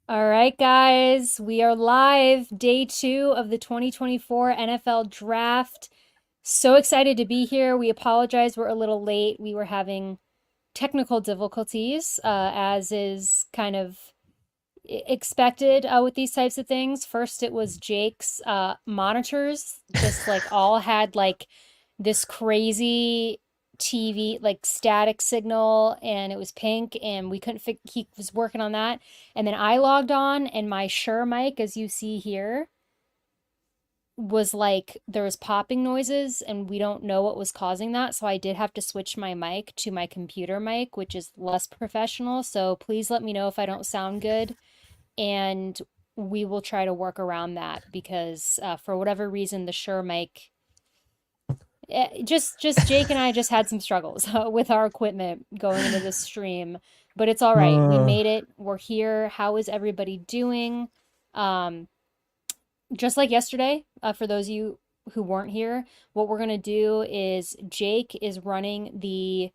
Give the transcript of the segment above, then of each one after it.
All right, guys, we are live, day two of the 2024 NFL Draft. So excited to be here. We apologize, we're a little late. We were having technical difficulties, as is kind of expected with these types of things. First, it was Jake's monitors, just like all had like this crazy TV, like static signal, and it was pink, and we couldn't fig he was working on that. And then I logged on, and my Shure mic, as you see here, was like there was popping noises, and we don't know what was causing that. So I did have to switch my mic to my computer mic, which is less professional. So please let me know if I don't sound good, and we will try to work around that because for whatever reason the Shure mic just Jake and I just had some struggles with our equipment going into this stream, but it's all right. We Uh, made it. We're here. How is everybody doing? Um, just like yesterday, for those of you who weren't here, what we're gonna do is Jake is running the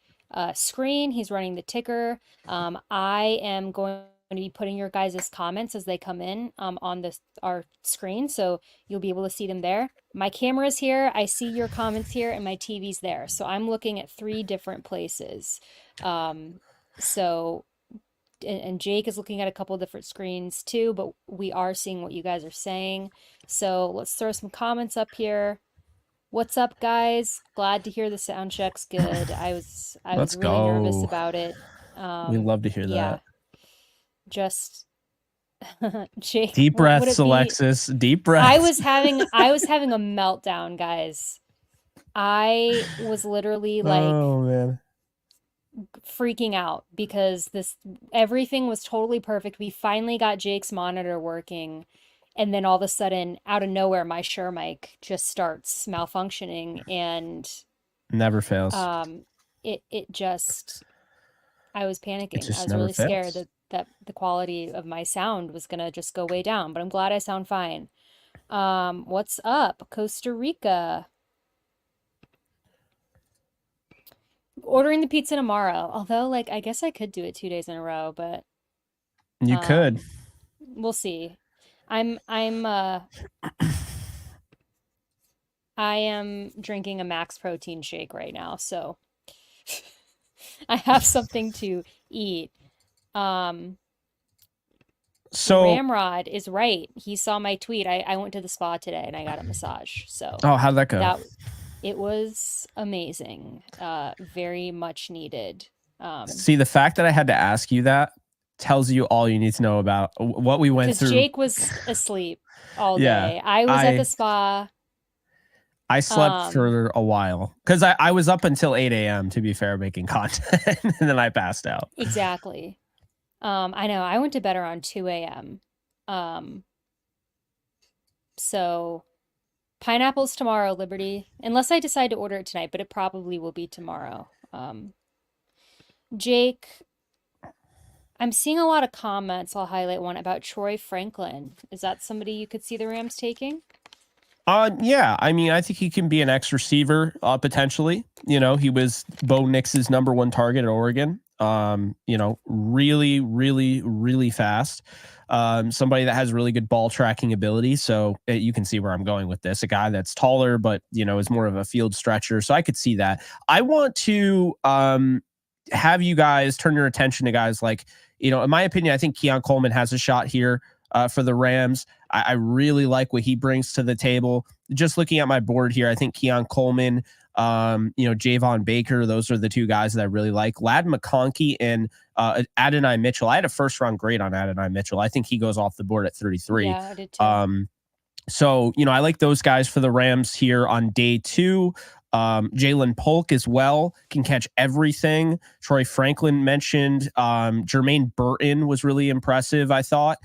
screen. He's running the ticker. I am going to be putting your guys' comments as they come in on this our screen, so you'll be able to see them there. My camera's here. I see your comments here, and my TV's there. So I'm looking at three different places. Um, so and Jake is looking at a couple different screens too, but we are seeing what you guys are saying. So let's throw some comments up here. What's up, guys? Glad to hear the sound check's good. I was let's really nervous go. about it. We love to hear Yeah, that. just Jake, Deep what would breaths, it be? Alexis. Deep I breaths. was having I was having a meltdown, guys. I was literally like Oh man. freaking out because this everything was totally perfect. We finally got Jake's monitor working, and then all of a sudden, out of nowhere, my Shure mic just starts malfunctioning, and Never fails. um, it just I was It panicking. I just was never really scared fails. that the quality of my sound was gonna just go way down, but I'm glad I sound fine. What's up, Costa Rica? Ordering the pizza tomorrow. Although, like, I guess I could do it 2 days in a row, but You could. um, we'll see. I'm I am drinking a max protein shake right now, so I have something to eat. Um, So, Ramrod is right. He saw my tweet. I went to the spa today and I got a massage. So oh, how'd that go? that it was amazing. Very much needed. See, the fact that I had to ask you that tells you all you need to know about what we went Because through. Jake was asleep all Yeah. day. I was at the I spa. I slept Um, for a while because I was up until 8 a.m. to be fair, making content, and then I passed out. exactly. I know. I went to bed around 2 a.m. Um, so pineapples tomorrow, Liberty. Unless I decide to order it tonight, but it probably will be tomorrow. Jake, I'm seeing a lot of comments. I'll highlight one about Troy Franklin. Is that somebody you could see the Rams taking? Yeah. I mean, I think he can be an X receiver, potentially. You know, he was Bo Nix's number one target at Oregon. You know, really, really, really fast. Somebody that has really good ball tracking ability. So you can see where I'm going with this. A guy that's taller, but you know, is more of a field stretcher. So I could see that. I want to have you guys turn your attention to guys like, you know, in my opinion, I think Keon Coleman has a shot here for the Rams. I really like what he brings to the table. Just looking at my board here, I think Keon Coleman, you know, Javon Baker, those are the two guys that I really like. Lad McConkey and Adonai Mitchell. I had a first round grade on Adonai Mitchell. I think he goes off the board at 33. Yeah, I did too. Um, so, you know, I like those guys for the Rams here on day two. Jalen Polk as well can catch everything. Troy Franklin mentioned. Jermaine Burton was really impressive, I thought.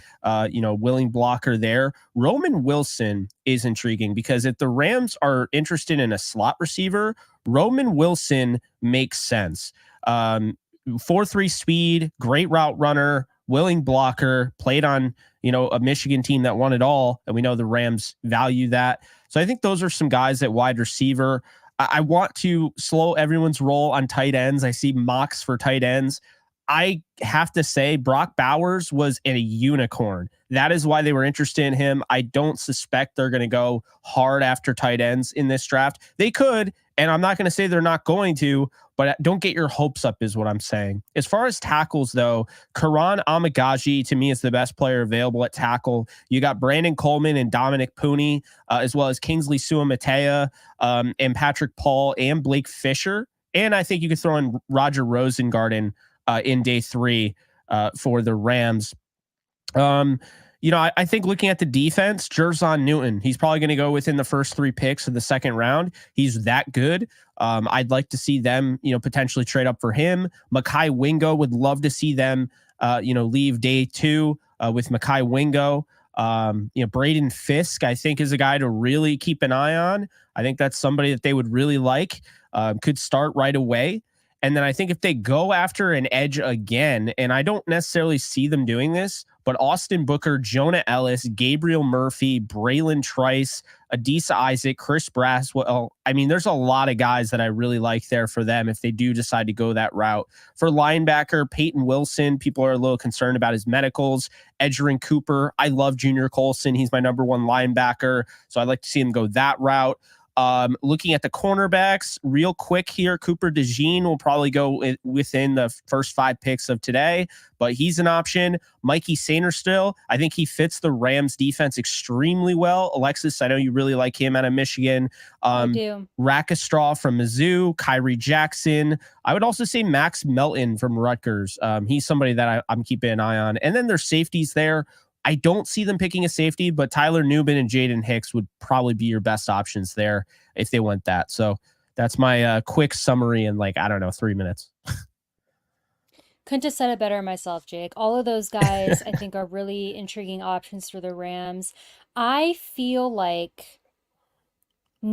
You know, willing blocker there. Roman Wilson is intriguing because if the Rams are interested in a slot receiver, Roman Wilson makes sense. 4.3 speed, great route runner, willing blocker, played on, you know, a Michigan team that won it all. And we know the Rams value that. So I think those are some guys at wide receiver. I want to slow everyone's roll on tight ends. I see mocks for tight ends. I have to say, Brock Bowers was a unicorn. That is why they were interested in him. I don't suspect they're going to go hard after tight ends in this draft. They could, and I'm not going to say they're not going to, but don't get your hopes up is what I'm saying. As far as tackles, though, Karan Amagaji, to me, is the best player available at tackle. You got Brandon Coleman and Dominic Pooney, as well as Kingsley Suamatea, and Patrick Paul and Blake Fisher. And I think you could throw in Roger Rosengarten in day 3 for the Rams. I think looking at the defense, Jerzon Newton, he's probably going to go within the first 3 picks of the second round. He's that good. I'd like to see them, potentially trade up for him. Mekhi Wingo, would love to see them, leave day 2 with Mekhi Wingo. Braden Fiske, I think, is a guy to really keep an eye on. I think that's somebody that they would really like, could start right away. And then I think if they go after an edge again, and I don't necessarily see them doing this, but Austin Booker, Jonah Ellis, Gabriel Murphy, Braylon Trice, Adisa Isaac, Chris Braswell. I mean, there's a lot of guys that I really like there for them if they do decide to go that route. For linebacker, Peyton Wilson, people are a little concerned about his medicals. Edgerrin Cooper, I love Junior Colson. He's my number 1 linebacker, so I'd like to see him go that route. Looking at the cornerbacks real quick here, Cooper DeJean will probably go within the first 5 picks of today, but he's an option. Mikey Sainristil, I think he fits the Rams defense extremely well. Alexis, I know you really like him out of Michigan. I do. Rackestraw from Mizzou, Kyrie Jackson. I would also say Max Melton from Rutgers. He's somebody that I'm keeping an eye on. And then there's safeties there. I don't see them picking a safety, but Tyler Newman and Jaden Hicks would probably be your best options there if they went that. So that's my quick summary in 3 minutes. Couldn't have said it better myself, Jake. All of those guys, I think, are really intriguing options for the Rams. I feel like,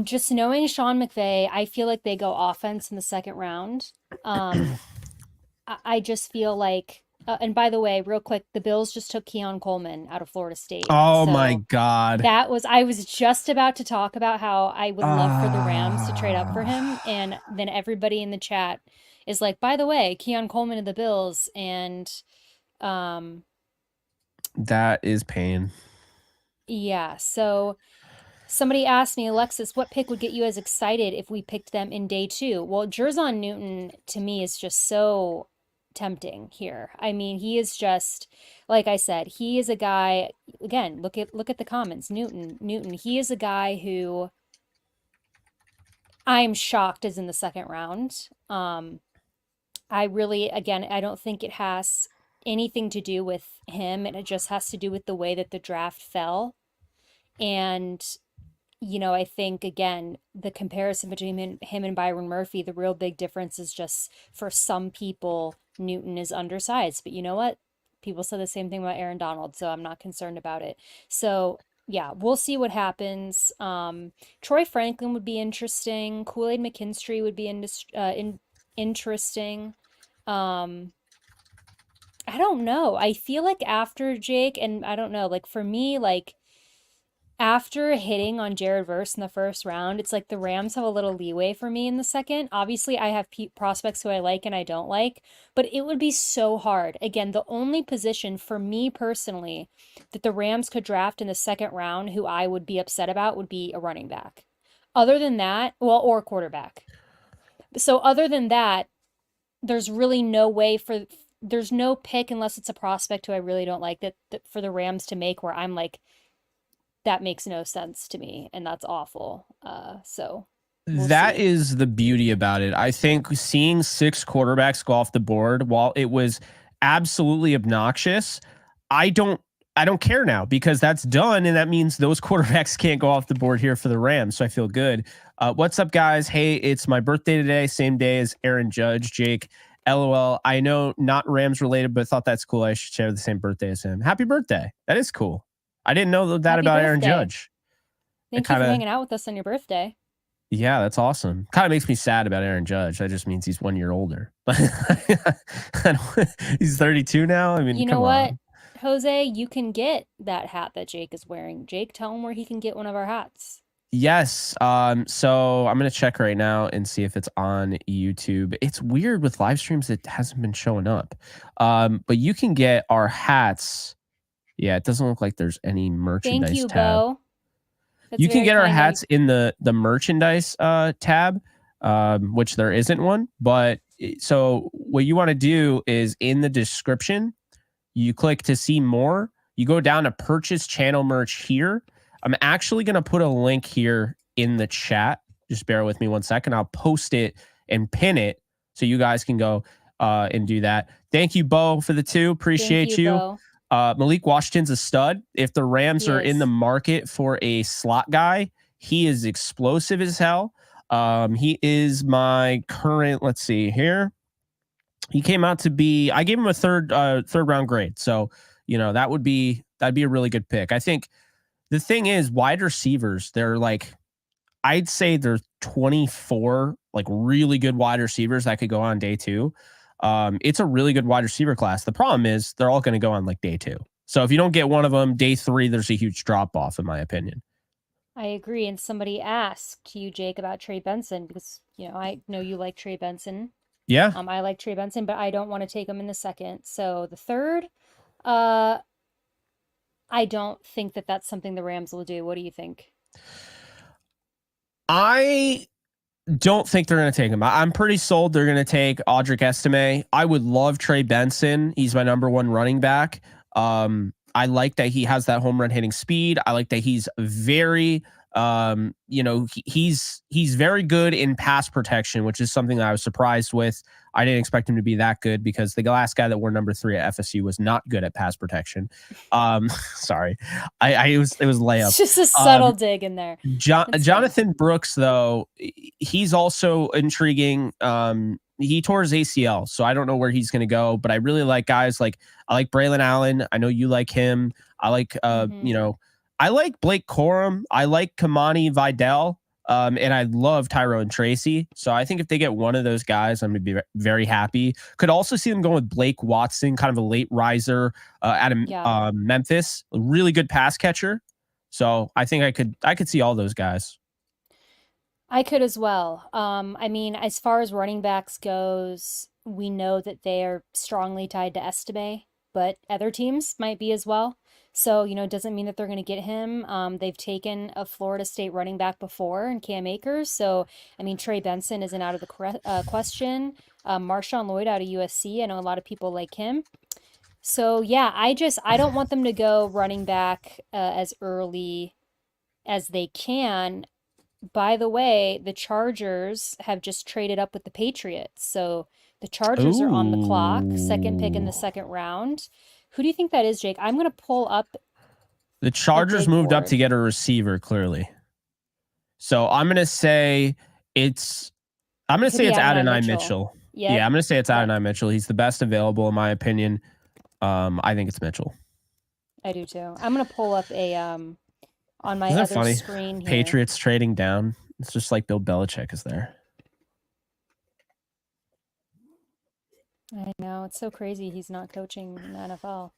just knowing Sean McVay, I feel like they go offense in the second round. I just feel like, and by the way, real quick, the Bills just took Keon Coleman out of Florida State. Oh, so my God. I was just about to talk about how I would love for the Rams to trade up for him. And then everybody in the chat is like, by the way, Keon Coleman of the Bills. And that is pain. Yeah. So somebody asked me, Alexis, what pick would get you as excited if we picked them in day 2? Well, Jerzon Newton to me is just so tempting here. I mean, he is just, like I said, he is a guy, again, look at the comments. Newton, he is a guy who I'm shocked is in the second round. I really, again, I don't think it has anything to do with him, and it just has to do with the way that the draft fell. And I think, again, the comparison between him and Byron Murphy, the real big difference is just, for some people, Newton is undersized. But you know what? People said the same thing about Aaron Donald, so I'm not concerned about it. So, yeah, we'll see what happens. Troy Franklin would be interesting. Kool-Aid McKinstry would be interesting. I don't know. I feel like after Jake, and I don't know, for me, after hitting on Jared Verse in the first round, it's like the Rams have a little leeway for me in the second. Obviously, I have prospects who I like and I don't like, but it would be so hard. Again, the only position for me personally that the Rams could draft in the second round who I would be upset about would be a running back. Other than that, or a quarterback. So other than that, there's really no way there's no pick unless it's a prospect who I really don't like that for the Rams to make where I'm like, that makes no sense to me, and that's awful. So that is the beauty about it. I think seeing 6 quarterbacks go off the board, while it was absolutely obnoxious, I don't care now because that's done, and that means those quarterbacks can't go off the board here for the Rams. So I feel good. What's up, guys? Hey, it's my birthday today, same day as Aaron Judge. Jake, LOL. I know not Rams related, but thought that's cool. I should share the same birthday as him. Happy birthday. That is cool. I didn't know that about Aaron Judge. Thank you for hanging out with us on your birthday. Yeah, that's awesome. Kind of makes me sad about Aaron Judge. That just means he's 1 year older. He's 32 now. I mean, you know what, Jose, you can get that hat that Jake is wearing. Jake, tell him where he can get one of our hats. Yes. So I'm gonna check right now and see if it's on YouTube. It's weird with live streams; it hasn't been showing up. But you can get our hats. Yeah, it doesn't look like there's any Thank merchandise you, tab. Bo. That's You can very get our kind of you. hats in the merchandise tab, which there isn't one. But so what you want to do is in the description, you click to see more. You go down to purchase channel merch here. I'm actually going to put a link here in the chat. Just bear with me 1 second. I'll post it and pin it so you guys can go and do that. Thank you, Bo, for the 2. Thank Appreciate you, you. Bo. Malik Washington's a stud. If the Rams He are in the is. market for a slot guy, he is explosive as hell. He is my current, let's see here. He came out to be, I gave him a third round grade. So, that'd be a really good pick. I think the thing is wide receivers, they're like, I'd say there's 24 like really good wide receivers that could go on day 2. It's a really good wide receiver class. The problem is they're all going to go on like day 2. So if you don't get one of them, day 3, there's a huge drop off in my opinion. I agree. And somebody asked you, Jake, about Trey Benson because, I know you like Trey Benson. Yeah. I like Trey Benson, but I don't want to take him in the second. So the third, uh, I don't think that that's something the Rams will do. What do you think? I don't think they're going to take him. I'm pretty sold they're going to take Audric Estime. I would love Trey Benson. He's my number 1 running back. I like that he has that home run hitting speed. I like that he's very, he's very good in pass protection, which is something that I was surprised with. I didn't expect him to be that good because the last guy that wore number 3 at FSU was not good at pass protection. Sorry, it was layup. It's just a subtle dig in there. Jonathan Brooks, though, he's also intriguing. He tore his ACL, so I don't know where he's going to go. But I really like guys like I like Braylon Allen. I know you like him. I like I like Blake Corum. I like Kamani Vidal. And I love Tyrone Tracy. So I think if they get one of those guys, I'm going to be very happy. Could also see them going with Blake Watson, kind of a late riser out of Memphis, a really good pass catcher. So I think I could see all those guys. I could as well. I mean, as far as running backs goes, we know that they are strongly tied to Estime, but other teams might be as well. So, it doesn't mean that they're going to get him. They've taken a Florida State running back before in Cam Akers. So, I mean, Trey Benson isn't out of the question. Marshawn Lloyd out of USC. I know a lot of people like him. So, yeah, I don't want them to go running back as early as they can. By the way, the Chargers have just traded up with the Patriots. So the Chargers are on the clock, second pick in the second round. Who do you think that is, Jake? I'm going to pull up. The Chargers moved up to get a receiver, clearly. So I'm going to say it's Adonai Mitchell. Yeah, I'm going to say it's Adonai Mitchell. He's the best available in my opinion. I think it's Mitchell. I do too. I'm going to pull up a on my other screen here. Patriots trading down. It's just like Bill Belichick is there. I know. It's so crazy he's not coaching in the NFL.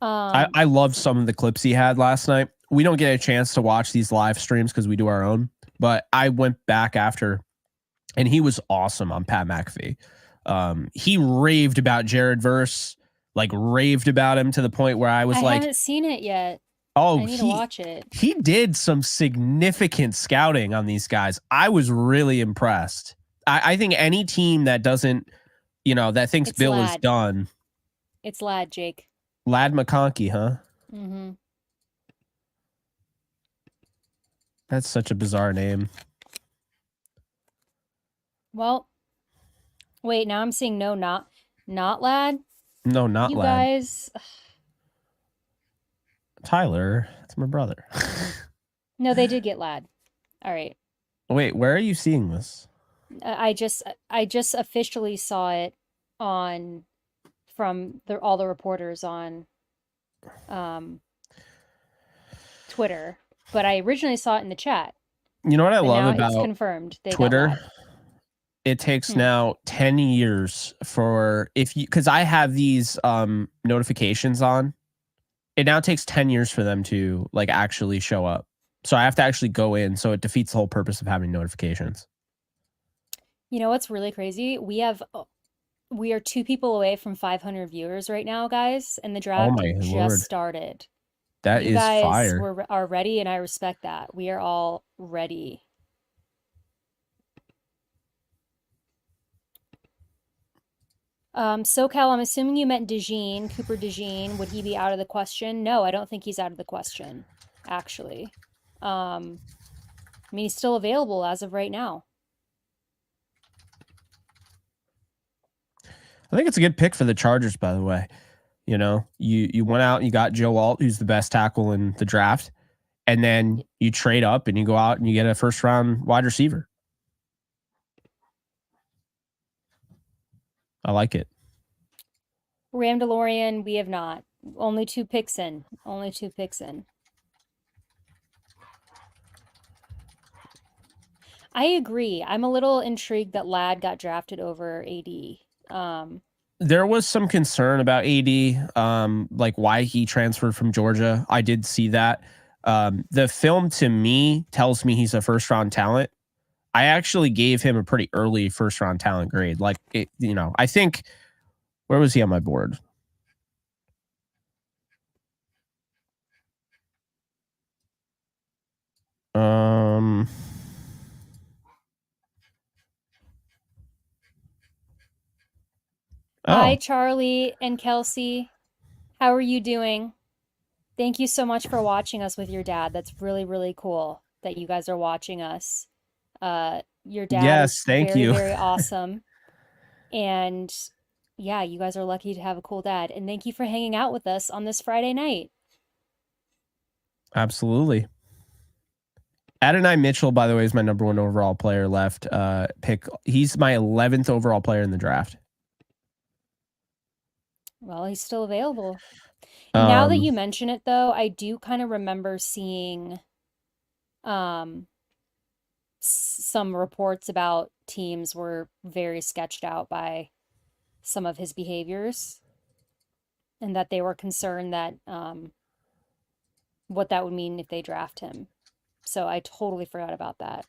I love some of the clips he had last night. We don't get a chance to watch these live streams because we do our own, but I went back after, and he was awesome on Pat McAfee. He raved about Jared Verse, like raved about him to the point where I haven't seen it yet. Oh, I need to watch it. He did some significant scouting on these guys. I was really impressed. I think any team that doesn't, that thinks Bill is done. It's Lad, Jake. Lad McConkey, huh? Mm-hmm. That's such a bizarre name. Well, wait, now I'm seeing not Lad. No, not you Lad. You guys. Tyler, that's my brother. No, they did get Lad. All right. Wait, where are you seeing this? I just officially saw it from all the reporters on Twitter, but I originally saw it in the chat. You know what I love about it's confirmed Twitter? It takes now 10 years because I have these notifications on. It now takes 10 years for them to actually show up. So I have to actually go in. So it defeats the whole purpose of having notifications. You know what's really crazy? We are 2 people away from 500 viewers right now, guys, and the Oh draft my just Lord. started. That You is guys fire. are ready, and I respect that. We are all ready. SoCal, I'm assuming you meant DeJean, Cooper DeJean. Would he be out of the question? No, I don't think he's out of the question, actually. I mean, he's still available as of right now. I think it's a good pick for the Chargers, by the way. You know, you went out and you got Joe Alt, who's the best tackle in the draft, and then you trade up and you go out and you get a first round wide receiver. I like it. Ram DeLorean, we have not. Only 2 picks in. Only 2 picks in. I agree. I'm a little intrigued that Ladd got drafted over AD. There was some concern about AD, like why he transferred from Georgia. I did see that. The film to me tells me he's a first round talent. I actually gave him a pretty early first round talent grade. Like it, you know, I think where was he on my board? Um Hi, oh, Charlie and Kelsey. How are you doing? Thank you so much for watching us with your dad. That's really, really cool that you guys are watching us. Your dad is yes, thank very, you. very awesome. And yeah, you guys are lucky to have a cool dad. And thank you for hanging out with us on this Friday night. Absolutely. Adonai Mitchell, by the way, is my number 1 overall player left. Pick. He's my 11th overall player in the draft. Well, he's still available. Now that Um, you mention it, though, I do kind of remember seeing um, some reports about teams were very sketched out by some of his behaviors and that they were concerned that what that would mean if they draft him. So I totally forgot about that.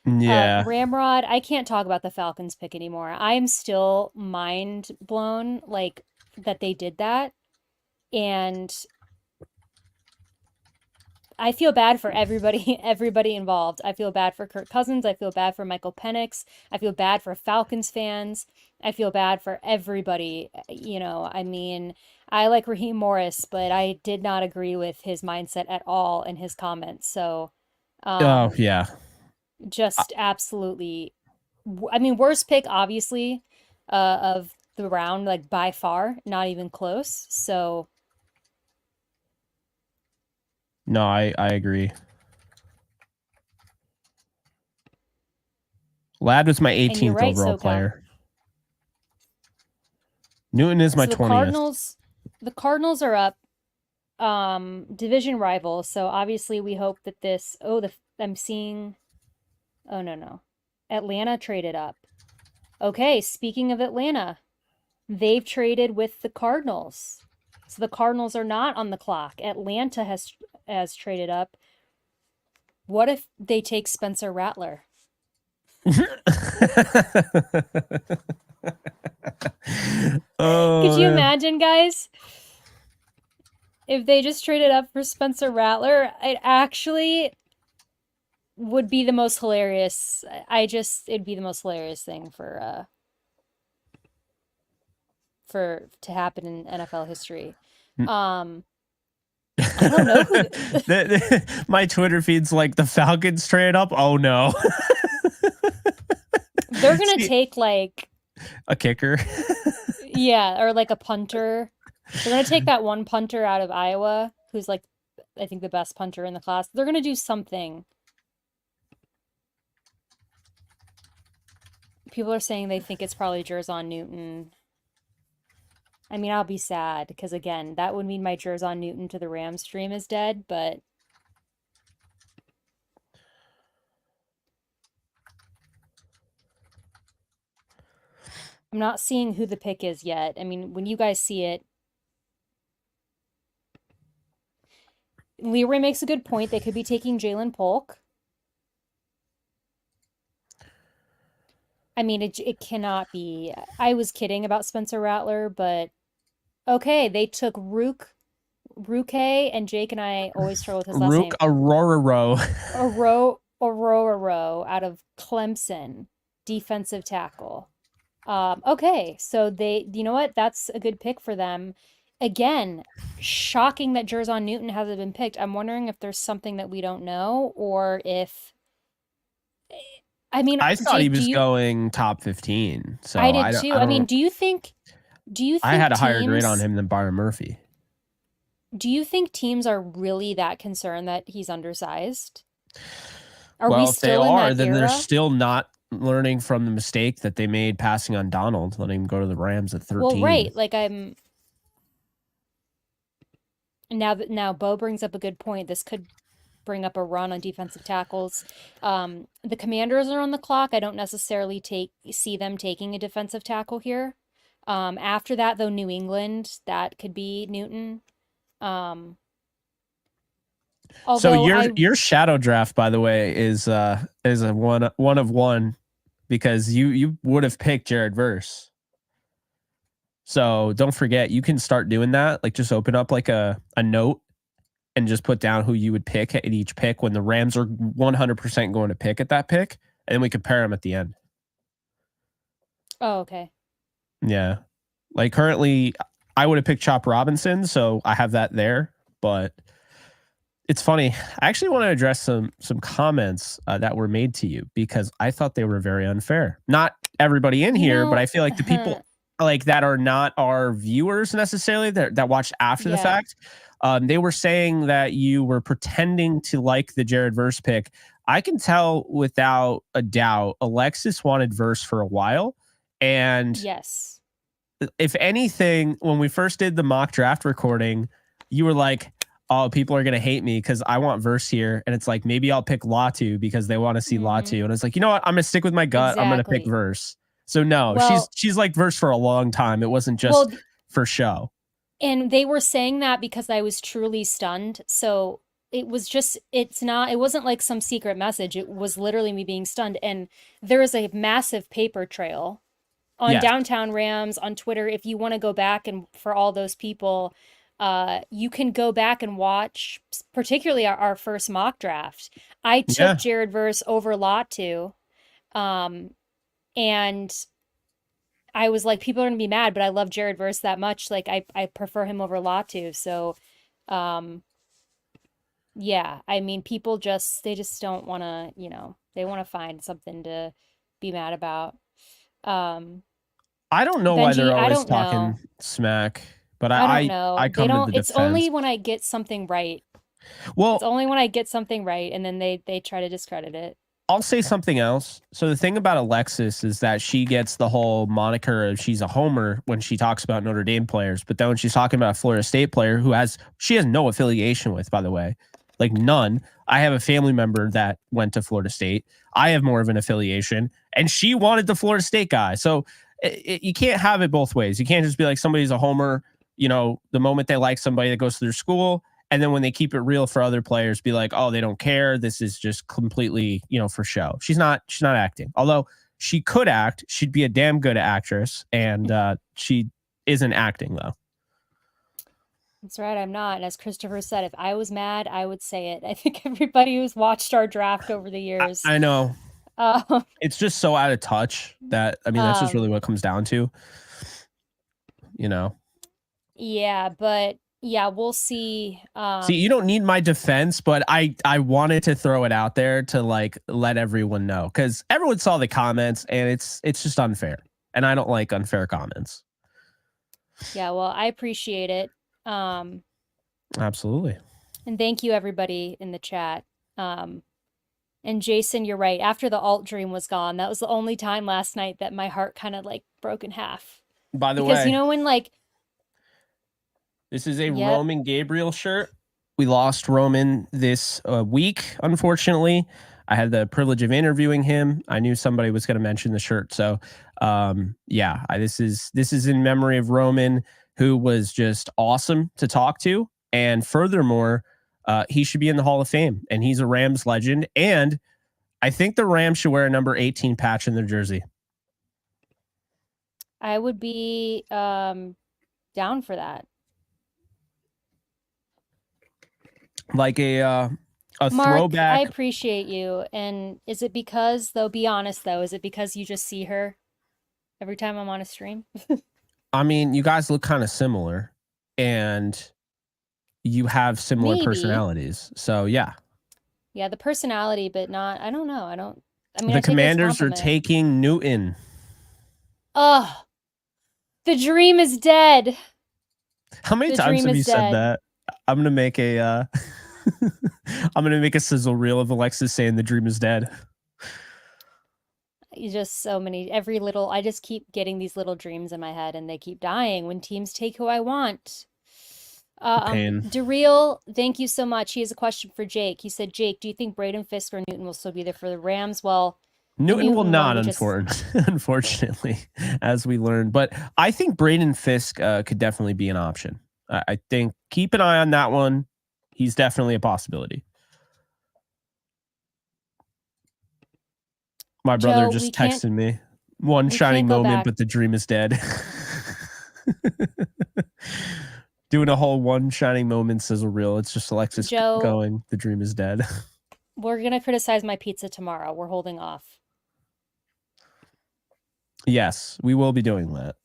yeah. Ramrod, I can't talk about the Falcons pick anymore. I am still mind blown, like, that they did that. And I feel bad for everybody, everybody involved. I feel bad for Kirk Cousins. I feel bad for Michael Penix. I feel bad for Falcons fans. I feel bad for everybody. You know, I mean, I like Raheem Morris, but I did not agree with his mindset at all in his comments. So, Oh, um, yeah. just absolutely, I mean, worst pick, obviously, of the round, like by far, not even close. So, No, I agree. Ladd was my and you're 18th right, overall SoCal. player. Newton is my So 20th. The Cardinals are up, division rival. So obviously we hope that this, I'm seeing, oh no. Atlanta traded up. Okay, speaking of Atlanta, they've traded with the Cardinals. So the Cardinals are not on the clock. Atlanta has traded up. What if they take Spencer Rattler? Could Oh, you man. imagine, guys? If they just traded up for Spencer Rattler, it actually would be the most hilarious. It'd be the most hilarious thing for to happen in NFL history. Um, I don't know who My Twitter feed's like the Falcons trade up. Oh no. they're gonna See, take, like, a kicker. yeah, or like a punter. They're gonna take that one punter out of Iowa who's, like, I think the best punter in the class. They're gonna do something. People are saying they think it's probably Jerzon Newton. I mean, I'll be sad because, again, that would mean my Jerzon Newton to the Rams stream is dead, but I'm not seeing who the pick is yet. I mean, when you guys see it, Leroy makes a good point. They could be taking Jalen Polk. I mean, it cannot be. I was kidding about Spencer Rattler, but okay, they took Ruke, and Jake and I always struggle with his last Rook name. Aurora Ororo out of Clemson, defensive tackle. Okay, so you know what? That's a good pick for them. Again, shocking that Jerzon Newton hasn't been picked. I'm wondering if there's something that we don't know, or if, I mean, I thought he Jake, was going top 15. So I did I too. I mean, don't. do you I think had a higher grade on teams, him than Byron Murphy. do you think teams are really that concerned that he's undersized? Are we Well, if they still in are, that then they're era? still not learning from the mistake that they made passing on Donald, letting him go to the Rams at Well, 13. right. Like now Bo brings up a good point. This could bring up a run on defensive tackles. The Commanders are on the clock. I don't necessarily see them taking a defensive tackle here. After that, though, New England, that could be Newton. Um, So although your shadow draft, by the way, is a one of one because you would have picked Jared Verse. So don't forget, you can start doing that. Like just open up like a note and just put down who you would pick at each pick when the Rams are 100% going to pick at that pick, and we compare them at the end. Oh, okay. Yeah. Like currently, I would have picked Chop Robinson, so I have that there. But it's funny. I actually want to address some comments that were made to you because I thought they were very unfair. Not everybody in here, but I feel like the people like that are not our viewers necessarily that watched after the Yeah. fact. They were saying that you were pretending to like the Jared Verse pick. I can tell without a doubt, Alexis wanted Verse for a while. And Yes. if anything, when we first did the mock draft recording, you were like, oh, people are going to hate me because I want Verse here. And it's like, maybe I'll pick Latu because they want to see Latu. And it's like, you know what? I'm going to stick with my gut. I'm going to pick Exactly. Verse. So no, Well, she's like Verse for a long time. It wasn't just for show. and they were saying that because I was truly stunned. So it wasn't like some secret message. It was literally me being stunned. And there is a massive paper trail on Yes. Downtown Rams on Twitter. If you want to go back and for all those people, you can go back and watch, particularly our first mock draft. I took Jared Verse over Latu. And I was like, people are gonna be mad, but I love Jared Verse that much. Like I prefer him over Latu. So yeah, I mean they just don't wanna, they wanna find something to be mad about. I don't know why Benji, they're I always don't know. talking smack, but I don't I know. They come to don't, the it's defense. only when I get something right. It's Well, only when I get something right and then they try to discredit it. I'll say something else. So the thing about Alexis is that she gets the whole moniker of she's a homer when she talks about Notre Dame players, but then when she's talking about a Florida State player she has no affiliation with, by the way, like none. I have a family member that went to Florida State. I have more of an affiliation, and she wanted the Florida State guy. So you can't have it both ways. You can't just be like somebody's a homer, the moment they like somebody that goes to their school. And then when they keep it real for other players, be like, oh, they don't care. This is just completely, for show. She's not acting. Although she could act, she'd be a damn good actress. And she isn't acting though. That's right, I'm not. And as Christopher said, if I was mad, I would say it. I think everybody who's watched our draft over the years. I know. Um, It's just so out of touch that, that's just really what it comes down to, Yeah, but yeah, we'll see. See, you don't need my defense, but I wanted to throw it out there to like let everyone know because everyone saw the comments and it's just unfair, and I don't like unfair comments. Yeah, well, I appreciate it. Absolutely. And thank you everybody in the chat. And Jason, you're right. After the alt dream was gone, that was the only time last night that my heart kind of like broke in half. By the because way, when like this is a Roman Gabriel shirt. We lost Roman this week, unfortunately. I had the privilege of interviewing him. I knew somebody was going to mention the shirt. So this is in memory of Roman, who was just awesome to talk to. And furthermore, He should be in the Hall of Fame, and he's a Rams legend. And I think the Rams should wear a number 18 patch in their jersey. I would be down for that. Like a Mark, throwback. I appreciate you. And is it because, though, be honest though, is it because you just see her every time I'm on a stream? I mean, you guys look kind of similar, and you have similar Maybe. personalities. So yeah. Yeah, the personality, but not. I don't know. I mean, The I take it as a Commanders are compliment. taking Newton. Oh, the dream is dead. How many The times dream have is you said dead. that? I'm gonna make a I'm gonna make a sizzle reel of Alexis saying the dream is dead. You just so many every little. I just keep getting these little dreams in my head, and they keep dying when teams take who I want. Pain. Daryl, thank you so much. He has a question for Jake. He said, Jake, do you think Braden Fiske or Newton will still be there for the Rams? Well, Newton will Newton one not, we just unfortunately, as we learned. But I think Braden Fiske could definitely be an option. I think keep an eye on that one. He's definitely a possibility. My brother Joe, just texted me. One we shining can't go moment, back. but the dream is dead. Doing a whole one shining moment sizzle reel. It's just Alexis Joe, going, the dream is dead. we're going to criticize my pizza tomorrow. We're holding off. Yes, we will be doing that.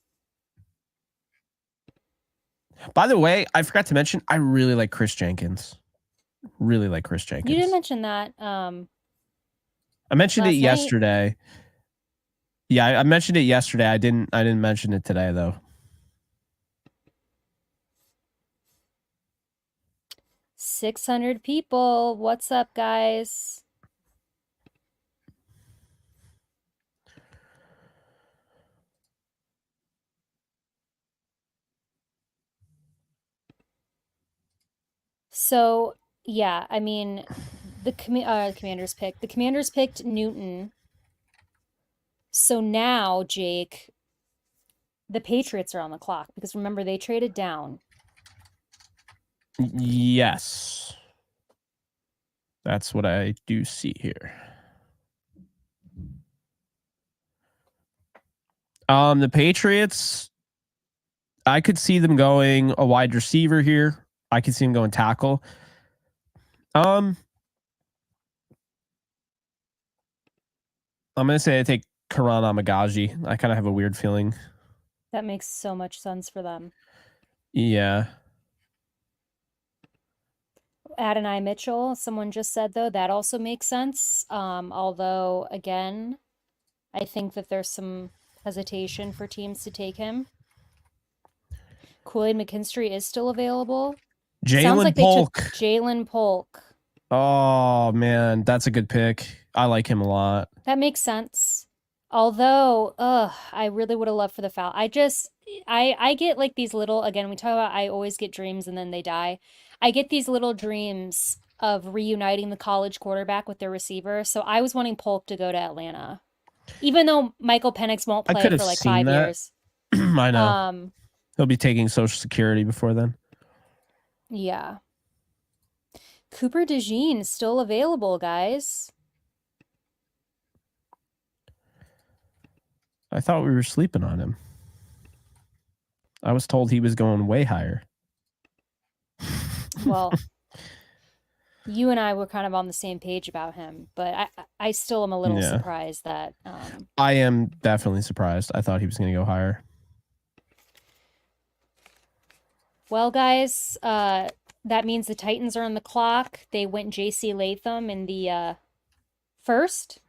By the way, I forgot to mention, I really like Chris Jenkins. Really like Chris Jenkins. You didn't mention that. I mentioned it yesterday. Yeah, I mentioned it yesterday. I didn't mention it today though. $600 people. What's up, guys? So, yeah, I mean, the Commanders picked Newton. So now, Jake, the Patriots are on the clock because remember they traded down. Yes. That's what I do see here. The Patriots, I could see them going a wide receiver here. I could see them going tackle. I'm gonna say I take Karan Amagaji. I kind of have a weird feeling. That makes so much sense for them. Yeah. Adonai Mitchell, someone just said though, that also makes sense. Although again, I think that there's some hesitation for teams to take him. Kool-Aid McKinstry is still available. Sounds like Polk. they took Jalen Polk. Oh man, that's a good pick. I like him a lot. That makes sense. Although, I really would have loved for the foul. I get like these little, again, we talk about I always get dreams and then they die. I get these little dreams of reuniting the college quarterback with their receiver. So I was wanting Polk to go to Atlanta. Even though Michael Penix won't play for like 5 years. I know. He'll be taking Social Security before then. Yeah. Cooper DeJean is still available, guys. I thought we were sleeping on him. I was told he was going way higher. Well, you and I were kind of on the same page about him, but I still am a little surprised that... I am definitely surprised. I thought he was going to go higher. Well, guys, that means the Titans are on the clock. They went J.C. Latham in the first.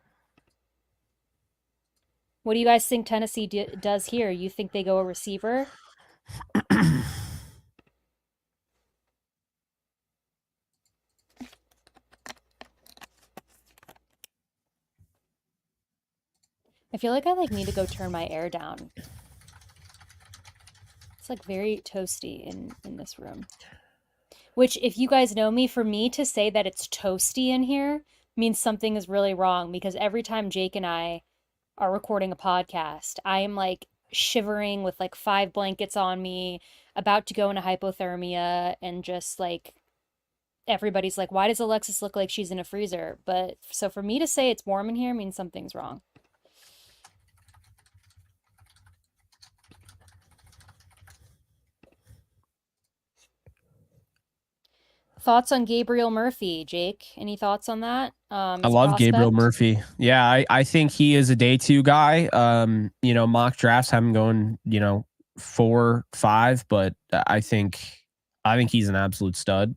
What do you guys think Tennessee does here? You think they go a receiver? I feel like I need to go turn my air down. It's like very toasty in this room. Which, if you guys know me, for me to say that it's toasty in here means something is really wrong, because every time Jake and I are recording a podcast, I am like shivering with like 5 blankets on me, about to go into hypothermia, and just like everybody's like, why does Alexis look like she's in a freezer? But so for me to say it's warm in here means something's wrong. Thoughts on Gabriel Murphy, Jake? Any thoughts on that? I As a love Gabriel prospect? Murphy. Yeah, I think he is a day 2 guy. Mock drafts have him going, 4, 5, but I think he's an absolute stud.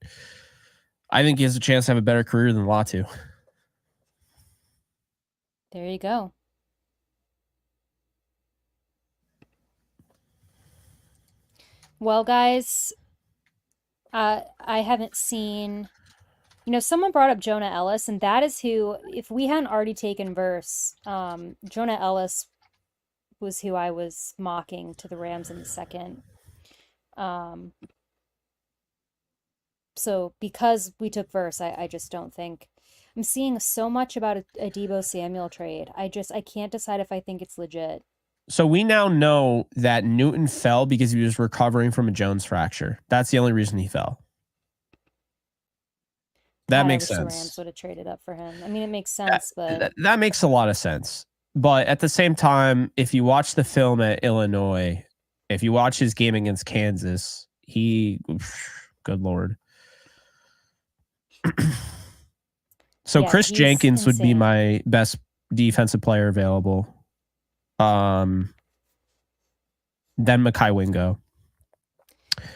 I think he has a chance to have a better career than Latu. There you go. Well, guys, I haven't seen, someone brought up Jonah Ellis, and that is who, if we hadn't already taken Verse, Jonah Ellis was who I was mocking to the Rams in the second. So because we took Verse, I just don't think I'm seeing so much about a Deebo Samuel trade. I can't decide if I think it's legit. So we now know that Newton fell because he was recovering from a Jones fracture. That's the only reason he fell. That God, makes I wish sense. the Rams would have traded up for him. I mean, it makes sense, but That makes a lot of sense. But at the same time, if you watch the film at Illinois, if you watch his game against Kansas, good Lord. So yeah, Chris he's Jenkins would be insane. my best defensive player available. Then Mekhi Wingo.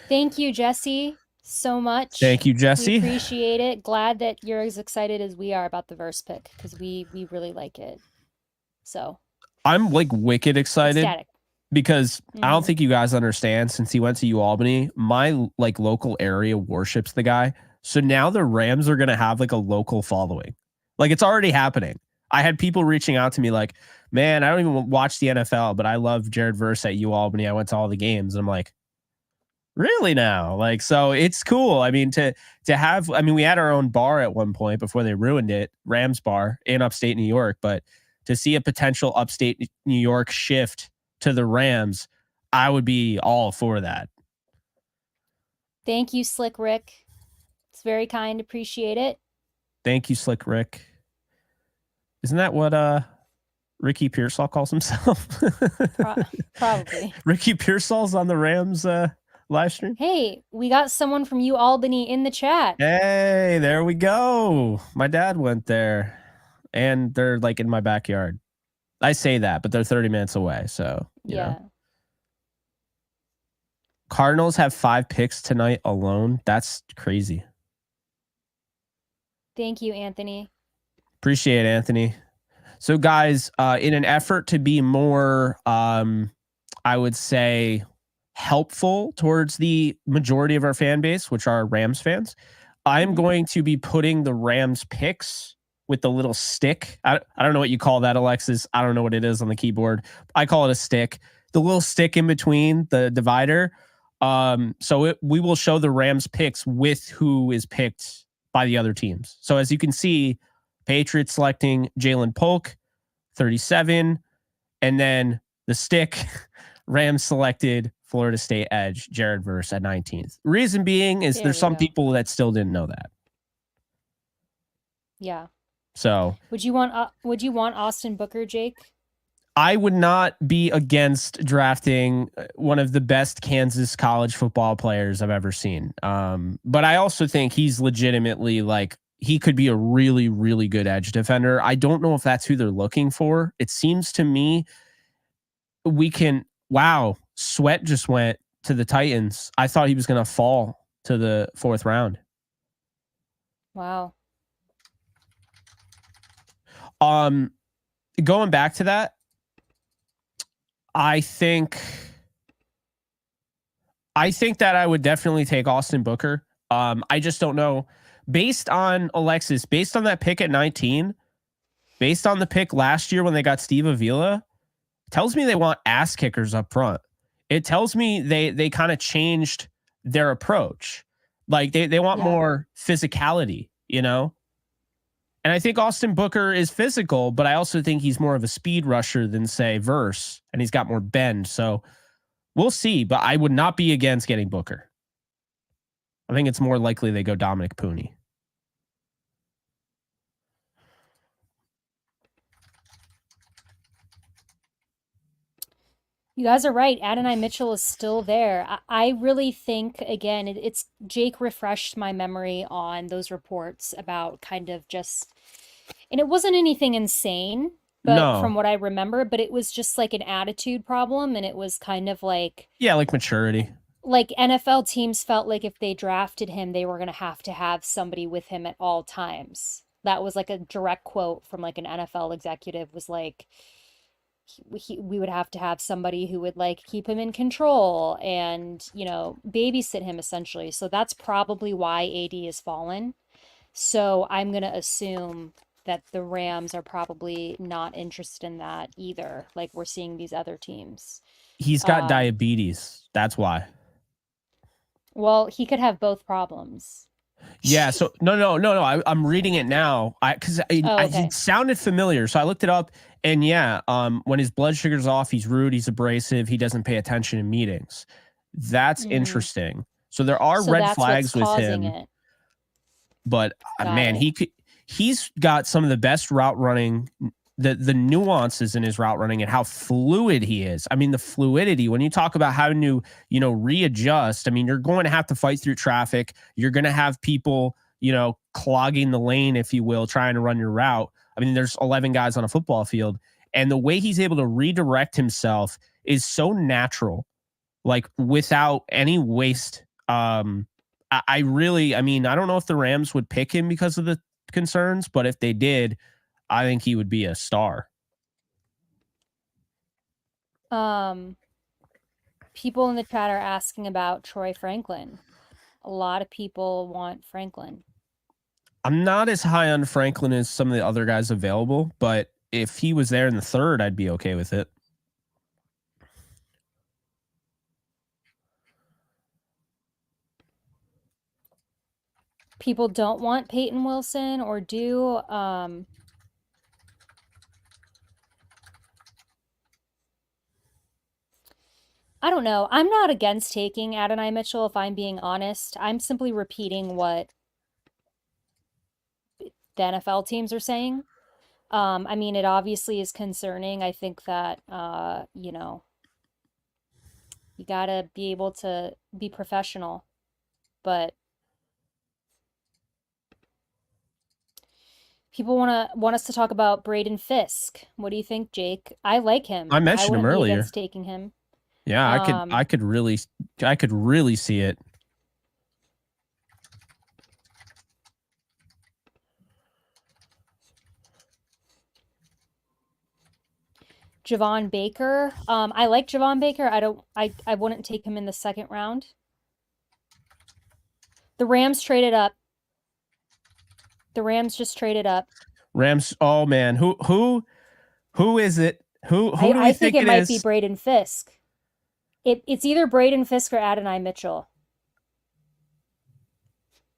Thank you, Jesse, so much. Thank you, Jesse. We appreciate it. Glad that you're as excited as we are about the Verse pick because we really like it. So I'm like wicked excited. ecstatic. Because I don't think you guys understand, since he went to UAlbany, my like local area worships the guy. So now the Rams are going to have like a local following. Like it's already happening. I had people reaching out to me like, man, I don't even watch the NFL, but I love Jared Verse at UAlbany. I went to all the games. And I'm like, really now? Like, so it's cool. I mean, to have, I mean, we had our own bar at one point before they ruined it, Rams bar in upstate New York, but to see a potential upstate New York shift to the Rams, I would be all for that. Thank you, Slick Rick. It's very kind. Appreciate it. Thank you, Slick Rick. Isn't that what Ricky Pearsall calls himself? Probably. Ricky Pearsall's on the Rams live stream. Hey, we got someone from UAlbany in the chat. Hey, there we go. My dad went there, and they're like in my backyard. I say that, but they're 30 minutes away. So, you know. Cardinals have 5 picks tonight alone. That's crazy. Thank you, Anthony. Appreciate it, Anthony. So, guys, in an effort to be more, I would say, helpful towards the majority of our fan base, which are Rams fans, I'm going to be putting the Rams picks with the little stick. I don't know what you call that, Alexis. I don't know what it is on the keyboard. I call it a stick. The little stick in between the divider. We will show the Rams picks with who is picked by the other teams. So as you can see, Patriots selecting Jalen Polk, 37. And then the stick, Rams selected Florida State edge, Jared Verse at 19th. Reason being is there's some people that still didn't know that. Yeah. So would you want Austin Booker, Jake? I would not be against drafting one of the best Kansas college football players I've ever seen. But I also think he's legitimately like, he could be a really, really good edge defender. I don't know if that's who they're looking for. It seems to me Sweat just went to the Titans. I thought he was going to fall to the 4th round. Wow. Going back to that, I think that I would definitely take Austin Booker. I just don't know, based on Alexis, based on that pick at 19, based on the pick last year when they got Steve Avila, tells me they want ass kickers up front. It tells me they kind of changed their approach. Like they want more physicality, you know? And I think Austin Booker is physical, but I also think he's more of a speed rusher than, say, Verse, and he's got more bend. So we'll see, but I would not be against getting Booker. I think it's more likely they go Dominic Pooney. You guys are right. Adonai Mitchell is still there. I really think, again, it's Jake refreshed my memory on those reports about kind of just, and it wasn't anything insane, but from No. what I remember, but it was just like an attitude problem. And it was kind of Yeah, like maturity. like NFL teams felt like if they drafted him, they were going to have somebody with him at all times. That was like a direct quote from like an NFL executive was like, we would have to have somebody who would like keep him in control and, babysit him essentially. So that's probably why AD has fallen. So I'm going to assume that the Rams are probably not interested in that either. Like we're seeing these other teams. He's got Um, diabetes. That's why. well, he could have both problems. Yeah. So no. I'm reading it now. Because Oh, he okay. sounded familiar, so I looked it up. And yeah, when his blood sugar's off, he's rude, he's abrasive, he doesn't pay attention in meetings. That's Mm-hmm. interesting. So there are So red that's what's flags with causing him, it. but Got man, it. he's got some of the best route running. The nuances in his route running and how fluid he is. I mean, the fluidity, when you talk about having to, readjust, I mean, you're going to have to fight through traffic. You're going to have people, clogging the lane, if you will, trying to run your route. I mean, there's 11 guys on a football field. And the way he's able to redirect himself is so natural, like without any waste. I really, I mean, I don't know if the Rams would pick him because of the concerns, but if they did, I think he would be a star. Um, People in the chat are asking about Troy Franklin. A lot of people want Franklin. I'm not as high on Franklin as some of the other guys available, but if he was there in the third, I'd be okay with it. People don't want Peyton Wilson or do. I don't know. I'm not against taking Adonai Mitchell, if I'm being honest. I'm simply repeating what the NFL teams are saying. I mean, it obviously is concerning. I think that, you gotta be able to be professional, but people want us to talk about Braden Fiske. What do you think, Jake? I like I him. I mentioned him wouldn't be earlier. against taking him. Yeah, Um, I could really see it. Javon Baker. I like Javon Baker. I wouldn't take him in the second round. The Rams traded up. The Rams just traded up. Rams. Oh man, who is it? Who do we I think think it it might be is? Braden Fiske. It's either Braden Fiske or Adonai Mitchell.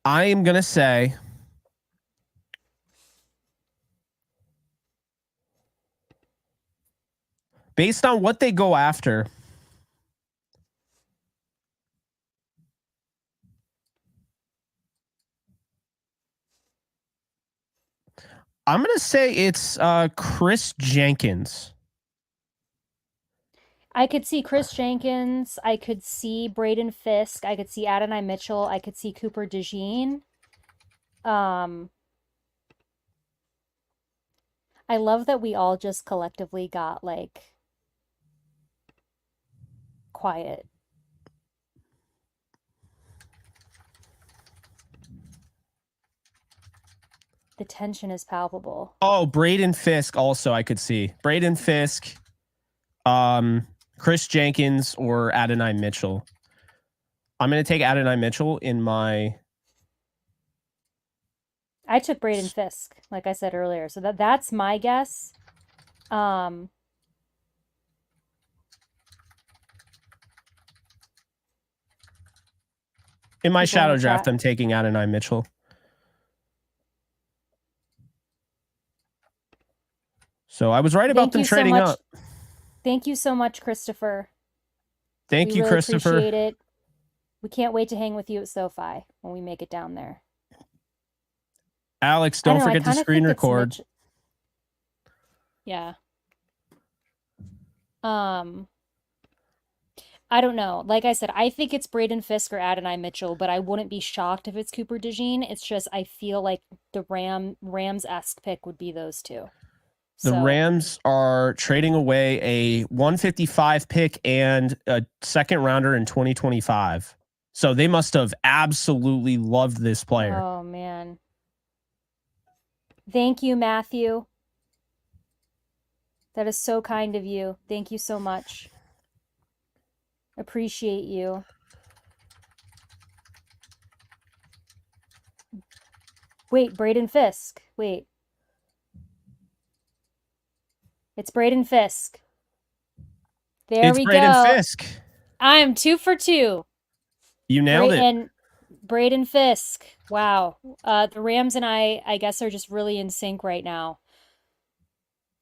I am gonna say based on what they go after. I'm gonna say it's Chris Jenkins. I could see Chris Jenkins. I could see Braden Fiske. I could see Adonai Mitchell. I could see Cooper DeJean. Um, I love that we all just collectively got like quiet. The tension is palpable. Oh, Braden Fiske also I could see. Braden Fiske, Chris Jenkins, or Adonai Mitchell. I'm going to take Adonai Mitchell in my. I took Braden Fiske, like I said earlier, so that's my guess. Um, In my People in shadow the draft, chat. I'm taking Adonai Mitchell. So I was right about Thank them you so trading much. up. Thank you so much, Christopher. Thank We you, really Christopher. appreciate it. We can't wait to hang with you at SoFi when we make it down there. Alex, I don't don't know. I forget to kind of screen think it's record. Mitch. Yeah. Um, I don't know. Like I said, I think it's Braden Fiske or Adonai Mitchell, but I wouldn't be shocked if it's Cooper DeJean. It's just I feel like the Rams-esque pick would be those two. The So, Rams are trading away a 155 pick and a second rounder in 2025. So they must have absolutely loved this player. oh man. Thank you, Matthew. That is so kind of you. Thank you so much. Appreciate you. Wait, Braden Fiske. Wait. It's Braden Fiske. There It's we Braden go. Fiske. I am 2 for 2. You nailed it. And Braden Fiske. Wow. The Rams and I guess, are just really in sync right now.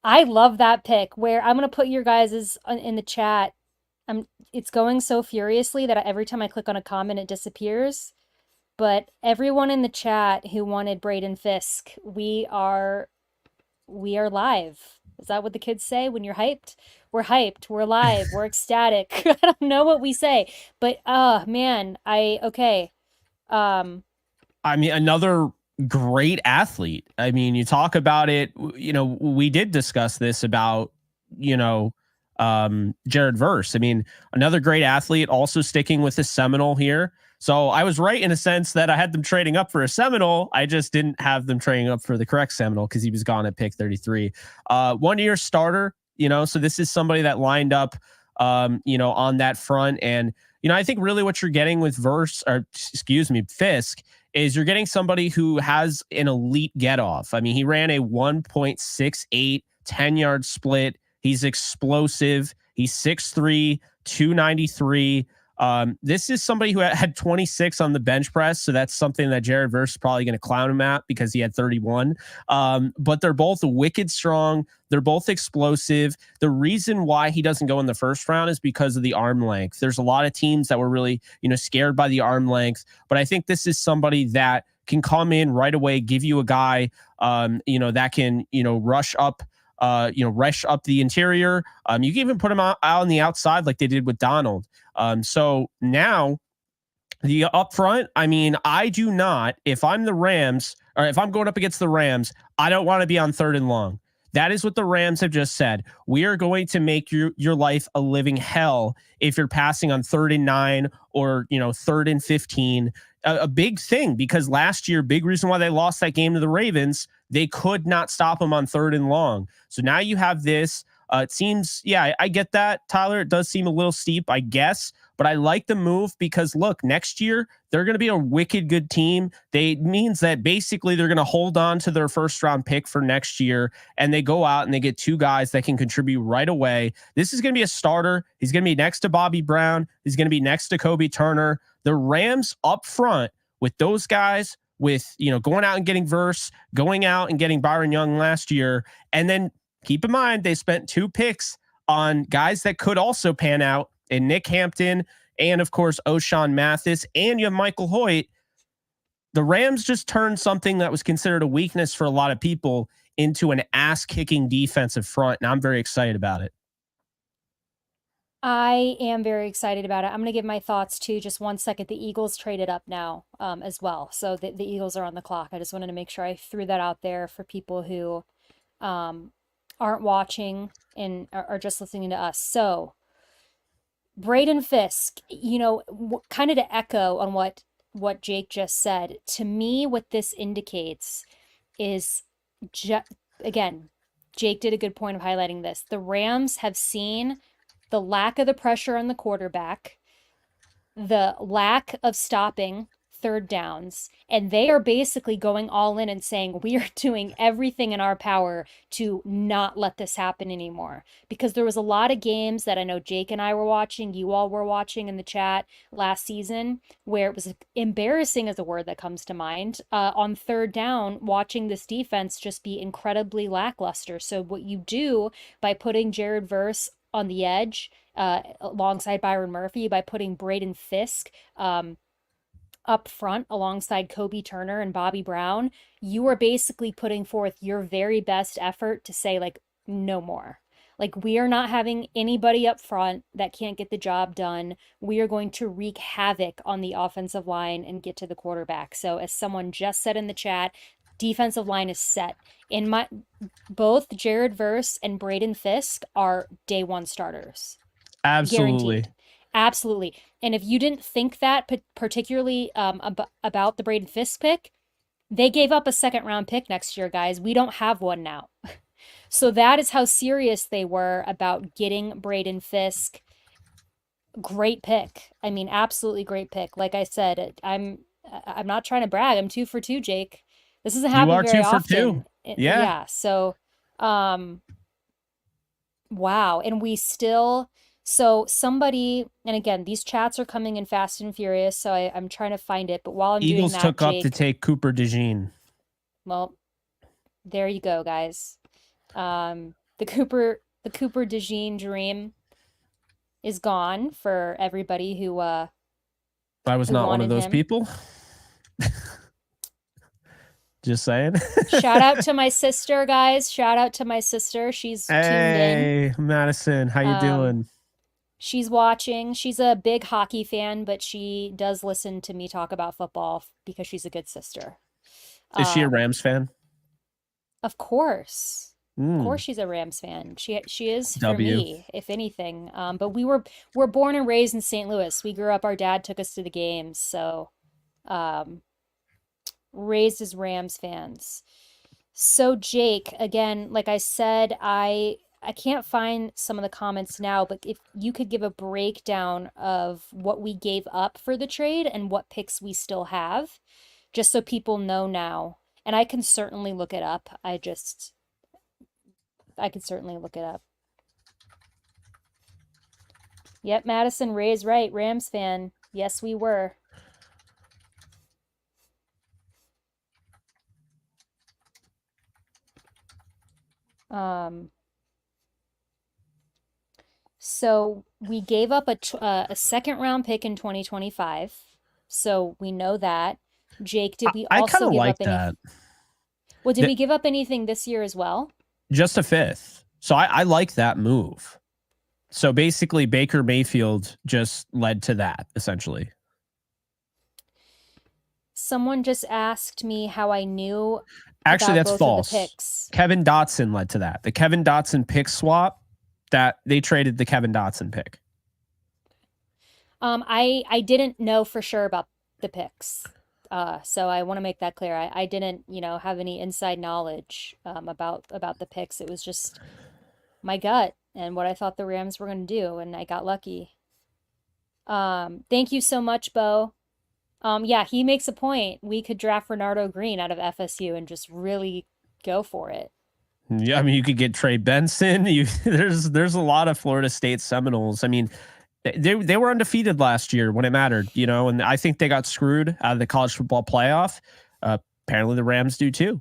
I love that pick. Where I'm gonna put your guys's in the chat. It's going so furiously that every time I click on a comment, it disappears. But everyone in the chat who wanted Braden Fiske, we are live. Is that what the kids say when you're hyped? We're hyped. We're live. We're ecstatic. I don't know what we say, but man, okay. Um, I mean, another great athlete. I mean, you talk about it, we did discuss this about, Jared Verse. I mean, another great athlete, also sticking with the Seminole here. So I was right in a sense that I had them trading up for a Seminole. I just didn't have them trading up for the correct Seminole because he was gone at pick 33. 1 year starter, so this is somebody that lined up, on that front. And, I think really what you're getting with Fiske, is you're getting somebody who has an elite get off. I mean, he ran a 1.68 10-yard split. He's explosive. He's 6'3", 293. This is somebody who had 26 on the bench press. So that's something that Jared Verse is probably going to clown him at because he had 31. But they're both wicked strong. They're both explosive. The reason why he doesn't go in the first round is because of the arm length. There's a lot of teams that were really, scared by the arm length. But I think this is somebody that can come in right away, give you a guy, that can, rush up the interior. You can even put him out on the outside like they did with Donald. So now the up front, I mean, I do not, if I'm the Rams or if I'm going up against the Rams, I don't want to be on third and long. That is what the Rams have just said. We are going to make your life a living hell if you're passing on 3rd and 9 or, 3rd and 15. A big thing because last year, big reason why they lost that game to the Ravens, they could not stop them on 3rd and long. So now you have this. It seems, yeah, I get that, Tyler. It does seem a little steep, I guess, but I like the move because look, next year they're going to be a wicked good team. They means that basically they're going to hold on to their first round pick for next year, and they go out and they get two guys that can contribute right away. This is going to be a starter. He's going to be next to Bobby Brown. He's going to be next to Kobe Turner. The Rams up front with those guys, with going out and getting Verse, going out and getting Byron Young last year, and then keep in mind, they spent 2 picks on guys that could also pan out in Nick Hampton and, of course, O'Shawn Mathis, and you have Michael Hoyt. The Rams just turned something that was considered a weakness for a lot of people into an ass-kicking defensive front, and I'm very excited about it. I am very excited about it. I'm going to give my thoughts too. Just 1 second. The Eagles traded up now as well. So the Eagles are on the clock. I just wanted to make sure I threw that out there for people who aren't watching and are just listening to us. So Braden Fiske, kind of to echo on what Jake just said, to me, what this indicates is, again, Jake did a good point of highlighting this. The Rams have seen the lack of the pressure on the quarterback, the lack of stopping third downs, and they are basically going all in and saying, we are doing everything in our power to not let this happen anymore. Because there was a lot of games that I know Jake and I were watching, you all were watching in the chat last season, where it was embarrassing, is a word that comes to mind, on third down, watching this defense just be incredibly lackluster. So what you do by putting Jared Verse on the edge, alongside Byron Murphy, by putting Braden Fiske up front alongside Kobe Turner and Bobby Brown, you are basically putting forth your very best effort to say, like, no more. Like, we are not having anybody up front that can't get the job done. We are going to wreak havoc on the offensive line and get to the quarterback. So, as someone just said in the chat, defensive line is set. In my both Jared Verse and Braden Fiske are day one starters. Absolutely. Guaranteed. Absolutely. And if you didn't think that, particularly about the Braden Fiske pick, they gave up a second round pick next year, guys. We don't have one now. So that is how serious they were about getting Braden Fiske. Great pick. I mean, absolutely great pick. Like I said, I'm not trying to brag. I'm 2 for 2, Jake. This doesn't You happen are very 2 for 2. often. Yeah. Yeah. So, um, wow. And we still, so somebody, and again, these chats are coming in fast and furious. So I'm trying to find it. But while I'm doing Eagles that, took up to Jake, take Cooper DeJean. well, there you go, guys. The Cooper DeJean dream is gone for everybody I was who not one of wanted those him. people. Just saying. Shout out to my sister, guys. Shout out to my sister. She's tuned in. Hey, Madison, how you Um, doing? she's watching. She's a big hockey fan, but she does listen to me talk about football because she's a good sister. Is she a Um, Rams fan? of course. Of Mm, course she's a Rams fan. She is for W. me, if anything. But we're born and raised in St. Louis. We grew up, our dad took us to the games, so um raised as Rams fans. So Jake, again, like I said, I can't find some of the comments now, but if you could give a breakdown of what we gave up for the trade and what picks we still have, just so people know now. And I can certainly look it up. I could certainly look it up. Yep, Madison Ray's right. Rams fan. Yes, we were. Um, so we gave up a second round pick in 2025. So we know that. Jake, did we I kind also of give like up any? that. Well, did we give up anything this year as well? Just a fifth. So I like that move. So basically, Baker Mayfield just led to that, essentially. Someone just asked me how I knew Actually, about that's both of the false. picks. Kevin Dotson led to that. The Kevin Dotson pick swap, that they traded the Kevin Dotson pick. I didn't know for sure about the picks. So I want to make that clear. I didn't, have any inside knowledge about the picks. It was just my gut and what I thought the Rams were going to do, and I got lucky. Thank you so much, Bo. Yeah, he makes a point. We could draft Renardo Green out of FSU and just really go for it. Yeah, I mean, you could get Trey Benson. There's a lot of Florida State Seminoles. I mean, they were undefeated last year when it mattered, and I think they got screwed out of the college football playoff. Apparently, the Rams do too.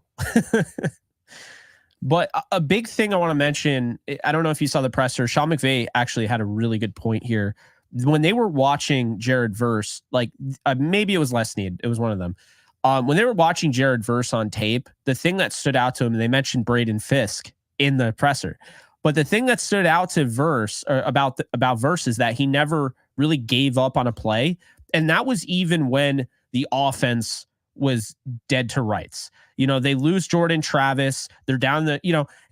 But a big thing I want to mention, I don't know if you saw the presser. Sean McVay actually had a really good point here. When they were watching Jared Verse, like maybe it was Les Snead, it was one of them. When they were watching Jared Verse on tape, the thing that stood out to him, they mentioned Braden Fiske in the presser, but the thing that stood out to Verse about Verse is that he never really gave up on a play, and that was even when the offense was dead to rights. They lose Jordan Travis. They're down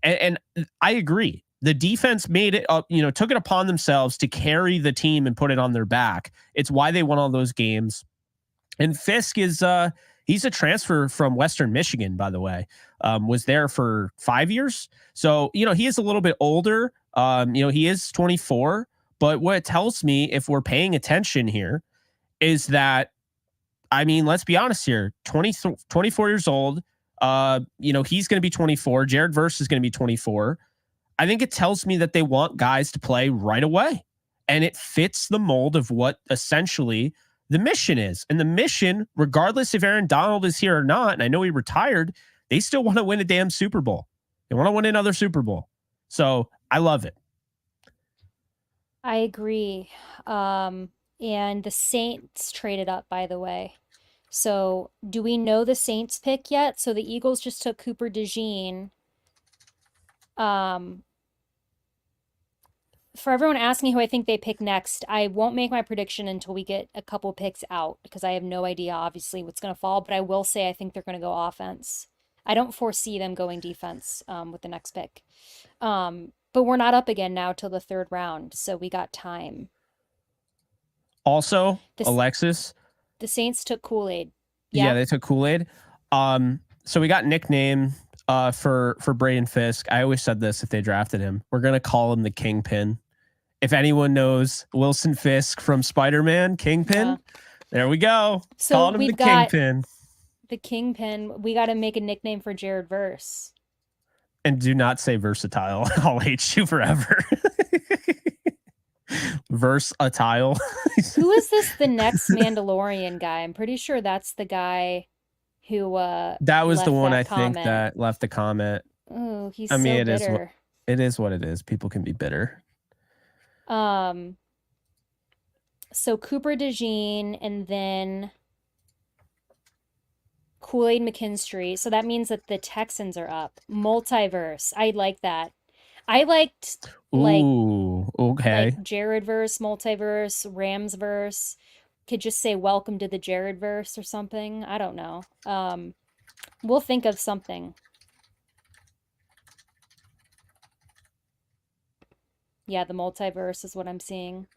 and I agree. The defense made it up, took it upon themselves to carry the team and put it on their back. It's why they won all those games. And Fiske is, he's a transfer from Western Michigan, by the way, was there for 5 years. So, he is a little bit older. He is 24, but what it tells me, if we're paying attention here, is that, I mean, let's be honest here, 24 years old. He's going to be 24. Jared Verse is going to be 24. I think it tells me that they want guys to play right away. And it fits the mold of what essentially the mission is. And the mission, regardless if Aaron Donald is here or not, and I know he retired, they still want to win a damn Super Bowl. They want to win another Super Bowl. So I love it. I agree. And the Saints traded up, by the way. So do we know the Saints pick yet? So the Eagles just took Cooper DeJean. For everyone asking who I think they pick next, I won't make my prediction until we get a couple picks out because I have no idea, obviously, what's going to fall. But I will say I think they're going to go offense. I don't foresee them going defense with the next pick. But we're not up again now till the third round, so we got time. Also, This Alexis. the Saints took Kool-Aid. Yeah, Yeah. they took Kool-Aid. So we got nickname for Braden Fiske. I always said this if they drafted him. We're gonna call him the Kingpin. If anyone knows Wilson Fisk from Spider-Man, Kingpin, Yeah. there we go. So Calling him the we've got Kingpin. the Kingpin. We got to make a nickname for Jared Verse. And do not say versatile. I'll hate you forever. Versatile. Who is this? The next Mandalorian guy? I'm pretty sure that's the guy who That was the left one I that think comment. that left the comment. Oh, he's I mean, so it is bitter. what it is. People can be bitter. Um, so Cooper DeJean and then Kool-Aid McKinstry. So that means that the Texans are up. Multiverse. I like that. I liked like Ooh, okay. Jared verse, multiverse, Rams verse. Could just say welcome to the Jared verse or something. I don't know. We'll think of something. Yeah, the multiverse is what I'm seeing.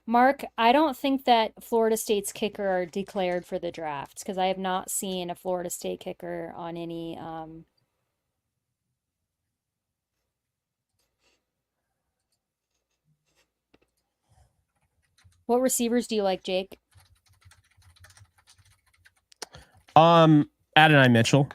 Mark, I don't think that Florida State's kicker are declared for the draft because I have not seen a Florida State kicker on any. What receivers do you like, Jake? Adonai Mitchell.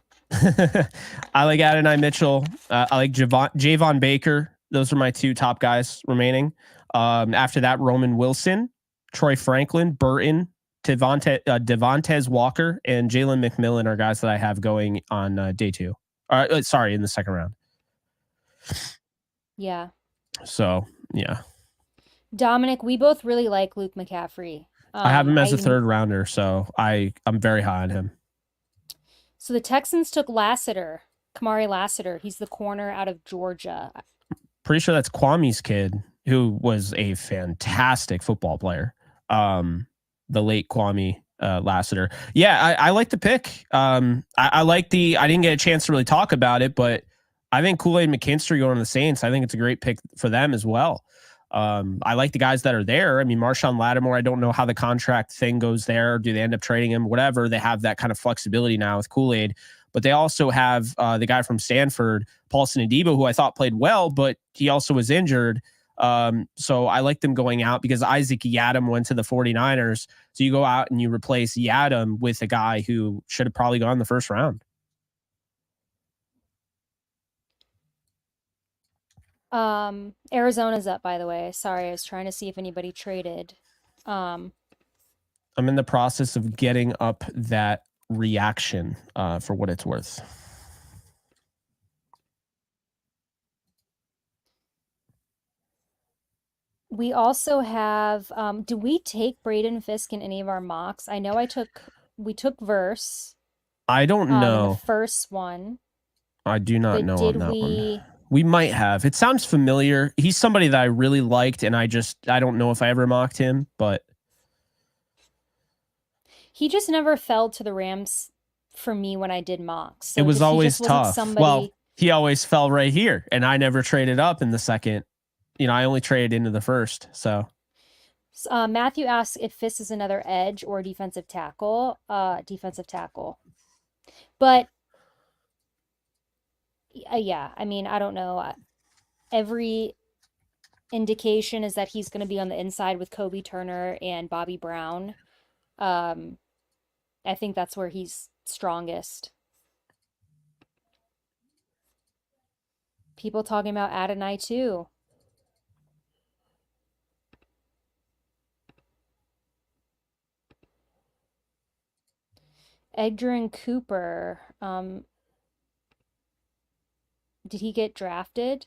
I like Adonai Mitchell. I like Javon Baker. Those are my two top guys remaining. After that, Roman Wilson, Troy Franklin, Burton, Devontae Walker, and Jalen McMillan are guys that I have going on day two. Sorry, in the second round. Yeah. So, yeah. Dominic, we both really like Luke McCaffrey. I have him as a third rounder, so I'm very high on him. So the Texans took Lassiter, Kamari Lassiter. He's the corner out of Georgia. Pretty sure that's Kwame's kid, who was a fantastic football player. The late Kwame Lassiter. Yeah, I like the pick. I like I didn't get a chance to really talk about it, but I think Kool-Aid McKinstry going to the Saints, I think it's a great pick for them as well. I like the guys that are there. I mean, Marshawn Lattimore, I don't know how the contract thing goes there. Do they end up trading him? Whatever. They have that kind of flexibility now with Kool-Aid. But they also have the guy from Stanford, Paulson Adebo, who I thought played well, but he also was injured. So I like them going out because Isaac Yiadom went to the 49ers. So you go out and you replace Yiadom with a guy who should have probably gone in the first round. Arizona's up, by the way. Sorry, I was trying to see if anybody traded. I'm in the process of getting up that reaction for what it's worth. We also have, do we take Braden Fiske in any of our mocks? I know we took Verse. I don't know. In the first one. I do not know on that one. We might have. It sounds familiar. He's somebody that I really liked, and I don't know if I ever mocked him, but he just never fell to the Rams for me when I did mocks. So it was always tough. Well, he always fell right here, and I never traded up in the second. I only traded into the first. So Matthew asks if Fisk is another edge or defensive tackle. Defensive tackle. But yeah, I mean, I don't know. Every indication is that he's going to be on the inside with Kobe Turner and Bobby Brown. I think that's where he's strongest. People talking about Adonai too. Edgerrin Cooper. Did he get drafted?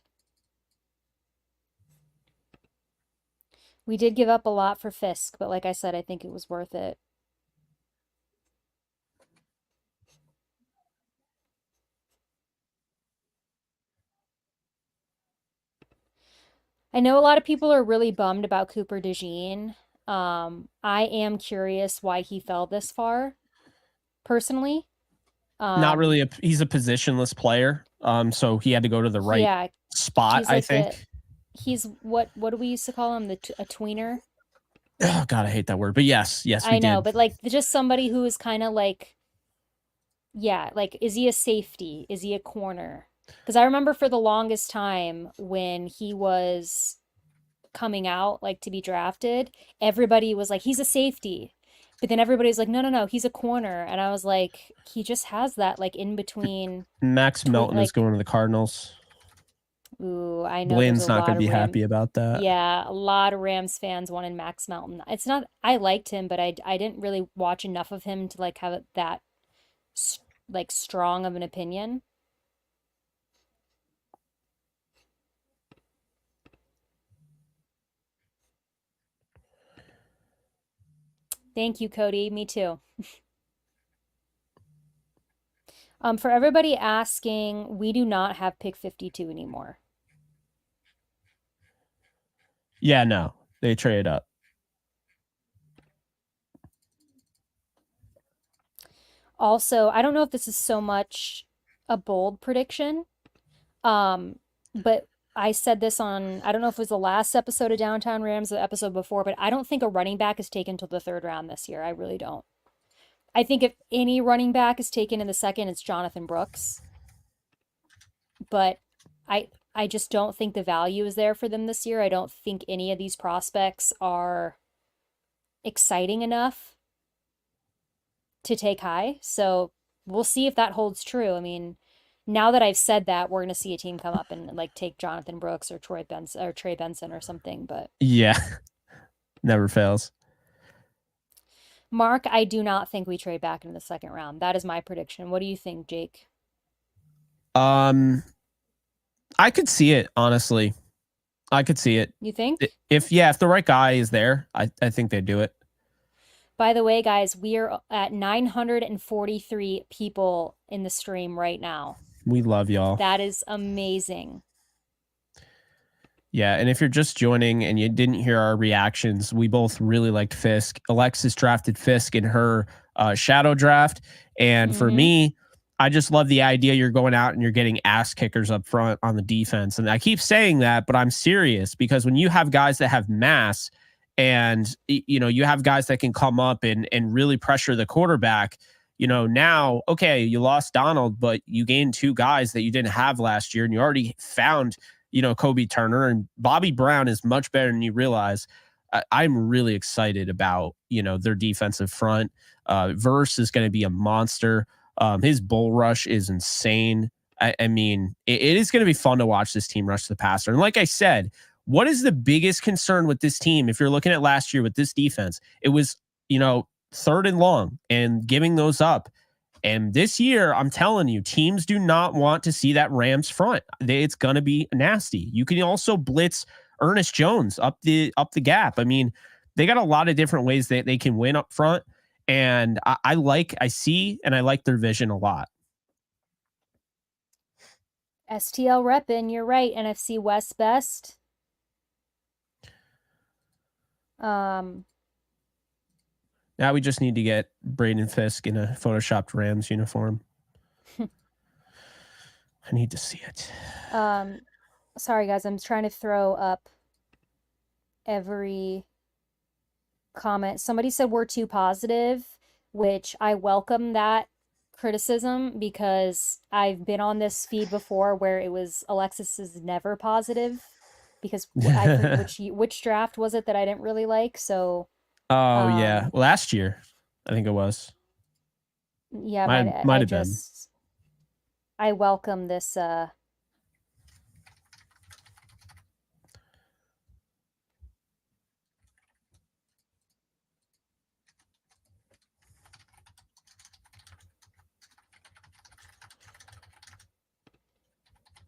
We did give up a lot for Fisk, but like I said, I think it was worth it. I know a lot of people are really bummed about Cooper DeJean. I am curious why he fell this far, personally. Not Um, really. He's a positionless player. So he had to go to the right yeah, spot, he's I like the think. he's what do we used to call him? A tweener? Oh God, I hate that word. But yes, we I know, did. but like just somebody who is kind of like, yeah, like is he a safety? Is he a corner? Because I remember for the longest time when he was coming out like to be drafted, everybody was like, he's a safety. But then everybody's like, no, no, no, he's a corner. And I was like, he just has that like in between Max tween Melton is like, going to the Cardinals. ooh, I know there's Blaine's a not going lot to of be happy about that. yeah, a lot of Rams fans wanted Max Melton. It's not, I liked him, but I didn't really watch enough of him to like have that like strong of an opinion. Thank you, Cody. Me too. For everybody asking, we do not have pick 52 anymore. Yeah, no, they trade up. Also, I don't know if this is so much a bold prediction, but I said this on, I don't know if it was the last episode of Downtown Rams, the episode before, but I don't think a running back is taken till the third round this year. I really don't. I think if any running back is taken in the second, it's Jonathan Brooks. But I just don't think the value is there for them this year. I don't think any of these prospects are exciting enough to take high. So we'll see if that holds true. I mean, now that I've said that, we're going to see a team come up and like take Jonathan Brooks or Trey Benson or something. But Yeah, never fails. Mark, I do not think we trade back in the second round. That is my prediction. What do you think, Jake? Um, I could see it, honestly. I could see it. You think? If the right guy is there, I think they'd do it. By the way, guys, we are at 943 people in the stream right now. We love y'all. That is amazing. Yeah, and if you're just joining and you didn't hear our reactions, we both really liked Fiske. Alexis drafted Fiske in her shadow draft, and for me, I just love the idea you're going out and you're getting ass kickers up front on the defense. And I keep saying that, but I'm serious because when you have guys that have mass, and you have guys that can come up and really pressure the quarterback. Now, okay, you lost Donald, but you gained two guys that you didn't have last year, and you already found Kobe Turner, and Bobby Brown is much better than you realize. I'm really excited about, their defensive front. Verse is going to be a monster. His bull rush is insane. I mean, it is going to be fun to watch this team rush the passer. And like I said, what is the biggest concern with this team? If you're looking at last year with this defense, it was, third and long and giving those up. And this year, I'm telling you, teams do not want to see that Rams front. It's going to be nasty. You can also blitz Ernest Jones up the gap. I mean, they got a lot of different ways that they can win up front. And I see and I like their vision a lot. STL reppin', you're right. NFC West best. Now we just need to get Braden Fiske in a photoshopped Rams uniform. I need to see it. Sorry guys, I'm trying to throw up every comment. Somebody said we're too positive, which I welcome that criticism because I've been on this feed before where it was Alexis is never positive because I forget which draft was it that I didn't really like. So yeah, last year I think it was. Yeah, might have been. I welcome this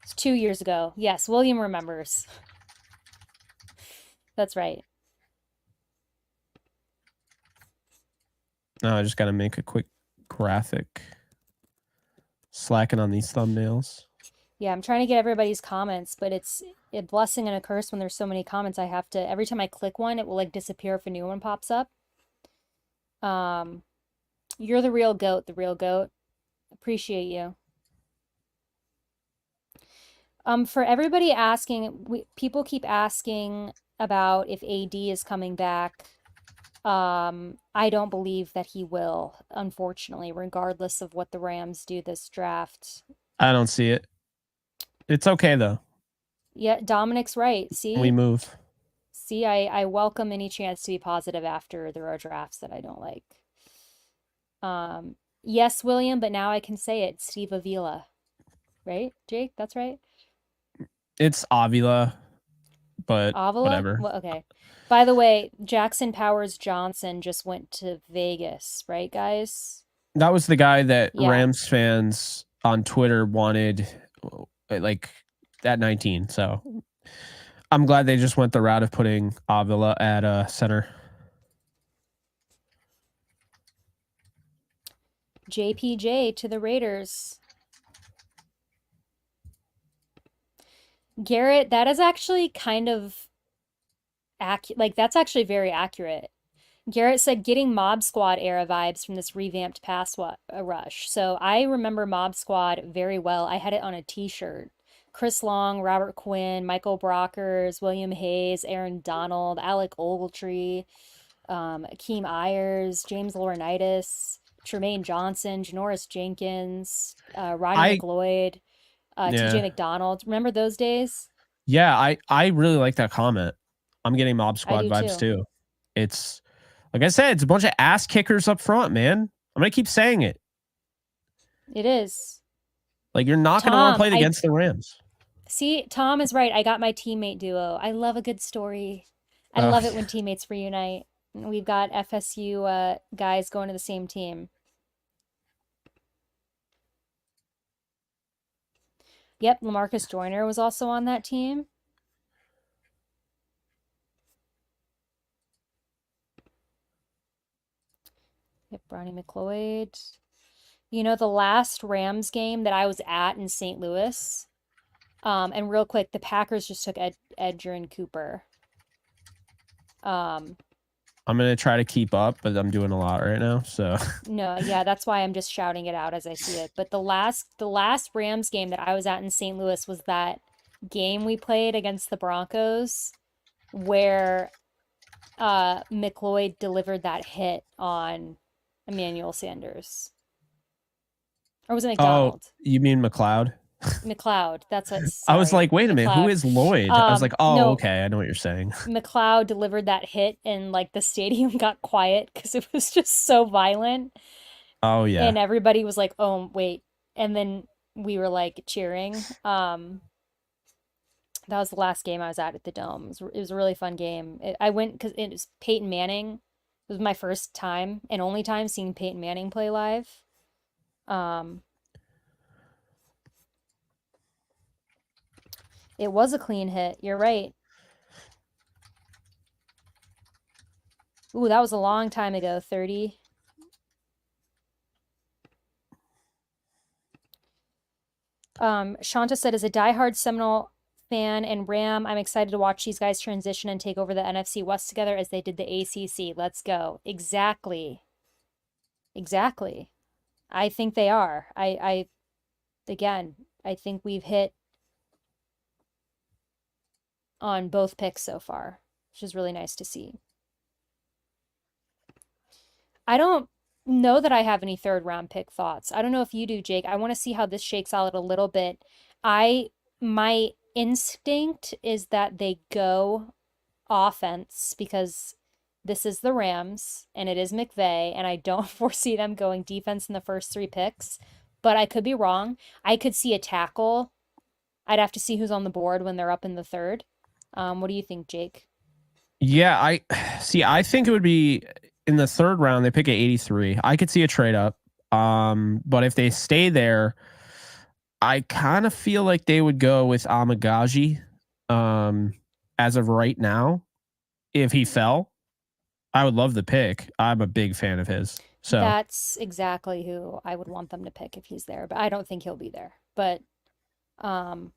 it's 2 years ago. Yes, William remembers. That's right. No, I just got to make a quick graphic. Slacking on these thumbnails. Yeah, I'm trying to get everybody's comments, but it's a blessing and a curse when there's so many comments. I have to, every time I click one, it will like disappear if a new one pops up. Um, you're the real goat, the real goat. Appreciate you. For everybody asking, people keep asking about if AD is coming back. I don't believe that he will, unfortunately, regardless of what the Rams do this draft. I don't see it. It's okay though. Yeah, Dominic's right. We See, move. I welcome any chance to be positive after there are drafts that I don't like. Yes, William, but now I can say it. Steve Avila, right? Jake, that's right. It's Avila, but Avila? whatever. Well, okay. By the way, Jackson Powers Johnson just went to Vegas, right, guys? That was the guy that Yeah. Rams fans on Twitter wanted, like at 19. So I'm glad they just went the route of putting Avila at center. JPJ to the Raiders. Garrett, that is actually kind of like that's actually very accurate. Garrett said getting Mob Squad era vibes from this revamped rush. So I remember Mob Squad very well. I had it on a t-shirt. Chris Long, Robert Quinn, Michael Brockers, William Hayes, Aaron Donald, Alec Ogletree, Akeem Ayers, James Laurinaitis, Tremaine Johnson, Janoris Jenkins, Roddy I McLeod, TJ yeah. McDonald. Remember those days? Yeah, I really like that comment. I'm getting Mob I Squad do vibes too. too. It's like I said, it's a bunch of ass kickers up front, man. I'm gonna keep saying it. It is. Like you're not gonna want to Tom, play I against the Rams. see, Tom is right. I got my teammate duo. I love a good story. I Uh, love it when teammates reunite. We've got FSU guys going to the same team. Yep, Lamarcus Joyner was also on that team. Yep, Ronnie McLeod. You know, the last Rams game that I was at in St. Louis, and real quick, the Packers just took Edgerrin Cooper. Um, I'm gonna try to keep up, but I'm doing a lot right now. So no, yeah, that's why I'm just shouting it out as I see it. But the last Rams game that I was at in St. Louis was that game we played against the Broncos where McLeod delivered that hit on Emmanuel Sanders. Or was it oh, McDonald? you mean McLeod? McLeod. That's what, I was sorry. like, wait a minute, who McLeod. is Lloyd? I was like, oh, No, okay, I know what you're saying. McLeod delivered that hit and like the stadium got quiet because it was just so violent. Oh And yeah. everybody was like, "Oh, wait." And then we were like cheering. That was the last game I was at the Dome. It was a really fun game. I went because it was Peyton Manning. It was my first time and only time seeing Peyton Manning play live. Um, it was a clean hit. You're right. Ooh, that was a long time ago, 30. Shanta said, as a diehard Seminole fan and Ram, I'm excited to watch these guys transition and take over the NFC West together as they did the ACC. Let's go. Exactly. Exactly. I think they are. Again, I think we've hit on both picks so far, which is really nice to see. I don't know that I have any third round pick thoughts. I don't know if you do, Jake. I want to see how this shakes out a little bit. My instinct is that they go offense because this is the Rams and it is McVay, and I don't foresee them going defense in the first three picks, but I could be wrong. I could see a tackle. I'd have to see who's on the board when they're up in the third. What do you think, Jake? Yeah, I see. I think it would be in the third round. They pick at 83. I could see a trade up. But if they stay there, I kind of feel like they would go with Amagaji. As of right now, if he fell, I would love the pick. I'm a big fan of his. So That's exactly who I would want them to pick if he's there, but I don't think he'll be there. But Um,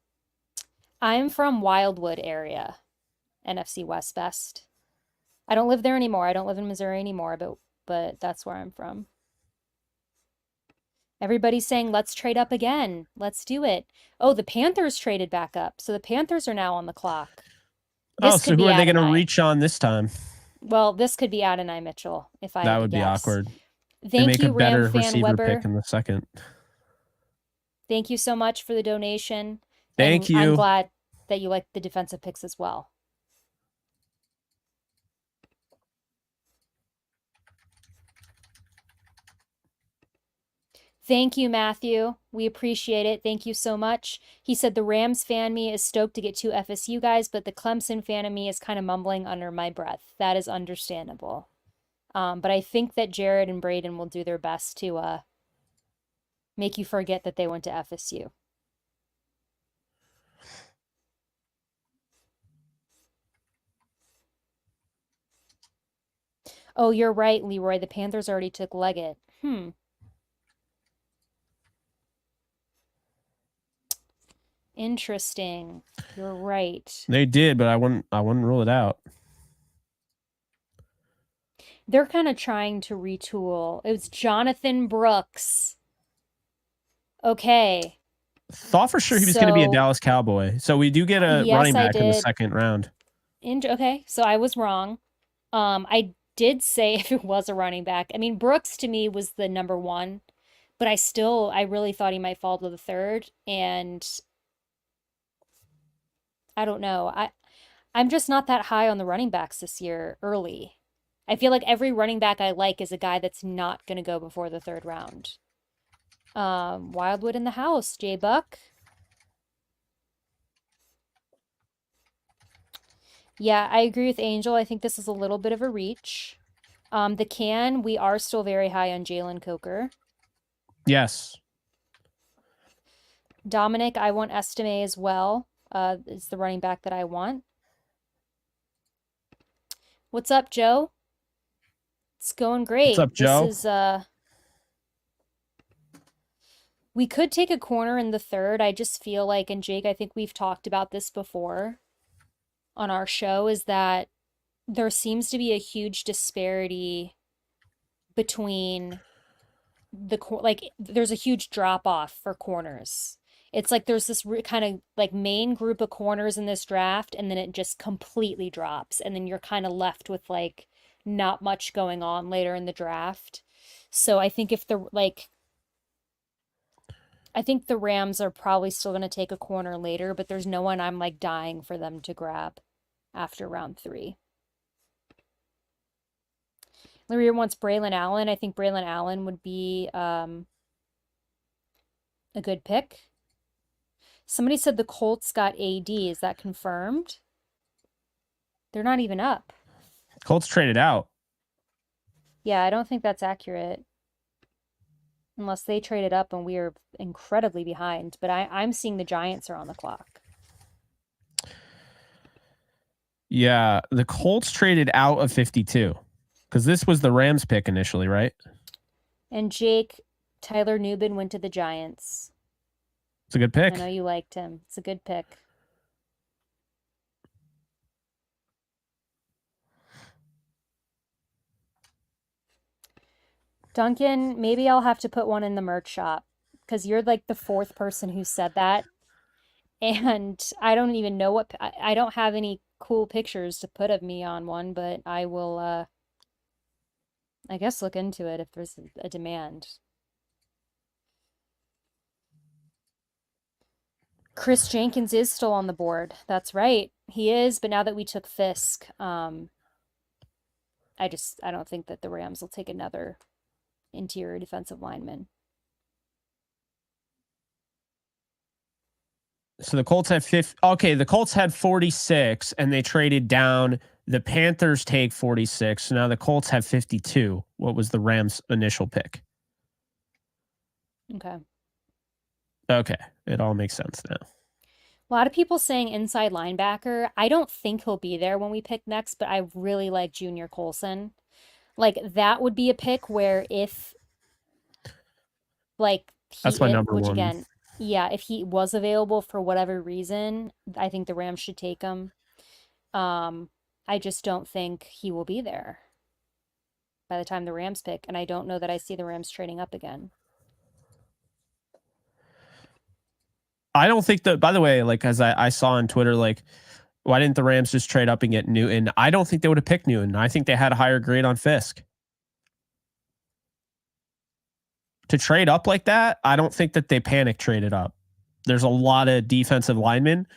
I'm from Wildwood area, NFC West Best. I don't live there anymore. I don't live in Missouri anymore, but that's where I'm from. Everybody's saying, let's trade up again. Let's do it. Oh, the Panthers traded back up. So the Panthers are now on the clock. Oh, This so could who be are they going to Adonai. reach on this time? Well, this could be Adonai Mitchell, if I That had to would be guess. awkward. They Thank make a you, Ram better Fan receiver pick Weber. in the second. Thank you so much for the donation. Thank And I'm you. glad that you like the defensive picks as well. Thank you, Matthew. We appreciate it. Thank you so much. He said the Rams fan me is stoked to get two FSU guys, but the Clemson fan of me is kind of mumbling under my breath. That is understandable. But I think that Jared and Braden will do their best to make you forget that they went to FSU. Oh, you're right, Leroy. The Panthers already took Leggett. Interesting. You're right. They did, but I wouldn't rule it out. They're kind of trying to retool. It was Jonathan Brooks. Okay. Thought for sure he was going to be a Dallas Cowboy. So we do get a running back in the second round. Okay, so I was wrong. I did say if it was a running back. I mean, Brooks to me was the number one, but I really thought he might fall to the third, and I don't know. I'm just not that high on the running backs this year early. I feel like every running back I like is a guy that's not going to go before the third round. Wildwood in the house, J Buck. Yeah, I agree with Angel. I think this is a little bit of a reach. We are still very high on Jalen Coker. Yes. Dominic, I want Estime as well. Is the running back that I want. What's up, Joe? It's going great. What's up, Joe? This is we could take a corner in the third. I just feel like, and Jake, I think we've talked about this before on our show, is that there seems to be a huge disparity between there's a huge drop off for corners. It's like there's this kind of like main group of corners in this draft, and then it just completely drops, and then you're kind of left with like not much going on later in the draft. So I think the Rams are probably still going to take a corner later, but there's no one I'm like dying for them to grab after round 3. Larry wants Braylon Allen. I think Braylon Allen would be a good pick. Somebody said the Colts got AD. Is that confirmed? They're not even up. Colts traded out. Yeah, I don't think that's accurate. Unless they traded up and we are incredibly behind. But I'm seeing the Giants are on the clock. Yeah, the Colts traded out of 52 because this was the Rams pick initially, right? And Jake, Tyler Nubin went to the Giants. It's a good pick. I know you liked him. It's a good pick. Duncan, maybe I'll have to put one in the merch shop because you're like the 4th person who said that. And I don't even know I don't have any cool pictures to put of me on one, but I will, I guess look into it if there's a demand. Chris Jenkins is still on the board. That's right. He is, but now that we took Fisk, I don't think that the Rams will take another interior defensive lineman. So the Colts had 50. Okay, the Colts had 46 and they traded down. The Panthers take 46. So now the Colts have 52. What was the Rams' initial pick? Okay. Okay. It all makes sense now. A lot of people saying inside linebacker. I don't think he'll be there when we pick next, but I really like Junior Colson. Like that would be a pick where if like that's my number one. again, Yeah, if he was available for whatever reason, I think the Rams should take him. I just don't think he will be there by the time the Rams pick, and I don't know that I see the Rams trading up again. I don't think that, by the way, like, as I saw on Twitter, like, why didn't the Rams just trade up and get Newton? I don't think they would have picked Newton. I think they had a higher grade on Fiske. To trade up like that, I don't think that they panic traded up. There's a lot of defensive linemen.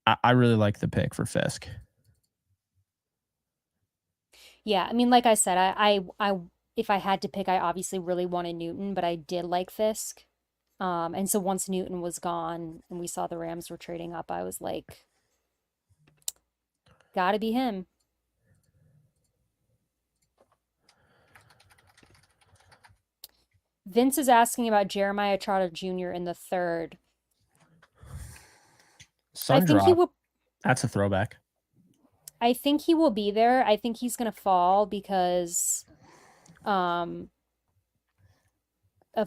I really like the pick for Fiske. Yeah, I mean, like I said, if I had to pick, I obviously really wanted Newton, but I did like Fiske. And so once Newton was gone and we saw the Rams were trading up, I was like, gotta be him. Vince is asking about Jeremiah Trotter Jr. in the third. I Sun think he drop. will. That's a throwback. I think he will be there. I think he's gonna fall because of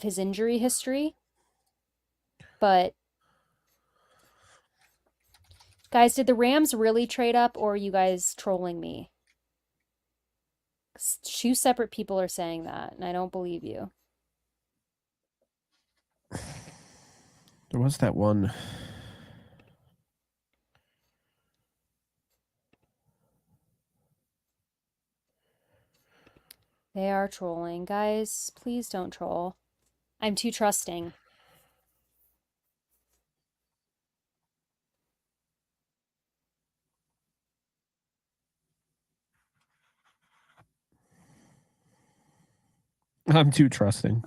his injury history. But guys, did the Rams really trade up, or are you guys trolling me? 'Cause two separate people are saying that, and I don't believe you. There was that one. They are trolling. Guys, please don't troll. I'm too trusting. I'm too trusting.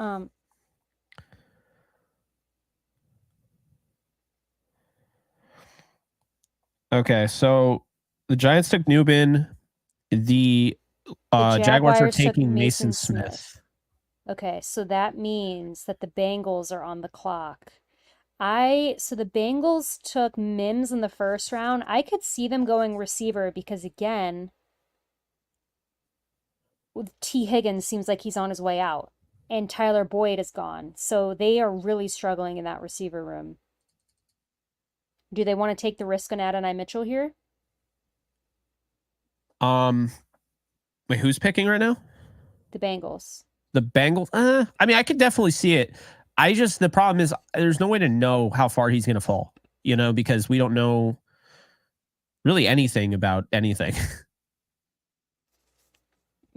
Okay, so the Giants took Newbin. The Jaguars are Jaguars took taking Mason Mason Smith. Smith. Okay, so that means that the Bengals are on the clock. So the Bengals took Mims in the first round. I could see them going receiver because again, T. Higgins seems like he's on his way out, and Tyler Boyd is gone. So they are really struggling in that receiver room. Do they want to take the risk on Adonai Mitchell here? Wait, who's picking right now? The Bengals. The Bengals. I mean, I could definitely see it. The problem is there's no way to know how far he's going to fall, because we don't know really anything about anything.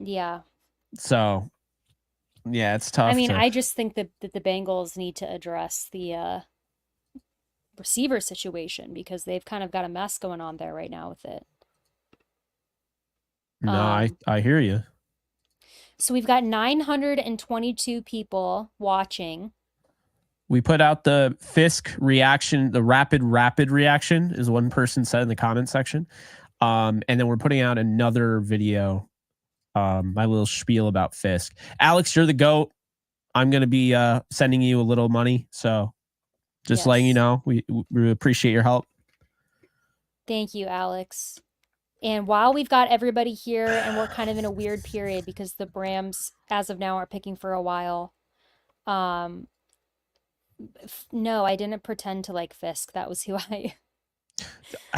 Yeah. So, yeah, it's tough. I mean, I just think that the Bengals need to address the receiver situation because they've kind of got a mess going on there right now with it. No, I hear you. So we've got 922 people watching. We put out the Fiske reaction, the rapid reaction, is one person said in the comment section. And then we're putting out another video, my little spiel about Fiske. Alex, you're the GOAT. I'm going to be sending you a little money. So just letting you know, we appreciate your help. Thank you, Alex. And while we've got everybody here and we're kind of in a weird period because the Rams, as of now, are picking for a while. No, I didn't pretend to like Fiske. That was who I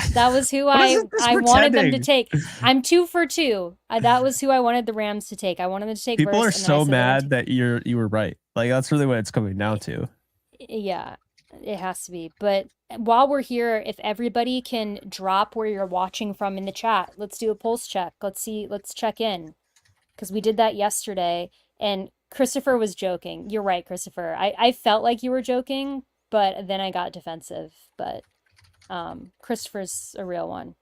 wanted them to take. I'm 2 for 2. That was who I wanted the Rams to take. I wanted them to take People first, are so mad that you were right. Like, that's really what it's coming down to. Yeah, it has to be. But while we're here, if everybody can drop where you're watching from in the chat, let's do a pulse check. Let's check in. Because we did that yesterday, and Christopher was joking. You're right, Christopher. I felt like you were joking, but then I got defensive. But Christopher's a real one.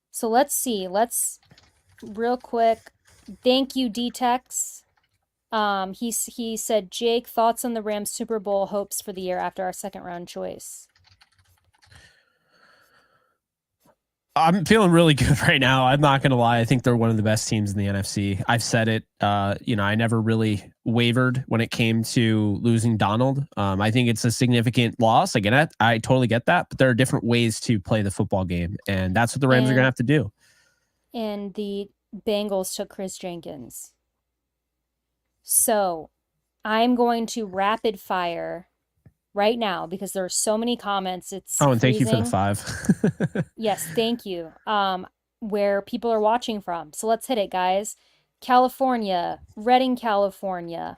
So let's see. Let's real quick. Thank you, D-Tex. He said, Jake, thoughts on the Rams Super Bowl hopes for the year after our second round choice? I'm feeling really good right now. I'm not going to lie. I think they're one of the best teams in the NFC. I've said it. I never really wavered when it came to losing Donald. I think it's a significant loss. Again, I totally get that, but there are different ways to play the football game, and that's what the Rams are going to have to do. And the Bengals took Chris Jenkins. So I'm going to rapid fire right now because there are so many comments. It's Oh, and thank you for the freezing. 5. Yes, thank you. Where people are watching from. So let's hit it, guys. California, Redding, California,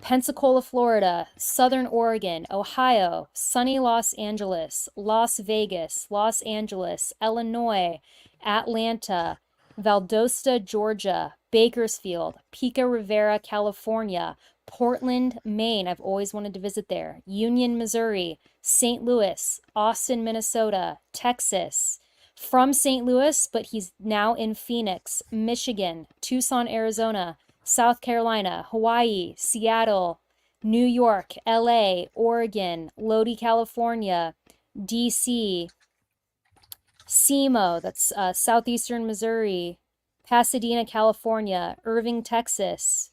Pensacola, Florida, Southern Oregon, Ohio, sunny Los Angeles, Las Vegas, Los Angeles, Illinois, Atlanta, Valdosta, Georgia, Bakersfield, Pico Rivera, California, Portland, Maine. I've always wanted to visit there. Union, Missouri, St. Louis, Austin, Minnesota, Texas. From St. Louis, but he's now in Phoenix, Michigan, Tucson, Arizona, South Carolina, Hawaii, Seattle, New York, LA, Oregon, Lodi, California, DC, SEMO, that's southeastern Missouri, Pasadena, California, Irving, Texas,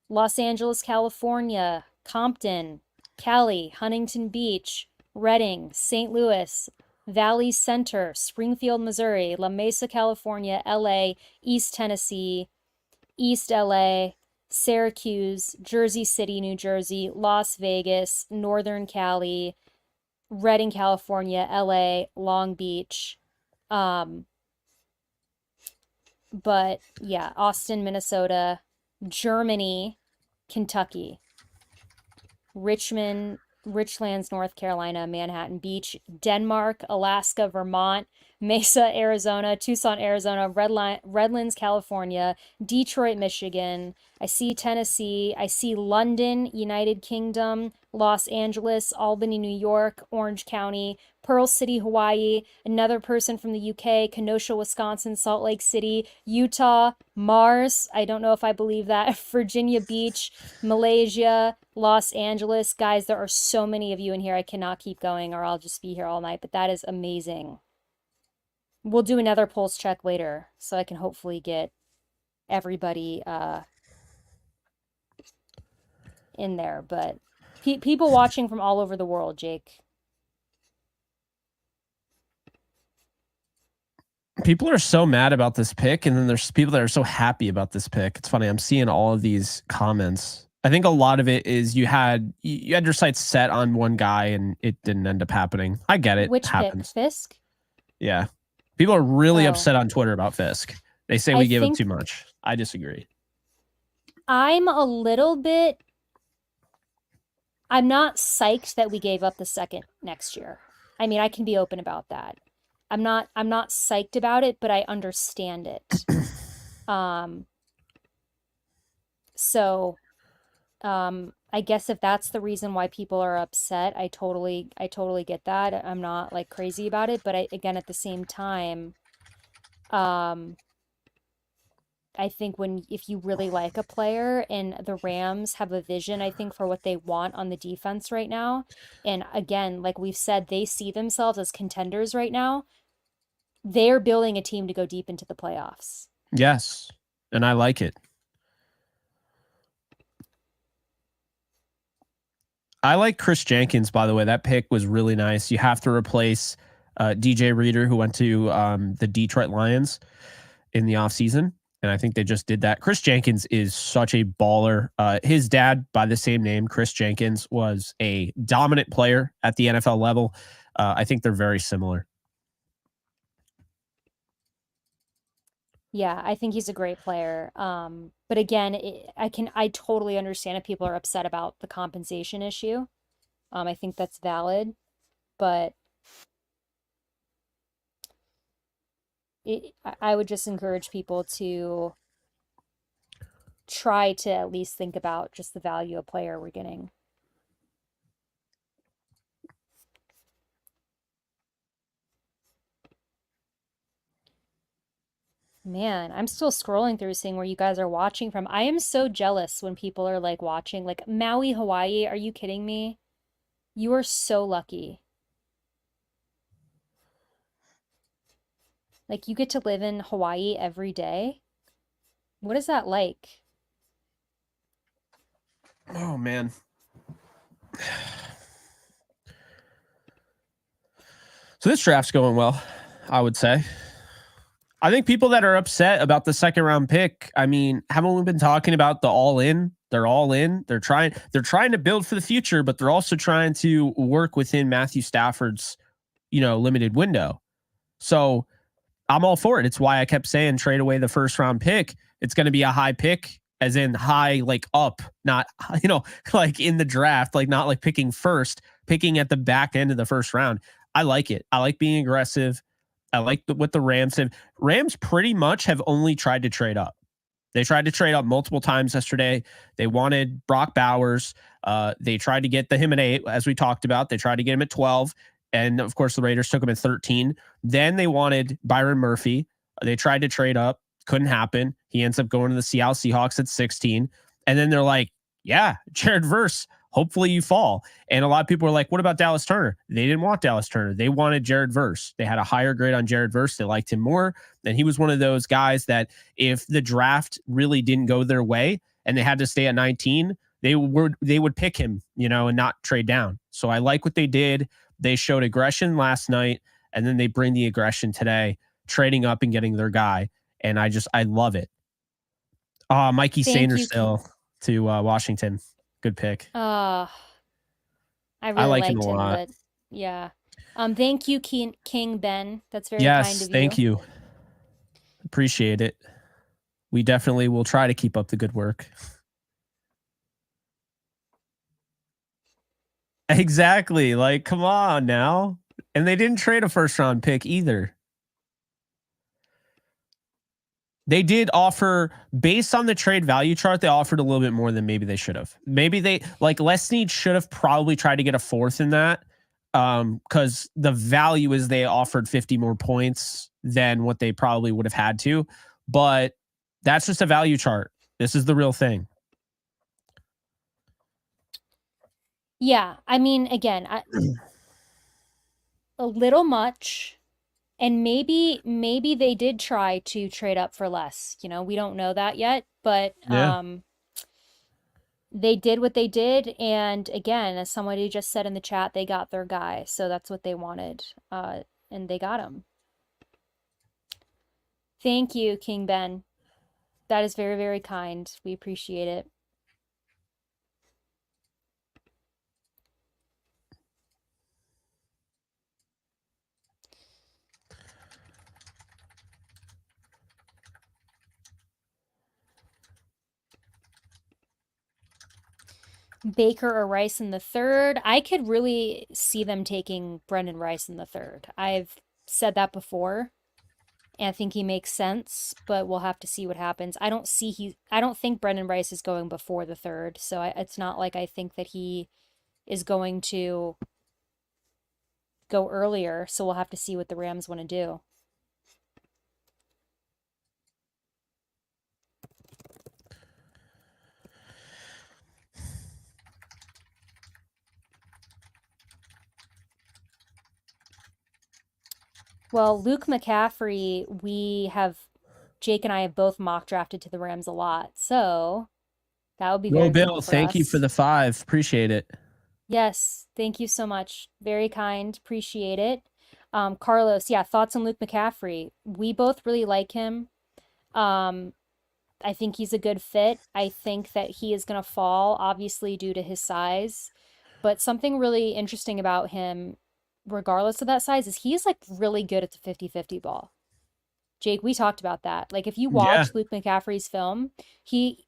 Los Angeles, California, Compton, Cali, Huntington Beach, Redding, St. Louis, Valley Center, Springfield, Missouri, La Mesa, California, LA, East Tennessee, East LA, Syracuse, Jersey City, New Jersey, Las Vegas, Northern Cali, Redding, California, LA, Long Beach. But yeah, Austin, Minnesota, Germany, Kentucky, Richlands, North Carolina, Manhattan Beach, Denmark, Alaska, Vermont, Mesa, Arizona, Tucson, Arizona, Redlands, California, Detroit, Michigan. I see Tennessee. I see London, United Kingdom, Los Angeles, Albany, New York, Orange County, Pearl City, Hawaii, another person from the UK, Kenosha, Wisconsin, Salt Lake City, Utah, Mars. I don't know if I believe that. Virginia Beach, Malaysia, Los Angeles. Guys, there are so many of you in here. I cannot keep going or I'll just be here all night, but that is amazing. We'll do another pulse check later so I can hopefully get everybody in there. But people watching from all over the world, Jake. People are so mad about this pick, and then there's people that are so happy about this pick. It's funny. I'm seeing all of these comments. I think a lot of it is you had your sights set on one guy, and it didn't end up happening. I get it. Which happens. pick? Fiske? Yeah. People are really upset on Twitter about Fiske. They say we give him too much. I disagree. I'm not psyched that we gave up the second next year. I mean, I can be open about that. I'm not psyched about it, but I understand it. I guess if that's the reason why people are upset, I totally get that. I'm not like crazy about it, but again, at the same time, I think if you really like a player and the Rams have a vision, I think, for what they want on the defense right now. And again, like we've said, they see themselves as contenders right now. They're building a team to go deep into the playoffs. Yes. And I like it. I like Chris Jenkins, by the way. That pick was really nice. You have to replace DJ Reader, who went to the Detroit Lions in the offseason. And I think they just did that. Chris Jenkins is such a baller. His dad, by the same name, Chris Jenkins, was a dominant player at the NFL level. I think they're very similar. Yeah, I think he's a great player. But again, I totally understand if people are upset about the compensation issue. I think that's valid, but I would just encourage people to try to at least think about just the value of player we're getting. Man, I'm still scrolling through seeing where you guys are watching from. I am so jealous when people are like watching, like Maui, Hawaii. Are you kidding me? You are so lucky. Like you get to live in Hawaii every day. What is that like? Oh, man. So this draft's going well, I would say. I think people that are upset about the second round pick, I mean, haven't we been talking about the all in? They're all in. They're trying to build for the future, but they're also trying to work within Matthew Stafford's, limited window. So I'm all for it. It's why I kept saying trade away the first round pick. It's going to be a high pick, as in high, like up, not, like in the draft, like not like picking first, picking at the back end of the first round. I like it. I like being aggressive. I like what the Rams have. Rams pretty much have only tried to trade up. They tried to trade up multiple times yesterday. They wanted Brock Bowers. They tried to get him at 8, as we talked about. They tried to get him at 12. And of course, the Raiders took him at 13. Then they wanted Byron Murphy. They tried to trade up. Couldn't happen. He ends up going to the Seattle Seahawks at 16. And then they're like, yeah, Jared Verse, hopefully you fall. And a lot of people were like, what about Dallas Turner? They didn't want Dallas Turner. They wanted Jared Verse. They had a higher grade on Jared Verse. They liked him more. And he was one of those guys that if the draft really didn't go their way and they had to stay at 19, they would pick him, and not trade down. So I like what they did. They showed aggression last night, and then they bring the aggression today, trading up and getting their guy. And I love it. Mikey Sainristil to Washington. Good pick. I really like liked him a lot. but yeah. Thank you, King Ben. That's very kind of you. Yes, thank you. Appreciate it. We definitely will try to keep up the good work. Exactly. Like, come on now. And they didn't trade a first round pick either. They did offer, based on the trade value chart, they offered a little bit more than maybe they should have. Maybe they, like, Les Snead should have probably tried to get a 4th in that, because the value is they offered 50 more points than what they probably would have had to. But that's just a value chart. This is the real thing. Yeah, I mean, again, a little much. And maybe they did try to trade up for less. We don't know that yet, but Yeah. they did what they did. And again, as somebody just said in the chat, they got their guy. So that's what they wanted. And they got him. Thank you, King Ben. That is very, very kind. We appreciate it. Baker or Rice in the third. I could really see them taking Brendan Rice in the third. I've said that before, and I think he makes sense, but we'll have to see what happens. I don't think Brendan Rice is going before the third, so it's not like I think that he is going to go earlier, so we'll have to see what the Rams want to do. Well, Luke McCaffrey, Jake and I have both mock drafted to the Rams a lot, so that would be very Bill, cool for thank you us. for the 5. Appreciate it. Yes, thank you so much. Very kind. Appreciate it. Carlos, yeah, thoughts on Luke McCaffrey? We both really like him. I think he's a good fit. I think that he is going to fall, obviously, due to his size. But something really interesting about him, regardless of that size, is he's like really good at the 50-50 ball. Jake, we talked about that. Like if you watch Luke McCaffrey's film,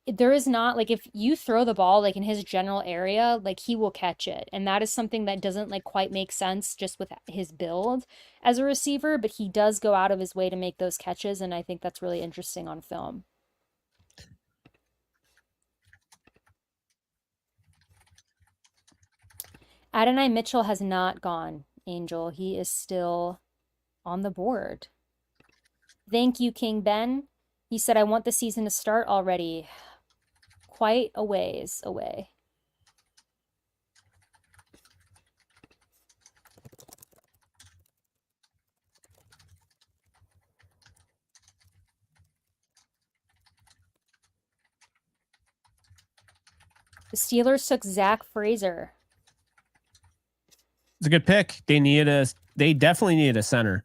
there is not like if you throw the ball like in his general area, like he will catch it. And that is something that doesn't like quite make sense just with his build as a receiver, but he does go out of his way to make those catches, and I think that's really interesting on film. Adonai Mitchell has not gone, Angel. He is still on the board. Thank you, King Ben. He said, I want the season to start already. Quite a ways away. The Steelers took Zach Frazier. It's a good pick. They definitely needed a center.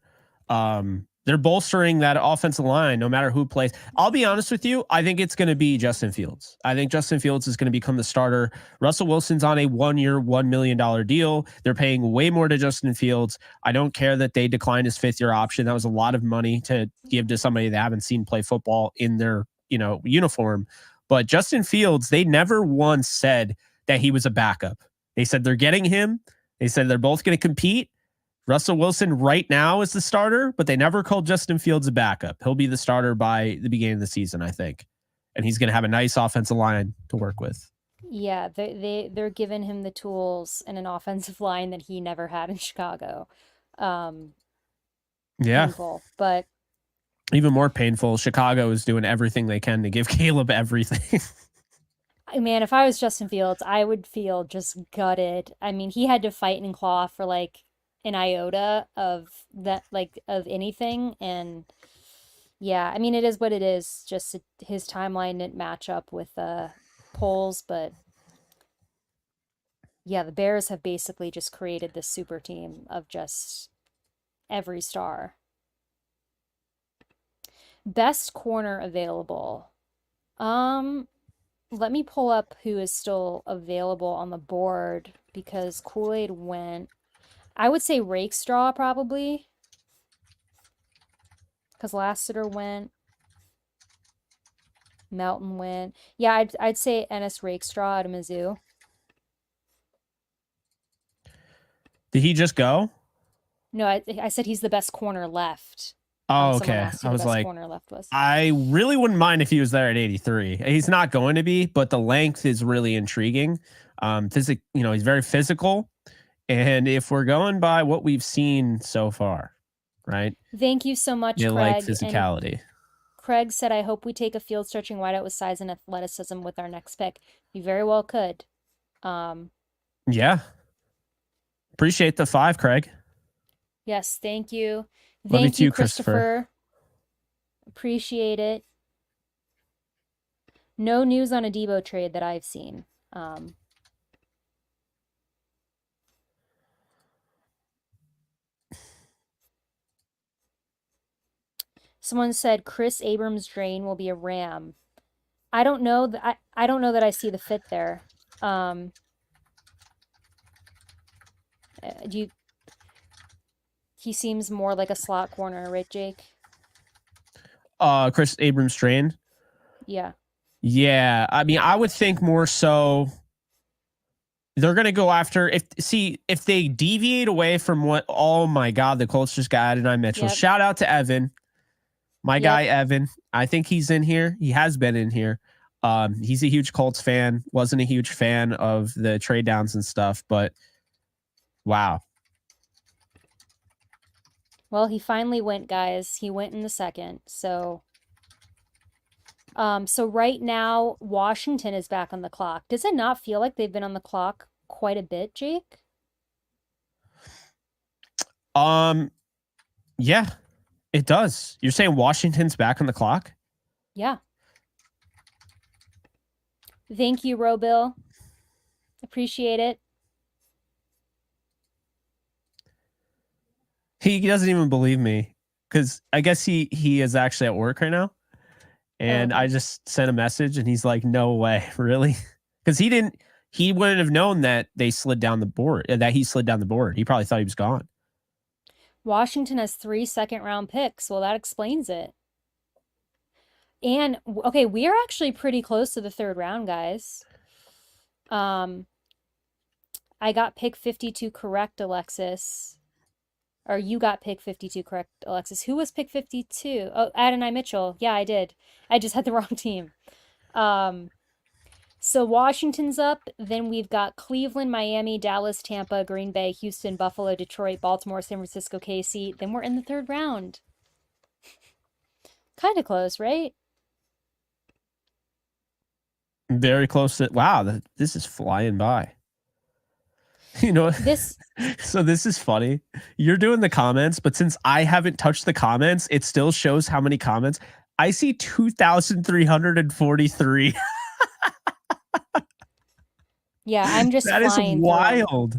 They're bolstering that offensive line no matter who plays. I'll be honest with you. I think it's going to be Justin Fields. I think Justin Fields is going to become the starter. Russell Wilson's on a 1-year, $1 million deal. They're paying way more to Justin Fields. I don't care that they declined his 5th-year option. That was a lot of money to give to somebody they haven't seen play football in their, uniform. But Justin Fields, they never once said that he was a backup. They said they're getting him. They said they're both going to compete. Russell Wilson right now is the starter, but they never called Justin Fields a backup. He'll be the starter by the beginning of the season, I think. And he's going to have a nice offensive line to work with. Yeah, they're giving him the tools and an offensive line that he never had in Chicago. Yeah. Painful, but even more painful, Chicago is doing everything they can to give Caleb everything. man, if I was Justin Fields, I would feel just gutted. I mean, he had to fight and claw for like an iota of that, like of anything. And yeah, I mean, it is what it is. Just his timeline didn't match up with polls, but yeah, the Bears have basically just created this super team of just every star. Best corner available. Let me pull up who is still available on the board because Kool-Aid went. I would say Rakestraw probably. Because Lassiter went. Melton went. Yeah, I'd say Ennis Rakestraw out of Mizzou. Did he just go? No, I said he's the best corner left. Oh, Someone okay. asked who I the was best like, corner left was. I really wouldn't mind if he was there at 83. He's not going to be, but the length is really intriguing. He's very physical. And if we're going by what we've seen so far, right? Thank you so much, They Craig. like physicality. And Craig said, I hope we take a field stretching wideout with size and athleticism with our next pick. You very well could. Yeah. Appreciate the 5, Craig. Yes, thank you. Love Thank you you, too, Christopher. Appreciate it. No news on a Debo trade that I've seen. Someone said Chris Abrams' drain will be a Ram. I don't know that I don't know that I see the fit there. He seems more like a slot corner, right, Jake? Chris Abrams trained. Yeah. Yeah. I mean, I would think more so they're going to go after if they deviate away from what, oh my God, the Colts just got Adonai Mitchell. Yep. Shout out to Evan. My guy, Evan. I think he's in here. He has been in here. He's a huge Colts fan. Wasn't a huge fan of the trade downs and stuff, but wow. Well, he finally went, guys. He went in the second. So right now, Washington is back on the clock. Does it not feel like they've been on the clock quite a bit, Jake? Yeah, it does. You're saying Washington's back on the clock? Yeah. Thank you, Robill. Appreciate it. He doesn't even believe me because I guess he is actually at work right now. And I just sent a message and he's like, no way, really? Because he wouldn't have known that they slid down the board, that he slid down the board. He probably thought he was gone. Washington has 3 second-round picks. Well, that explains it. And, okay, we are actually pretty close to the 3rd round, guys. I got pick 52 correct, Alexis. Or you got pick 52 correct, Alexis. Who was pick 52? Oh, Adonai Mitchell. Yeah, I did. I just had the wrong team. So Washington's up. Then we've got Cleveland, Miami, Dallas, Tampa, Green Bay, Houston, Buffalo, Detroit, Baltimore, San Francisco, KC. Then we're in the 3rd round. Kind of close, right? Very close to, wow, this is flying by. So this is funny. You're doing the comments, but since I haven't touched the comments, it still shows how many comments. I see 2,343. Yeah, I'm just that is flying wild.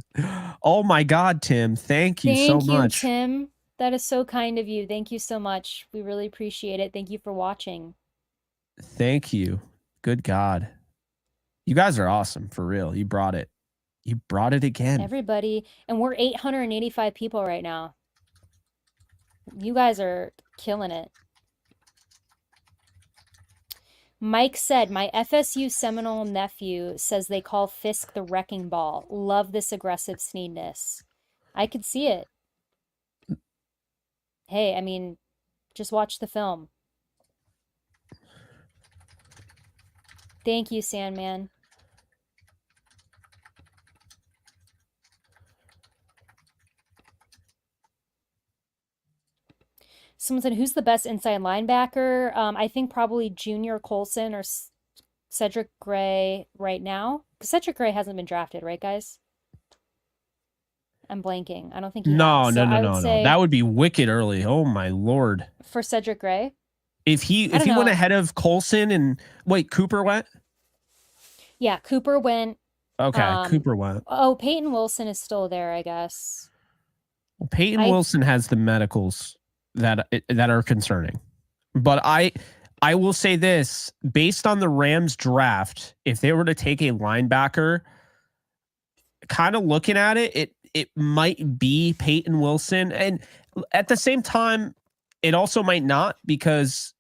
Oh my God, Tim. Thank you so much. Thank you, Tim. That is so kind of you. Thank you so much. We really appreciate it. Thank you for watching. Thank you. Good God. You guys are awesome, for real. You brought it. You brought it again. Everybody. And we're 885 people right now. You guys are killing it. Mike said, my FSU Seminole nephew says they call Fisk the wrecking ball. Love this aggressive sneedness. I could see it. Hey, I mean, just watch the film. Thank you, Sandman. Someone said, who's the best inside linebacker? I think probably Junior Colson or Cedric Gray right now. Because Cedric Gray hasn't been drafted, right, guys? I'm blanking. I don't think he has. So No. That would be wicked early. Oh, my Lord. For Cedric Gray? If he went ahead of Colson and... Wait, Cooper went? Yeah, Cooper went. Okay, Cooper went. Oh, Peyton Wilson is still there, I guess. Well, Peyton Wilson has the medicals that are concerning. But I will say this, based on the Rams draft, if they were to take a linebacker, kind of looking at it might be Peyton Wilson. And at the same time, it also might not, because,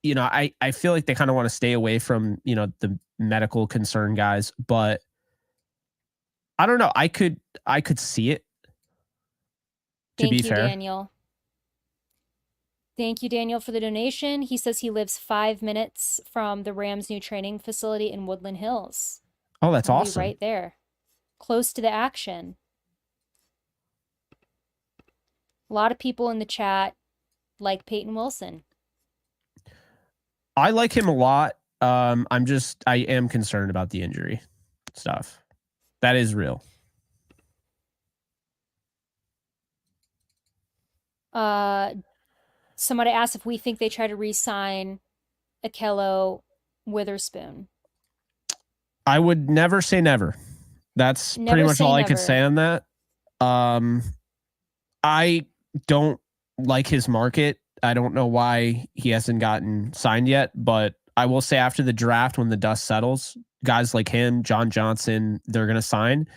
you know, I feel like they kind of want to stay away from, you know, the medical concern guys, but I don't know. I could see it. Thank you, Daniel. Thank you, Daniel, for the donation. He says he lives 5 minutes from the Rams' new training facility in Woodland Hills. Oh, that's awesome. Right there. Close to the action. A lot of people in the chat like Peyton Wilson. I like him a lot. I am concerned about the injury stuff. That is real. Somebody asked if we think they try to re-sign Akello Witherspoon. I would never say never. That's pretty much all I could say on that. I don't like his market. I don't know why he hasn't gotten signed yet, but I will say after the draft, when the dust settles, guys like him, John Johnson, they're going to sign.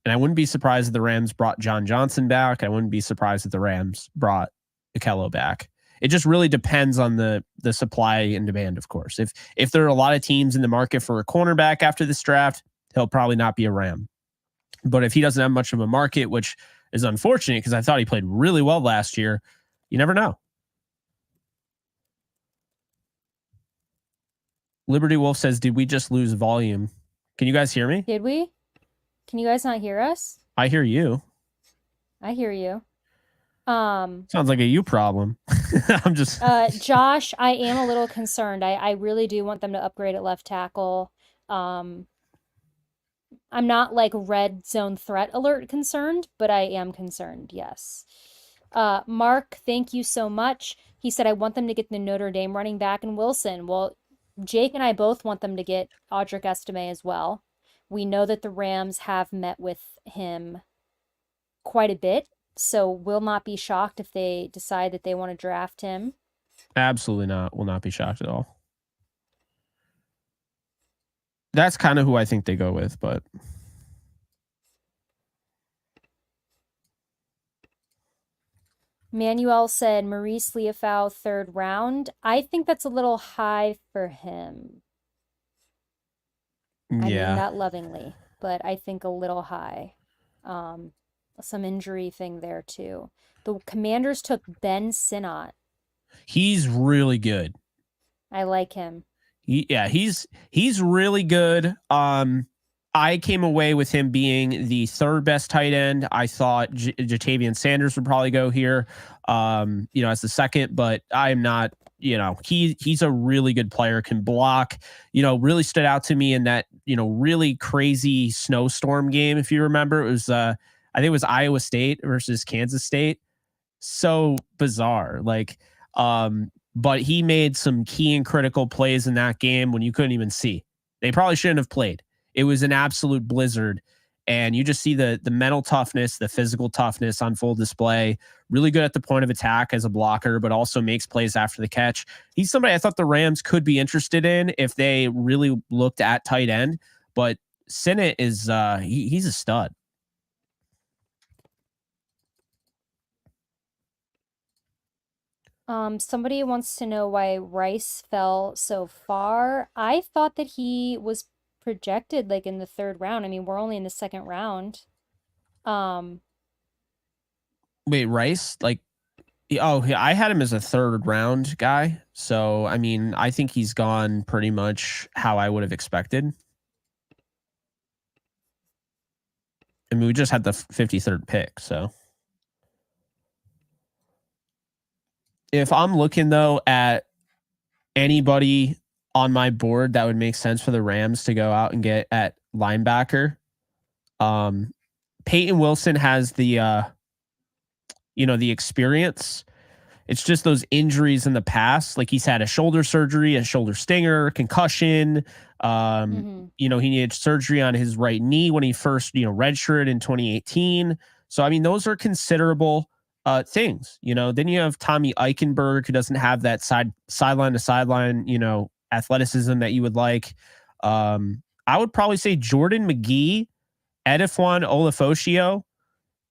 And I wouldn't be surprised if the Rams brought John Johnson back. I wouldn't be surprised if the Rams brought Akello back. It just really depends on the supply and demand, of course. If there are a lot of teams in the market for a cornerback after this draft, he'll probably not be a Ram. But if he doesn't have much of a market, which is unfortunate because I thought he played really well last year, you never know. Liberty Wolf says, did we just lose volume? Can you guys hear me? Did we? Can you guys not hear us? I hear you. I hear you. Sounds like a you problem. I'm just Josh, I am a little concerned. I really do want them to upgrade at left tackle. I'm not like red zone threat alert concerned, but I am concerned, yes. Mark, thank you so much. He said, I want them to get the Notre Dame running back and Wilson. Well, Jake and I both want them to get Audric Estime as well. We know that the Rams have met with him quite a bit, so we'll not be shocked if they decide that they want to draft him. Absolutely not. Will not be shocked at all. That's kind of who I think they go with, but... Manuel said Maurice Liufau, 3rd round. I think that's a little high for him. I mean that lovingly, but I think a little high. Some injury thing there too. The Commanders took Ben Sinnott. He's really good. I like him. He's really good. I came away with him being the 3rd best tight end. I thought Jatavian Sanders would probably go here, as the 2nd, but I'm not, he's a really good player, can block, really stood out to me in that, really crazy snowstorm game. If you remember, it was, I think it was Iowa State versus Kansas State. So bizarre. But he made some key and critical plays in that game when you couldn't even see. They probably shouldn't have played. It was an absolute blizzard. And you just see the mental toughness, the physical toughness on full display. Really good at the point of attack as a blocker, but also makes plays after the catch. He's somebody I thought the Rams could be interested in if they really looked at tight end. But Sinnott is he's a stud. Somebody wants to know why Rice fell so far. I thought that he was projected like in the third round. I mean, we're only in the second round. Wait, Rice? Like, oh, I had him as a third round guy. So, I mean, I think he's gone pretty much how I would have expected. I mean, we just had the 53rd pick, so. If I'm looking, though, at anybody on my board that would make sense for the Rams to go out and get at linebacker, Peyton Wilson has the experience. It's just those injuries in the past. Like he's had a shoulder surgery, a shoulder stinger, concussion. He needed surgery on his right knee when he first, redshirted in 2018. So, I mean, those are considerable things. Then you have Tommy Eichenberg, who doesn't have that sideline to sideline, athleticism that you would like. I would probably say Jordan McGee, Edifwan Olafosio,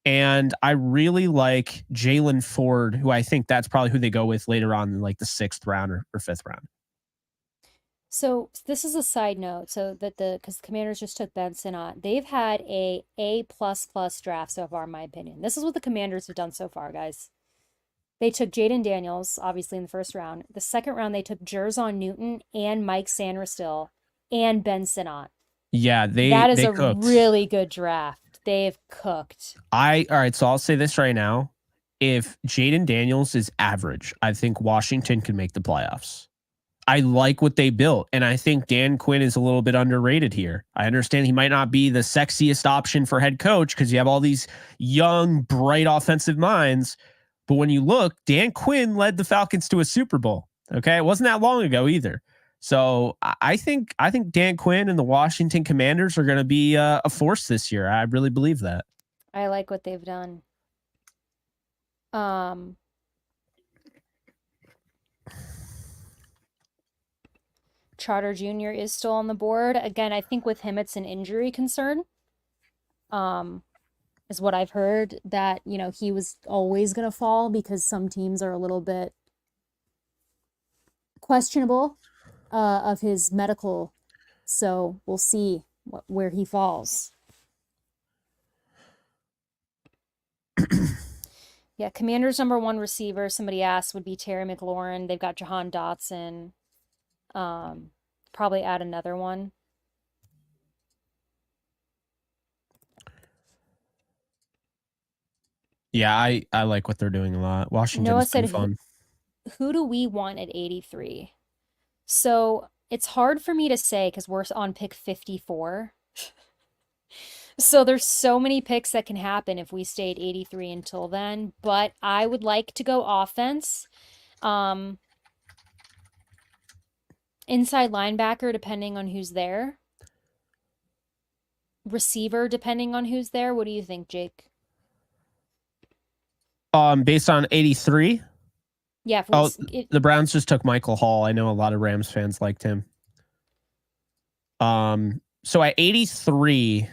and I really like Jalen Ford, who I think that's probably who they go with later on in like the 6th round or 5th round. So this is a side note. So that because the Commanders just took Ben Sinnott, they've had A++ draft so far, in my opinion. This is what the Commanders have done so far, guys. They took Jaden Daniels, obviously, in the first round. The second round, they took Jerzon Newton and Mike Sanderstill and Ben Sinnott. Yeah, that is they a cooked. Really good draft. They've cooked. All right, so I'll say this right now. If Jaden Daniels is average, I think Washington can make the playoffs. I like what they built, and I think Dan Quinn is a little bit underrated here. I understand he might not be the sexiest option for head coach because you have all these young, bright offensive minds. But when you look, Dan Quinn led the Falcons to a Super Bowl. Okay, it wasn't that long ago either. So I think Dan Quinn and the Washington Commanders are going to be a force this year. I really believe that. I like what they've done. Trotter Jr. is still on the board. Again, I think with him it's an injury concern. Is what I've heard, that, he was always going to fall because some teams are a little bit questionable of his medical. So we'll see where he falls. Yeah, Commanders' number 1 receiver, somebody asked, would be Terry McLaurin. They've got Jahan Dotson. Probably add another one. Yeah, I like what they're doing a lot. Washington's been fun. Who do we want at 83? So it's hard for me to say because we're on pick 54. So there's so many picks that can happen if we stay at 83 until then. But I would like to go offense. Inside linebacker, depending on who's there. Receiver, depending on who's there. What do you think, Jake? Based on 83? Yeah. The Browns just took Michael Hall. I know a lot of Rams fans liked him. So at 83,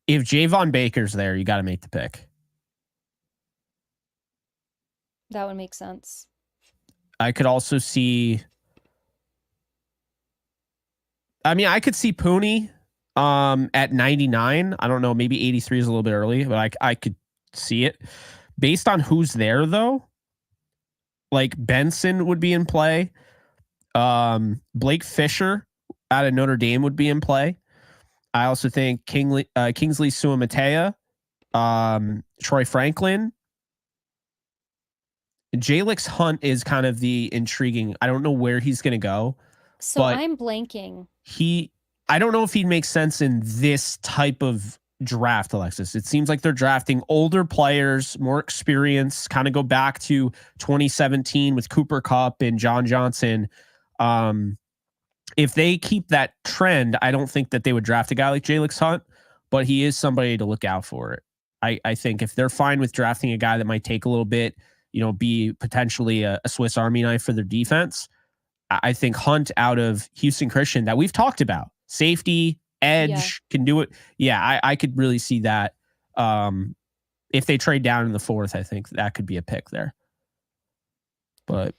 if Javon Baker's there, you got to make the pick. That would make sense. I could also see. I mean, I could see Pooney at 99. I don't know. Maybe 83 is a little bit early, but I could see it. Based on who's there, though, like Benson would be in play. Blake Fisher out of Notre Dame would be in play. I also think Kingsley Suamatea, Troy Franklin. Jalix Hunt is kind of the intriguing. I don't know where he's going to go. So I'm blanking. I don't know if he'd make sense in this type of draft, Alexis. It seems like they're drafting older players, more experience, kind of go back to 2017 with Cooper Kupp and John Johnson. If they keep that trend, I don't think that they would draft a guy like Jalix Hunt. but he is somebody to look out for it. I think if they're fine with drafting a guy that might take a little bit, be potentially a Swiss Army knife for their defense, I think Hunt out of Houston Christian that we've talked about, safety, edge, can do it. Yeah, I could really see that. If they trade down in the 4th, I think that could be a pick there. But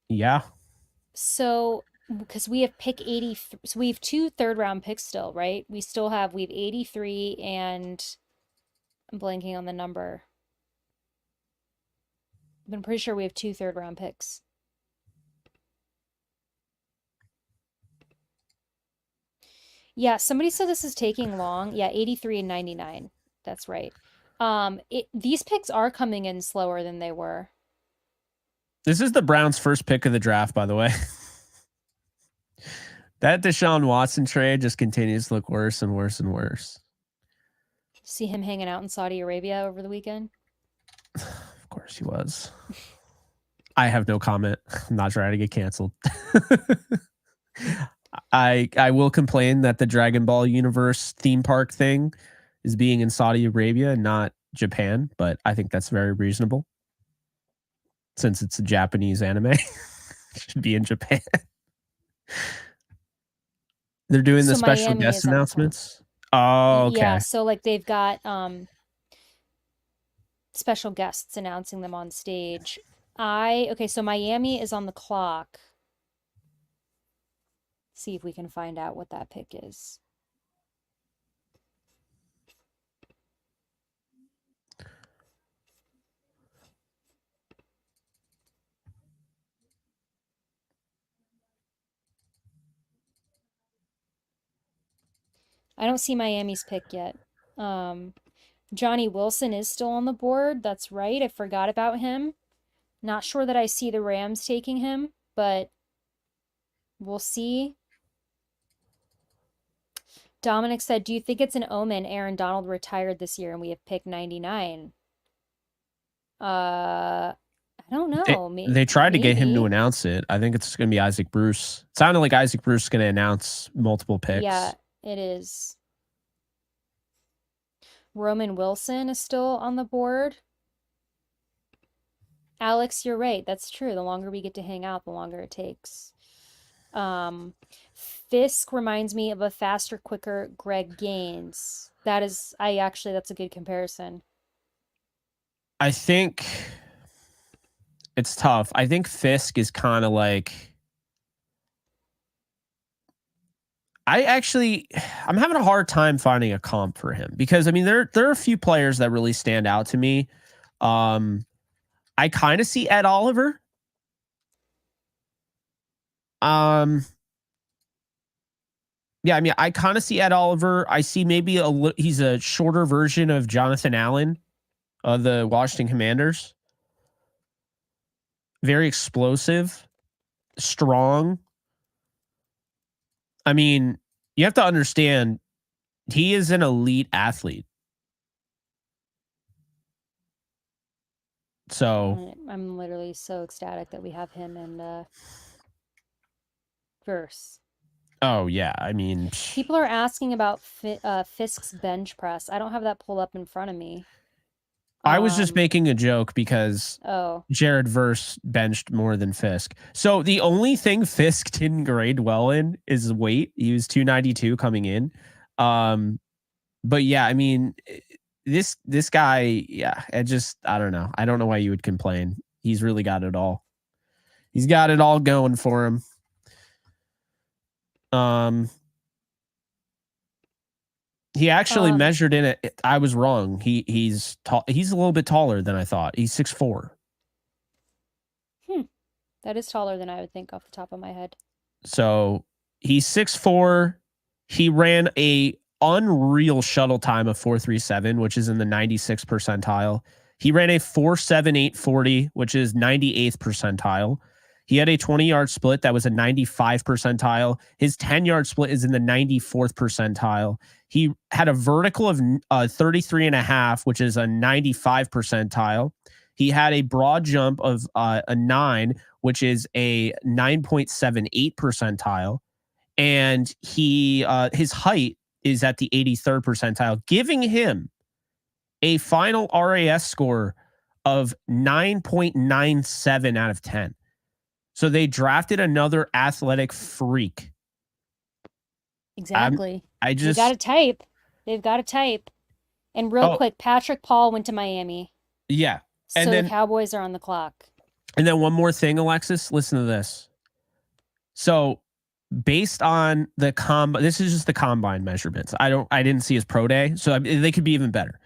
yeah. So because we have pick 83, so we have 2 third-round picks still, right? We have 83 and I'm blanking on the number. I'm pretty sure we have 2 third-round picks. Yeah, somebody said this is taking long. Yeah, 83 and 99. That's right. These picks are coming in slower than they were. This is the Browns' first pick of the draft, by the way. That Deshaun Watson trade just continues to look worse and worse and worse. See him hanging out in Saudi Arabia over the weekend? Of course he was. I have no comment. I'm not trying to get canceled. I will complain that the Dragon Ball Universe theme park thing is being in Saudi Arabia and not Japan, but I think that's very reasonable. Since it's a Japanese anime, it should be in Japan. They're doing the special Miami guest is on the announcements. Oh, okay. Yeah, so like they've got special guests announcing them on stage. Okay, so Miami is on the clock. See if we can find out what that pick is. I don't see Miami's pick yet. Johnny Wilson is still on the board. That's right. I forgot about him. Not sure that I see the Rams taking him, but we'll see. Dominic said, do you think it's an omen Aaron Donald retired this year and we have pick 99? I don't know. They tried to get him to announce it. I think it's going to be Isaac Bruce. It sounded like Isaac Bruce is going to announce multiple picks. Yeah, it is. Roman Wilson is still on the board. Alex, you're right. That's true. The longer we get to hang out, the longer it takes. Fisk reminds me of a faster, quicker Greg Gaines. That's a good comparison. I think it's tough. I think Fisk is kind of like, I'm having a hard time finding a comp for him because I mean, there are a few players that really stand out to me. I kind of see Ed Oliver. Yeah, I mean, I kind of see Ed Oliver. I see maybe he's a shorter version of Jonathan Allen of the Washington Commanders. Very explosive, strong. I mean, you have to understand, he is an elite athlete. So I'm literally so ecstatic that we have him in verse. Oh yeah, I mean, people are asking about Fisk's bench press. I don't have that pulled up in front of me. I was just making a joke because Jared Verse benched more than Fisk. So the only thing Fisk didn't grade well in is weight. He was 292 coming in. But yeah, I mean, this guy, yeah, I don't know. I don't know why you would complain. He's really got it all. He's got it all going for him. He actually measured in it. I was wrong. He's tall. He's a little bit taller than I thought. He's 6'4". That is taller than I would think off the top of my head. So he's 6'4". He ran a unreal shuttle time of 4.37, which is in the 96th percentile. He ran a 4.7840, which is 98th percentile. He had a 20-yard split that was a 95 percentile. His 10-yard split is in the 94th percentile. He had a vertical of 33.5, which is a 95 percentile. He had a broad jump of a 9, which is a 9.78 percentile. And his height is at the 83rd percentile, giving him a final RAS score of 9.97 out of 10. So they drafted another athletic freak. Exactly. I They got just to type. They've got to type. And real quick, Patrick Paul went to Miami. Yeah. So And then the Cowboys are on the clock. And then one more thing, Alexis, listen to this. So based on the this is just the combine measurements. I didn't see his pro day, so they could be even better.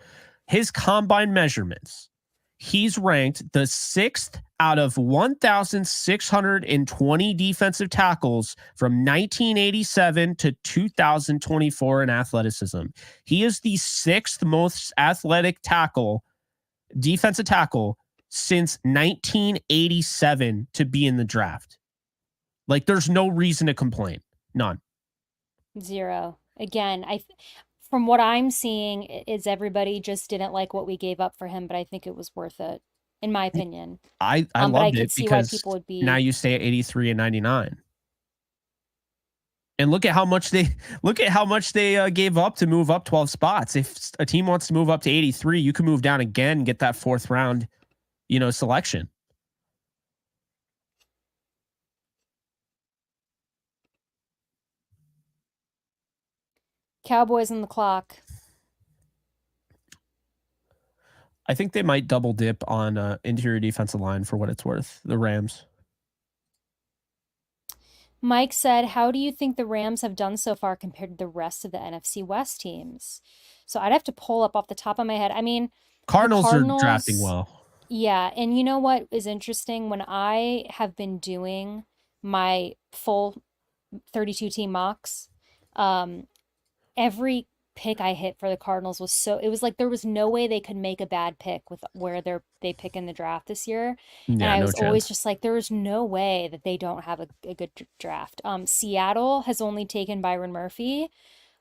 His combine measurements, he's ranked the 6th out of 1,620 defensive tackles from 1987 to 2024 in athleticism. He is the 6th most athletic defensive tackle since 1987 to be in the draft. Like, there's no reason to complain. None. Zero. Again, from what I'm seeing is everybody just didn't like what we gave up for him, but I think it was worth it, in my opinion. I But I loved could it see why because people would be. now you stay at 83 and 99. And look at how much they gave up to move up 12 spots. If a team wants to move up to 83, you can move down again and get that 4th round, selection. Cowboys on the clock. I think they might double dip on interior defensive line for what it's worth. The Rams. Mike said, how do you think the Rams have done so far compared to the rest of the NFC West teams? So I'd have to pull up off the top of my head. I mean, Cardinals are drafting well. Yeah. And you know what is interesting? When I have been doing my full 32 team mocks, every pick I hit for the Cardinals it was like there was no way they could make a bad pick with where they pick in the draft this year. Yeah, and I no was chance. always just like, there is no way that they don't have a good draft. Seattle has only taken Byron Murphy,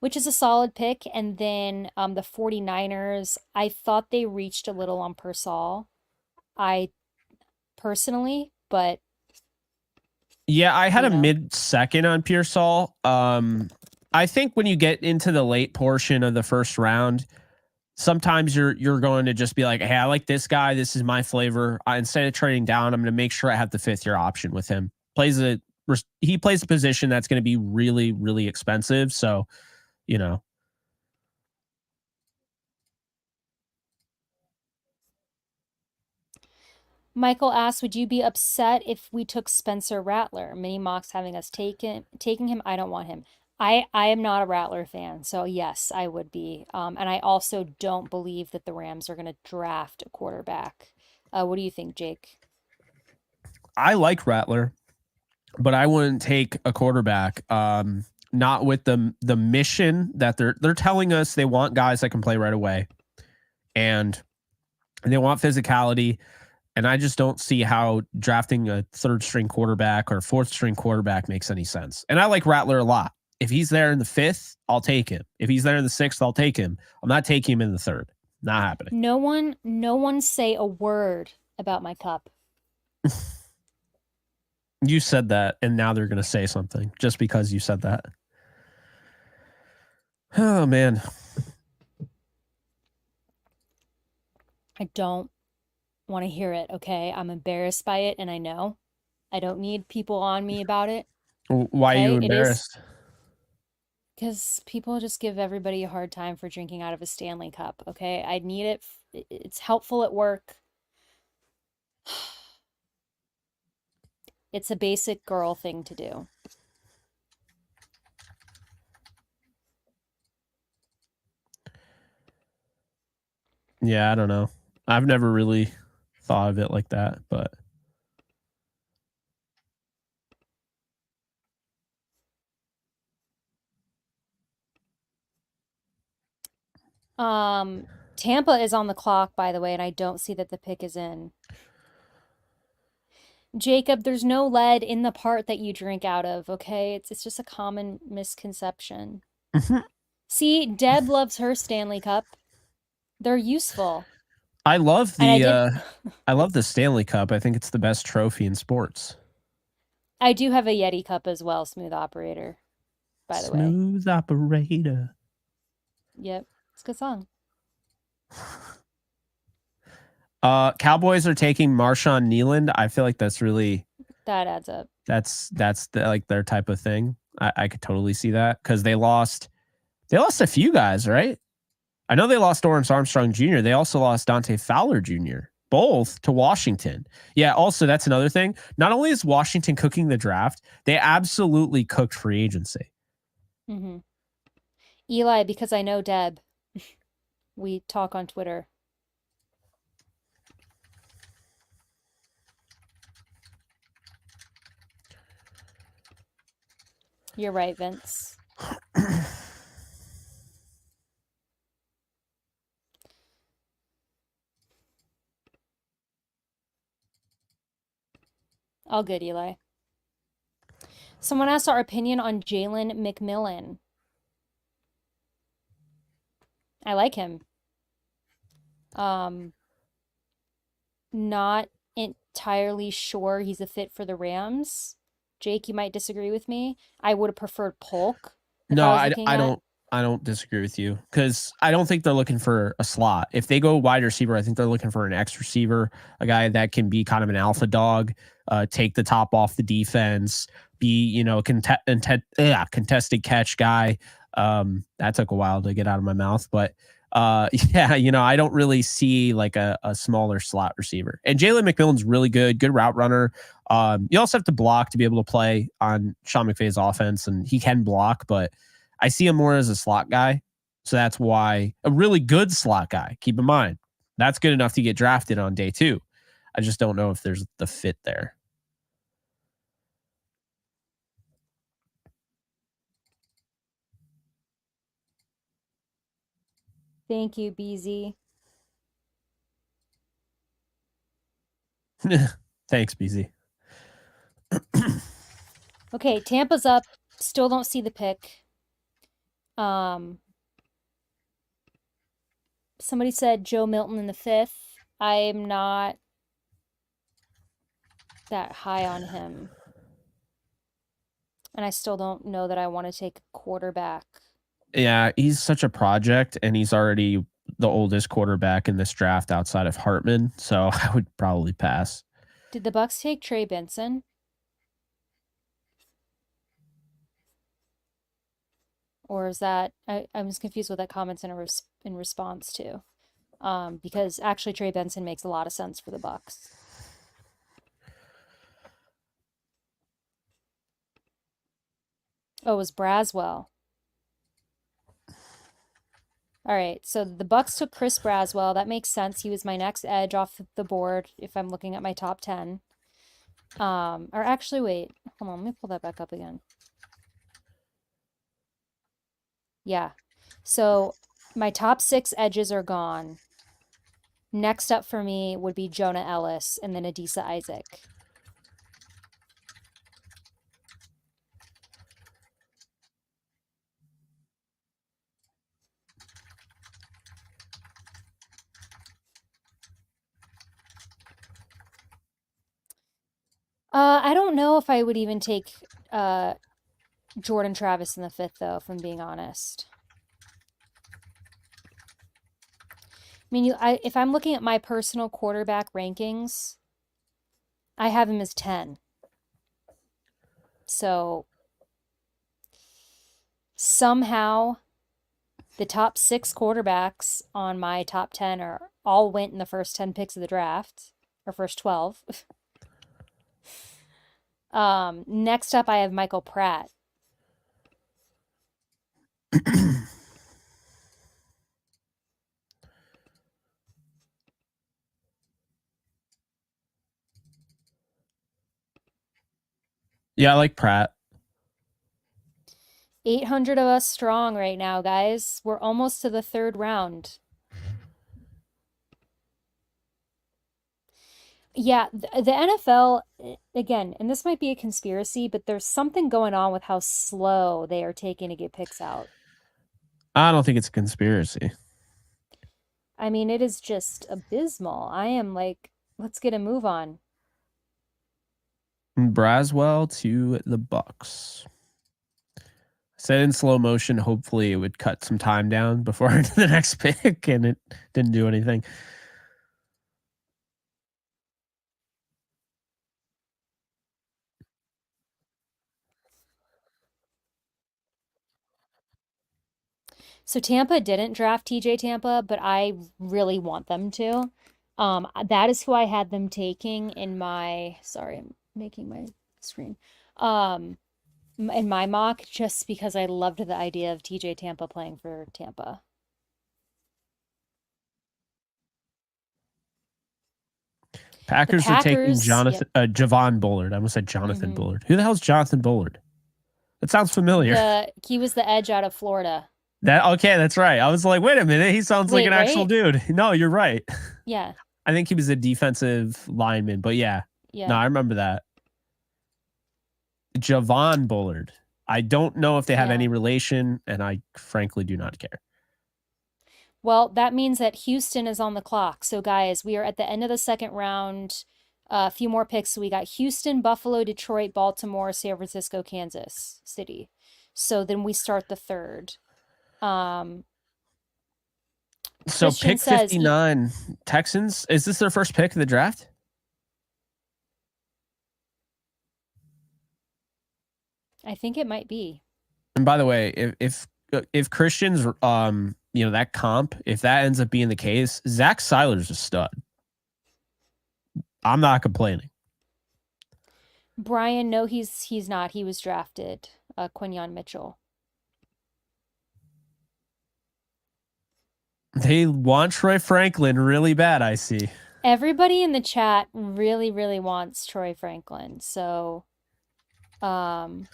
which is a solid pick. And then the 49ers, I thought they reached a little on Persall. I personally, but yeah, I had a mid-second on Pearsall. I think when you get into the late portion of the first round, sometimes you're going to just be like, hey, I like this guy. This is my flavor. Instead of trading down, I'm going to make sure I have the 5th-year option with him. He plays a position that's going to be really, really expensive. So, Michael asks, would you be upset if we took Spencer Rattler? Mini Mox having us taking him. I don't want him. I am not a Rattler fan, so yes, I would be. And I also don't believe that the Rams are going to draft a quarterback. What do you think, Jake? I like Rattler, but I wouldn't take a quarterback. Not with the mission that they're telling us. They want guys that can play right away, and they want physicality. And I just don't see how drafting a 3rd-string quarterback or 4th-string quarterback makes any sense. And I like Rattler a lot. If he's there in the 5th, I'll take him. If he's there in the 6th, I'll take him. I'm not taking him in the 3rd. Not happening. No one say a word about my cup. You said that, and now they're going to say something just because you said that. Oh, man. I don't want to hear it, okay? I'm embarrassed by it, and I know. I don't need people on me about it. Why are you embarrassed? Because people just give everybody a hard time for drinking out of a Stanley Cup, okay? I need it. It's helpful at work. It's a basic girl thing to do. Yeah, I don't know. I've never really thought of it like that, but Tampa is on the clock, by the way, and I don't see that the pick is in. Jacob, there's no lead in the part that you drink out of, okay? It's just a common misconception. See, Deb loves her Stanley Cup. They're useful. I love the Stanley Cup. I think it's the best trophy in sports. I do have a Yeti cup as well, Smooth Operator, by the way. Smooth Operator. Yep. It's a good song. Cowboys are taking Marshawn Nealand. I feel like that's really That adds up. that's like their type of thing. I could totally see that because they lost a few guys, right? I know they lost Lawrence Armstrong Jr. They also lost Dante Fowler Jr. Both to Washington. Yeah, also that's another thing. Not only is Washington cooking the draft, they absolutely cooked free agency. Mm-hmm. Eli, because I know Deb, we talk on Twitter. You're right, Vince. All good, Eli. Someone asked our opinion on Jalen McMillan. I like him. Not entirely sure he's a fit for the Rams. Jake, you might disagree with me. I would have preferred Polk if No, I was looking at. I don't disagree with you because I don't think they're looking for a slot. If they go wide receiver, I think they're looking for an X receiver, a guy that can be kind of an alpha dog, take the top off the defense, be a contested catch guy. That took a while to get out of my mouth, but yeah, I don't really see like a smaller slot receiver. And Jalen McMillan's really good route runner. You also have to block to be able to play on Sean McVay's offense, and he can block, but I see him more as a slot guy. So that's why a really good slot guy, keep in mind, that's good enough to get drafted on day 2. I just don't know if there's the fit there. Thank you, BZ. Thanks, BZ. Okay, Tampa's up. Still don't see the pick. Somebody said Joe Milton in the 5th. I'm not that high on him. And I still don't know that I want to take a quarterback. Yeah, he's such a project, and he's already the oldest quarterback in this draft outside of Hartman. So I would probably pass. Did the Bucks take Trey Benson? Or is that I was confused what that comment's in response to. Because actually Trey Benson makes a lot of sense for the Bucks. Oh, it was Braswell. All right, so the Bucks took Chris Braswell. That makes sense. He was my next edge off the board if I'm looking at my top 10. Or actually, wait, hold on, let me pull that back up again. Yeah, so my top 6 edges are gone. Next up for me would be Jonah Ellis and then Adisa Isaac. I don't know if I would even take Jordan Travis in the 5th, though, if I'm being honest. I mean, if I'm looking at my personal quarterback rankings, I have him as 10. So somehow the top 6 quarterbacks on my top 10 are all went in the first 10 picks of the draft, or first 12. Next up, I have Michael Pratt. Yeah, I like Pratt. 800 of us strong right now, guys. We're almost to the 3rd round. Yeah, the NFL, again, and this might be a conspiracy, but there's something going on with how slow they are taking to get picks out. I don't think it's a conspiracy. I mean, it is just abysmal. I am like, let's get a move on. Braswell to the Bucks. Said in slow motion, hopefully it would cut some time down before the next pick, and it didn't do anything. So Tampa didn't draft TJ Tampa, but I really want them to. That is who I had them taking in my, sorry, I'm making my screen. In my mock, just because I loved the idea of TJ Tampa playing for Tampa. Packers are taking Yep. Javon Bullard. I almost said Jonathan Bullard. Who the hell's Jonathan Bullard? That sounds familiar. He was the edge out of Florida. Okay, that's right. I was like, wait a minute, he sounds like an actual right? dude. No, you're right. Yeah. I think he was a defensive lineman, but yeah. No, I remember that. Javon Bullard. I don't know if they have any relation, and I frankly do not care. Well, that means that Houston is on the clock. So, guys, we are at the end of the second round. A few more picks. So we got Houston, Buffalo, Detroit, Baltimore, San Francisco, Kansas City. So then we start the third. So pick 59, Texans. Is this their first pick of the draft? I think it might be. And by the way, if Christian's that comp, if that ends up being the case, Zach Seiler's a stud. I'm not complaining. Brian, no, he's not. He was drafted. Quinyon Mitchell. They want Troy Franklin really bad, I see. Everybody in the chat really, really wants Troy Franklin. So, we'll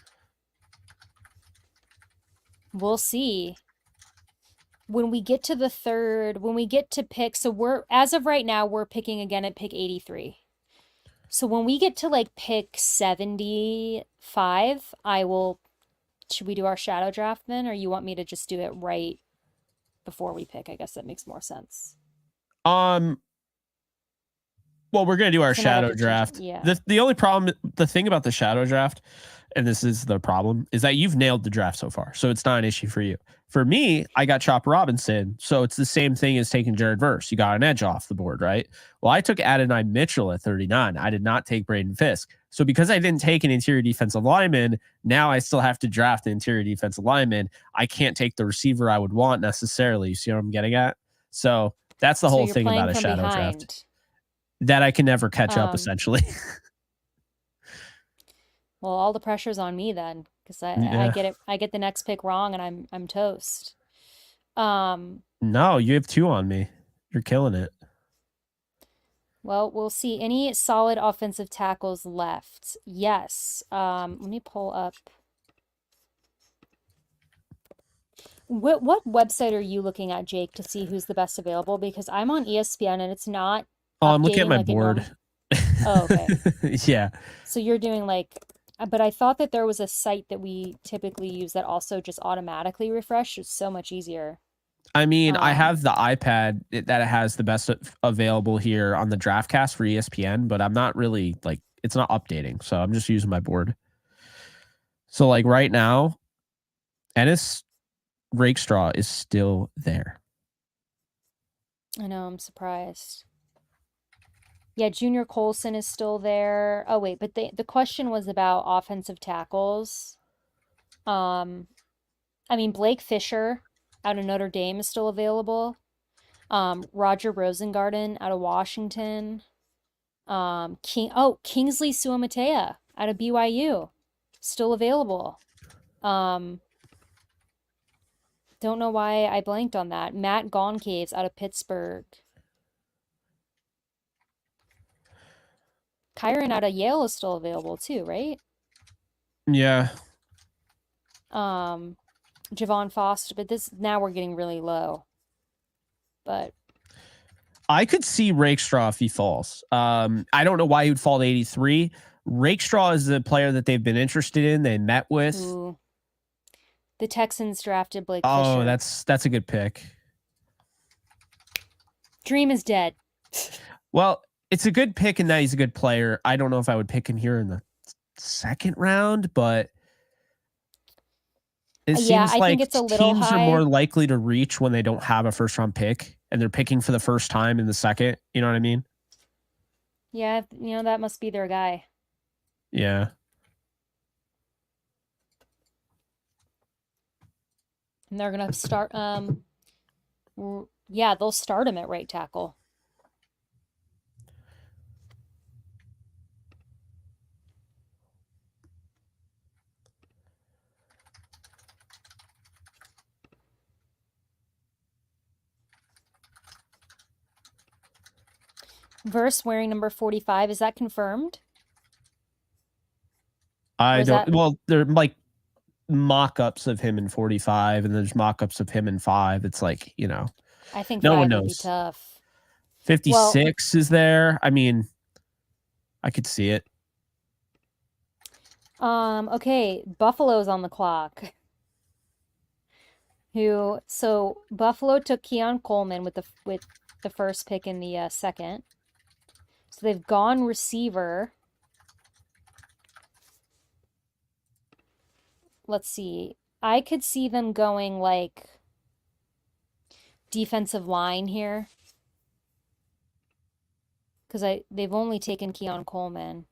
see. When we get to the third, when we get to pick, so as of right now, we're picking again at pick 83. So when we get to like pick 75, should we do our shadow draft then? Or you want me to just do it right before we pick? I guess that makes more sense. Well, we're going to do our shadow draft. Yeah. The only problem, the thing about the shadow draft, and this is the problem, is that you've nailed the draft so far. So it's not an issue for you. For me, I got Chop Robinson. So it's the same thing as taking Jared Verse. You got an edge off the board, right? Well, I took Adonai Mitchell at 39. I did not take Braden Fiske. So because I didn't take an interior defensive lineman, now I still have to draft the interior defensive lineman. I can't take the receiver I would want necessarily. You see what I'm getting at? So that's the whole thing about a shadow draft. That I can never catch up, essentially. Well, all the pressure's on me then, because I get it. I get the next pick wrong, and I'm toast. No, you have 2 on me. You're killing it. Well, we'll see. Any solid offensive tackles left? Yes. Let me pull up. What website are you looking at, Jake, to see who's the best available? Because I'm on ESPN and it's not. Oh, I'm looking at my board. Oh, okay. Yeah. So you're doing but I thought that there was a site that we typically use that also just automatically refresh. It's so much easier. I mean, I have the iPad that has the best available here on the DraftCast for ESPN, but I'm not really it's not updating. So I'm just using my board. So right now, Ennis Rakestraw is still there. I know, I'm surprised. Yeah, Junior Colson is still there. Oh wait, but the question was about offensive tackles. I mean, Blake Fisher out of Notre Dame is still available. Roger Rosengarten out of Washington. Kingsley Suamatea out of BYU, still available. Don't know why I blanked on that. Matt Goncaves out of Pittsburgh. Kyron out of Yale is still available too, right? Yeah. Javon Foster, but now we're getting really low. But I could see Rakestraw if he falls. I don't know why he would fall to 83. Rakestraw is a player that they've been interested in. They met with. Ooh. The Texans drafted Blake Fisher. Oh, that's a good pick. Dream is dead. Well, it's a good pick in that he's a good player. I don't know if I would pick him here in the second round, but It Yeah, seems I think like it's a little teams are more high. likely to reach when they don't have a first round pick and they're picking for the first time in the second. You know what I mean? Yeah, that must be their guy. Yeah. And they're gonna start yeah, they'll start him at right tackle. Verse wearing number 45, is that confirmed? Or I is don't, that well, they're like mock ups of him in 45, and there's mock ups of him in 5. It's like, I think no one 5 would be knows. tough. Well, 56 is there. I mean, I could see it. okay, Buffalo's on the clock. So Buffalo took Keon Coleman with the first pick in the second. So they've gone receiver. Let's see. I could see them going like defensive line here because they've only taken Keon Coleman.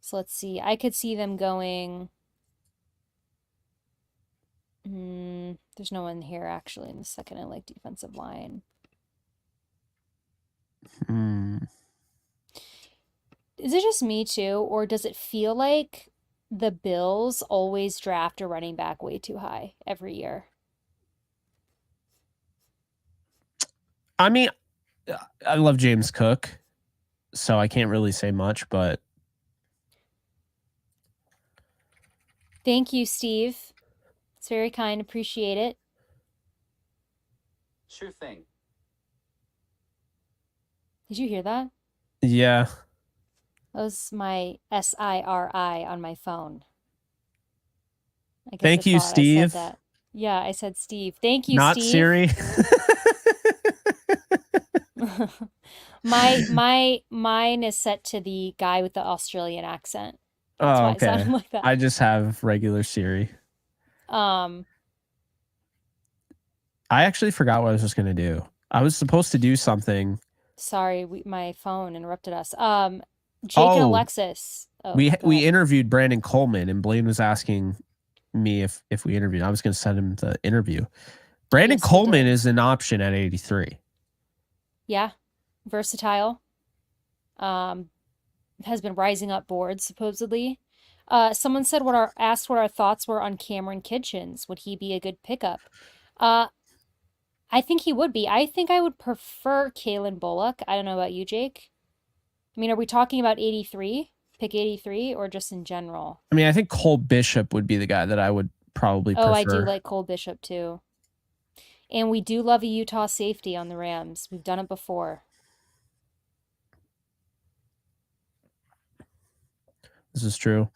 So let's see. I could see them going. There's no one here actually in the second. I like defensive line. Is it just me too, or does it feel like the Bills always draft a running back way too high every year? I mean, I love James Cook, so I can't really say much, but Thank you, Steve. It's very kind. Appreciate it. Sure thing. Did you hear that? yeah. That was my SIRI on my phone. I guess Thank it you, thought I said Steve. that. Yeah, I said Steve. Thank you, Not Steve. Siri. Mine is set to the guy with the Australian accent. That's Oh, why it okay. sounded like that. I just have regular Siri. Um, I actually forgot what I was just going to do. I was supposed to do something. Sorry, my phone interrupted us. Jake and Oh, Alexis. Oh, we go ahead. interviewed Brandon Coleman, and Blaine was asking me if we interviewed. I was going to send him the interview. Brandon Yes, we Coleman did. is an option at 83. Yeah, versatile. Has been rising up boards supposedly. Someone said asked what our thoughts were on Cameron Kitchens. Would he be a good pickup? I think he would be. I think I would prefer Kalen Bullock. I don't know about you, Jake. I mean, are we talking about 83? Pick 83 or just in general? I mean, I think Cole Bishop would be the guy that I would probably prefer. Oh, I do like Cole Bishop too. And we do love a Utah safety on the Rams. We've done it before. This is true.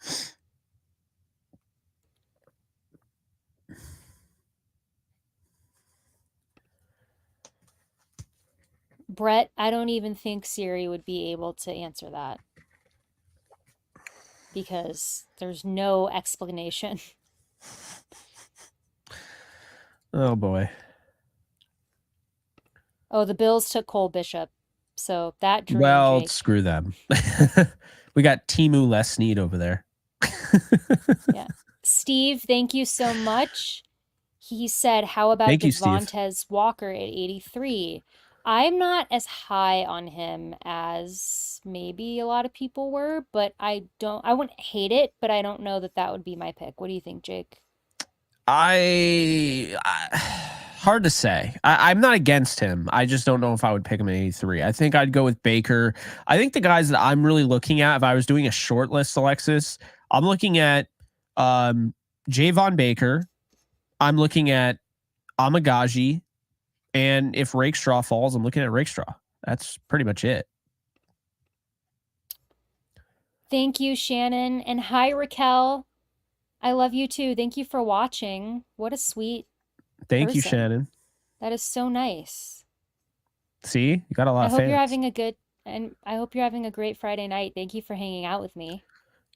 Brett, I don't even think Siri would be able to answer that because there's no explanation. Oh, boy. Oh, the Bills took Cole Bishop. So that dream, Well, Jake. screw them. We got Timu Lesnead over there. Yeah. Steve, thank you so much. He said, how about Thank you, Steve. Devontae Walker at 83? I'm not as high on him as maybe a lot of people were, but I wouldn't hate it, but I don't know that would be my pick. What do you think, Jake? Hard to say. I'm not against him. I just don't know if I would pick him at 83. I think I'd go with Baker. I think the guys that I'm really looking at, if I was doing a short list, Alexis, I'm looking at Javon Baker. I'm looking at Amagaji. And if Rakestraw falls, I'm looking at Rakestraw. That's pretty much it. Thank you, Shannon. And hi, Raquel. I love you too. Thank you for watching. What a sweet Thank you, person. Shannon. That is so nice. See, you got a lot of fans. I hope you're having a great Friday night. Thank you for hanging out with me.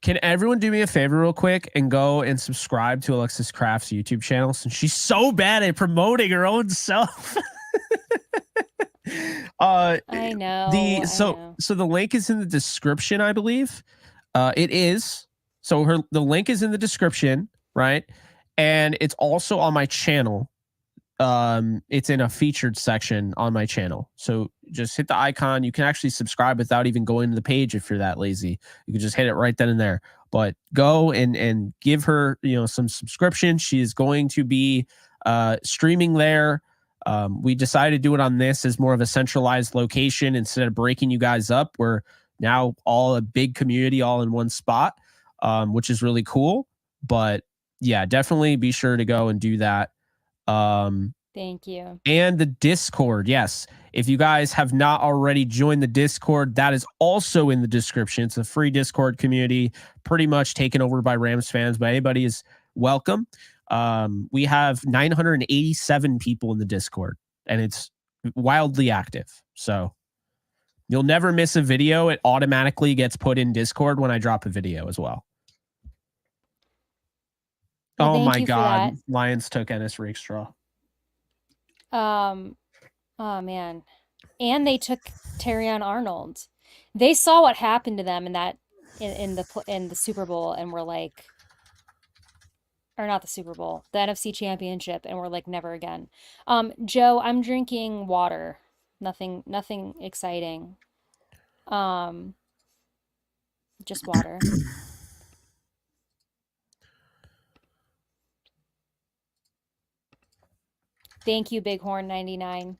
Can everyone do me a favor real quick and go and subscribe to Alexis Kraft's YouTube channel, since she's so bad at promoting her own self? I know. So the link is in the description, I believe. It is. So the link is in the description, right? And it's also on my channel. It's in a featured section on my channel. So just hit the icon. You can actually subscribe without even going to the page if you're that lazy. You can just hit it right then and there. But go and give her, some subscription. She is going to be streaming there. We decided to do it on this as more of a centralized location instead of breaking you guys up. We're now all a big community all in one spot, which is really cool. But yeah, definitely be sure to go and do that. Thank you. And the Discord. Yes. If you guys have not already joined the Discord, that is also in the description. It's a free Discord community, pretty much taken over by Rams fans, but anybody is welcome. We have 987 people in the Discord, and it's wildly active. So you'll never miss a video. It automatically gets put in Discord when I drop a video as well. Oh my God. Lions took Ennis Rakestraw. Oh man. And they took Terrion Arnold. They saw what happened to them in the Super Bowl, and were like, or not the Super Bowl, the NFC Championship, and we're like, never again. Joe, I'm drinking water. Nothing exciting. Just water. Thank you, Bighorn 99.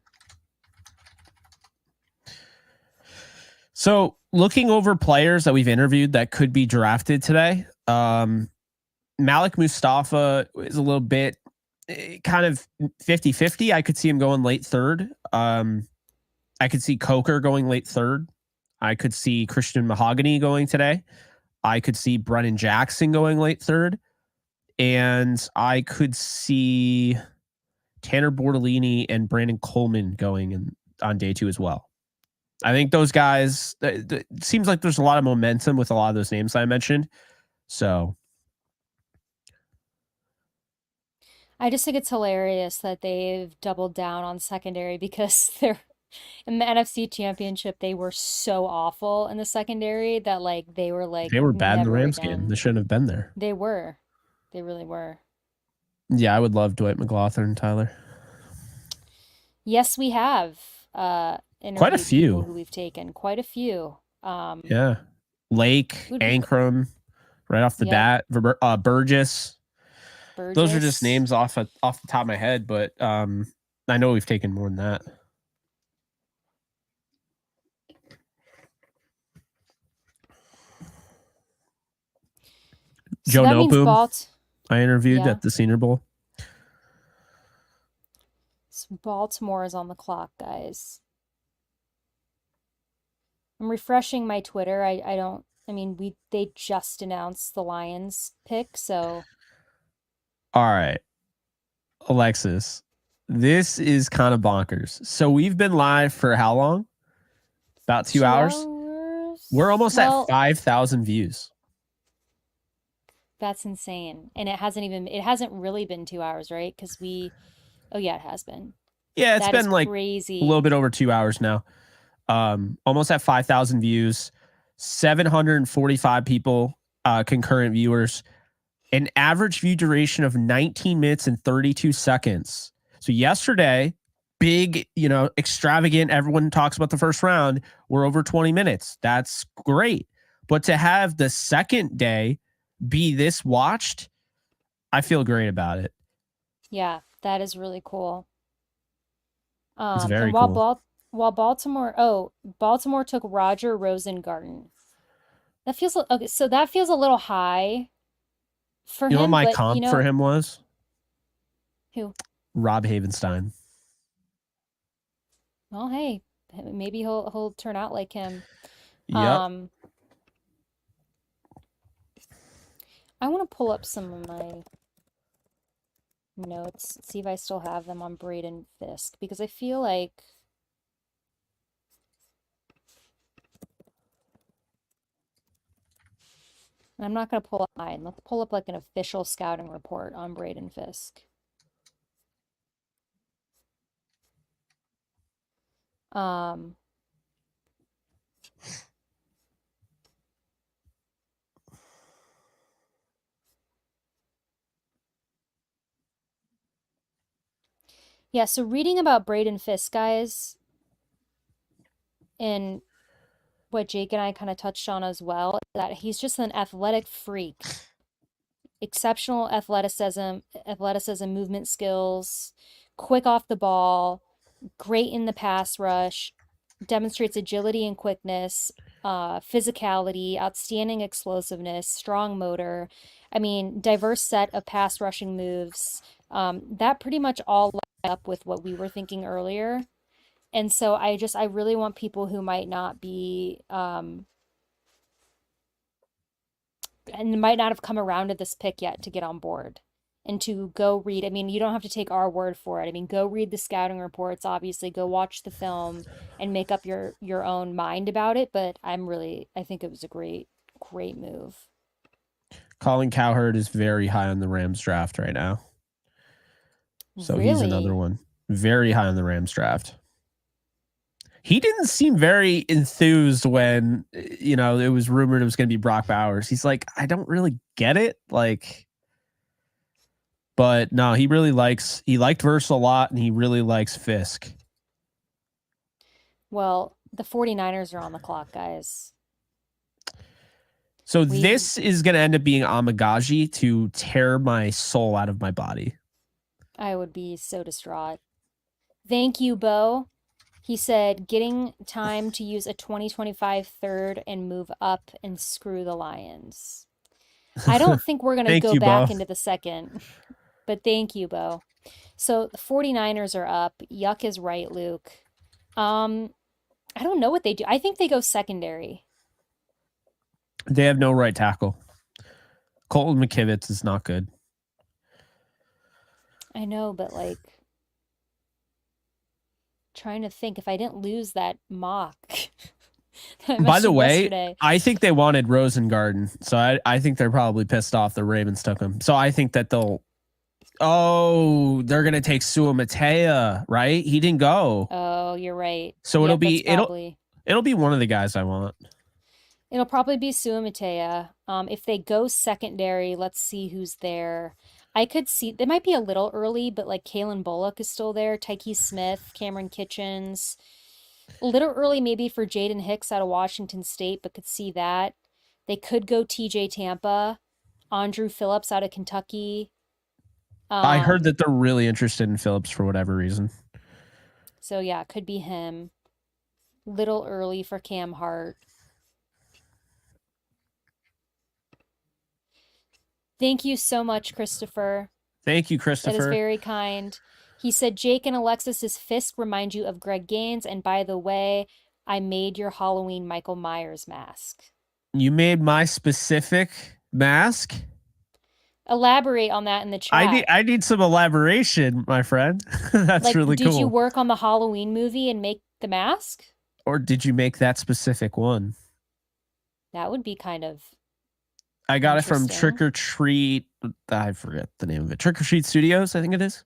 So looking over players that we've interviewed that could be drafted today, Malik Mustafa is a little bit kind of 50-50. I could see him going late third. I could see Coker going late third. I could see Christian Mahogany going today. I could see Brennan Jackson going late third. And I could see Tanner Bortolini and Brandon Coleman going on day 2 as well. I think those guys, it seems like there's a lot of momentum with a lot of those names I mentioned. So I just think it's hilarious that they've doubled down on secondary, because they're in the NFC Championship. They were so awful in the secondary that they were bad in the Rams again. game. They shouldn't have been there. They were. They really were. Yeah, I would love Dwight McLaughlin, Tyler. Yes, we have. Quite a few who we've taken. Quite a few. Yeah. Lake, Ankrum, right off the bat. Burgess. Those are just names off the top of my head, but I know we've taken more than that. So Joe Noteboom, I interviewed at the Senior Bowl. So Baltimore is on the clock, guys. I'm refreshing my Twitter. They just announced the Lions pick, so. All right, Alexis, this is kind of bonkers. So we've been live for how long? About 2 hours? We're almost at 5,000 views. That's insane. And it hasn't really been 2 hours, right? Because oh yeah, it has been. Yeah, it's been like crazy. A little bit over 2 hours now. Almost at 5,000 views, 745 people, concurrent viewers, an average view duration of 19 minutes and 32 seconds. So yesterday, big, extravagant. Everyone talks about the first round. We're over 20 minutes. That's great. But to have the second day be this watched, I feel great about it. Yeah, that is really cool. It's very cool. While Baltimore took Roger Rosengarten. That feels okay. So that feels a little high for him. You know what my comp for him was? Who? Rob Havenstein. Well, hey, maybe he'll turn out like him. Yep. I want to pull up some of my notes, see if I still have them on Braden Fiske, because I feel like And I'm not going to pull up mine. Let's pull up like an official scouting report on Braden Fiske. Um, yeah, so reading about Braden Fiske, guys, and what Jake and I kind of touched on as well, that he's just an athletic freak. Exceptional athleticism, movement skills, quick off the ball, great in the pass rush, demonstrates agility and quickness, physicality, outstanding explosiveness, strong motor. I mean, diverse set of pass rushing moves. That pretty much all lined up with what we were thinking earlier. And so I really want people who might not be, and might not have come around to this pick yet to get on board and to go read. I mean, you don't have to take our word for it. I mean, go read the scouting reports, obviously, go watch the film and make up your own mind about it, but I think it was a great move. Colin Cowherd is very high on the Rams draft right now. So he's another Really? one. Very high on the Rams draft. He didn't seem very enthused when, it was rumored it was going to be Brock Bowers. He's like, I don't really get it. But no, he liked Verse a lot, and he really likes Fiske. Well, the 49ers are on the clock, guys. So We this is going to end up being Amagaji to tear my soul out of my body. I would be so distraught. Thank you, Bo. He said, getting time to use a 2025 third and move up and screw the Lions. I don't think we're going to Thank go you, Bo. back into the second, but thank you, Bo. So the 49ers are up. Yuck is right, Luke. I don't know what they do. I think they go secondary. They have no right tackle. Colton McKivitz is not good. I know, but like trying to think if I didn't lose that mock that I By the mentioned way, yesterday. I think they wanted Rosengarten. So I think they're probably pissed off the Ravens took him. So I think that they're going to take Sua Matea, right? He didn't go. Oh, you're right. So Yep, that's probably it'll be one of the guys I want. it'll probably be Sua Matea. If they go secondary, let's see who's there. I could see they might be a little early, but like Kalen Bullock is still there, Tyke Smith, Cameron Kitchens. A little early maybe for Jaden Hicks out of Washington State, but could see that. They could go TJ Tampa, Andrew Phillips out of Kentucky. I heard Um, that they're really interested in Phillips for whatever reason. so yeah, could be him. Little early for Cam Hart. Thank you so much, Christopher. Thank you, That is Christopher. very kind. He said Jake and Alexis's Fisk remind you of Greg Gaines, and by the way, I made your Halloween Michael Myers mask. You made my specific mask. Elaborate on that in the chat. I need some elaboration, my friend. That's Like, really did you cool. work on the Halloween movie and make the mask? Or did you make that specific one? That would be kind of I got it from interesting. Trick or Treat. I forget the name of it. Trick or Treat Studios, I think it is.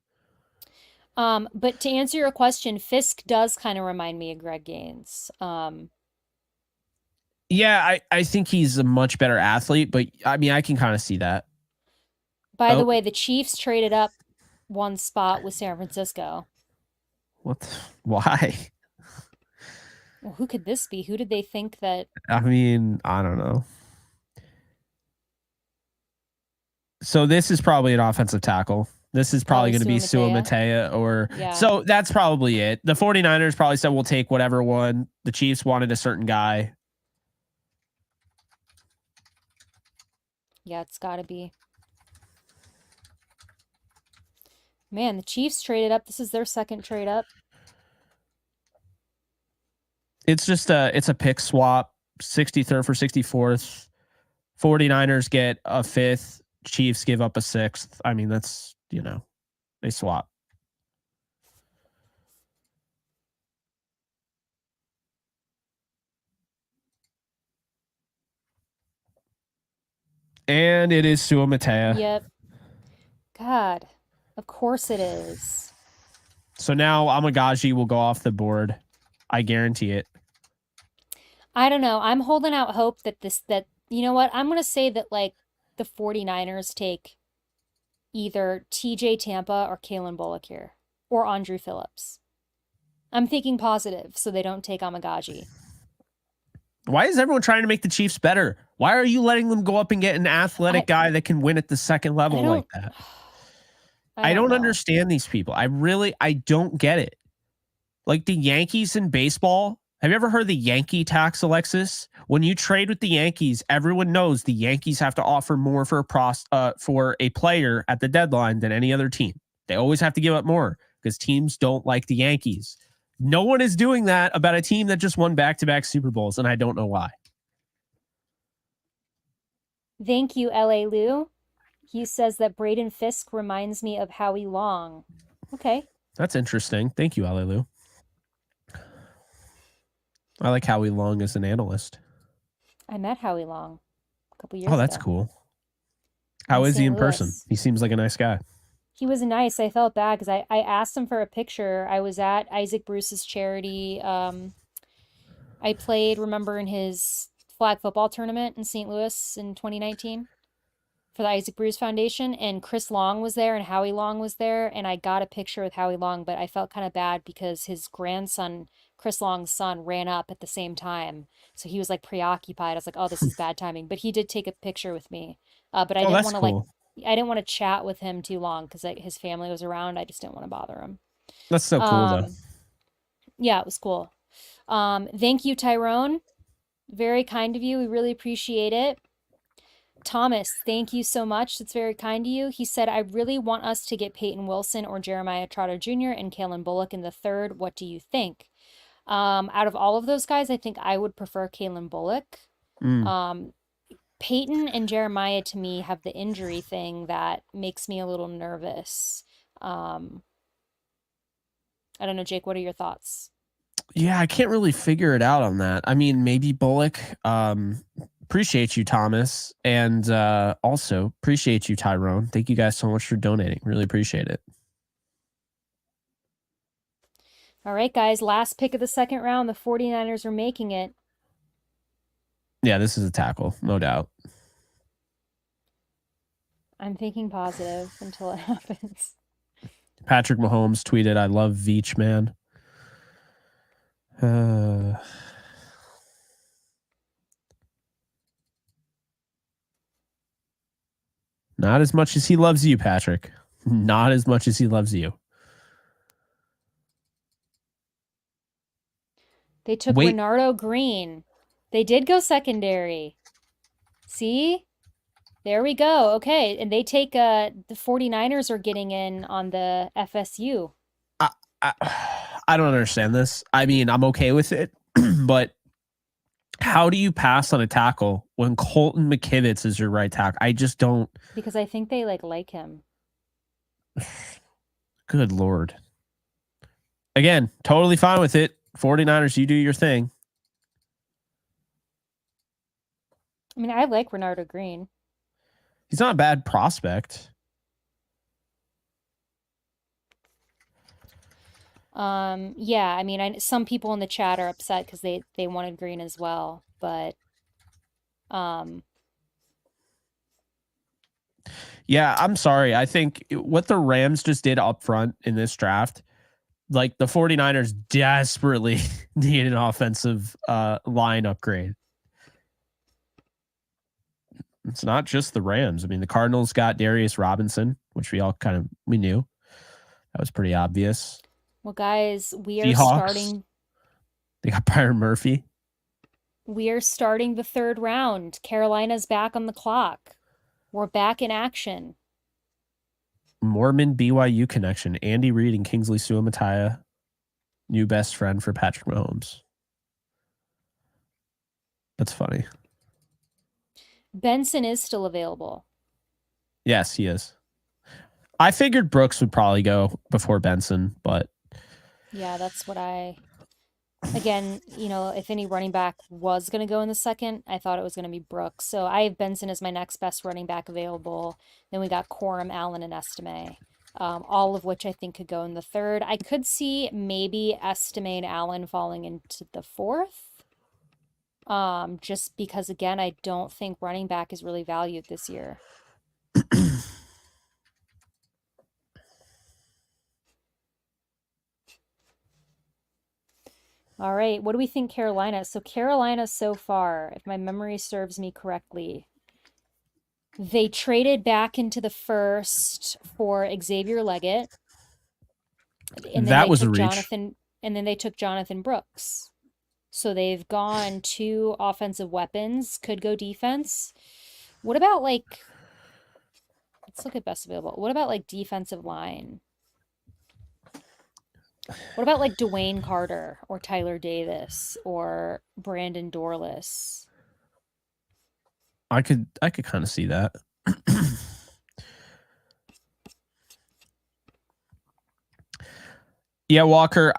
But to answer your question, Fisk does kind of remind me of Greg Gaines. Yeah, I think he's a much better athlete, but I mean, I can kind of see that. By the Oh, way, the Chiefs traded up one spot with San Francisco. why? Well, who could this be? Who did they think that? I mean, I don't know. So this is probably an offensive tackle. This is probably going to be Sua Matea or Yeah. so that's probably it. The 49ers probably said we'll take whatever one. The Chiefs wanted a certain guy. Yeah, it's got to be. Man, the Chiefs traded up. This is their second trade up. It's just it's a pick swap, 63rd for 64th. 49ers get a 5th, Chiefs give up a 6th. I mean, that's, they swap. And it is Suamatea. Yep. God, of course it is. So now Amagaji will go off the board. I guarantee it. I don't know. I'm holding out hope that you know what? I'm going to say that like the 49ers take either TJ Tampa or Kalen Bullock here or Andrew Phillips. I'm thinking positive so they don't take Amagaji. Why is everyone trying to make the Chiefs better? Why are you letting them go up and get an athletic guy that can win at the second level like that? I don't understand these people. I don't get it. Like the Yankees in baseball. Have you ever heard the Yankee tax, Alexis? When you trade with the Yankees, everyone knows the Yankees have to offer more for a player at the deadline than any other team. They always have to give up more because teams don't like the Yankees. No one is doing that about a team that just won back-to-back Super Bowls, and I don't know why. Thank you, LA Lou. He says that Braden Fiske reminds me of Howie Long. Okay. That's interesting. Thank you, LA Lou. I like Howie Long as an analyst. I met Howie Long a couple years ago. Oh, that's cool. How is he in person? He seems like a nice guy. He was nice. I felt bad because I asked him for a picture. I was at Isaac Bruce's charity. I played, remember, in his flag football tournament in St. Louis in 2019 for the Isaac Bruce Foundation, and Chris Long was there and Howie Long was there, and I got a picture with Howie Long, but I felt kind of bad because his grandson, Chris Long's son, ran up at the same time. So he was like preoccupied. I was like, oh, this is bad timing. But he did take a picture with me. But I didn't want to I didn't want to chat with him too long because like, his family was around. I just didn't want to bother him. That's so cool, though. Yeah, it was cool. Thank you, Tyrone. Very kind of you. We really appreciate it. Thomas, thank you so much. That's very kind of you. He said, I really want us to get Peyton Wilson or Jeremiah Trotter Jr. and Kalen Bullock in the third. What do you think? Out of all of those guys, I think I would prefer Kalen Bullock. Peyton and Jeremiah to me have the injury thing that makes me a little nervous. I don't know, Jake, what are your thoughts? Yeah, I can't really figure it out on that. I mean, maybe Bullock. Appreciate you, Thomas. And also appreciate you, Tyrone. Thank you guys so much for donating. Really appreciate it. All right, guys, last pick of the second round. The 49ers are making it. Yeah, this is a tackle, no doubt. I'm thinking positive until it happens. Patrick Mahomes tweeted, I love Veach, man. Not as much as he loves you, Patrick. Not as much as he loves you. They took Bernardo Green. They did go secondary. See? There we go. Okay. And they take the 49ers are getting in on the FSU. I don't understand this. I mean, I'm okay with it, but how do you pass on a tackle when Colton McKivitz is your right tackle? I just don't. Because I think they like him. Good Lord. Again, totally fine with it. 49ers, you do your thing. I mean, I like Bernardo Green. He's not a bad prospect. Yeah, I mean, some people in the chat are upset because they wanted Green as well, but yeah, I'm sorry. I think what the Rams just did up front in this draft, like the 49ers desperately need an offensive line upgrade. It's not just the Rams. I mean, the Cardinals got Darius Robinson, which we knew. That was pretty obvious. Well, guys, we are starting. They got Byron Murphy. We are starting the third round. Carolina's back on the clock. We're back in action. Mormon BYU connection. Andy Reid and Kingsley Suamataia. New best friend for Patrick Mahomes. That's funny. Benson is still available. Yes, he is. I figured Brooks would probably go before Benson, but yeah, that's what I Again, if any running back was going to go in the second, I thought it was going to be Brooks. So I have Benson as my next best running back available. Then we got Corum, Allen, and Estime, all of which I think could go in the third. I could see maybe Estime and Allen falling into the fourth. Just because, again, I don't think running back is really valued this year. All right, what do we think Carolina? So Carolina so far, if my memory serves me correctly, they traded back into the first for Xavier Leggett, and then That they was a took reach. Jonathan Brooks. So they've gone two offensive weapons, could go defense. What about let's look at best available. What about defensive line? What about Dwayne Carter or Tyler Davis or Brandon Dorless? I could kind of see that. Yeah, Walker.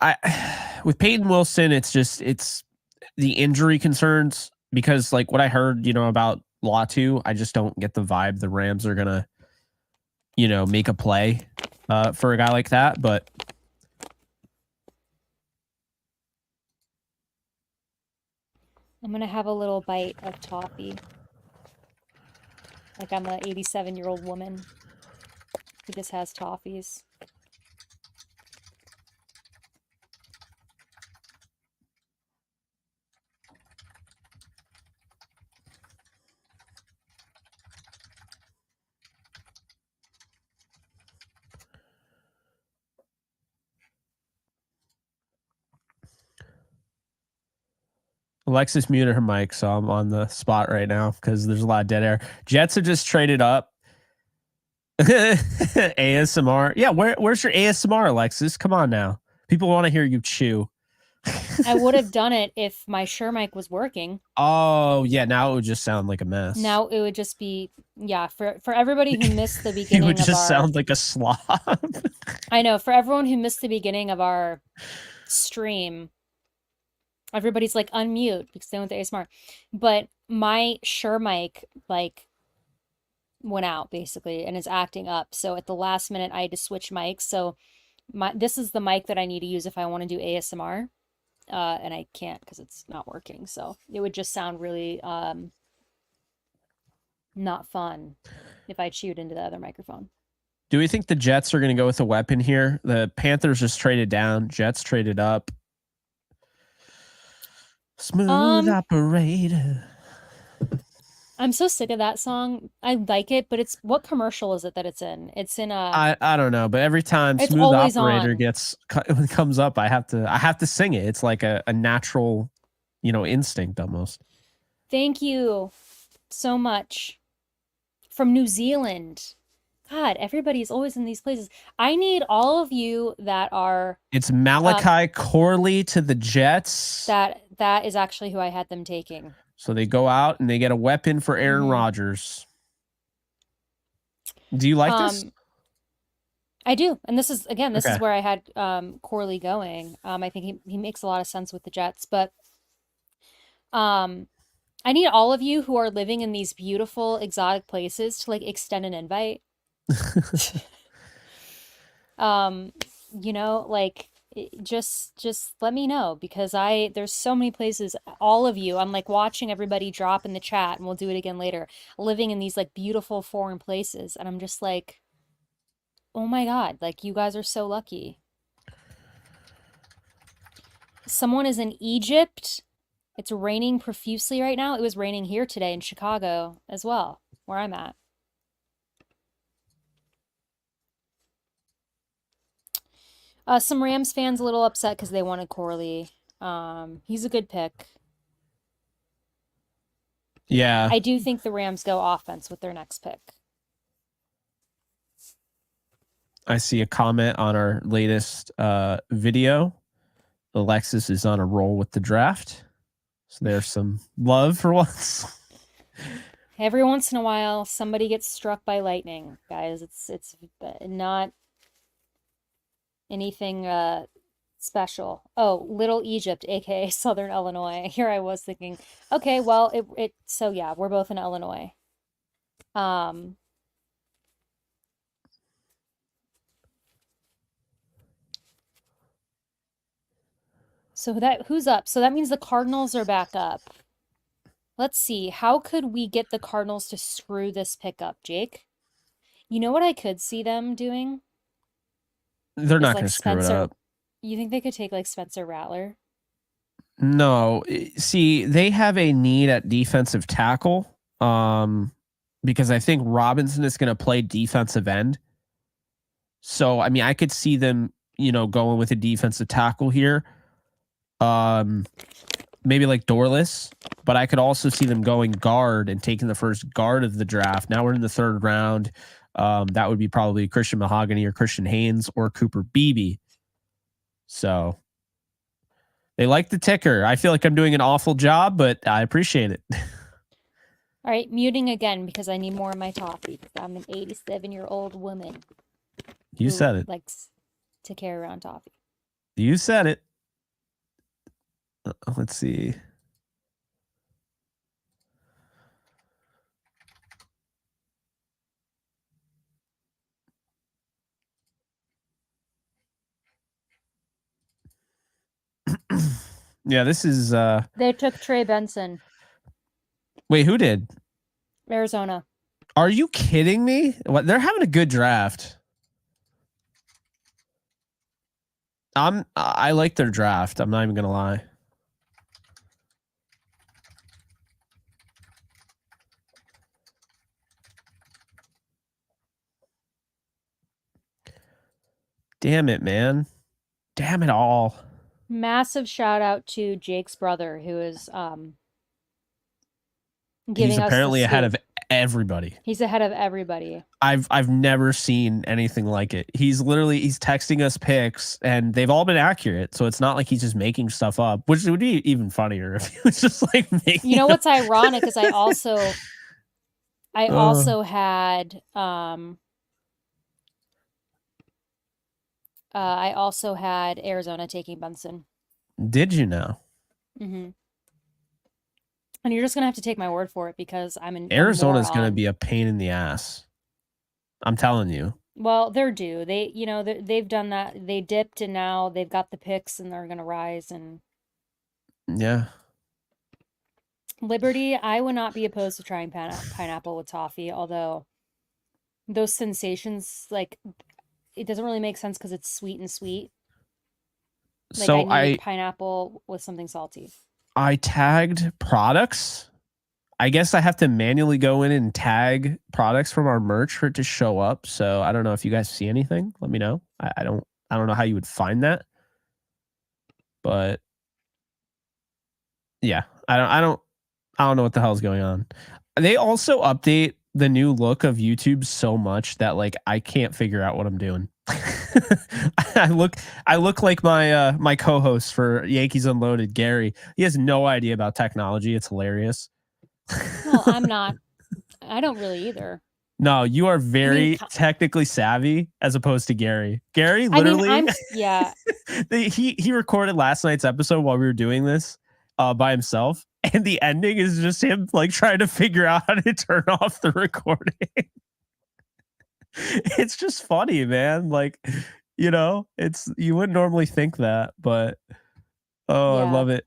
With Peyton Wilson, it's the injury concerns because what I heard, about Latu, I just don't get the vibe the Rams are gonna, make a play for a guy like that. But I'm gonna have a little bite of toffee. Like I'm a 87-year-old woman who just has toffees. Alexis muted her mic, so I'm on the spot right now because there's a lot of dead air. Jets have just traded up. ASMR. Yeah, where's your ASMR, Alexis? Come on now. People want to hear you chew. I would have done it if my Shure mic was working. Oh, yeah, now it would just sound like a mess. Now it would just be, yeah, for everybody who missed the It would beginning of just our sound like a slob. I know, for everyone who missed the beginning of our stream, everybody's like unmute because they went to ASMR. But my Shure mic went out basically and is acting up. So at the last minute I had to switch mics. So this is the mic that I need to use if I want to do ASMR. And I can't because it's not working. So it would just sound really not fun if I chewed into the other microphone. Do we think the Jets are going to go with a weapon here? The Panthers just traded down. Jets traded up. Smooth operator. I'm so sick of that song. I like it, but what commercial is it that it's in? It's in a. I don't know, but every time It's Smooth always Operator on. comes up, I have to sing it. It's like a natural, instinct almost. Thank you so much. From New Zealand. God, everybody's always in these places. I need all of you that are. It's Malachi Corley to the Jets. That is actually who I had them taking. So they go out and they get a weapon for Aaron Rodgers. Do you like this? I do. And this is where I had Corley going. I think he makes a lot of sense with the Jets, but I need all of you who are living in these beautiful exotic places to extend an invite. Just let me know because there's so many places, all of you, I'm watching everybody drop in the chat and we'll do it again later, living in these beautiful foreign places. And I'm just like, oh my God, you guys are so lucky. Someone is in Egypt. It's raining profusely right now. It was raining here today in Chicago as well, where I'm at. Some Rams fans a little upset because they wanted Corley. He's a good pick. Yeah. I do think the Rams go offense with their next pick. I see a comment on our latest video. Alexis is on a roll with the draft. So there's some love for once. Every once in a while, somebody gets struck by lightning, guys. It's not anything special. Oh, Little Egypt, aka Southern Illinois. Here I was thinking, okay, well, so yeah, we're both in Illinois. Um, so who's up? So that means the Cardinals are back up. Let's see. How could we get the Cardinals to screw this pickup, Jake? You know what I could see them doing They're is not like going to screw it Spencer. up. You think they could take like Spencer Rattler? No, see, they have a need at defensive tackle, because I think Robinson is going to play defensive end. So, I mean, I could see them, going with a defensive tackle here. Maybe like Dorless, but I could also see them going guard and taking the first guard of the draft. Now we're in the third round. That would be probably Christian Mahogany or Christian Haynes or Cooper Beebe. So they like the ticker. I feel like I'm doing an awful job, but I appreciate it. All right, muting again because I need more of my toffee. I'm an 87-year-old woman. You said it. Likes to carry around toffee. You said it. Let's see. Yeah, this is They took Trey Benson. Wait, who did? Arizona. Are you kidding me? What? They're having a good draft. I like their draft. I'm not even gonna lie. Damn it, man. Damn it all. Massive shout out to Jake's brother who is giving He's us apparently the ahead scoop. of everybody. He's ahead of everybody. I've never seen anything like it. He's texting us picks and they've all been accurate. So it's not like he's just making stuff up, which would be even funnier if he was just like making. You know what's ironic is I also had I also had Arizona taking Benson. Did you know? Mm-hmm. And you're just gonna have to take my word for it because Arizona's gonna be a pain in the ass. I'm telling you. Well, they're due. They've done that. They dipped and now they've got the picks and they're gonna rise. And yeah, Liberty, I would not be opposed to trying pineapple with toffee. Although those sensations, like, it doesn't really make sense because it's sweet and sweet. Like, so I need pineapple with something salty. I tagged products. I guess I have to manually go in and tag products from our merch for it to show up. So I don't know if you guys see anything. Let me know. I don't know how you would find that. But yeah, I don't know what the hell is going on. They also update the new look of YouTube so much that like I can't figure out what I'm doing. I look like my co-host for Yankees Unloaded, Gary. He has no idea about technology. It's hilarious. Well, I'm not. I don't really either. No, you are very technically savvy as opposed to Gary. Gary, literally, yeah. he recorded last night's episode while we were doing this by himself, and the ending is just him like trying to figure out how to turn off the recording. It's just funny, man. Like, you wouldn't normally think that, but yeah. I love it.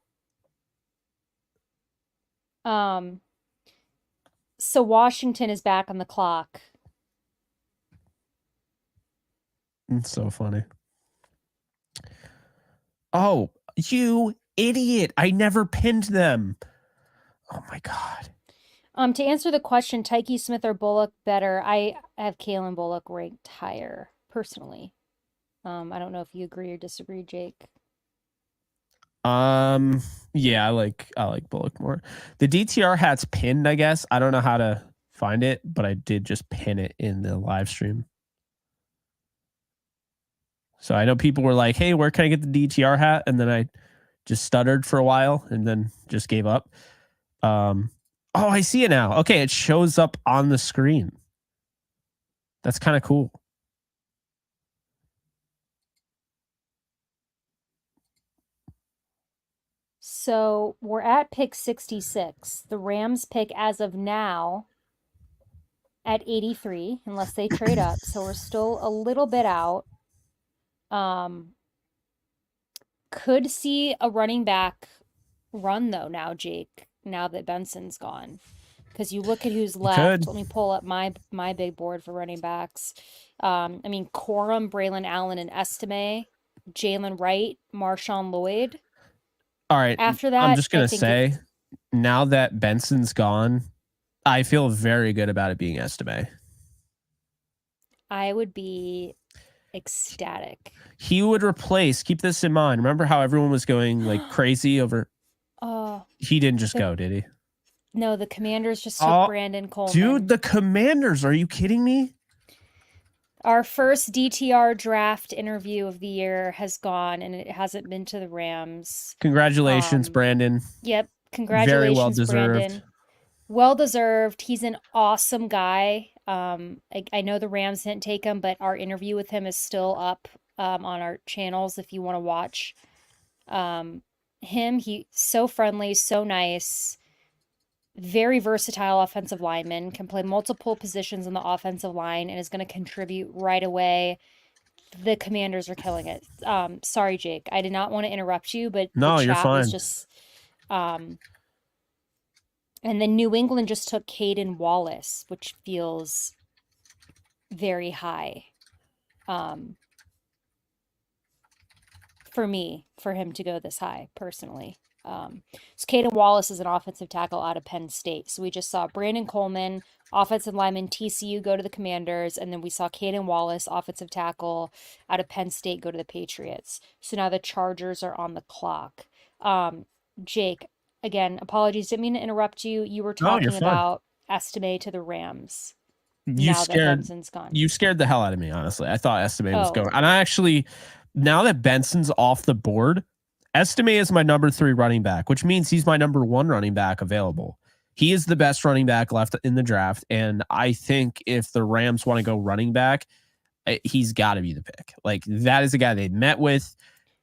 So Washington is back on the clock. It's so funny. Oh, you idiot. I never pinned them. Oh my God. To answer the question, Tyke Smith or Bullock better, I have Kalen Bullock ranked higher, personally. I don't know if you agree or disagree, Jake. Yeah, I like Bullock more. The DTR hat's pinned, I guess. I don't know how to find it, but I did just pin it in the live stream. So I know people were like, hey, where can I get the DTR hat? And then I just stuttered for a while and then just gave up. Oh, I see it now. Okay, it shows up on the screen. That's kind of cool. So we're at pick 66. The Rams pick as of now at 83, unless they trade up. So we're still a little bit out. Could see a running back run though now, Jake, now that Benson's gone. Because you look at who's You could. left. Let me pull up my big board for running backs. I mean, Corum, Braylon Allen, and Estime, Jalen Wright, Marshawn Lloyd. All right. After I'm that, just I going to think say, now that Benson's gone, I feel very good about it being Estime. I would be ecstatic. He would replace, keep this in mind. Remember how everyone was going like crazy over? Oh, He didn't just go, did he? no, the Commanders just took Braden Coleman. Dude, the Commanders. Are you kidding me? Our first DTR draft interview of the year has gone, and it hasn't been to the Rams. Congratulations, Brandon. Yep. Congratulations, Very well deserved. Brandon. Well deserved. He's an awesome guy. I know the Rams didn't take him, but our interview with him is still up on our channels if you want to watch him. He's so friendly, so nice. Very versatile offensive lineman, can play multiple positions on the offensive line and is going to contribute right away. The Commanders are killing it. Sorry, Jake. I did not want to interrupt you, but No, the you're chat fine. was just and then New England just took Caden Wallace, which feels very high. For me, for him to go this high, personally. So Caden Wallace is an offensive tackle out of Penn State. So we just saw Brandon Coleman, offensive lineman, TCU, go to the Commanders, and then we saw Caden Wallace, offensive tackle out of Penn State, go to the Patriots. So now the Chargers are on the clock. Jake, again, apologies, didn't mean to interrupt you. You were talking about Estime to the Rams. You now scared, that Benson's gone. You scared the hell out of me, honestly. I thought Estime was going. And I actually, now that Benson's off the board, Estime is my number 3 running back, which means he's my number 1 running back available. He is the best running back left in the draft. And I think if the Rams want to go running back, he's got to be the pick. Like, that is the guy they met with.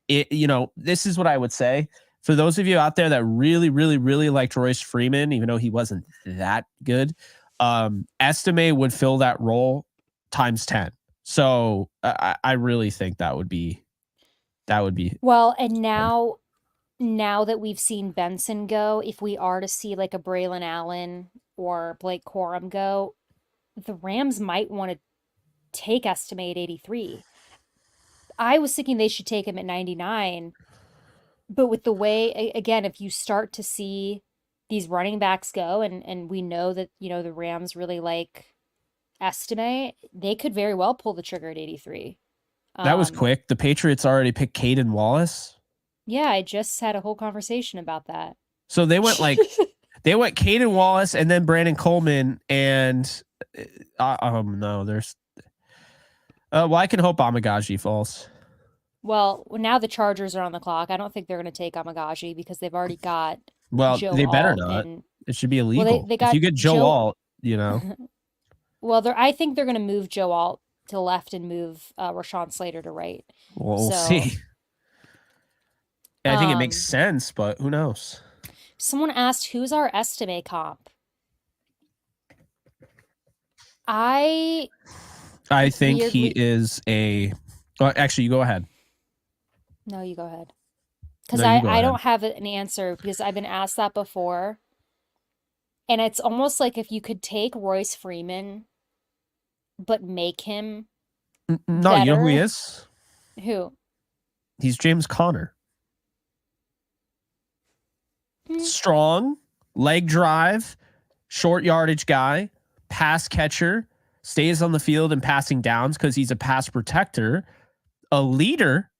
This is what I would say. For those of you out there that really, really, really liked Royce Freeman, even though he wasn't that good, Estime would fill that role times 10. So I really think that would be well. And now that we've seen Benson go, if we are to see like a Braylon Allen or Blake Corum go, the Rams might want to take Estime at 83. I was thinking they should take him at 99. But with the way, again, if you start to see these running backs go, and we know that, the Rams really like Estime, they could very well pull the trigger at 83. That was quick. The Patriots already picked Caden Wallace. Yeah, I just had a whole conversation about that. So they went Caden Wallace and then Brandon Coleman and no, there's well, I can hope Amagaji falls. Well, now the Chargers are on the clock. I don't think they're going to take Amagaji because they've already got Joe they better Alt not. and, it should be illegal. Well, they got if you get Joe Alt, Well, I think they're going to move Joe Alt to the left and move Rashawn Slater to right. We'll see. I think it makes sense, but who knows? Someone asked, who's our Estime comp? I think he is a... Well, actually, you go ahead. No, you go ahead. Because I don't have an answer because I've been asked that before. And it's almost like if you could take Royce Freeman, but make him No, better. You know who he is? Who? He's James Conner. Strong, leg drive, short yardage guy, pass catcher, stays on the field and passing downs because he's a pass protector, a leader,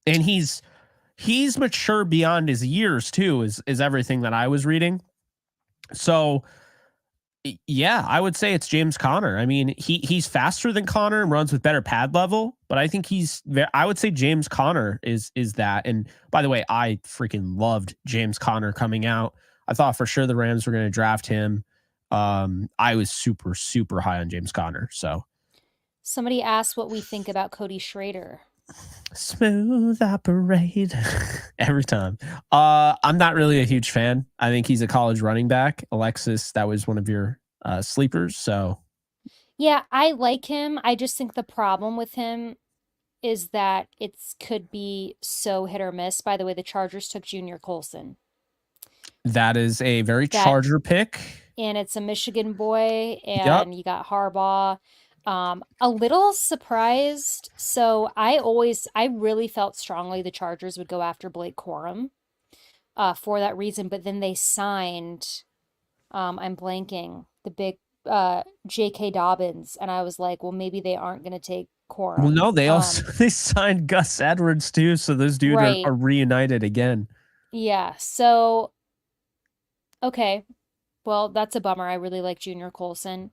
and he's mature beyond his years too, is everything that I was reading. So yeah, I would say it's James Conner. I mean, he's faster than Conner and runs with better pad level, but I think I would say James Conner is that. And by the way, I freaking loved James Conner coming out. I thought for sure the Rams were going to draft him. I was super, super high on James Conner. So somebody asked what we think about Cody Schrader. Smooth operate every time. I'm not really a huge fan. I think he's a college running back. Alexis, that was one of your sleepers. So Yeah, I like him. I just think the problem with him is that it's could be so hit or miss. By the way, the Chargers took Junior Colson. that is a very That Charger pick. and it's a Michigan boy, Yep. and you got Harbaugh. A little surprised. So I really felt strongly the Chargers would go after Blake Corum, for that reason. But then they signed, I'm blanking, the big J.K. Dobbins, and I was like, well, maybe they aren't going to take Well, Corum. no, they also they signed Gus Edwards too, so those dudes are Right. reunited again. Yeah. So, okay. Well, that's a bummer. I really like Junior Colson.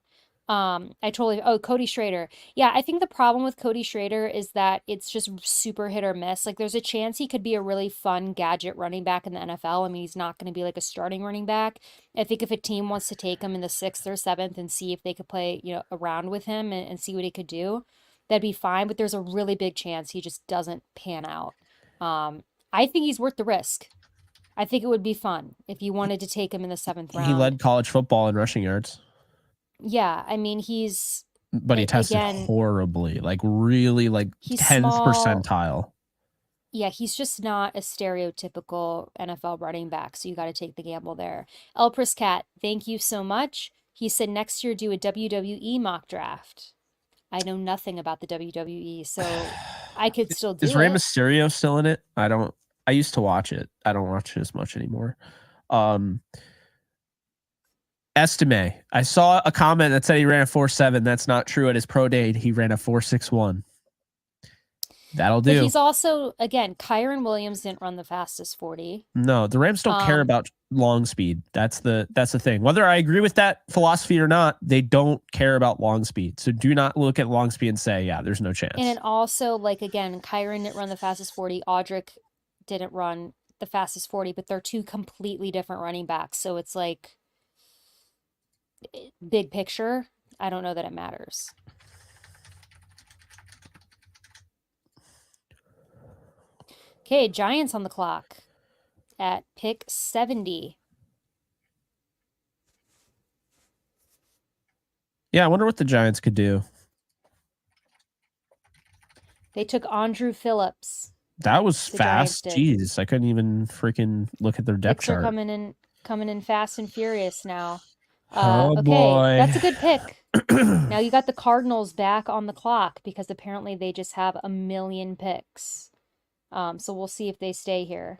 Cody Schrader. Yeah, I think the problem with Cody Schrader is that it's just super hit or miss. Like, there's a chance he could be a really fun gadget running back in the NFL. I mean, he's not going to be like a starting running back. I think if a team wants to take him in the sixth or seventh and see if they could play, around with him and see what he could do, that'd be fine. But there's a really big chance he just doesn't pan out. I think he's worth the risk. I think it would be fun if you wanted to take him in the seventh He round. led college football in rushing yards, Yeah, I mean, he's but he tested again, horribly, like really like he's 10th small. percentile. Yeah, he's just not a stereotypical NFL running back, so you got to take the gamble there. El Cat, thank you so much. He said next year do a WWE mock draft. I know nothing about the WWE, so I could still Is do Rey it. Mysterio still in it? I used to watch it. I don't watch it as much anymore. Estime. I saw a comment that said he ran a 4.7. That's not true. At his pro day, he ran a 4.61. That'll But do. he's also, again, Kyron Williams didn't run the fastest 40. No, the Rams don't care about long speed. That's the thing. Whether I agree with that philosophy or not, they don't care about long speed. So do not look at long speed and say, yeah, there's no chance. And then also, like, again, Kyron didn't run the fastest 40. Audric didn't run the fastest 40, but they're two completely different running backs. So it's like, big picture, I don't know that it matters. Okay, Giants on the clock at pick 70. Yeah, I wonder what the Giants could do. They took Andrew Phillips. That was fast. Jeez, I couldn't even freaking look at their depth chart. Picks are coming in fast and furious now. Oh okay, boy, that's a good pick. Now you got the Cardinals back on the clock because apparently they just have a million picks. So we'll see if they stay here.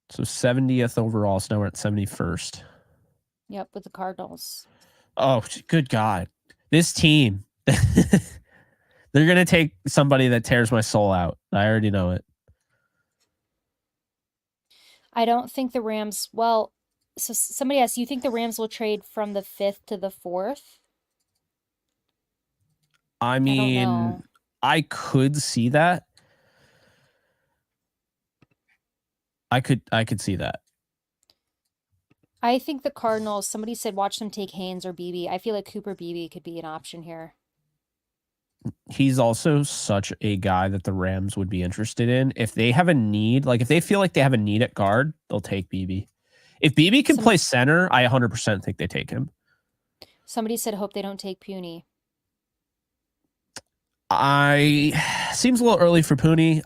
So 70th overall. So now we're at 71st. Yep, with the Cardinals. Oh, good God. This team. They're going to take somebody that tears my soul out. I already know it. I don't think the Rams, well, so somebody asked, you think the Rams will trade from the 5th to the 4th? I mean, I could see that. I could see that. I think the Cardinals, somebody said watch them take Haynes or Beebe. I feel like Cooper Beebe could be an option here. He's also such a guy that the Rams would be interested in. If they have a need, like if they feel like they have a need at guard, they'll take Beebe. If Beebe can play center, I 100% think they take him. Somebody said hope they don't take Puny. Seems a little early for Puny.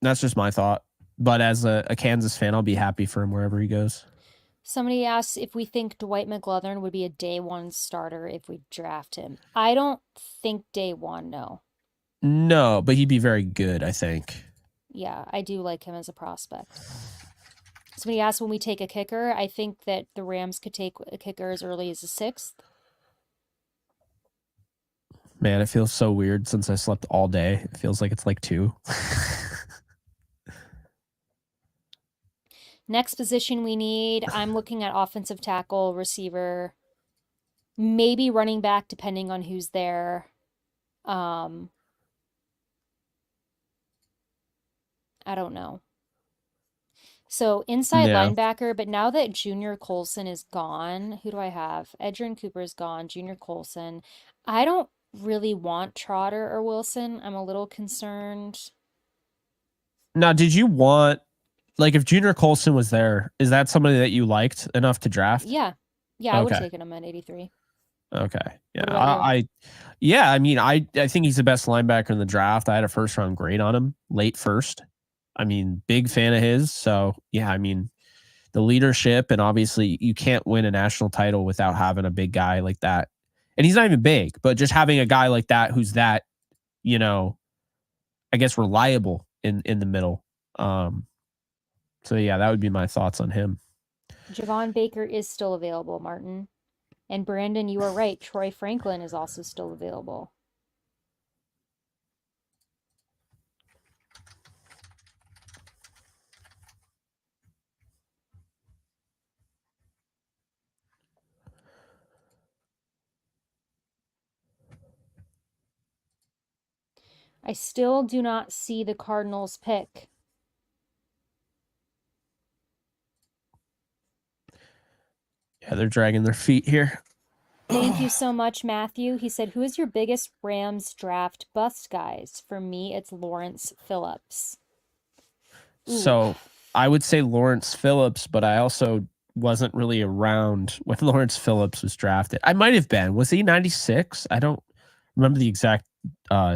That's just my thought. But as a Kansas fan, I'll be happy for him wherever he goes. Somebody asks if we think Dwight McGlothern would be a day one starter if we draft him. I don't think day one, no. No, but he'd be very good, I think. Yeah, I do like him as a prospect. Somebody asked when we take a kicker. I think that the Rams could take a kicker as early as the 6th. Man, it feels so weird since I slept all day. It feels like it's like 2. Next position we need, I'm looking at offensive tackle, receiver, maybe running back, depending on who's there. I don't know. So inside Yeah. linebacker, but now that Junior Colson is gone, who do I have? Edgerrin Cooper is gone, Junior Colson. I don't really want Trotter or Wilson. I'm a little concerned. Now, did you want, like, if Junior Colson was there, is that somebody that you liked enough to draft? Yeah. Yeah, I would have Okay. taken him at 83. Okay. Yeah. What about you? Yeah, I mean, I think he's the best linebacker in the draft. I had a first round grade on him, late first. I mean, big fan of his. So yeah, I mean, the leadership, and obviously you can't win a national title without having a big guy like that. And he's not even big, but just having a guy like that who's that, you know, I guess reliable in the middle. So yeah, that would be my thoughts on him. Javon Baker is still available, Martin. And Brandon, you are right. Troy Franklin is also still available. I still do not see the Cardinals pick. Yeah, they're dragging their feet here. Thank you so much, Matthew. He said, "Who is your biggest Rams draft bust, guys?" For me, it's Lawrence Phillips. Ooh. So I would say Lawrence Phillips, but I also wasn't really around when Lawrence Phillips was drafted. I might have been. Was he 96? I don't remember the exact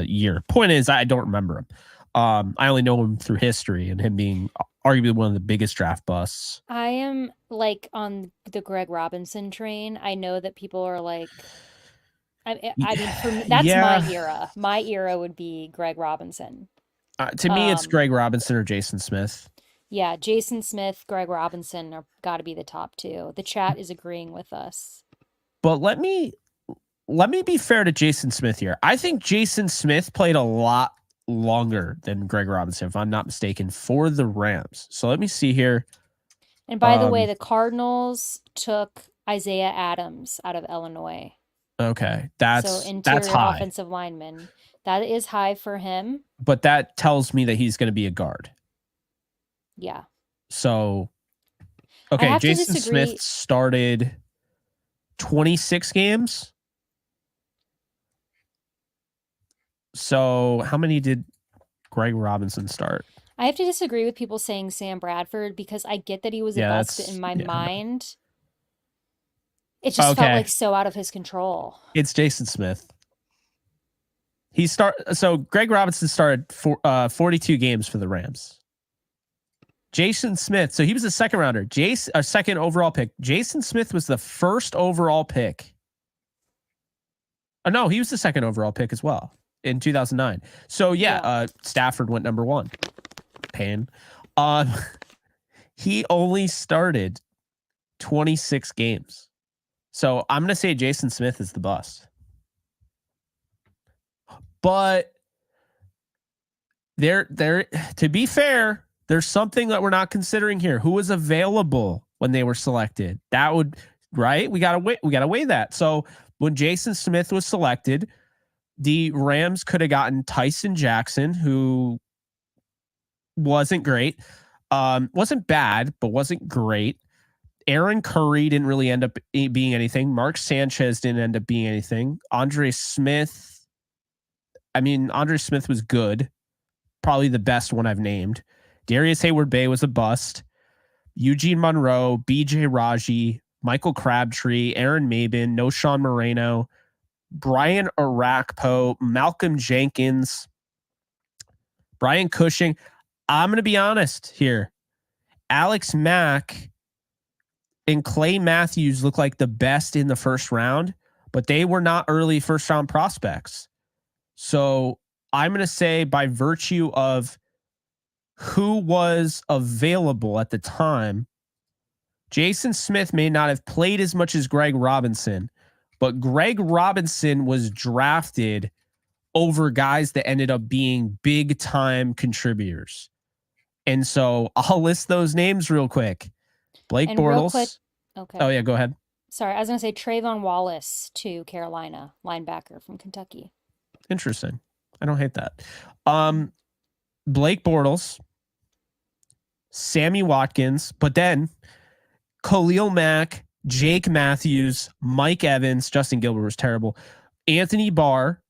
year. Point is, I don't remember him. I only know him through history and him being arguably one of the biggest draft busts. I am like on the Greg Robinson train. I know that people are like, I mean, for me, that's my Yeah. era. My era would be Greg Robinson. To me, it's Greg Robinson or Jason Smith. Yeah, Jason Smith, Greg Robinson are got to be the top two. The chat is agreeing with us. But let me be fair to Jason Smith here. I think Jason Smith played a lot longer than Greg Robinson, if I'm not mistaken, for the Rams. So let me see here. And by the way, the Cardinals took Isaiah Adams out of Illinois. Okay, So that's interior high. offensive lineman. That is high for him. But that tells me that he's going to be a guard. Yeah. So, okay, Jason Smith started 26 games. So how many did Greg Robinson start? I have to disagree with people saying Sam Bradford because I get that he was a bust, but in my mind, it just felt like so out of his control. It's Jason Smith. So Greg Robinson started 42 games for the Rams. Jason Smith, so he was a second rounder. A second overall pick. Jason Smith was the first overall pick. Oh, no, he was the second overall pick as well in 2009. So yeah. Stafford went number 1. Pain. He only started 26 games. So I'm gonna say Jason Smith is the bust. But there, to be fair, there's something that we're not considering here. Who was available when they were selected? That would, right? We gotta weigh that. So when Jason Smith was selected, the Rams could have gotten Tyson Jackson, who wasn't great. Wasn't bad, but wasn't great. Aaron Curry didn't really end up being anything. Mark Sanchez didn't end up being anything. Andre Smith was good. Probably the best one I've named. Darius Hayward-Bay was a bust. Eugene Monroe, BJ Raji, Michael Crabtree, Aaron Mabin, Noshawn Moreno, Brian Arakpo, Malcolm Jenkins, Brian Cushing. I'm going to be honest here. Alex Mack and Clay Matthews look like the best in the first round, but they were not early first round prospects. So I'm going to say, by virtue of who was available at the time, Jason Smith may not have played as much as Greg Robinson, but Greg Robinson was drafted over guys that ended up being big time contributors. And so I'll list those names real quick. Blake And real quick, Bortles. okay. Oh, yeah, go ahead. Sorry, I was going to say Trayvon Wallace to Carolina, linebacker from Kentucky. Interesting. I don't hate that. Blake Bortles, Sammy Watkins, but then Khalil Mack, Jake Matthews, Mike Evans, Justin Gilbert was terrible, Anthony Barr,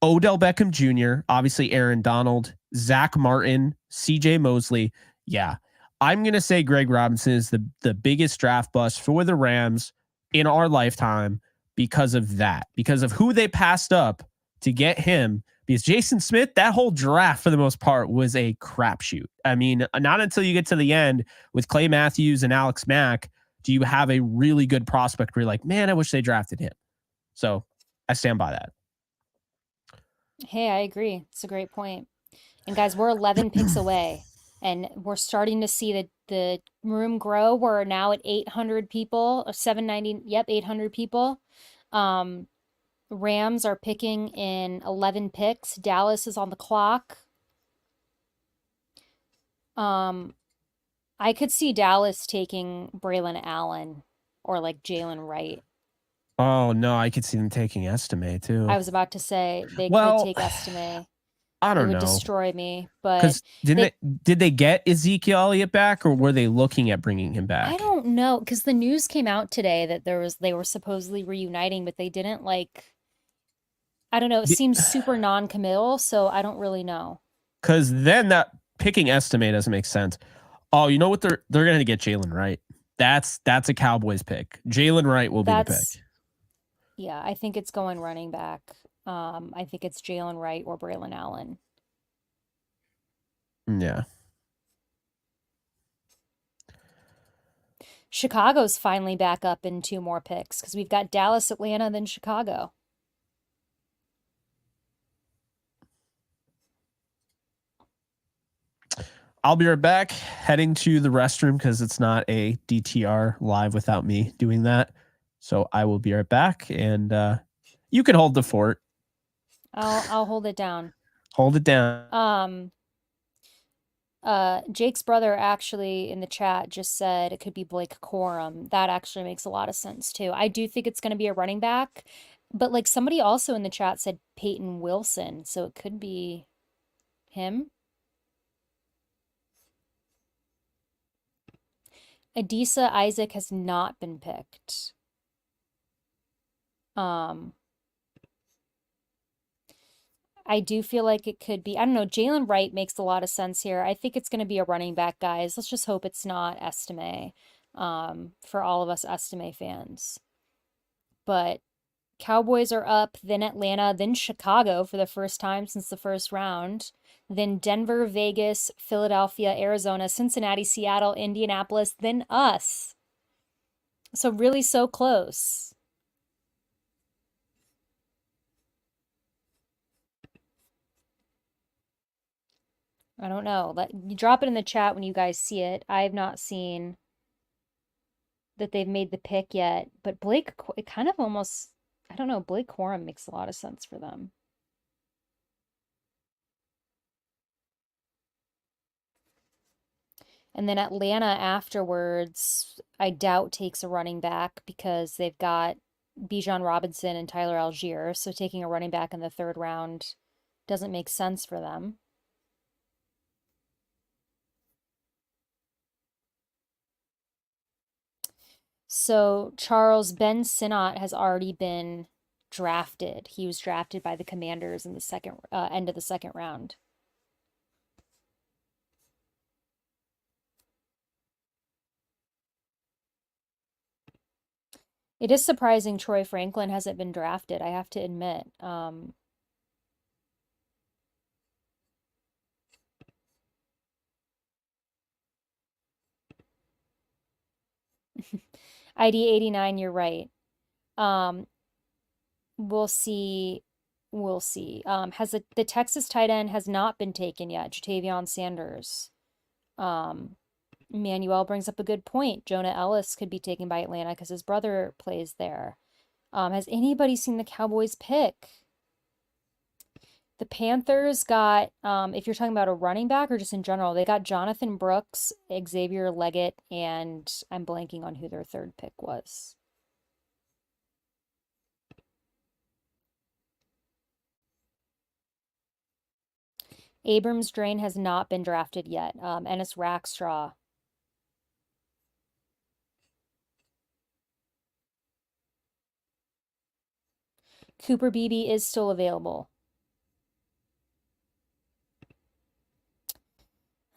Odell Beckham Jr., obviously Aaron Donald, Zach Martin, CJ Mosley. Yeah. I'm going to say Greg Robinson is the biggest draft bust for the Rams in our lifetime because of that, because of who they passed up to get him. Because Jason Smith, that whole draft for the most part was a crapshoot. I mean, not until you get to the end with Clay Matthews and Alex Mack do you have a really good prospect where you're like, man, I wish they drafted him. So I stand by that. Hey, I agree. It's a great point. And guys, we're 11 picks away, and we're starting to see the room grow. We're now at 800 people, or 790. Yep, 800 people. Rams are picking in 11 picks. Dallas is on the clock. I could see Dallas taking Braylon Allen or like Jalen Wright. Oh no, I could see them taking Estimate too. I was about to say they could Well, take Estimate. I It don't would know destroy me, but because did they get Ezekiel Elliott back, or were they looking at bringing him back? I don't know, because the news came out today that they were supposedly reuniting, but they didn't like, I don't know, it seems super non-committal, so I don't really know. Because then that picking Estimate doesn't make sense. Oh, you know what? They're going to get Jalen Wright. That's a Cowboys pick. Jalen Wright will be the pick. Yeah, I think it's going running back. I think it's Jalen Wright or Braylon Allen. Yeah. Chicago's finally back up in 2 more picks because we've got Dallas, Atlanta, then Chicago. I'll be right back, heading to the restroom because it's not a DTR live without me doing that. So I will be right back, and you can hold the fort. I'll hold it down. Hold it down. Jake's brother actually in the chat just said it could be Blake Corum. That actually makes a lot of sense too. I do think it's going to be a running back, but like somebody also in the chat said Peyton Wilson, so it could be him. Adisa Isaac has not been picked. I do feel like it could be, I don't know, Jalen Wright makes a lot of sense here. I think it's going to be a running back, guys. Let's just hope it's not Estime, for all of us Estime fans. But Cowboys are up, then Atlanta, then Chicago for the first time since the first round, then Denver, Vegas, Philadelphia, Arizona, Cincinnati, Seattle, Indianapolis, then us. So really so close. I don't know. You drop it in the chat when you guys see it. I have not seen that they've made the pick yet, but Blake, it kind of almost, I don't know, Blake Corum makes a lot of sense for them. And then Atlanta afterwards, I doubt takes a running back because they've got Bijan Robinson and Tyler Algier. So taking a running back in the 3rd round doesn't make sense for them. So Charles Ben Sinnott has already been drafted. He was drafted by the Commanders in the second end of the 2nd round. It is surprising Troy Franklin hasn't been drafted, I have to admit. ID 89, you're right. We'll see. We'll see. Has the Texas tight end has not been taken yet, Jatavion Sanders. Manuel brings up a good point. Jonah Ellis could be taken by Atlanta because his brother plays there. Has anybody seen the Cowboys pick? The Panthers got, if you're talking about a running back or just in general, they got Jonathan Brooks, Xavier Leggett, and I'm blanking on who their third pick was. Abrams Drain has not been drafted yet. Ennis Rackstraw. Cooper Beebe is still available.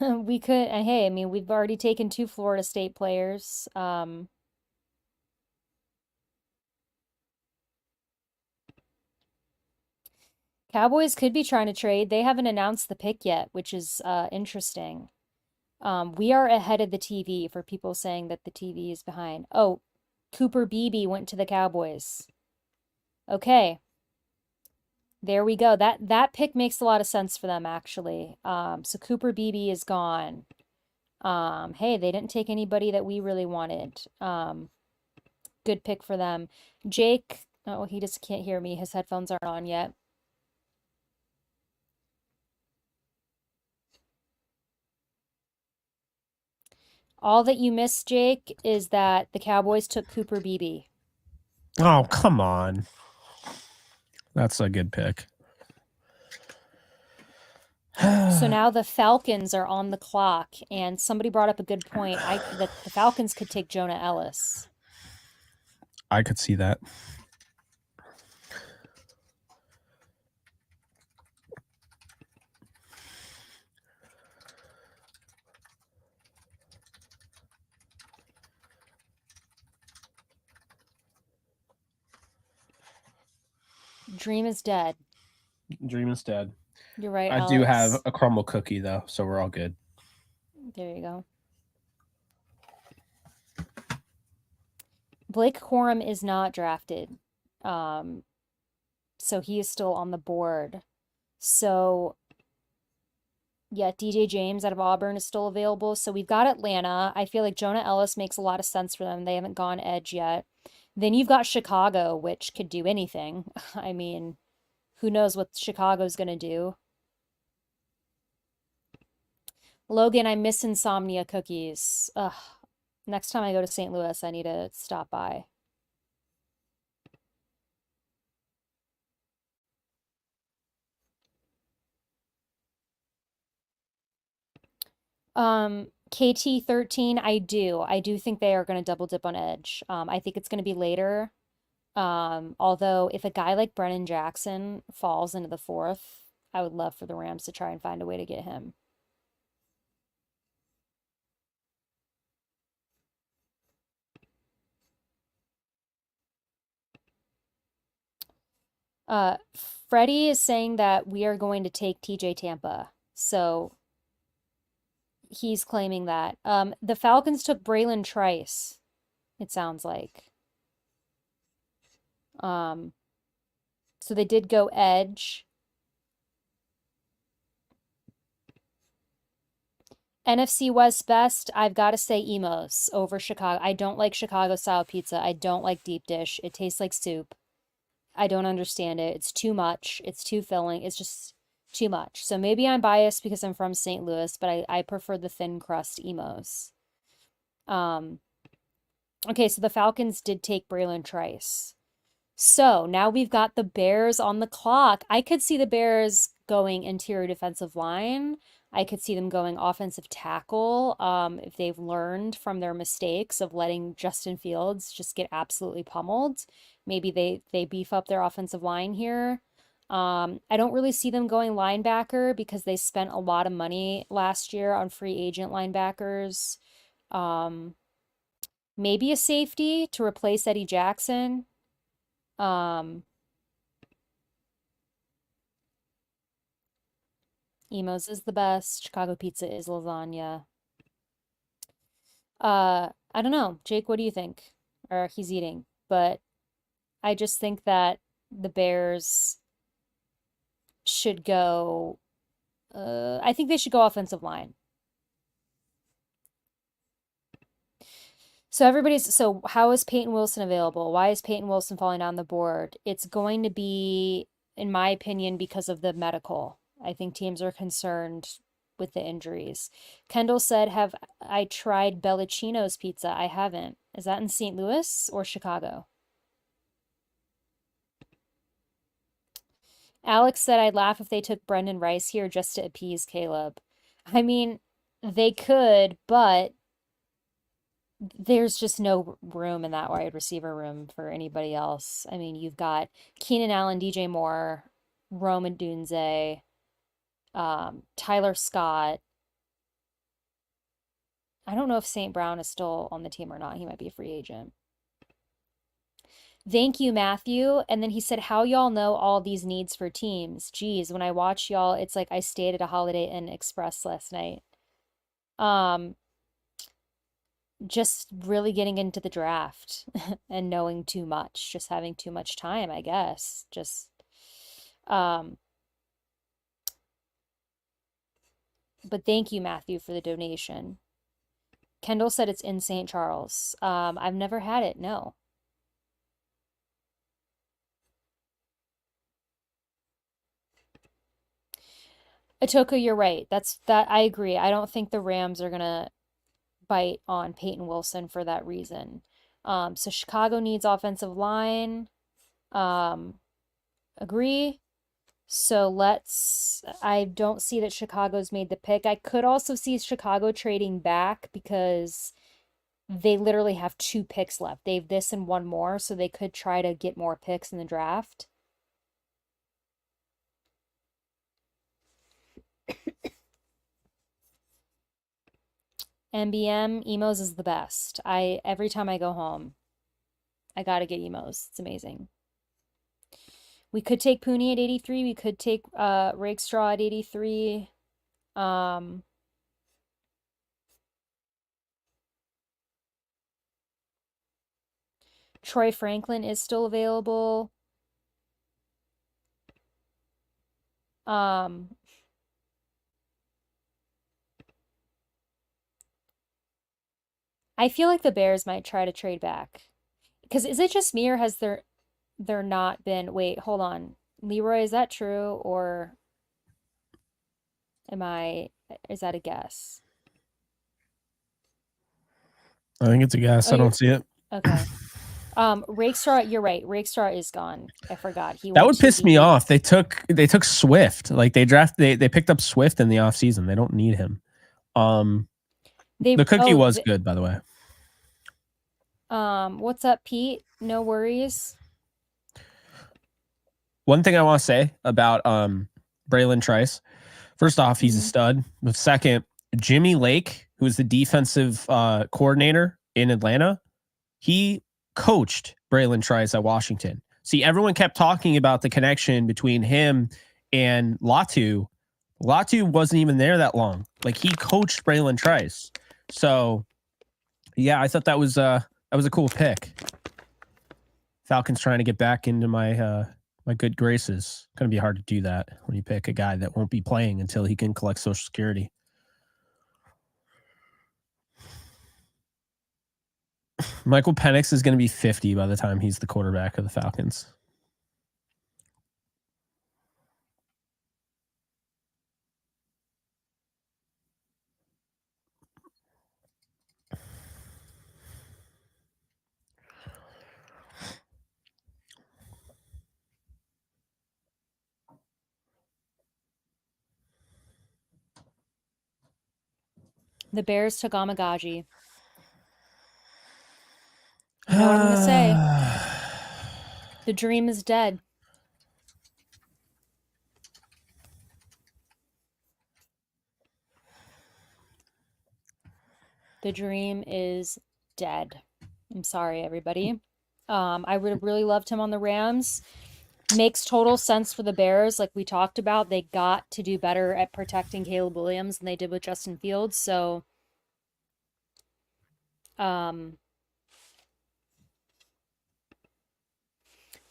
We could, hey, I mean, we've already taken 2 Florida State players. Cowboys could be trying to trade. They haven't announced the pick yet, which is interesting. We are ahead of the TV for people saying that the TV is behind. Oh, Cooper Beebe went to the Cowboys. Okay. There we go. That pick makes a lot of sense for them, actually. So Cooper Beebe is gone. Hey, they didn't take anybody that we really wanted. Good pick for them. Jake, oh, he just can't hear me. His headphones aren't on yet. All that you missed, Jake, is that the Cowboys took Cooper Beebe. Oh, come on. That's a good pick. So now the Falcons are on the clock, and somebody brought up a good point. The Falcons could take Jonah Ellis. I could see that. Dream is dead. Dream is dead. You're right, I Alex. do have a crumble cookie, though, so we're all good. There you go. Blake Corum is not drafted. So he is still on the board. So, yeah, DJ James out of Auburn is still available. So we've got Atlanta. I feel like Jonah Ellis makes a lot of sense for them. They haven't gone edge yet. Then you've got Chicago, which could do anything. I mean, who knows what Chicago's going to do. Logan, I miss insomnia cookies. Ugh. Next time I go to St. Louis, I need to stop by. KT13, I do. I do think they are going to double dip on edge. I think it's going to be later. Although if a guy like Brennan Jackson falls into the 4th, I would love for the Rams to try and find a way to get him. Freddie is saying that we are going to take TJ Tampa. So he's claiming that. The Falcons took Braylon Trice, it sounds like. So they did go edge. NFC West best, I've got to say Emos over Chicago. I don't like Chicago style pizza. I don't like deep dish. It tastes like soup. I don't understand it. It's too much. It's too filling. It's just too much. So maybe I'm biased because I'm from St. Louis, but I prefer the thin crust Emos. Okay, so the Falcons did take Braylon Trice. So now we've got the Bears on the clock. I could see the Bears going interior defensive line. I could see them going offensive tackle if they've learned from their mistakes of letting Justin Fields just get absolutely pummeled. Maybe they beef up their offensive line here. I don't really see them going linebacker because they spent a lot of money last year on free agent linebackers. Maybe a safety to replace Eddie Jackson. Emos is the best. Chicago pizza is lasagna. I don't know. Jake, what do you think? Or he's eating. But I just think that the Bears should go I think they should go offensive line. So how is Peyton Wilson available? Why is Peyton Wilson falling down the board? It's going to be in my opinion, because of the medical. I think teams are concerned with the injuries. Kendall said, have I tried Bellacino's pizza? I haven't. Is that in St. Louis or Chicago? Alex said, I'd laugh if they took Brendan Rice here just to appease Caleb. I mean, they could, but there's just no room in that wide receiver room for anybody else. I mean, you've got Keenan Allen, DJ Moore, Roman Dunze, Tyler Scott. I don't know if St. Brown is still on the team or not. He might be a free agent. Thank you, Matthew. And then he said, how y'all know all these needs for teams? Geez, when I watch y'all, it's like I stayed at a Holiday Inn Express last night. Just really getting into the draft and knowing too much, just having too much time, I guess. But thank you, Matthew, for the donation. Kendall said it's in St. Charles. I've never had it, no. Atoko, you're right. I agree. I don't think the Rams are gonna bite on Peyton Wilson for that reason. So Chicago needs offensive line. Agree. So I don't see that Chicago's made the pick. I could also see Chicago trading back because they literally have 2 picks left. They have this and 1 more, so they could try to get more picks in the draft. MBM, Emos is the best. Every time I go home, I gotta get Emos. It's amazing. We could take Pooney at 83. We could take Rakestraw at 83. Troy Franklin is still available. I feel like the Bears might try to trade back. Because is it just me or has there not been, wait, hold on. Leroy, is that true or is that a guess? I think it's a guess. Oh, I don't see it. okay. Rakestraw, you're right. Rakestraw is gone. I forgot. He That went would to piss me the off. They took Swift. Like they picked up Swift in the offseason. They don't need him. The cookie was good, by the way. What's up, Pete? No worries. One thing I want to say about Braylon Trice. First off, he's a stud. But second, Jimmy Lake, who is the defensive coordinator in Atlanta, he coached Braylon Trice at Washington. See, everyone kept talking about the connection between him and Latu. Latu wasn't even there that long. Like, he coached Braylon Trice. So, yeah, I thought that was a cool pick. Falcons trying to get back into my my good graces. Going to be hard to do that when you pick a guy that won't be playing until he can collect Social Security. Michael Penix is going to be 50 by the time he's the quarterback of the Falcons. The Bears took Amagaji. You know what I'm going to say? The dream is dead. The dream is dead. I'm sorry, everybody. I would have really loved him on the Rams. Makes total sense for the Bears. Like we talked about, they got to do better at protecting Caleb Williams than they did with Justin Fields. So, I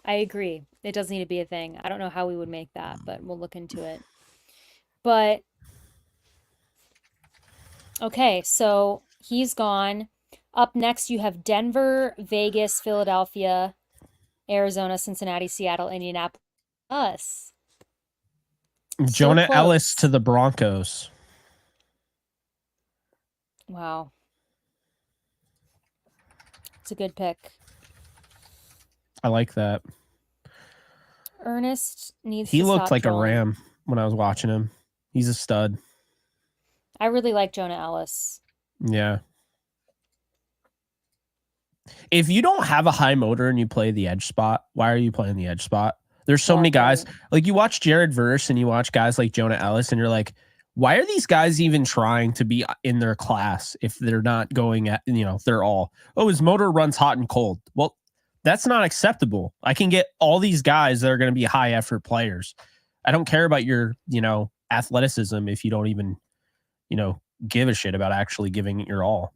agree. It does need to be a thing. I don't know how we would make that, but we'll look into it. But, okay, so he's gone. Up next, you have Denver, Vegas, Philadelphia, Arizona, Cincinnati, Seattle, Indianapolis, us. Jonah Ellis close. to the Broncos. Wow. It's a good pick. I like that. Ernest needs He to looked stop like a trolling. ram when I was watching him. He's a stud. I really like Jonah Ellis. Yeah. If you don't have a high motor and you play the edge spot, why are you playing the edge spot? There's so Well, many guys. right. Like you watch Jared Verse and you watch guys like Jonah Ellis and you're like, why are these guys even trying to be in their class if they're not going at, they're all, oh, his motor runs hot and cold. Well, that's not acceptable. I can get all these guys that are going to be high effort players. I don't care about your, athleticism if you don't even, give a shit about actually giving it your all.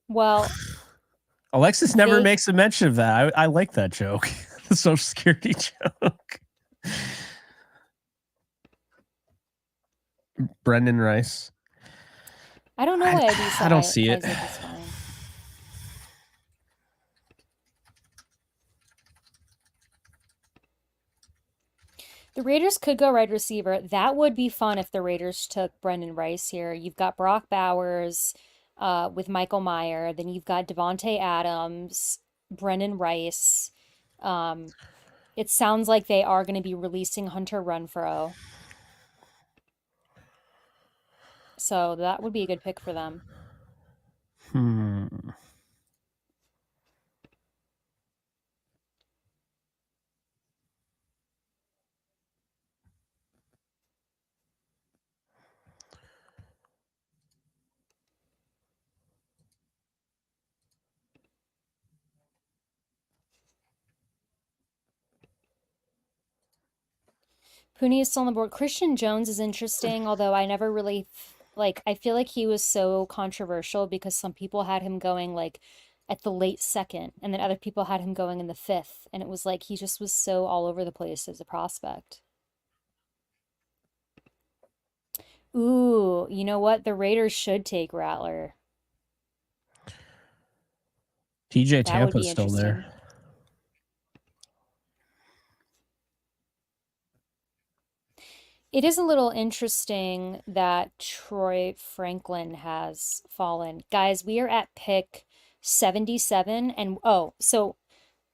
Well, Alexis never makes a mention of that. I like that joke. The Social Security joke. Brendan Rice. I don't know why I don't see it. Isaac is fine. The Raiders could go wide receiver. That would be fun if the Raiders took Brendan Rice here. You've got Brock Bowers with Michael Meyer. Then you've got Devontae Adams, Brendan Rice. It sounds like they are going to be releasing Hunter Renfrow. So that would be a good pick for them. Pooney is still on the board. Christian Jones is interesting, although I never really I feel like he was so controversial because some people had him going like at the late second, and then other people had him going in the fifth, and it was like he just was so all over the place as a prospect. Ooh, you know what? The Raiders should take Rattler. TJ That would Tampa's be still there. It is a little interesting that Troy Franklin has fallen. Guys, we are at pick 77 and so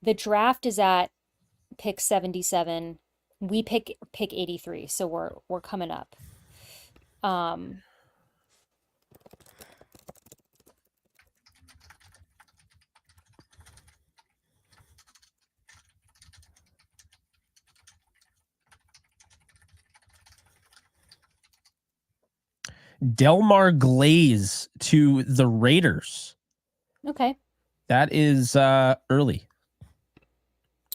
the draft is at pick 77. We pick 83, so we're coming up. Delmar Glaze to the Raiders. Okay. That is early.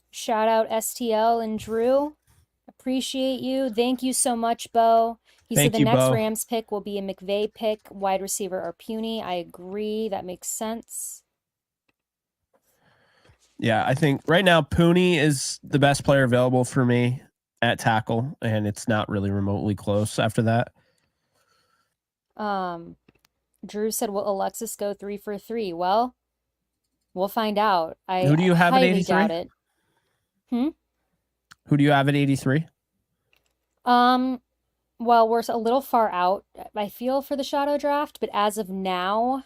Shout out STL and Drew. Appreciate you. Thank you so much, Bo. He said the next Bo. Rams pick will be a McVay pick, wide receiver or Puny. I agree. That makes sense. Yeah, I think right now Pooney is the best player available for me at tackle, and it's not really remotely close after that. Drew said, will Alexis go 3 for 3? Well, we'll find out. Who do you have at 83? Doubt it. Who do you have at 83? Well, we're a little far out, I feel, for the shadow draft, but as of now,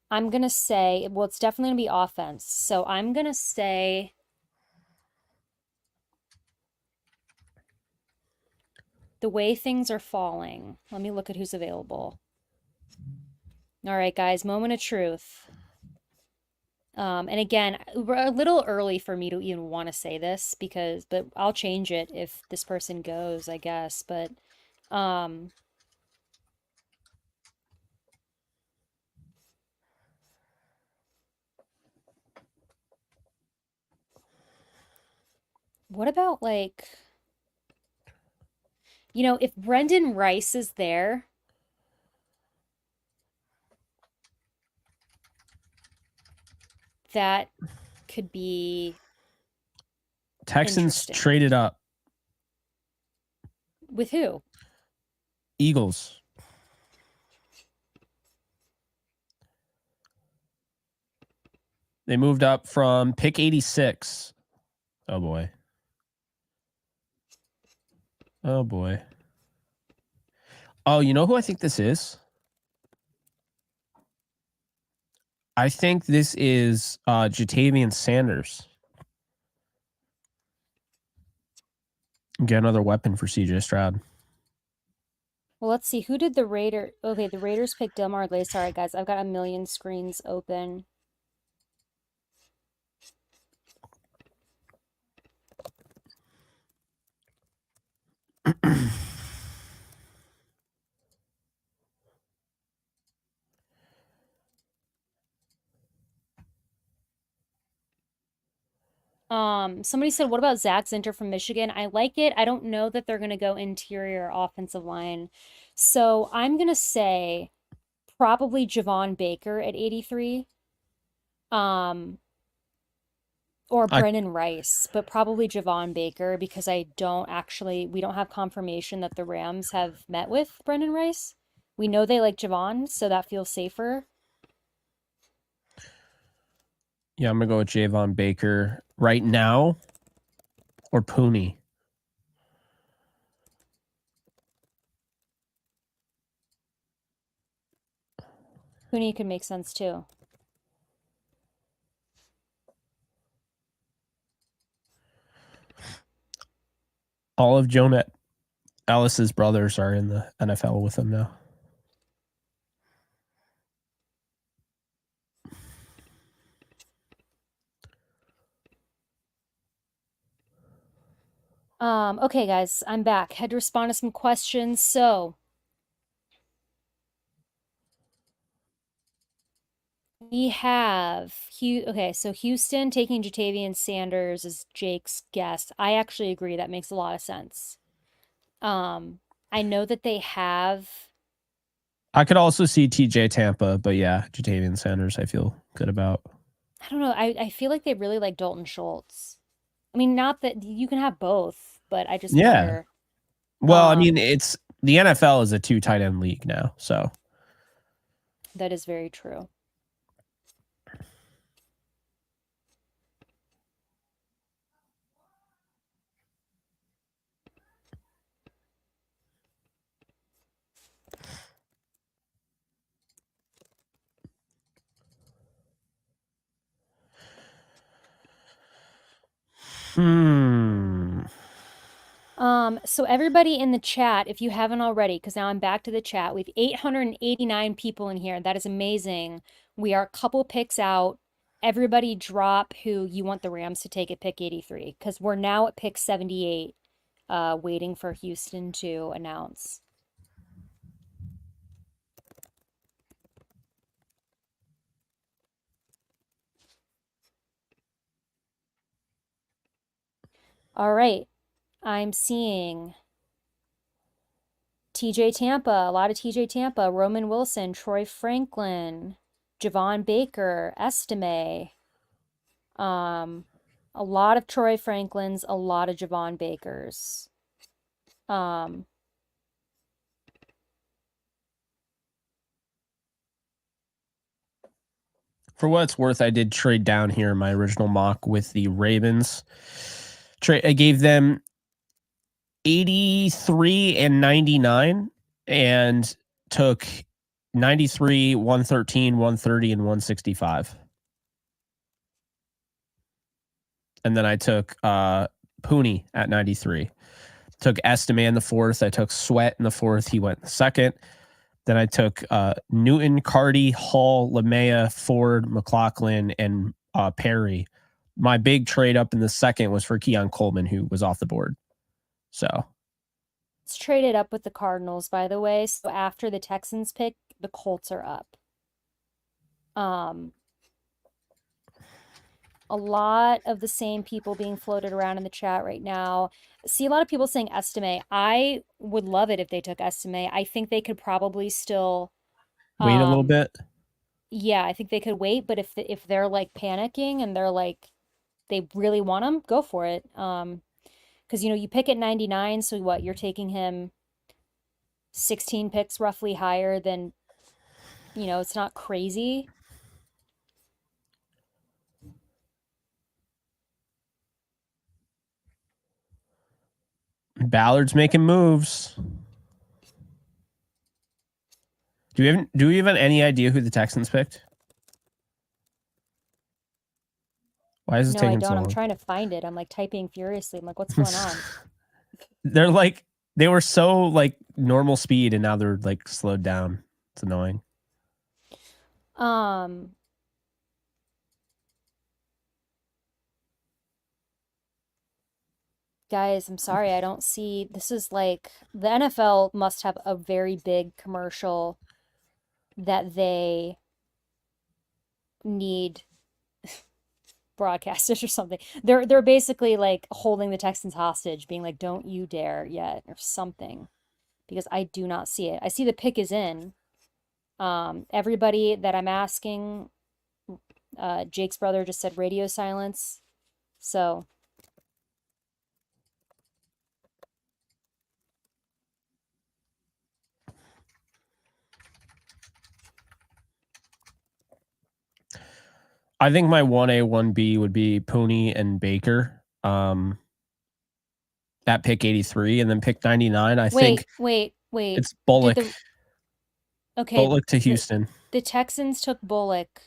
I'm going to say, well, it's definitely going to be offense. So I'm going to say the way things are falling. Let me look at who's available. All right, guys, moment of truth. And again, we're a little early for me to even want to say this but I'll change it if this person goes, I guess. But what about if Brendan Rice is there, that could be Texans traded up. With who? They moved up from pick 86. Oh boy. Oh boy. Oh, you know who I think this is? I think this is Jatavian Sanders. Get another weapon for CJ Stroud. Well, let's see. Who did the Raider? Okay, the Raiders picked Delmar Lay. Sorry, guys. I've got a million screens open. Somebody said, what about Zach Zinter from Michigan? I like it. I don't know that they're going to go interior offensive line. So I'm going to say probably Javon Baker at 83. Or I Brennan Rice, but probably Javon Baker because we don't have confirmation that the Rams have met with Brennan Rice. We know they like Javon, so that feels safer. Yeah, I'm gonna go with Javon Baker right now, or Pooney. Cooney could make sense too. All of Jonah Ellis's brothers are in the NFL with him now. Okay, guys, I'm back. Had to respond to some questions. So we have okay, so Houston taking Jatavian Sanders is Jake's guess. I actually agree. That makes a lot of sense. I know that they have. I could also see TJ Tampa, but yeah, Jatavian Sanders I feel good about. I don't know. I feel like they really like Dalton Schultz. I mean, not that you can have both, but I just Yeah. wonder. Well, I mean, it's the NFL is a 2 tight end league now, so That is very true. So everybody in the chat, if you haven't already, because now I'm back to the chat, we have 889 people in here. That is amazing. We are a couple picks out. Everybody drop who you want the Rams to take at pick 83, because we're now at pick 78, waiting for Houston to announce. All right. I'm seeing TJ Tampa, a lot of TJ Tampa, Roman Wilson, Troy Franklin, Javon Baker, Estime. A lot of Troy Franklins, a lot of Javon Bakers. for what it's worth, I did trade down here in my original mock with the Ravens. I gave them 83 and 99 and took 93, 113, 130, and 165. And then I took Pooney at 93. Took Estime in the fourth. I took Sweat in the fourth. He went in the second. Then I took Newton, Cardi, Hall, LeMaya, Ford, McLaughlin, and Perry. My big trade up in the second was for Keon Coleman, who was off the board. So It's traded up with the Cardinals, by the way. So after the Texans pick, the Colts are up. A lot of the same people being floated around in the chat right now. See a lot of people saying Estime. I would love it if they took Estime. I think they could probably still wait a little bit. Yeah, I think they could wait, but if they're like panicking and they're like they really want him, go for it. Because you pick at 99, so what? You're taking him 16 picks roughly higher than, it's not crazy. Ballard's making moves. Do we have any idea who the Texans picked? Why is it No, I taking so don't. I'm long? trying to find it. I'm like typing furiously. I'm like, what's going on? They're like, they were so like normal speed and now they're like slowed down. It's annoying. Guys, I'm sorry. I don't see. This is like the NFL must have a very big commercial that they need broadcasters or something. They're basically like holding the Texans hostage, being like, "Don't you dare yet," or something, because I do not see it. I see the pick is in. Everybody that I'm asking, Jake's brother just said radio silence. So I think my 1A, 1B would be Pooney and Baker. At pick 83 and then pick 99. I think wait. it's Bullock. Okay, Bullock to Houston. the Texans took Bullock.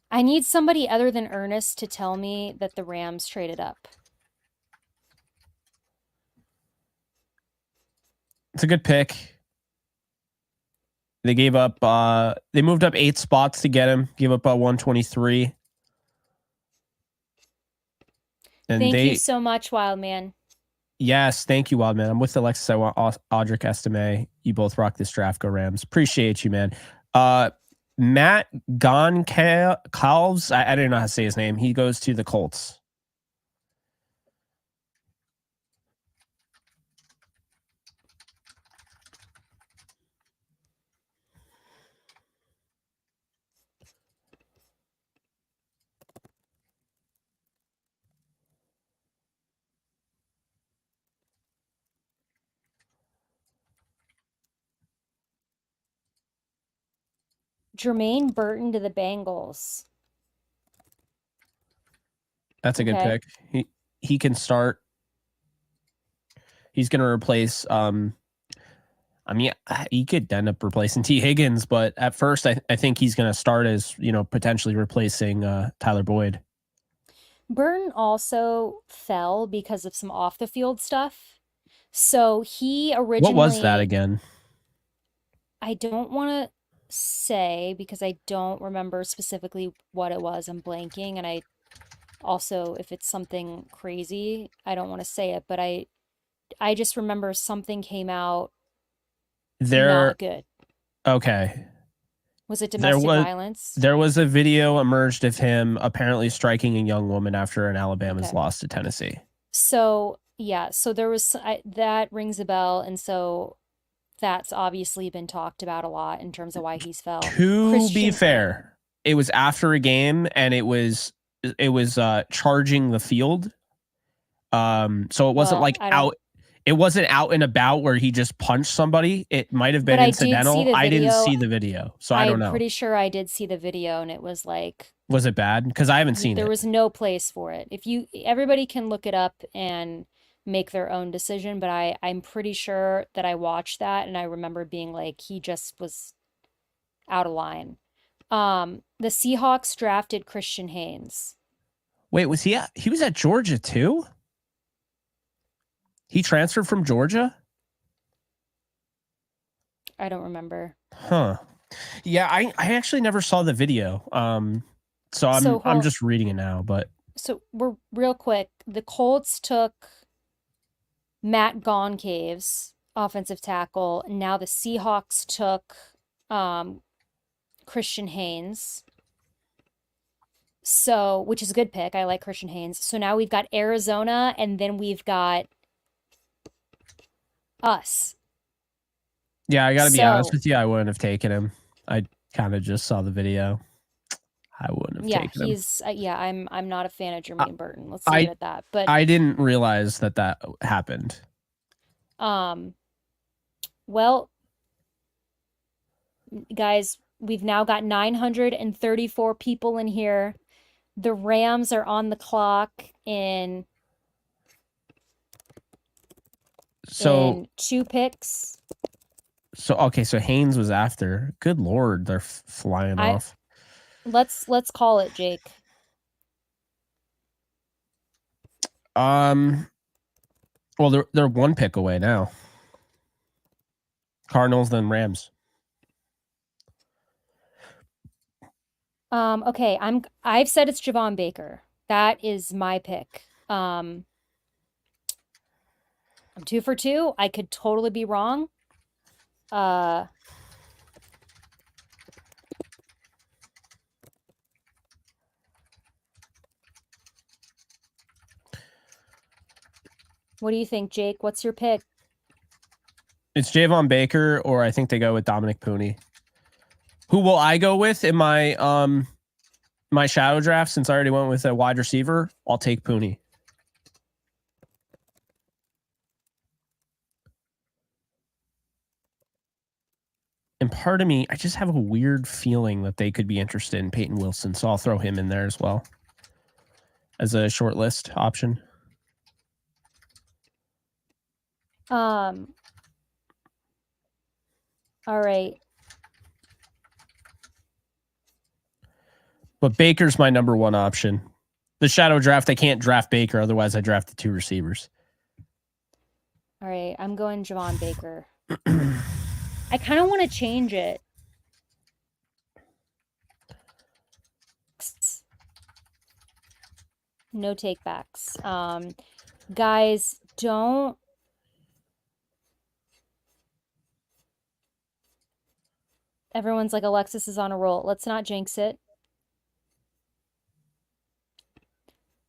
I need somebody other than Ernest to tell me that the Rams traded up. It's a good pick. They gave up, they moved up 8 spots to get him, gave up 123. And Thank you so much, Wildman. Yes, thank you, Wildman. I'm with Alexis. I want Audric Estime. You both rock this draft. Go Rams. Appreciate you, man. Matt Goncalves, I don't know how to say his name. He goes to the Colts. Jermaine Burton to the Bengals. That's a good pick. He can start. He's going to replace. I mean, he could end up replacing T. Higgins, but at first, I think he's going to start as potentially replacing Tyler Boyd. Burton also fell because of some off the field stuff. So he originally. What was that again? I don't want to say because I don't remember specifically what it was. I'm blanking, and I also, if it's something crazy, I don't want to say it, but I just remember something came out not good. Okay. Was it domestic violence? There was a video emerged of him apparently striking a young woman after an Alabama's loss to Tennessee. So, yeah, so there was that rings a bell, and so that's obviously been talked about a lot in terms of why he's fell. To be fair, it was after a game and it was charging the field. So it wasn't it wasn't out and about where he just punched somebody. It might have been incidental. I didn't see the video, so I don't know. I'm pretty sure I did see the video, and it was like... Was it bad? Because I haven't seen it. There was no place for it. Everybody can look it up and make their own decision, but I'm pretty sure that I watched that, and I remember being like, he just was out of line. The Seahawks drafted Christian Haynes. Wait, was he was at Georgia too? He transferred from Georgia? I don't remember. Huh. Yeah, I actually never saw the video. So I'm just reading it now, but so we're real quick. The Colts took Matt Goncalves, offensive tackle. Now the Seahawks took Christian Haynes. So, which is a good pick. I like Christian Haynes. So now we've got Arizona, and then we've got us. Yeah, I gotta be honest with you. I wouldn't have taken him. I kind of just saw the video. I wouldn't have taken him. I'm not a fan of Jermaine Burton. Let's leave it at that. But I didn't realize that happened. Well, guys, we've now got 934 people in here. The Rams are on the clock in So in 2 picks. okay, so Haynes was after. Good Lord, they're flying I off. let's call it, Jake. Well, they're 1 pick away now. Cardinals, then Rams. Okay, I've said it's Javon Baker. That is my pick. I'm 2 for 2. I could totally be wrong. What do you think, Jake? What's your pick? It's Javon Baker, or I think they go with Dominic Pooney. Who will I go with in my shadow draft? Since I already went with a wide receiver, I'll take Pooney. And part of me, I just have a weird feeling that they could be interested in Peyton Wilson, so I'll throw him in there as well as a short list option. All right. But Baker's my number one option. The shadow draft, I can't draft Baker, otherwise I draft the 2 receivers. All right, I'm going Javon Baker. I kind of want to change it. No takebacks. Guys, don't. Everyone's like, Alexis is on a roll. Let's not jinx it.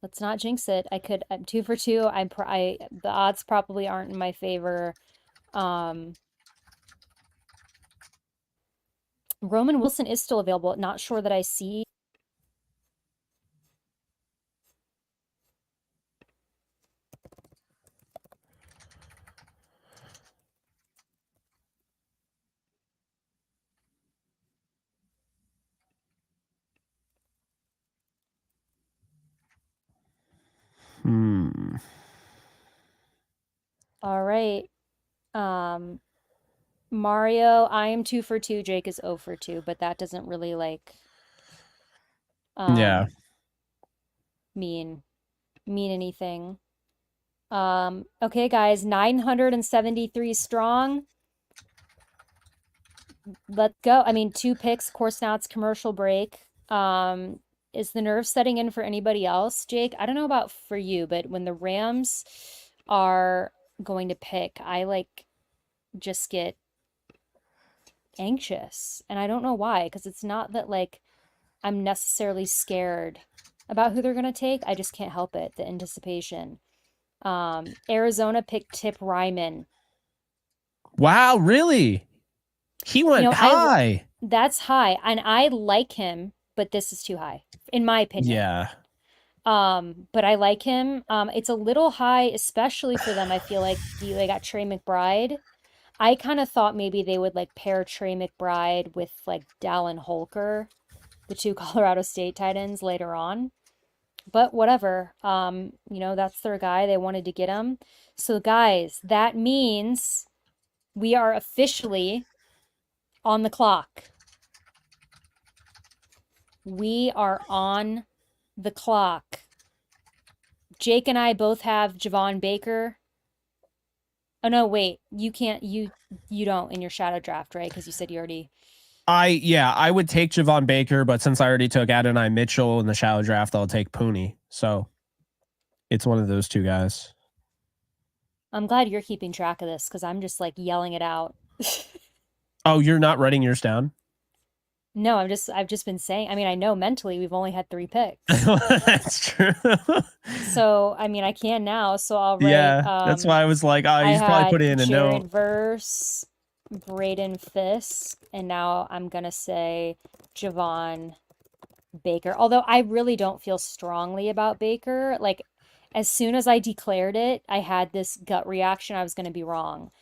Let's not jinx it. I'm 2 for 2. The odds probably aren't in my favor. Roman Wilson is still available. Not sure that I see. All right. Mario, I am 2 for 2. Jake is 0 for 2, but that doesn't really Yeah. mean anything. Okay, guys, 973 strong. Let's go. I mean, 2 picks. Of course, now it's commercial break. Is the nerve setting in for anybody else, Jake? I don't know about for you, but when the Rams are going to pick, I just get anxious. And I don't know why, because it's not that I'm necessarily scared about who they're going to take. I just can't help it. The anticipation. Arizona picked Tip Ryman. Wow, really? He went high. That's high, and I like him, but this is too high, in my opinion. Yeah. But I like him. It's a little high, especially for them. I feel like they got Trey McBride. I kind of thought maybe they would pair Trey McBride with Dallin Holker, the 2 Colorado State tight ends later on. But whatever. That's their guy. They wanted to get him. So guys, that means we are officially on the clock. We are on the clock. Jake and I both have Javon Baker. Oh no, wait. You can't you don't in your shadow draft, right? Because you said you already. I would take Javon Baker, but since I already took Adonai Mitchell in the shadow draft, I'll take Pooney. So it's one of those 2 guys. I'm glad you're keeping track of this because I'm just yelling it out. Oh, you're not writing yours down? No, I've just been saying. I mean, I know mentally we've only had 3 picks. That's true. So I mean, I can now. So I'll write. Yeah, that's why I was like, oh, you should probably put in a note. Jared Verse, Braden Fiske, and now I'm gonna say Javon Baker. Although I really don't feel strongly about Baker. As soon as I declared it, I had this gut reaction I was gonna be wrong.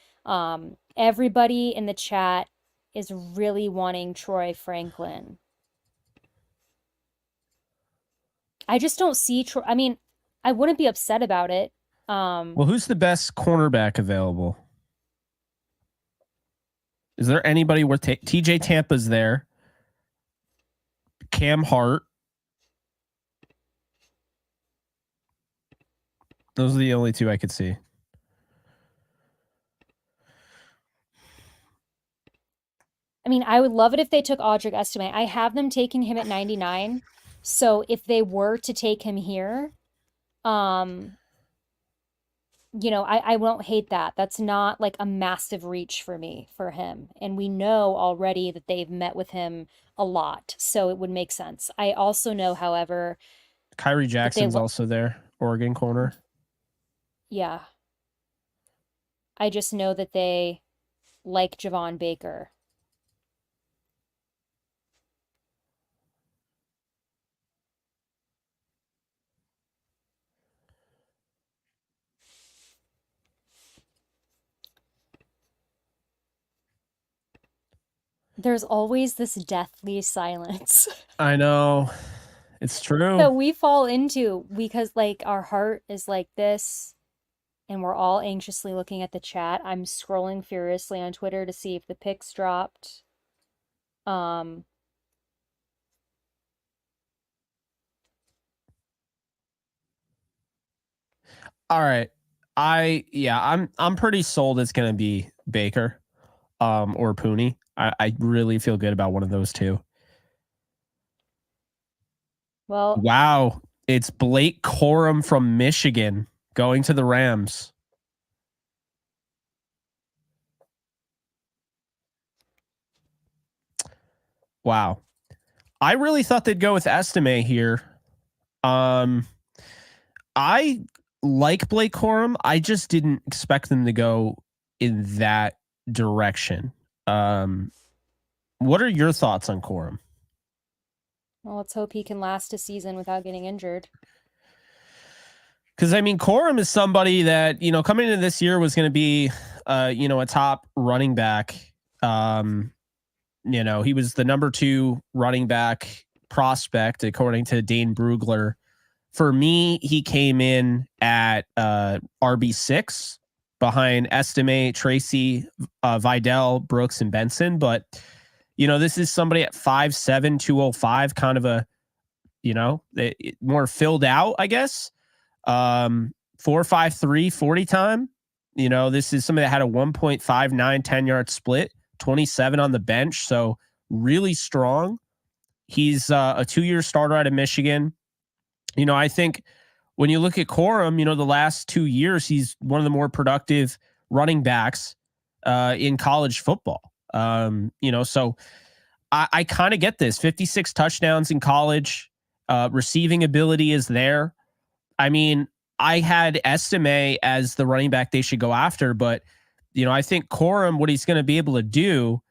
Everybody in the chat is really wanting Troy Franklin. I just don't see Troy. I mean, I wouldn't be upset about it. Well, who's the best cornerback available? Is there anybody worth TJ Tampa's there? Cam Hart. Those are the only two I could see. I mean, I would love it if they took Audric Estime. I have them taking him at 99. So if they were to take him here, you know, I won't hate that. That's not like a massive reach for me for him. And we know already that they've met with him a lot. So it would make sense. I also know, however, Kyrie Jackson's also there, Oregon corner. Yeah. I just know that they like Javon Baker. There's always this deathly silence I know. It's true. that we fall into because like our heart is like this and we're all anxiously looking at the chat. I'm scrolling furiously on Twitter to see if the pics dropped. Um All right. I'm pretty sold it's gonna be Baker or Pooney. I really feel good about one of those two. Well, wow. It's Blake Corum from Michigan going to the Rams. Wow. I really thought they'd go with Estime here. I like Blake Corum. I just didn't expect them to go in that direction. What are your thoughts on Corum? well, let's hope he can last a season without getting injured. Because I mean, Corum is somebody that, you know, coming into this year was going to be, you know, a top running back. You know, he was the number 2 running back prospect according to Dane Brugler. For me, he came in at RB6 behind Estime, Tracy, Vidal, Brooks, and Benson. But, you know, this is somebody at 5'7", 205, kind of a, you know, more filled out, I guess. 4.53 40 time. You know, this is somebody that had a 1.59 10-yard split, 27 on the bench. So really strong. He's a 2-year starter out of Michigan. You know, I think when you look at Corum, you know, the last 2 years, he's one of the more productive running backs in college football. You know, so I kind of get this. 56 touchdowns in college. Receiving ability is there. I mean, I had Estime as the running back they should go after, but, you know, I think Corum, what he's going to be able to do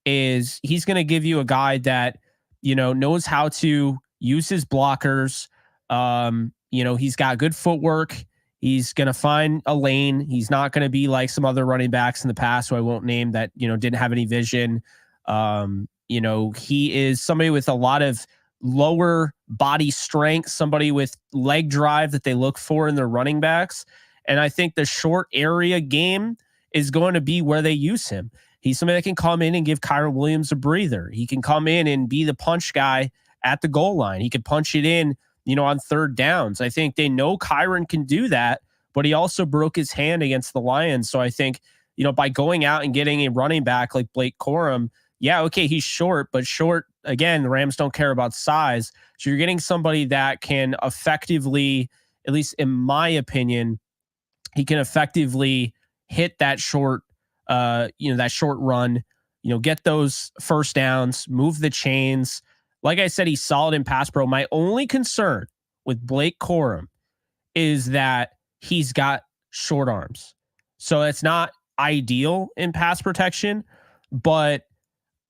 is he's going to give you a guy that, you know, knows how to use his blockers. You know, he's got good footwork. He's going to find a lane. He's not going to be like some other running backs in the past who I won't name that, you know, didn't have any vision. You know, he is somebody with a lot of lower body strength, somebody with leg drive that they look for in their running backs. And I think the short area game is going to be where they use him. He's somebody that can come in and give Kyron Williams a breather. He can come in and be the punch guy at the goal line. He could punch it in, you know, on third downs. I think they know Kyron can do that, but he also broke his hand against the Lions. So I think, you know, by going out and getting a running back like Blake Corum, yeah, okay, he's short, but short, again, the Rams don't care about size. So you're getting somebody that can effectively, at least in my opinion, he can effectively hit that short, you know, that short run, you know, get those first downs, move the chains. Like I said, he's solid in pass pro. My only concern with Blake Corum is that he's got short arms. So it's not ideal in pass protection, but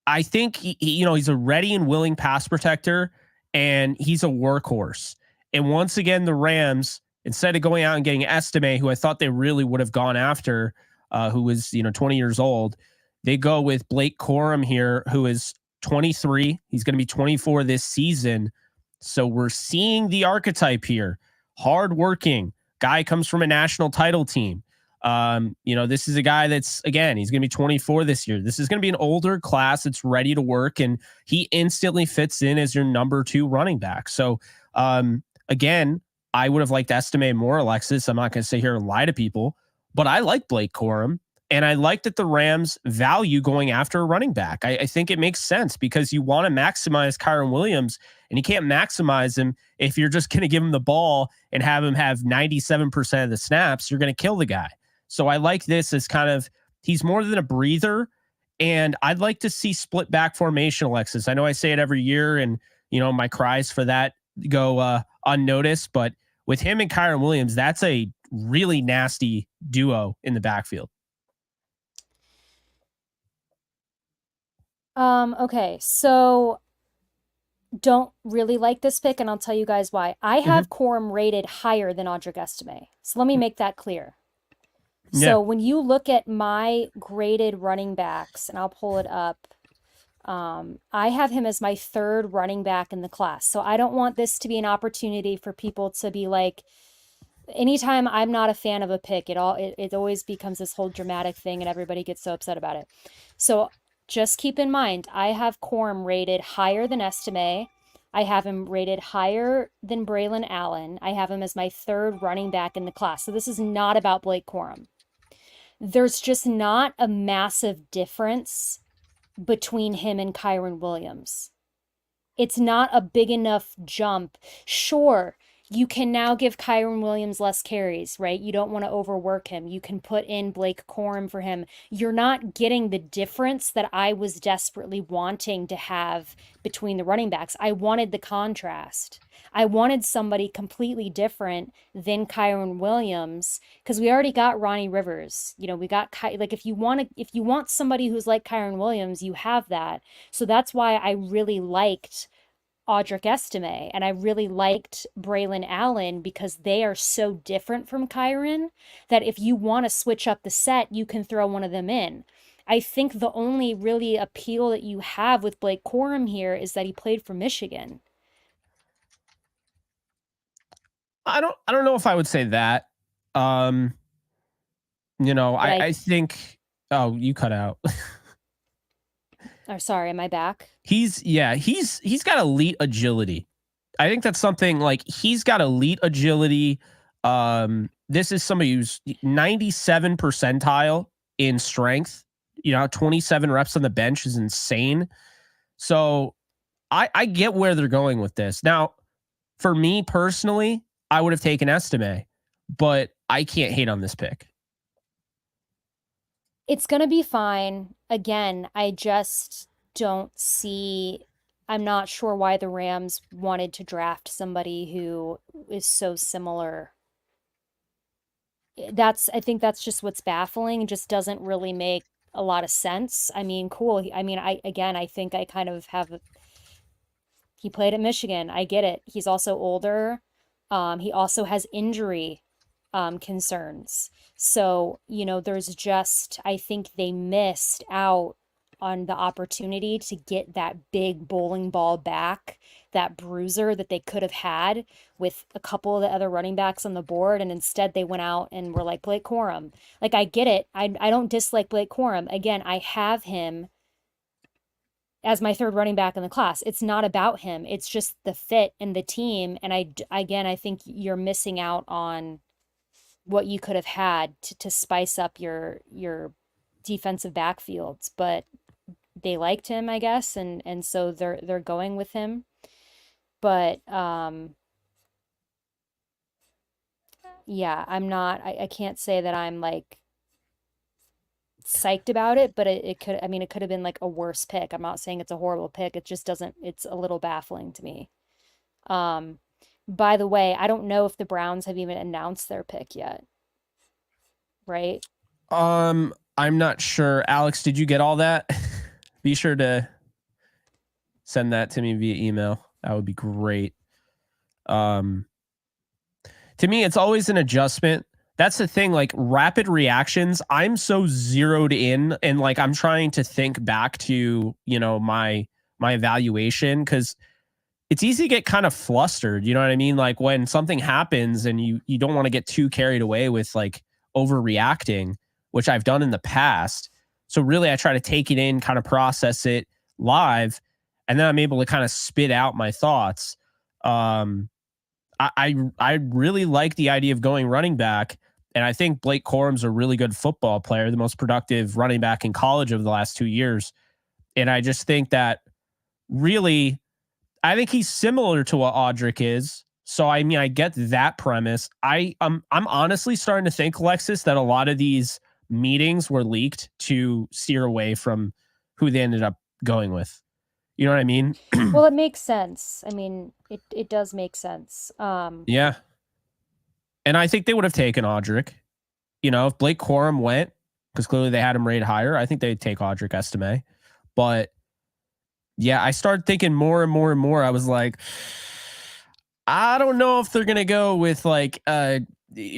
I think you know, he's a ready and willing pass protector, and he's a workhorse. And once again, the Rams, instead of going out and getting Estime, who I thought they really would have gone after, who was, you know, 20 years old, they go with Blake Corum here, who is 23. He's going to be 24 this season. So we're seeing the archetype here: hardworking, Guy comes from a national title team. This is a guy that's, again, he's going to be 24 this year. This is going to be an older class that's ready to work, and he instantly fits in as your number 2 running back. So, again, I would have liked Estime more, Alexis. I'm not going to sit here and lie to people, but I like Blake Corum. And I like that the Rams value going after a running back. I think it makes sense because you want to maximize Kyren Williams, and you can't maximize him if you're just going to give him the ball and have him have 97% of the snaps. You're going to kill the guy. So I like this as kind of, he's more than a breather. And I'd like to see split back formation, Alexis. I know I say it every year, and my cries for that go unnoticed. But with him and Kyren Williams, that's a really nasty duo in the backfield. Okay, so don't really like this pick, and I'll tell you guys why. I have Corum rated higher than Audric Estime. So let me make that clear. So when you look at my graded running backs, and I'll pull it up, I have him as my 3rd running back in the class. So I don't want this to be an opportunity for people to be like, anytime I'm not a fan of a pick, it always becomes this whole dramatic thing, and everybody gets so upset about it. So just keep in mind, I have Corum rated higher than Estime. I have him rated higher than Braylon Allen. I have him as my 3rd running back in the class. So this is not about Blake Corum. There's just not a massive difference between him and Kyren Williams. It's not a big enough jump. Sure, you can now give Kyren Williams less carries, right? You don't want to overwork him. You can put in Blake Corum for him. You're not getting the difference that I was desperately wanting to have between the running backs. I wanted the contrast. I wanted somebody completely different than Kyren Williams, because we already got Ronnie Rivers. We got if you want somebody who's like Kyren Williams, you have that. So that's why I really liked Audric Estime, and I really liked Braylon Allen, because they are so different from Kyren that if you want to switch up the set, you can throw one of them in. I think the only really appeal that you have with Blake Corum here is that he played for Michigan. I don't know if I would say that. I think, oh, you cut out. Oh, sorry, am I back? He's got elite agility. I think that's something, like, he's got elite agility. This is somebody who's 97 percentile in strength. 27 reps on the bench is insane. So I get where they're going with this. Now, for me personally, I would have taken Estime, but I can't hate on this pick. It's going to be fine. Again, I just don't see, I'm not sure why the Rams wanted to draft somebody who is so similar. I think that's just what's baffling. It just doesn't really make a lot of sense. I mean, cool. I mean, I think I kind of have, he played at Michigan. I get it. He's also older. He also has injury concerns. So, there's just, I think they missed out on the opportunity to get that big bowling ball back, that bruiser that they could have had with a couple of the other running backs on the board. And instead they went out and were like, Blake Corum. Like, I get it. I don't dislike Blake Corum. Again, I have him as my 3rd running back in the class. It's not about him. It's just the fit and the team. And I think you're missing out on what you could have had to spice up your defensive backfields. But they liked him, I guess, and so they're going with him. But yeah, I can't say that I'm like psyched about it, but it could have been like a worse pick. I'm not saying it's a horrible pick. It just doesn't, it's a little baffling to me. By the way, I don't know if the Browns have even announced their pick yet. Right? I'm not sure. Alex, did you get all that? Be sure to send that to me via email. That would be great. To me, it's always an adjustment. That's the thing, like rapid reactions. I'm so zeroed in, and like I'm trying to think back to, my evaluation, because it's easy to get kind of flustered. You know what I mean? Like when something happens and you don't want to get too carried away with like overreacting, which I've done in the past. So really I try to take it in, kind of process it live, and then I'm able to kind of spit out my thoughts. Um, I really like the idea of going running back. And I think Blake Corum's a really good football player, the most productive running back in college over the last 2 years. And I just think that really, I think he's similar to what Audric is. So I mean, I get that premise. I'm honestly starting to think, Alexis, that a lot of these meetings were leaked to steer away from who they ended up going with. You know what I mean? Well, it makes sense. I mean, it does make sense. Yeah. And I think they would have taken Audric. You know, if Blake Corum went, because clearly they had him rated higher, I think they'd take Audric Estime. But yeah, I started thinking more and more and more. I was like, I don't know if they're gonna go with like a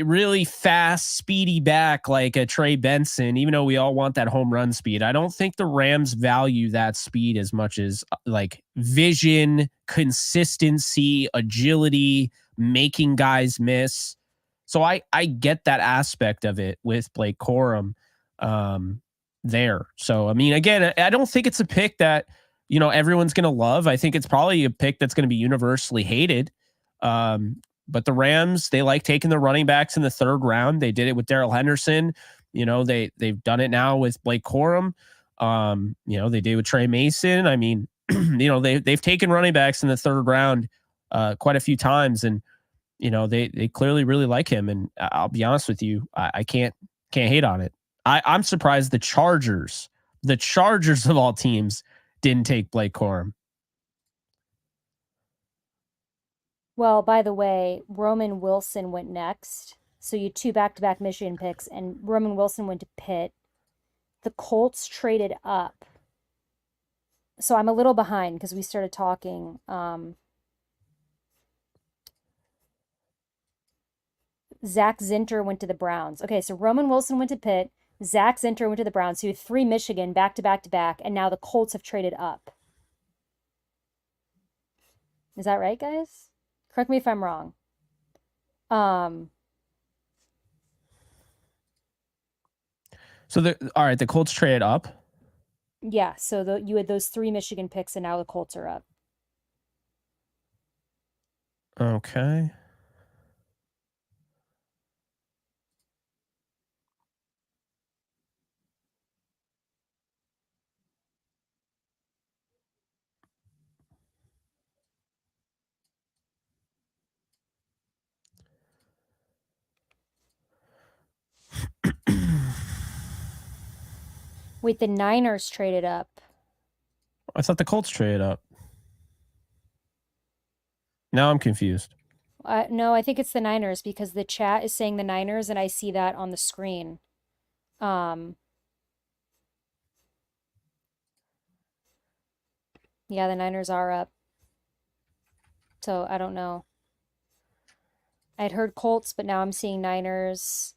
really fast, speedy back like a Trey Benson, even though we all want that home run speed. I don't think the Rams value that speed as much as like vision, consistency, agility, making guys miss. So I get that aspect of it with Blake Corum there. So I mean, again, I don't think it's a pick that everyone's gonna love. I think it's probably a pick that's gonna be universally hated. But the Rams, they like taking the running backs in the third round. They did it with Darrell Henderson. They've done it now with Blake Corum. They did with Trey Mason. I mean, they've taken running backs in the third round quite a few times, and they clearly really like him. And I'll be honest with you, I can't hate on it. I'm surprised the Chargers of all teams didn't take Blake Corum. Well, by the way, Roman Wilson went next. So you had two back-to-back Michigan picks, and Roman Wilson went to Pitt. The Colts traded up. So I'm a little behind because we started talking. Zach Zinter went to the Browns. Okay, so Roman Wilson went to Pitt. Zach Zinter went to the Browns. So you had three Michigan back to back to back, and now the Colts have traded up. Is that right, guys? Correct me if I'm wrong. So all right, the Colts traded up. Yeah, so you had those three Michigan picks, and now the Colts are up. Okay. Wait, the Niners traded up. I thought the Colts traded up. Now I'm confused. No, I think it's the Niners because the chat is saying the Niners, and I see that on the screen. Yeah, the Niners are up. So I don't know. I'd heard Colts, but now I'm seeing Niners.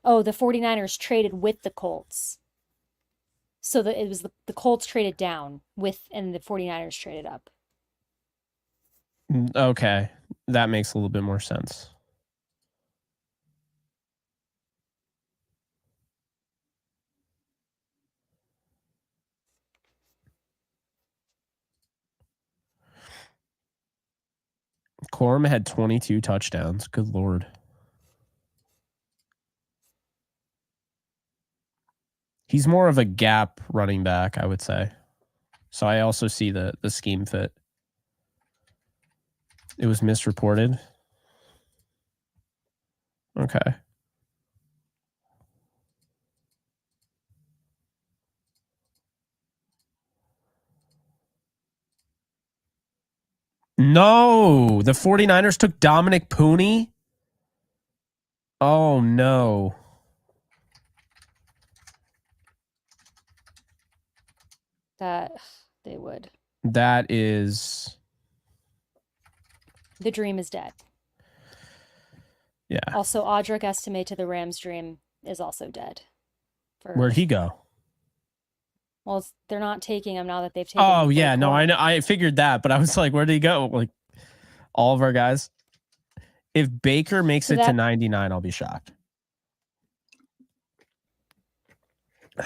Oh, the 49ers traded with the Colts. So it was the Colts traded down and the 49ers traded up. Okay. That makes a little bit more sense. Corum had 22 touchdowns. Good Lord. He's more of a gap running back, I would say. So I also see the scheme fit. It was misreported. Okay. No, the 49ers took Dominic Pooney. Oh, no. That they would. That is... The dream is dead. Yeah. Also, Audric Estime to the Rams dream is also dead. Where'd he go? Well, they're not taking him now that they've taken. Oh Blake yeah, no, I Corum. know. I figured that, but I was like, where did he go? Like all of our guys. If Baker makes So it to that 99, I'll be shocked. Of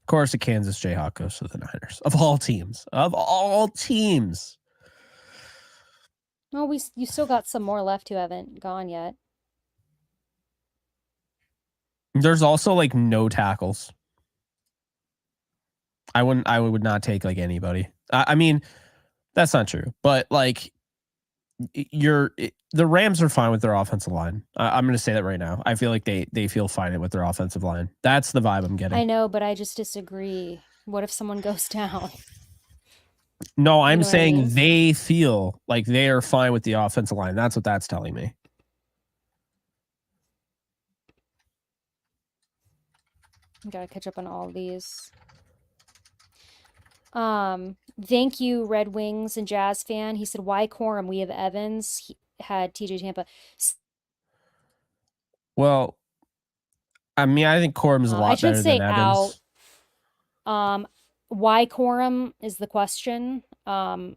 course, a Kansas Jayhawk goes to the Niners. Of all teams. Of all teams. well, you still got some more left who haven't gone yet. There's also like no tackles. I would not take like anybody. I mean, that's not true, but like the Rams are fine with their offensive line. I'm going to say that right now. I feel like they feel fine with their offensive line. That's the vibe I'm getting. I know, but I just disagree. What if someone goes down? No, I'm You know what I saying mean? they feel like they are fine with the offensive line. That's what that's telling me. Gotta catch up on all these. Thank you, Red Wings and Jazz fan. He said, "Why Corum? We have Evans." He had TJ Tampa. Well, I mean, I think Corum is a I lot should better than say out. Evans. Why Corum is the question. I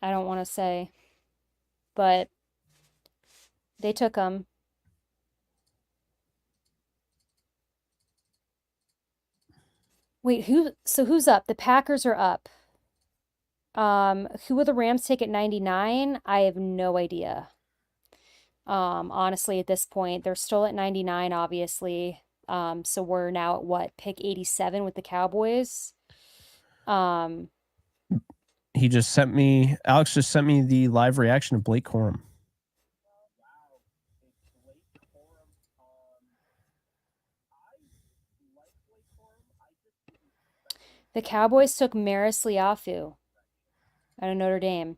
don't want to say, but they took him. Wait, who's up? The Packers are up. Who will the Rams take at 99? I have no idea. Honestly, at this point, they're still at 99, obviously. So we're now at what, pick 87 with the Cowboys. He just sent me, Alex just sent me the live reaction of Blake Corum. The Cowboys took Maris Liafu out of Notre Dame.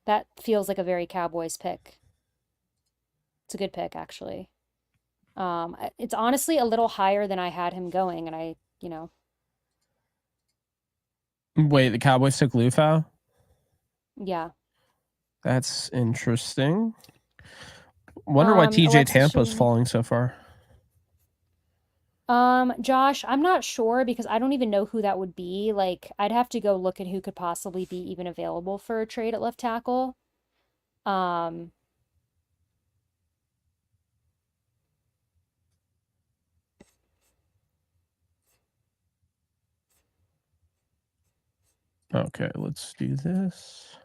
That feels like a very Cowboys pick. It's a good pick, actually. It's honestly a little higher than I had him going, and Wait, the Cowboys took Lufau? yeah. That's interesting. Wonder why TJ Alexis, Tampa's falling so far. Josh, I'm not sure because I don't even know who that would be. Like, I'd have to go look at who could possibly be even available for a trade at left tackle. Okay, let's do this.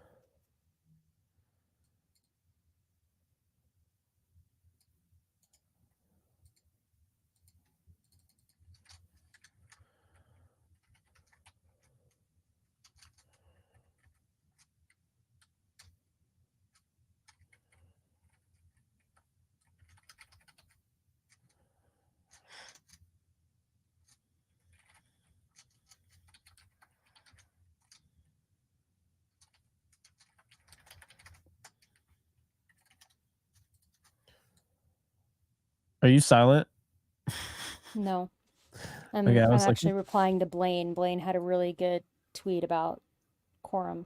Are you silent? No. I'm Okay, I'm actually replying to Blaine. Blaine had a really good tweet about Corum.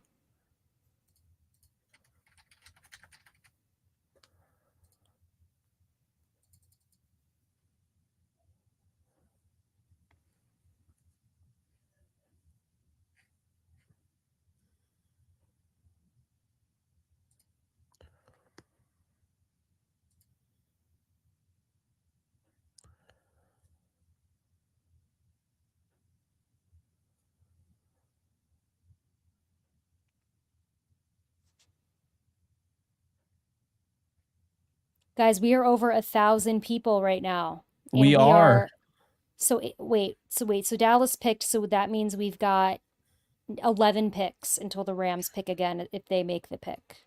Guys, we are over 1,000 people right now. And we are. So wait. So Dallas picked, so that means we've got 11 picks until the Rams pick again if they make the pick.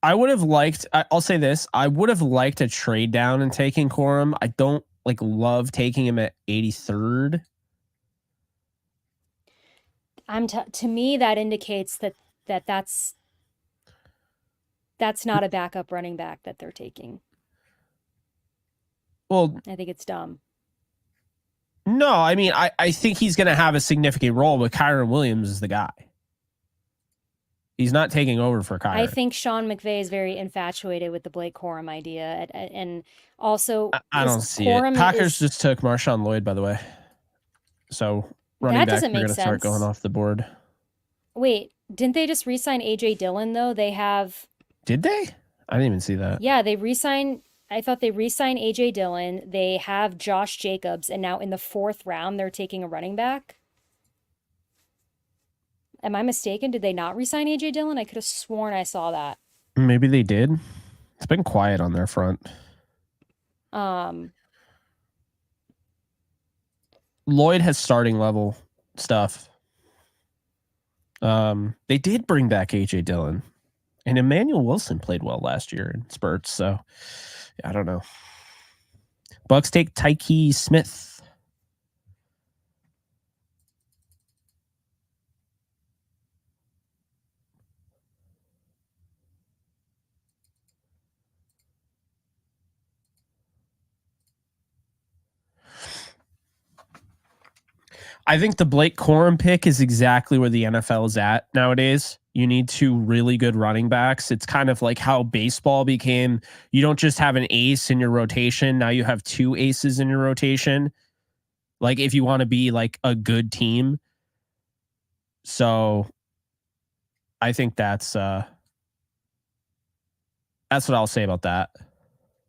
I would have liked, I'll say this, I would have liked a trade down and taking Corum. I don't love taking him at 83rd. To me, that indicates that's not a backup running back that they're taking. Well, I think it's dumb. no, I mean, I think he's going to have a significant role, but Kyron Williams is the guy. He's not taking over for Kyron. I think Sean McVay is very infatuated with the Blake Corum idea, and also I don't see it. Packers just took Marshawn Lloyd, by the way. So running back, they're going to start going off the board. Wait, didn't they just re-sign AJ Dillon though? They have. Did they? I didn't even see that. Yeah, they re-signed. I thought they re-signed AJ Dillon. They have Josh Jacobs, and now in the 4th round, they're taking a running back. Am I mistaken? Did they not re-sign AJ Dillon? I could have sworn I saw that. Maybe they did. It's been quiet on their front. Lloyd has starting level stuff. They did bring back AJ Dillon, and Emmanuel Wilson played well last year in spurts. So I don't know. Bucks take Tyke Smith. I think the Blake Corum pick is exactly where the NFL is at nowadays. You need 2 really good running backs. It's kind of like how baseball became. You don't just have an ace in your rotation. Now you have 2 aces in your rotation. Like if you want to be like a good team. So I think that's what I'll say about that.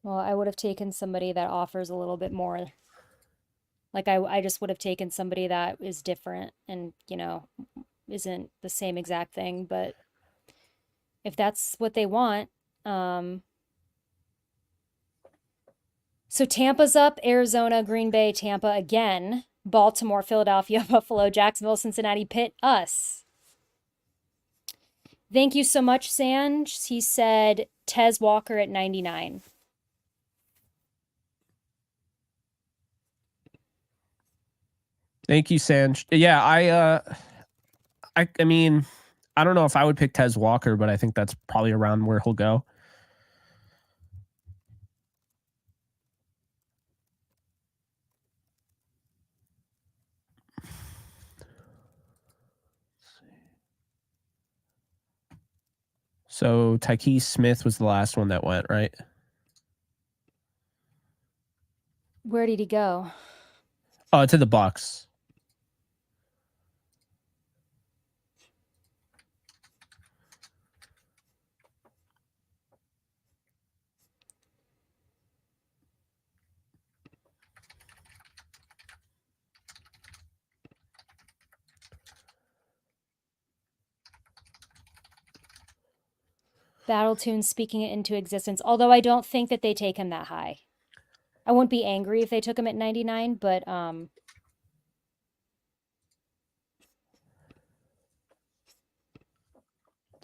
Well, I would have taken somebody that offers a little bit more. Like I just would have taken somebody that is different and, isn't the same exact thing, but if that's what they want. So Tampa's up, Arizona, Green Bay, Tampa again, Baltimore, Philadelphia, Buffalo, Jacksonville, Cincinnati, Pitt, us. Thank you so much, Sanj. He said Tez Walker at 99. Thank you, Sanj. Yeah, I mean, I don't know if I would pick Tez Walker, but I think that's probably around where he'll go. So Tyke Smith was the last one that went, right? Where did he go? To the Bucks. Battletoon speaking it into existence, although I don't think that they take him that high. I wouldn't be angry if they took him at 99, but I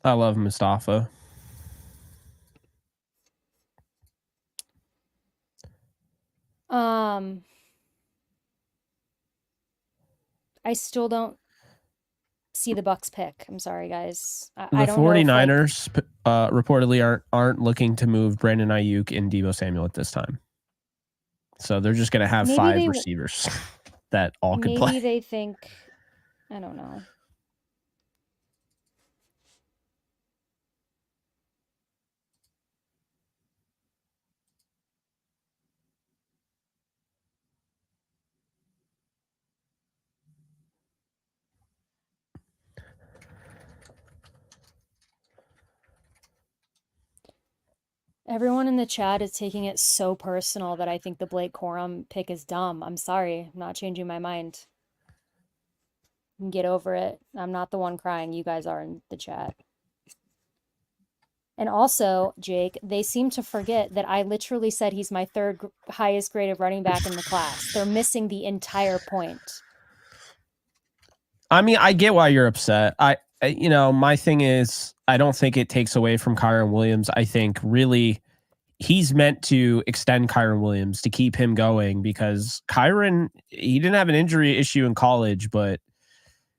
love Mustafa. I still don't see the Bucks pick. I'm sorry, guys. The 49ers reportedly aren't looking to move Brandon Ayuk and Deebo Samuel at this time. So they're just going to have 5 receivers that all could play. Maybe they think, I don't know. Everyone in the chat is taking it so personal that I think the Blake Corum pick is dumb. I'm sorry. I'm not changing my mind. Get over it. I'm not the one crying. You guys are in the chat. And also, Jake, they seem to forget that I literally said he's my 3rd highest graded running back in the class. They're missing the entire point. I mean, I get why you're upset. My thing is, I don't think it takes away from Kyron Williams. I think really he's meant to extend Kyron Williams to keep him going because Kyron, he didn't have an injury issue in college, but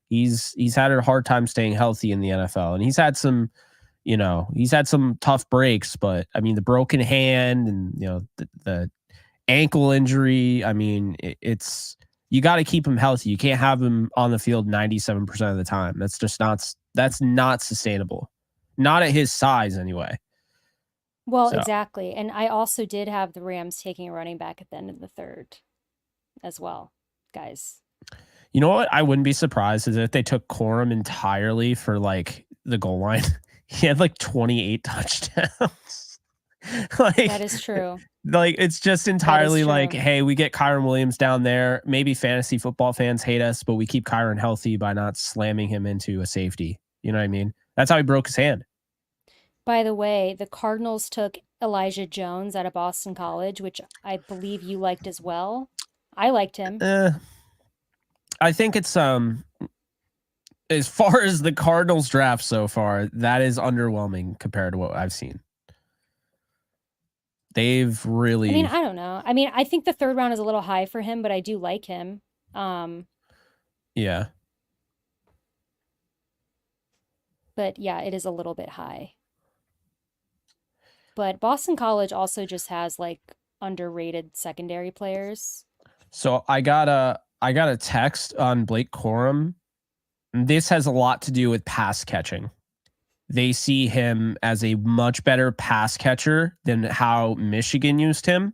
He's had a hard time staying healthy in the NFL, and he's had some tough breaks, but I mean the broken hand and the ankle injury. I mean it's you got to keep him healthy. You can't have him on the field 97% of the time. That's not sustainable. Not at his size anyway. Well, So, exactly. And I also did have the Rams taking a running back at the end of the third as well, guys. you know what? I wouldn't be surprised is if they took Corum entirely for like the goal line. He had like 28 touchdowns. That is true. Like it's just entirely like, hey, we get Kyron Williams down there. Maybe fantasy football fans hate us, but we keep Kyron healthy by not slamming him into a safety. You know what I mean? That's how he broke his hand. By the way, the Cardinals took Elijah Jones out of Boston College, which I believe you liked as well. I liked him. I think it's as far as the Cardinals draft so far, that is underwhelming compared to what I've seen. They've really. I mean, I don't know. I mean, I think the third round is a little high for him, but I do like him. Yeah. But yeah, it is a little bit high. But Boston College also just has like underrated secondary players. So I got a text on Blake Corum. This has a lot to do with pass catching. They see him as a much better pass catcher than how Michigan used him.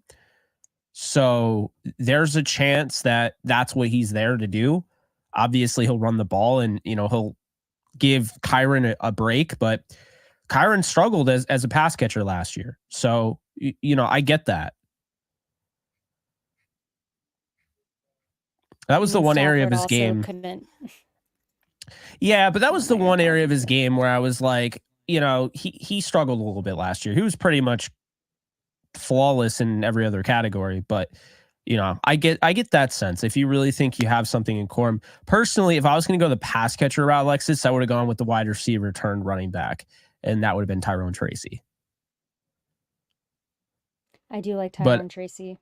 So there's a chance that that's what he's there to do. Obviously, he'll run the ball and he'll give Kyron a break, but Kyron struggled as a pass catcher last year. So I get that. That was the one area of his game. Yeah, but that was the one area of his game where I was like, he struggled a little bit last year. He was pretty much flawless in every other category, but I get that sense. If you really think you have something in Corum, personally, if I was going to go the pass catcher route, Alexis, I would have gone with the wide receiver turned running back, and that would have been Tyrone Tracy. I do like Tyrone Tracy.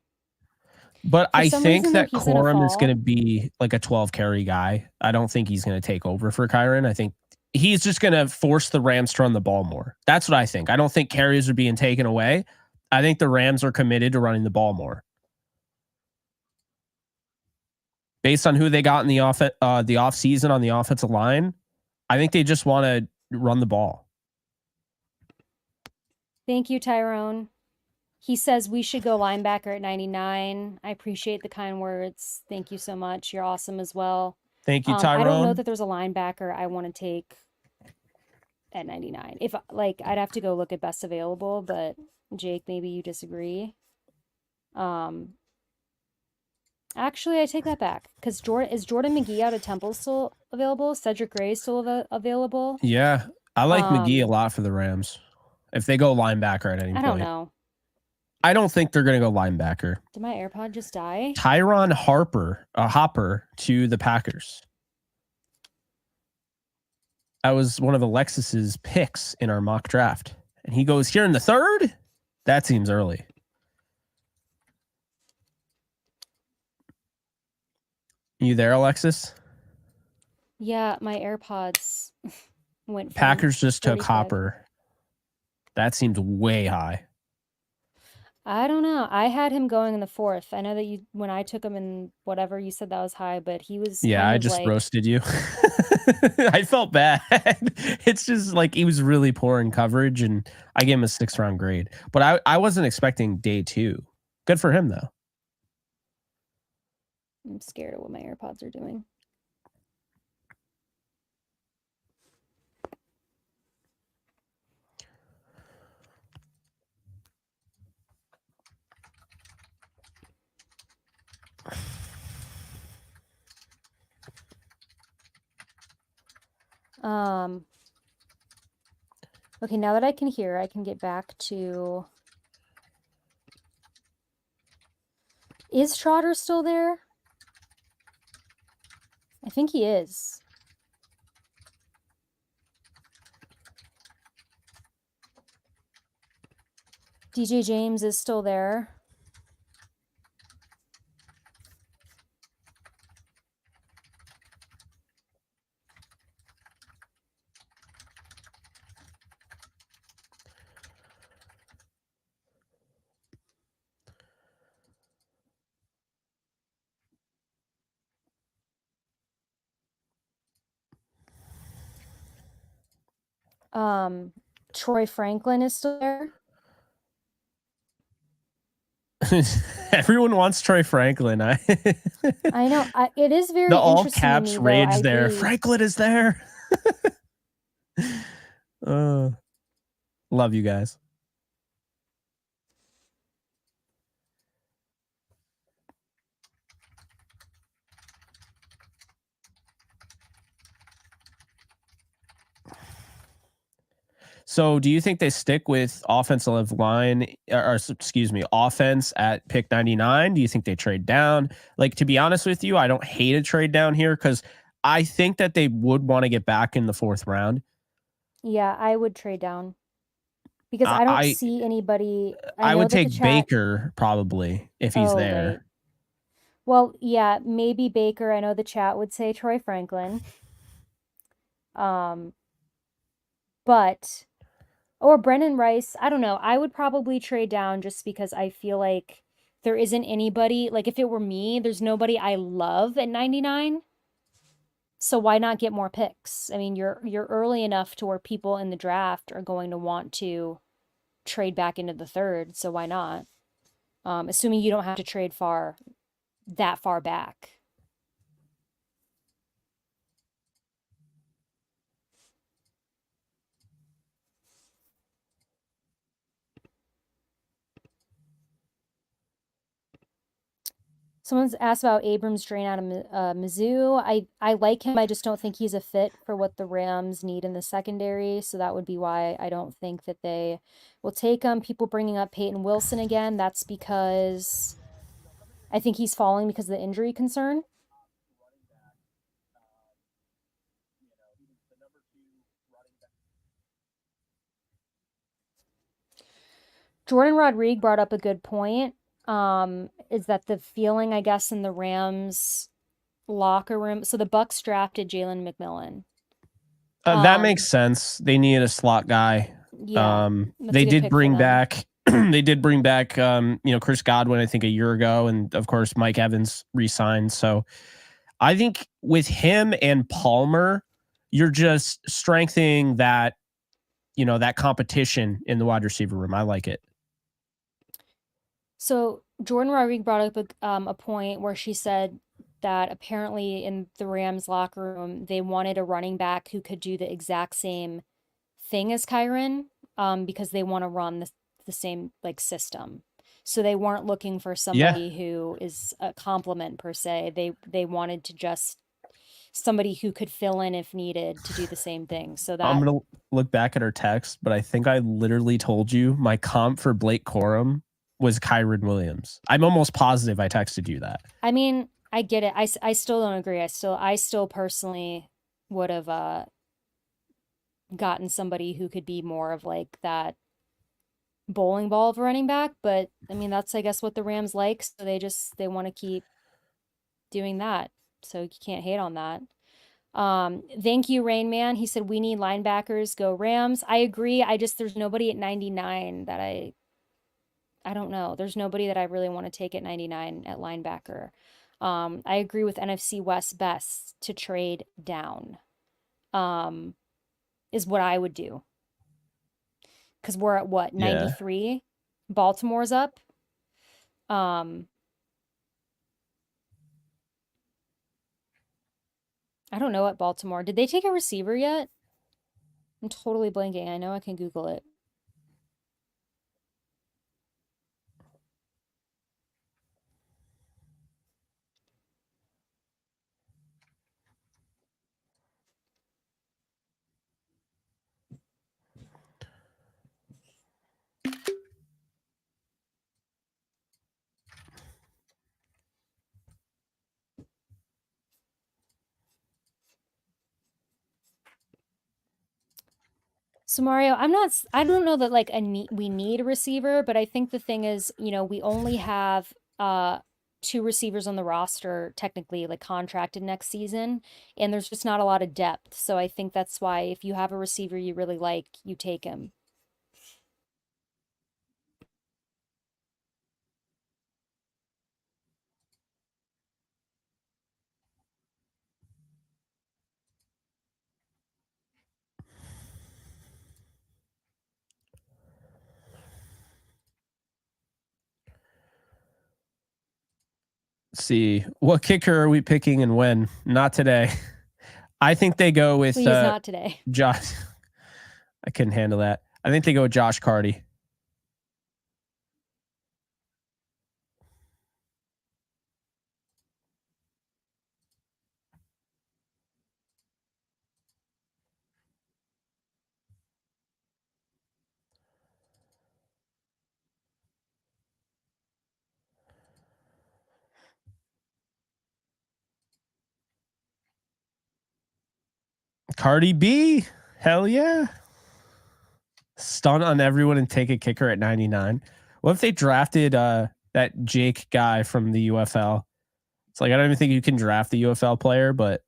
But I think that Corum is going to be like a 12 carry guy. I don't think he's going to take over for Kyron. I think he's just going to force the Rams to run the ball more. That's what I think. I don't think carries are being taken away. I think the Rams are committed to running the ball more. Based on who they got in the off season on the offensive line, I think they just want to run the ball. Thank you, Tyrone. He says we should go linebacker at 99. I appreciate the kind words. Thank you so much. You're awesome as well. Thank you, Tyrone. I don't know that there's a linebacker I want to take at 99. If I'd have to go look at best available, but Jake, maybe you disagree. Actually, I take that back because is Jordan McGee out of Temple still available? Cedric Gray is still available? Yeah, I like McGee a lot for the Rams. If they go linebacker at any point. I don't know. I don't think they're going to go linebacker. Did my AirPod just die? Tyron Hopper to the Packers. That was one of Alexis's picks in our mock draft. And he goes here in the third? That seems early. You there, Alexis? Yeah, my AirPods went. Packers just took Hopper. That seems way high. I don't know. I had him going in the fourth. I know that when I took him in whatever, you said that was high, but he was. Yeah, I just roasted you. I felt bad. It's just like he was really poor in coverage, and I gave him a 6th round grade. But I wasn't expecting day 2. Good for him, though. I'm scared of what my AirPods are doing. Okay, now that I can hear, I can get back to... Is Trotter still there? I think he is. DJ James is still there. Um, Troy Franklin is still there. Everyone wants Troy Franklin. I know. It is The very all interesting to caps me, though. I rage there. agree. Franklin is there. uh, love you guys. So, do you think they stick with offensive line, or excuse me, offense at pick 99? Do you think they trade down? Like, to be honest with you, I don't hate a trade down here because I think that they would want to get back in the fourth round. Yeah, I would trade down because I I don't I, see anybody. I I know would that the take chat. Baker probably if he's Oh, right. there. Well, yeah, maybe Baker. I know the chat would say Troy Franklin. Um, but or Brennan Rice. I don't know. I would probably trade down just because I feel like there isn't anybody. Like if it were me, there's nobody I love at 99. So why not get more picks? I mean, you're early enough to where people in the draft are going to want to trade back into the third. So why not? Assuming you don't have to trade that far back. Someone's asked about Abrams drain out of Mizzou. I like him. I just don't think he's a fit for what the Rams need in the secondary. So that would be why I don't think that they will take him. People bringing up Peyton Wilson again. That's because I think he's falling because of the injury concern. Jordan Rodriguez brought up a good point. Is that the feeling, I guess, in the Rams locker room? So the Bucks drafted Jalen McMillan. That makes sense. They needed a slot guy. Yeah, that's They a good did pick for bring them. back they did bring back Chris Godwin, I think a year ago, and of course Mike Evans re-signed. So I think with him and Palmer, you're just strengthening that competition in the wide receiver room. I like it. So Jordan Rodriguez brought up a point where she said that apparently in the Rams locker room they wanted a running back who could do the exact same thing as Kyron, because they want to run the same like system. So they weren't looking for Yeah. somebody who is a complement per se. They wanted to just somebody who could fill in if needed to do the same thing. So I'm that gonna look back at our text, but I think I literally told you my comp for Blake Corum was Kyron Williams. I'm almost positive I texted you that. I mean, I get it. I still don't agree. I still personally would have gotten somebody who could be more of like that bowling ball of a running back, but I mean that's I guess what the Rams like, so they want to keep doing that. So you can't hate on that. Thank you, Rain Man. He said we need linebackers, go Rams. I agree. There's nobody at 99 that I don't know. There's nobody that I really want to take at 99 at linebacker. I agree with NFC West best to trade down. Is what I would do. Because we're at what, Yeah. 93? Baltimore's up. I don't know what Baltimore. Did they take a receiver yet? I'm totally blanking. I know I can Google it. So Mario, I don't know that like we need a receiver, but I think the thing is, we only have two receivers on the roster technically like contracted next season, and there's just not a lot of depth. So I think that's why if you have a receiver you really like, you take him. Let's see. What kicker are we picking and when? Not today. I think they go with Please, not today. Josh. I couldn't handle that. I think they go with Josh Carty. Cardi B. Hell yeah. Stun on everyone and take a kicker at 99. What if they drafted that Jake guy from the UFL? It's like, I don't even think you can draft the UFL player, but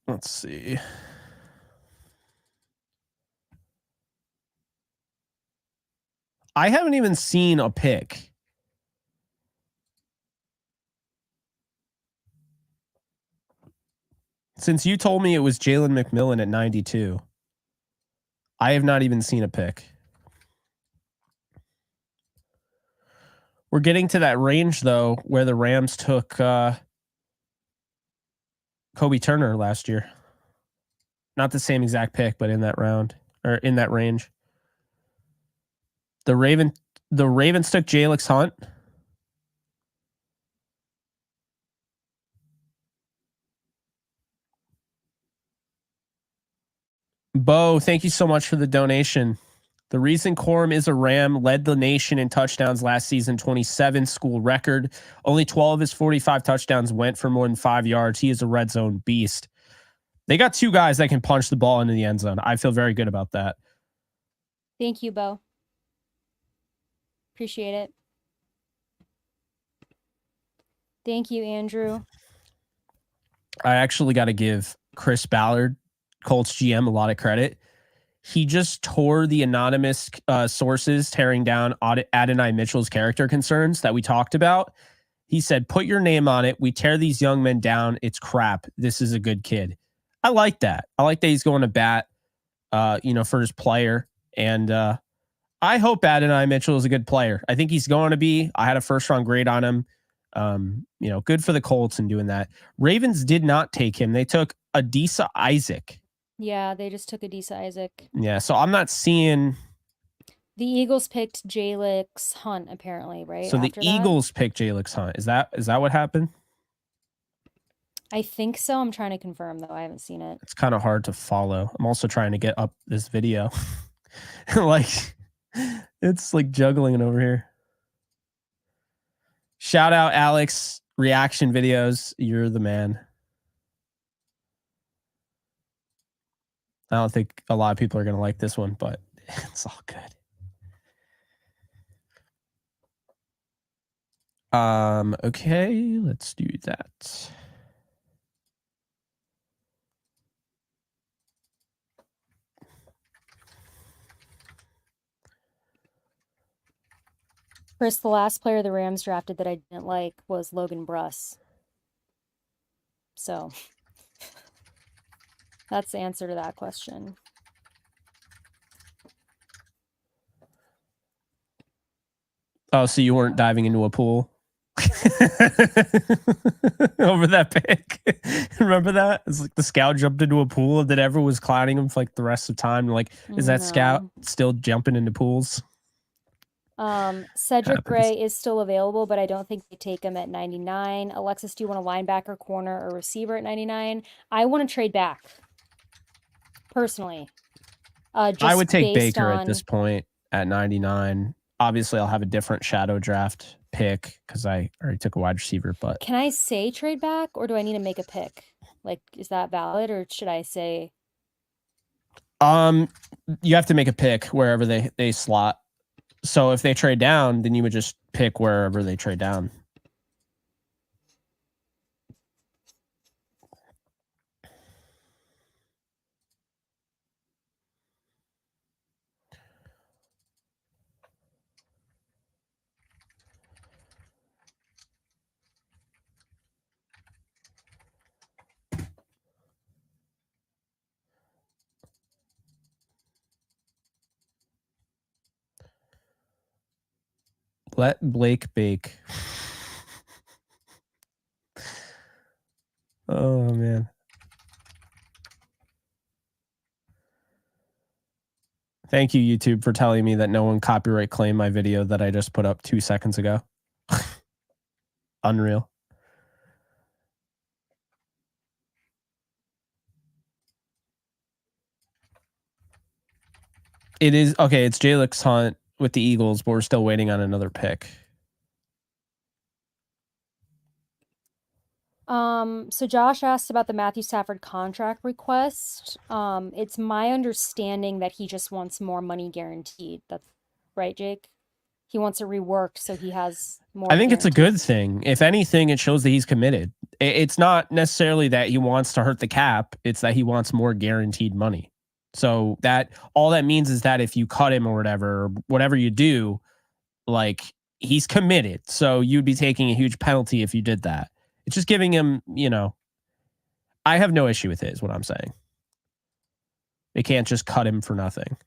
let's see. I haven't even seen a pick. Since you told me it was Jalen McMillan at 92, I have not even seen a pick. We're getting to that range, though, where the Rams took Kobe Turner last year. Not the same exact pick, but in that round or in that range. The Ravens took Jalix Hunt. Bo, thank you so much for the donation. The reason Corum is a Ram, led the nation in touchdowns last season, 27 school record. Only 12 of his 45 touchdowns went for more than 5 yards. He is a red zone beast. They got 2 guys that can punch the ball into the end zone. I feel very good about that. Thank you, Bo. Appreciate it. Thank you, Andrew. I actually got to give Chris Ballard, Colts GM, a lot of credit. He just tore the anonymous sources tearing down Adonai Mitchell's character concerns that we talked about. He said, put your name on it. We tear these young men down. It's crap. This is a good kid. I like that. I like that he's going to bat, for his player. And I hope Adonai Mitchell is a good player. I think he's going to be. I had a first-round grade on him. Good for the Colts in doing that. Ravens did not take him. They took Adisa Isaac. Yeah, they just took Adisa Isaac. Yeah, so I'm not seeing. The Eagles picked Jalix Hunt, apparently, right? So the Eagles picked Jalix Hunt. Is that what happened? I think so. I'm trying to confirm, though. I haven't seen it. It's kind of hard to follow. I'm also trying to get up this video. It's like juggling it over here. Shout out, Alex. Reaction videos. You're the man. I don't think a lot of people are going to like this one, but it's all good. Okay, let's do that. Chris, the last player the Rams drafted that I didn't like was Logan Bruss. So that's the answer to that question. Oh, so you weren't diving into a pool over that pick? Remember that? It's like the scout jumped into a pool and then everyone was clowning him for like the rest of the time. Like, is that scout still jumping into pools? Cedric Gray is still available, but I don't think they take him at 99. Alexis, do you want a linebacker, corner, or receiver at 99? I want to trade back, personally. I would take Baker at this point at 99. Obviously, I'll have a different shadow draft pick because I already took a wide receiver. But can I say trade back, or do I need to make a pick? Like, is that valid, or should I say? You have to make a pick wherever they slot. So if they trade down, then you would just pick wherever they trade down. Let Blake bake. Oh, man. Thank you, YouTube, for telling me that no one copyright claimed my video that I just put up 2 seconds ago. Unreal. It is okay. It's Jalix Hunt with the Eagles, but we're still waiting on another pick. So Josh asked about the Matthew Stafford contract request. It's my understanding that he just wants more money guaranteed. That's right, Jake? He wants it reworked so he has more. I think it's a guaranteed. good thing. If anything, it shows that he's committed. It's not necessarily that he wants to hurt the cap. It's that he wants more guaranteed money. So that all that means is that if you cut him or whatever you do, like he's committed. So you'd be taking a huge penalty if you did that. It's just giving him, I have no issue with it, is what I'm saying. They can't just cut him for nothing.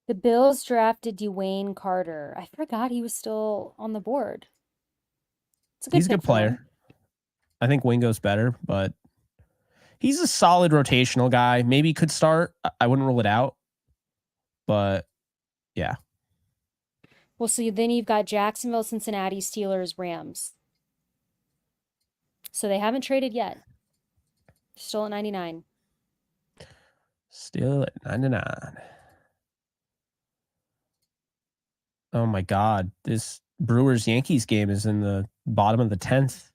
The Bills drafted Dwayne Carter. I forgot he was still on the board. He's a good player. I think Wingo's better, but he's a solid rotational guy. Maybe could start. I wouldn't rule it out. But yeah. Well, so then you've got Jacksonville, Cincinnati, Steelers, Rams. So they haven't traded yet. Still at 99. Still at 99. Oh my God. This Brewers Yankees game is in the bottom of the 10th.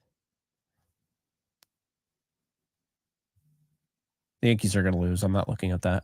The Yankees are going to lose. I'm not looking at that.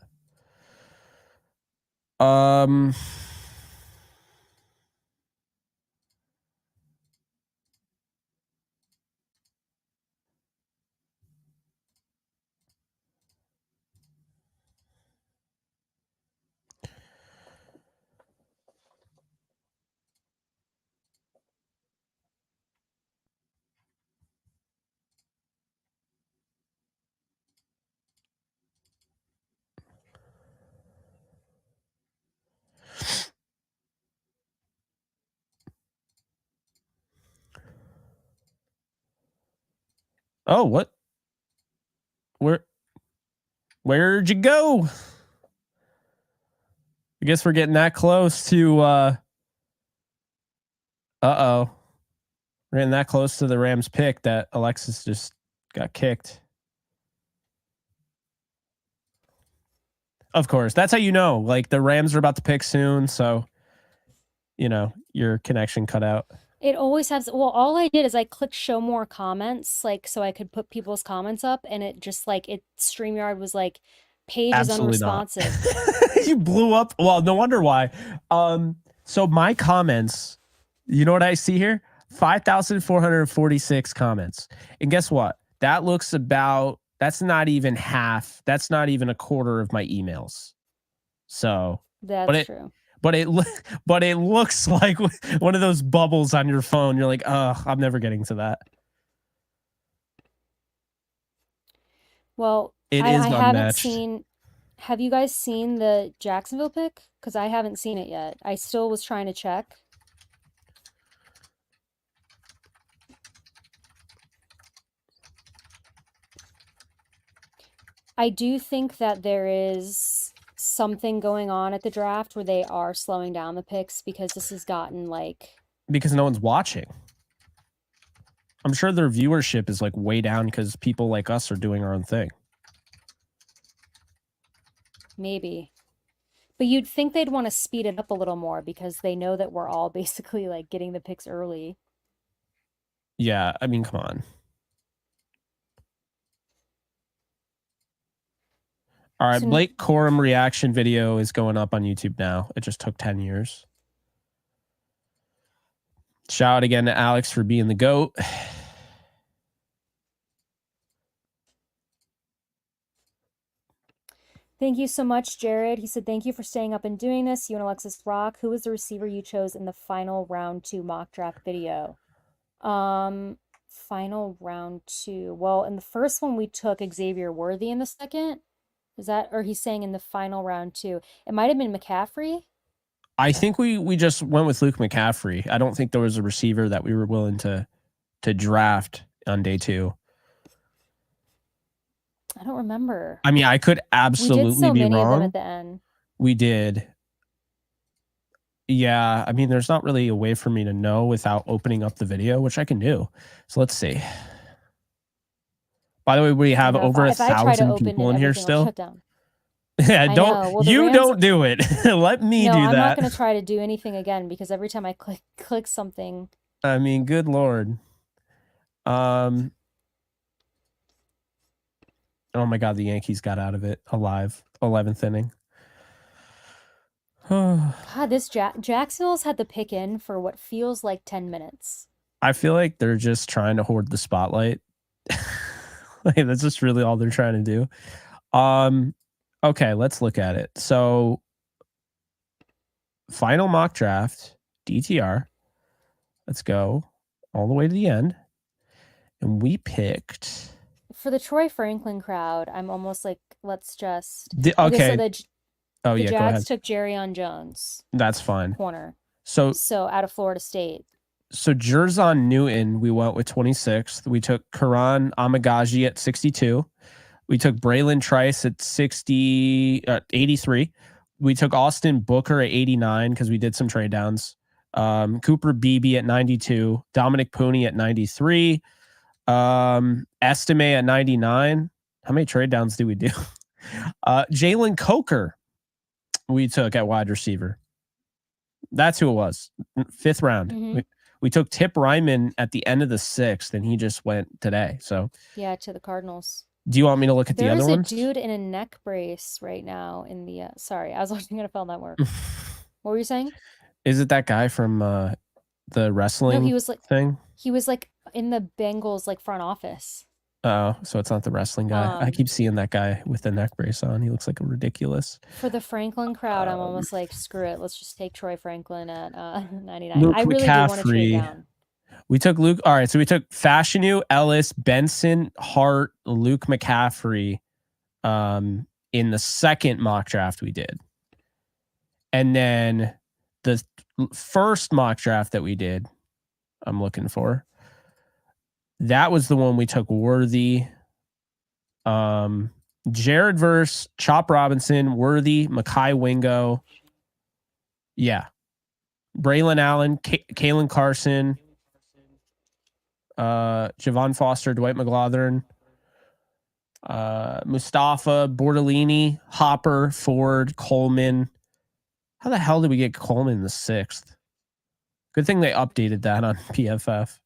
Oh, what? Where'd you go? I guess we're getting that close to uh-oh. We're getting that close to the Rams pick that Alexis just got kicked. Of course. That's how you know. Like the Rams are about to pick soon, so your connection cut out. It always has. Well, all I did is I clicked show more comments, like so I could put people's comments up, and it just StreamYard was like, page Absolutely is unresponsive. You blew up. Well, no wonder why. So my comments, you know what I see here? 5,446 comments. And guess what? That looks that's not even half. That's not even a quarter of my emails. So that's true. But it looks like one of those bubbles on your phone. You're like, oh, I'm never getting to that. Well, I haven't seen. Have you guys seen the Jacksonville pick? Because I haven't seen it yet. I still was trying to check. I do think that there is something going on at the draft where they are slowing down the picks because this has gotten because no one's watching. I'm sure their viewership is way down because people like us are doing our own thing. Maybe. But you'd think they'd want to speed it up a little more because they know that we're all basically getting the picks early. Yeah, I mean, come on. All right, Blake Corum reaction video is going up on YouTube now. It just took 10 years. Shout out again to Alex for being the GOAT. Thank you so much, Jared. He said, thank you for staying up and doing this. You and Alexis rock. Who was the receiver you chose in the final round 2 mock draft video? Final round 2. Well, in the first one, we took Xavier Worthy. In the second, is that, or he's saying in the final round 2? It might have been McCaffrey. I think we just went with Luke McCaffrey. I don't think there was a receiver that we were willing to draft on day 2. I don't remember. I mean, I could absolutely we did so be many wrong. of them at the end. We did. Yeah, I mean, there's not really a way for me to know without opening up the video, which I can do. So let's see. By the way, we have over 1,000 people in here still. Yeah, don't well, you Rams, don't do it. Let me do that. I'm not going to try to do anything again because every time I click something. I mean, good Lord. Oh my God, the Yankees got out of it alive. 11th inning. God, this Jacksonville's had the pick in for what feels like 10 minutes. I feel like they're just trying to hoard the spotlight. Like, that's just really all they're trying to do. Okay, let's look at it. So, final mock draft, DTR. Let's go all the way to the end. And we picked... For the Troy Franklin crowd, I'm almost like, let's just... Okay. So the Jags took Jerryon Jones. That's fine. Corner. So out of Florida State. So Jerzon Newton, we went with 26th. We took Karan Amagaji at 62. We took Braylon Trice at 83. We took Austin Booker at 89 because we did some trade downs. Cooper Beebe at 92. Dominic Pooney at 93. Estime at 99. How many trade downs do we do? Jalen Coker we took at wide receiver. That's who it was. 5th round. Mm-hmm. We took Tip Ryman at the end of the 6th, and he just went today. So yeah, to the Cardinals. Do you want me to look at the other ones? There's a dude in a neck brace right now in the. Sorry, I was watching NFL Network. What were you saying? Is it that guy from the wrestling? No, he was like thing. He was like in the Bengals like front office. Oh, so it's not the wrestling guy. I keep seeing that guy with the neck brace on. He looks like a ridiculous. For the Franklin crowd, I'm almost like, screw it. Let's just take Troy Franklin at 99. Luke I really McCaffrey. do want to trade down. We took Luke. All right, so we took Fashanu, Ellis, Benson, Hart, Luke McCaffrey in the second mock draft we did. And then the first mock draft that we did, I'm looking for. That was the one we took Worthy. Jared Verse, Chop Robinson, Worthy, Makai Wingo. Yeah. Braylon Allen, Kalen Carson, Javon Foster, Dwight McGlothern, Mustafa, Bordellini, Hopper, Ford, Coleman. How the hell did we get Coleman in the 6th? Good thing they updated that on PFF.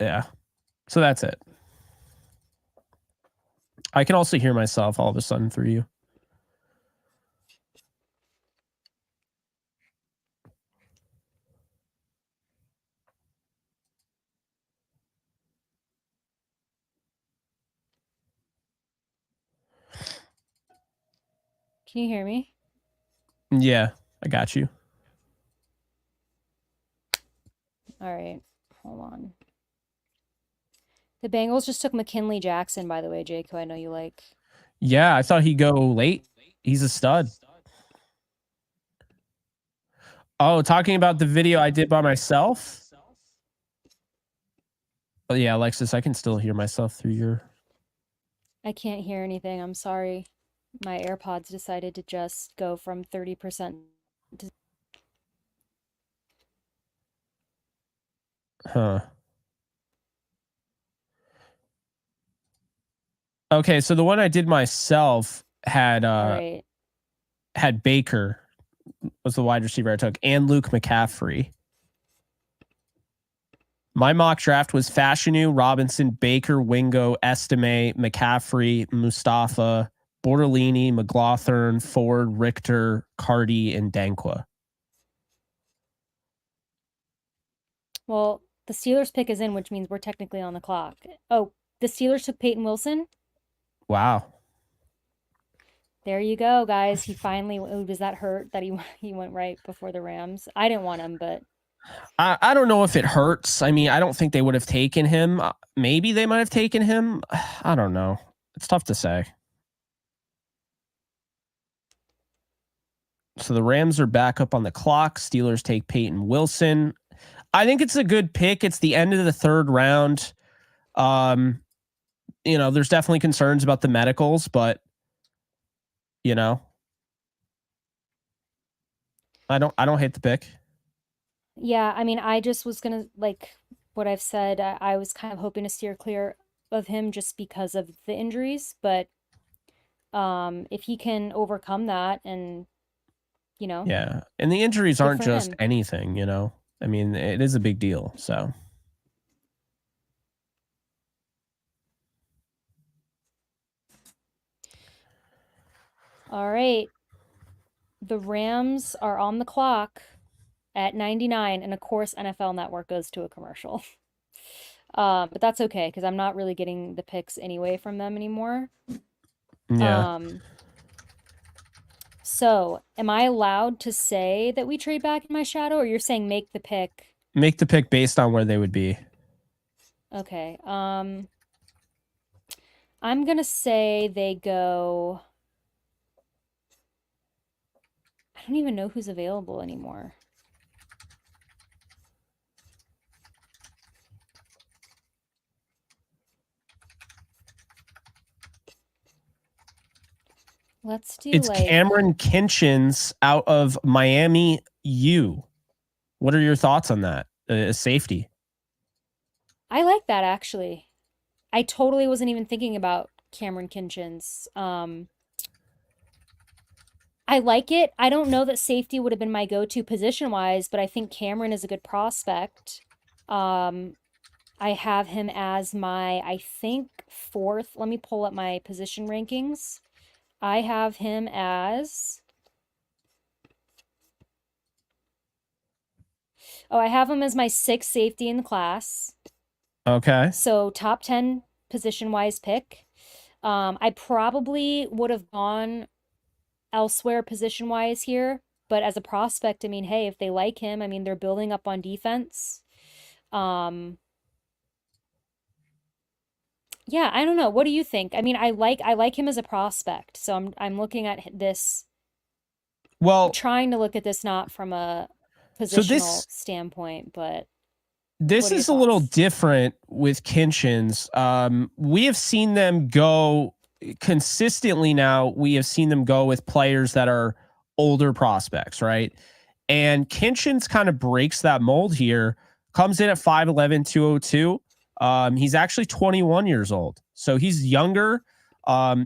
Yeah. So that's it. I can also hear myself all of a sudden through you. Can you hear me? Yeah, I got you. All right. Hold on. The Bengals just took McKinley Jackson, by the way, Jake, who I know you like. Yeah, I thought he'd go late. He's a stud. Oh, talking about the video I did by myself? Oh, yeah, Alexis, I can still hear myself through your... I can't hear anything. I'm sorry. My AirPods decided to just go from 30% to... Huh. Okay, so the one I did myself had right. had Baker was the wide receiver I took, and Luke McCaffrey. My mock draft was Fashanu, Robinson, Baker, Wingo, Estime, McCaffrey, Mustafa, Bortolini, McLaughlin, Ford, Richter, Cardi, and Dankwa. Well, the Steelers pick is in, which means we're technically on the clock. Oh, the Steelers took Peyton Wilson. Wow. There you go, guys. He finally. Oh, does that hurt that he went right before the Rams? I didn't want him, but I don't know if it hurts. I mean, I don't think they would have taken him. Maybe they might have taken him. I don't know. It's tough to say. So the Rams are back up on the clock. Steelers take Peyton Wilson. I think it's a good pick. It's the end of the third round. There's definitely concerns about the medicals, but I don't hate the pick. yeah, I mean, I just was gonna like what I've said. I was kind of hoping to steer clear of him just because of the injuries, but if he can overcome that and Yeah, and the injuries good aren't for just him. anything. I mean, it is a big deal. So All right. The Rams are on the clock at 99, and of course, NFL Network goes to a commercial. But that's okay because I'm not really getting the picks anyway from them anymore. yeah, So am I allowed to say that we trade back in my shadow, or you're saying make the pick? make the pick based on where they would be. Okay. I'm gonna say they go. I don't even know who's available anymore. Let's do It's like Cameron Kinchins out of Miami U. What are your thoughts on that? Safety. I like that actually. I totally wasn't even thinking about Cameron Kinchins. I like it. I don't know that safety would have been my go-to position-wise, but I think Cameron is a good prospect. I have him as my, I think, fourth. Let me pull up my position rankings. I have him as. Oh, I have him as my sixth safety in the class. Okay. So top 10 position-wise pick. I probably would have gone elsewhere position-wise here, but as a prospect, I mean, hey, if they like him, I mean, they're building up on defense. Yeah, I don't know. What do you think? I mean, I like him as a prospect. So I'm looking at this, Well, trying to look at this not from a so positional standpoint, but this what are your is a little thoughts? different with Kinchins. We have seen them go consistently now. We have seen them go with players that are older prospects, right? And Kinchins kind of breaks that mold here. Comes in at 5'11", 202. He's actually 21 years old. So he's younger.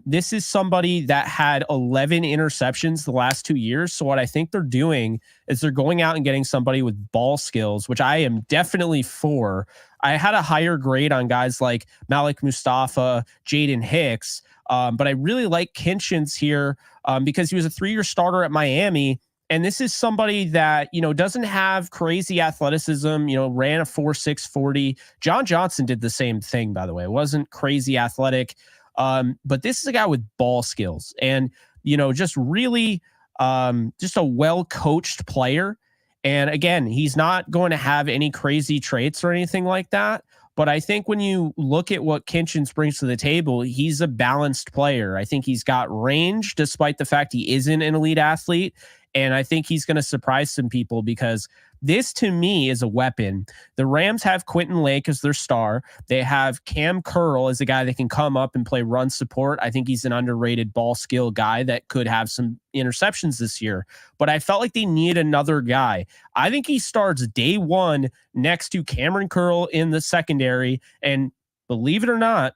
This is somebody that had 11 interceptions the last 2 years. So what I think they're doing is they're going out and getting somebody with ball skills, which I am definitely for. I had a higher grade on guys like Malik Mustafa, Jaden Hicks, but I really like Kinchins here because he was a 3-year starter at Miami. And this is somebody that, doesn't have crazy athleticism, ran a 4.6 40. John Johnson did the same thing, by the way. It wasn't crazy athletic. But this is a guy with ball skills and, just really just a well-coached player. And again, he's not going to have any crazy traits or anything like that. But I think when you look at what Kinchins brings to the table, he's a balanced player. I think he's got range despite the fact he isn't an elite athlete. And I think he's going to surprise some people because this to me is a weapon. The Rams have Quentin Lake as their star. They have Cam Curl as a guy that can come up and play run support. I think he's an underrated ball skill guy that could have some interceptions this year. But I felt like they need another guy. I think he starts day one next to Cameron Curl in the secondary. And believe it or not,